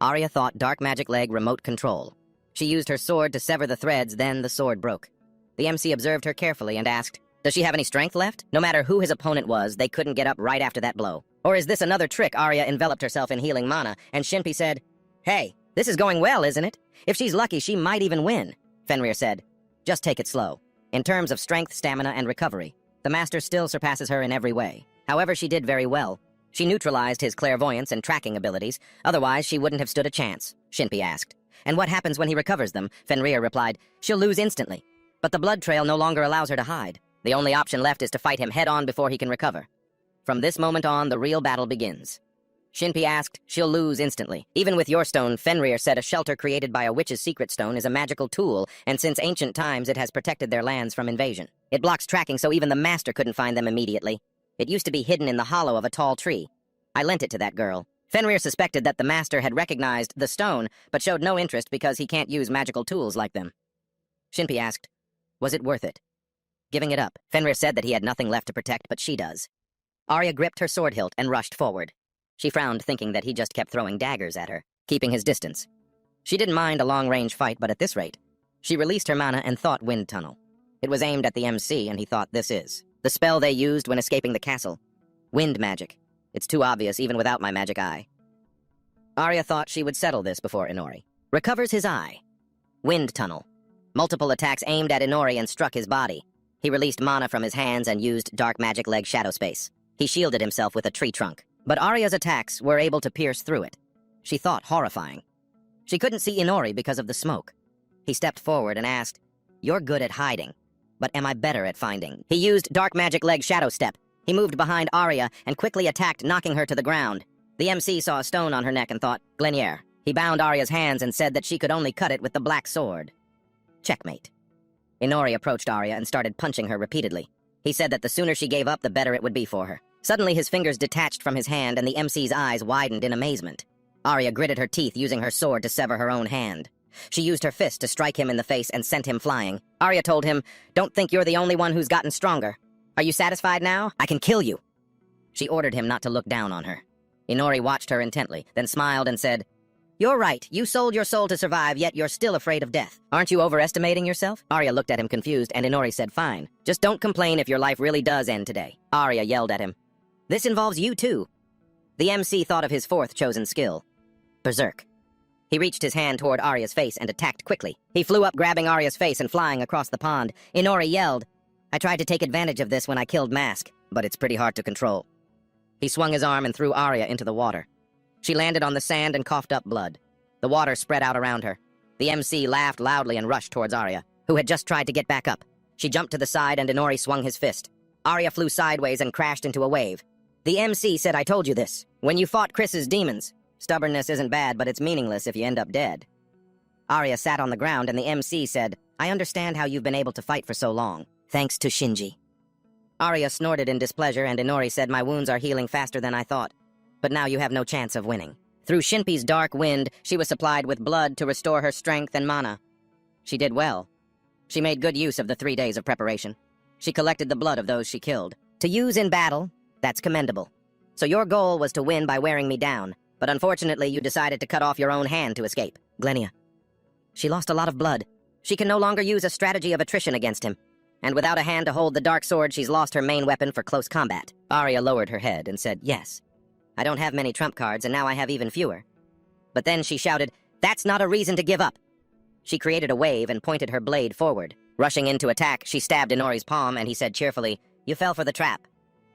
Arya thought dark magic leg remote control. She used her sword to sever the threads, then the sword broke. The MC observed her carefully and asked, "Does she have any strength left?" No matter who his opponent was, they couldn't get up right after that blow. Or is this another trick? Arya enveloped herself in healing mana, and Shinpi said, "Hey, this is going well, isn't it? If she's lucky, she might even win." Fenrir said, "Just take it slow. In terms of strength, stamina, and recovery, the master still surpasses her in every way. However, she did very well. She neutralized his clairvoyance and tracking abilities, otherwise she wouldn't have stood a chance." Shinpi asked. "And what happens when he recovers them?" Fenrir replied, "She'll lose instantly. But the blood trail no longer allows her to hide. The only option left is to fight him head-on before he can recover. From this moment on, the real battle begins." Shinpi asked, "She'll lose instantly. Even with your stone," Fenrir said, "a shelter created by a witch's secret stone is a magical tool, and since ancient times it has protected their lands from invasion. It blocks tracking so even the master couldn't find them immediately. It used to be hidden in the hollow of a tall tree. I lent it to that girl." Fenrir suspected that the master had recognized the stone, but showed no interest because he can't use magical tools like them. Shinpi asked, "Was it worth it?" Giving it up, Fenrir said that he had nothing left to protect, but she does. Arya gripped her sword hilt and rushed forward. She frowned, thinking that he just kept throwing daggers at her, keeping his distance. She didn't mind a long-range fight, but at this rate, she released her mana and thought Wind Tunnel. It was aimed at the MC, and he thought, this is the spell they used when escaping the castle. Wind magic. It's too obvious, even without my magic eye. Arya thought she would settle this before Inori. Recovers his eye. Wind Tunnel. Multiple attacks aimed at Inori and struck his body. He released mana from his hands and used dark magic leg shadow space. He shielded himself with a tree trunk. But Arya's attacks were able to pierce through it. She thought horrifying. She couldn't see Inori because of the smoke. He stepped forward and asked, "You're good at hiding, but am I better at finding?" He used dark magic leg shadow step. He moved behind Arya and quickly attacked, knocking her to the ground. The MC saw a stone on her neck and thought, Glenier. He bound Arya's hands and said that she could only cut it with the black sword. Checkmate. Inori approached Arya and started punching her repeatedly. He said that the sooner she gave up, the better it would be for her. Suddenly, his fingers detached from his hand and the MC's eyes widened in amazement. Arya gritted her teeth, using her sword to sever her own hand. She used her fist to strike him in the face and sent him flying. Arya told him, "Don't think you're the only one who's gotten stronger. Are you satisfied now? I can kill you." She ordered him not to look down on her. Inori watched her intently, then smiled and said, "You're right. You sold your soul to survive, yet you're still afraid of death. Aren't you overestimating yourself?" Arya looked at him confused, and Inori said, "Fine. Just don't complain if your life really does end today." Arya yelled at him, "This involves you too." The MC thought of his fourth chosen skill, Berserk. He reached his hand toward Arya's face and attacked quickly. He flew up, grabbing Arya's face and flying across the pond. Inori yelled, "I tried to take advantage of this when I killed Mask, but it's pretty hard to control." He swung his arm and threw Arya into the water. She landed on the sand and coughed up blood. The water spread out around her. The MC laughed loudly and rushed towards Arya, who had just tried to get back up. She jumped to the side and Inori swung his fist. Arya flew sideways and crashed into a wave. The MC said, "I told you this. When you fought Chris's demons, stubbornness isn't bad, but it's meaningless if you end up dead." Arya sat on the ground and the MC said, "I understand how you've been able to fight for so long, thanks to Shinji." Arya snorted in displeasure and Inori said, "My wounds are healing faster than I thought, but now you have no chance of winning." Through Shinpi's dark wind, she was supplied with blood to restore her strength and mana. She did well. She made good use of the 3 days of preparation. She collected the blood of those she killed. To use in battle, that's commendable. So your goal was to win by wearing me down, but unfortunately you decided to cut off your own hand to escape. Glenia. She lost a lot of blood. She can no longer use a strategy of attrition against him. And without a hand to hold the dark sword, she's lost her main weapon for close combat. Arya lowered her head and said, yes. I don't have many trump cards, and now I have even fewer. But then she shouted, that's not a reason to give up. She created a wave and pointed her blade forward. Rushing in to attack, she stabbed Inori's palm, and he said cheerfully, you fell for the trap.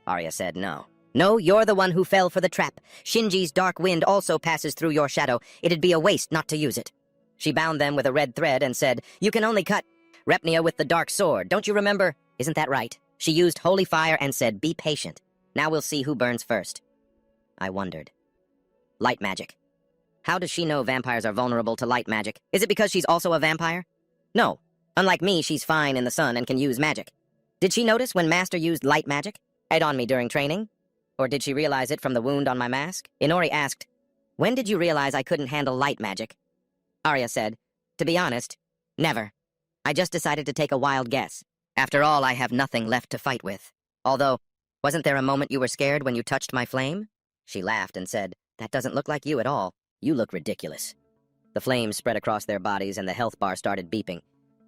Arya said, no. No, you're the one who fell for the trap. Shinji's dark wind also passes through your shadow. It'd be a waste not to use it. She bound them with a red thread and said, you can only cut Repnia with the dark sword. Don't you remember? Isn't that right? She used holy fire and said, be patient. Now we'll see who burns first. I wondered. Light magic. How does she know vampires are vulnerable to light magic? Is it because she's also a vampire? No. Unlike me, she's fine in the sun and can use magic. Did she notice when Master used light magic? Right on me during training? Or did she realize it from the wound on my mask? Inori asked, when did you realize I couldn't handle light magic? Arya said, to be honest, never. I just decided to take a wild guess. After all, I have nothing left to fight with. Although, wasn't there a moment you were scared when you touched my flame? She laughed and said, that doesn't look like you at all. You look ridiculous. The flames spread across their bodies and the health bar started beeping.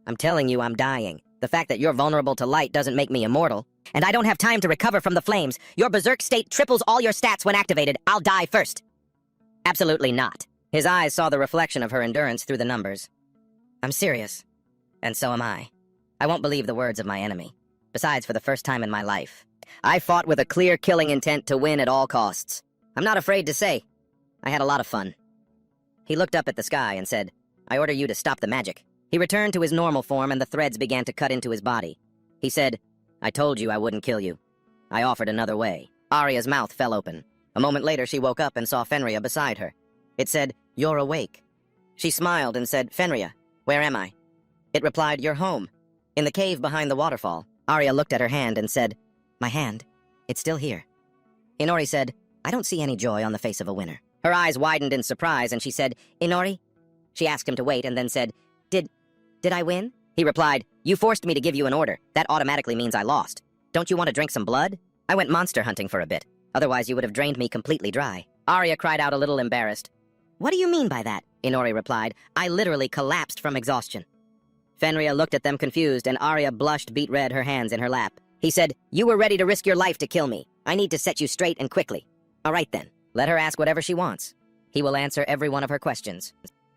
I'm telling you, I'm dying. The fact that you're vulnerable to light doesn't make me immortal. And I don't have time to recover from the flames. Your berserk state triples all your stats when activated. I'll die first. Absolutely not. His eyes saw the reflection of her endurance through the numbers. I'm serious. And so am I. I won't believe the words of my enemy. Besides, for the first time in my life, I fought with a clear killing intent to win at all costs. I'm not afraid to say, I had a lot of fun. He looked up at the sky and said, I order you to stop the magic. He returned to his normal form and the threads began to cut into his body. He said, I told you I wouldn't kill you. I offered another way. Arya's mouth fell open. A moment later, she woke up and saw Fenrir beside her. It said, you're awake. She smiled and said, Fenrir, where am I? It replied, you're home. In the cave behind the waterfall. Arya looked at her hand and said, my hand, it's still here. Inori said, I don't see any joy on the face of a winner. Her eyes widened in surprise and she said, Inori? She asked him to wait and then said, Did I win? He replied, you forced me to give you an order. That automatically means I lost. Don't you want to drink some blood? I went monster hunting for a bit. Otherwise you would have drained me completely dry. Arya cried out a little embarrassed. What do you mean by that? Inori replied, I literally collapsed from exhaustion. Fenrir looked at them confused and Arya blushed beet red, her hands in her lap. He said, you were ready to risk your life to kill me. I need to set you straight and quickly. All right then, let her ask whatever she wants. He will answer every one of her questions.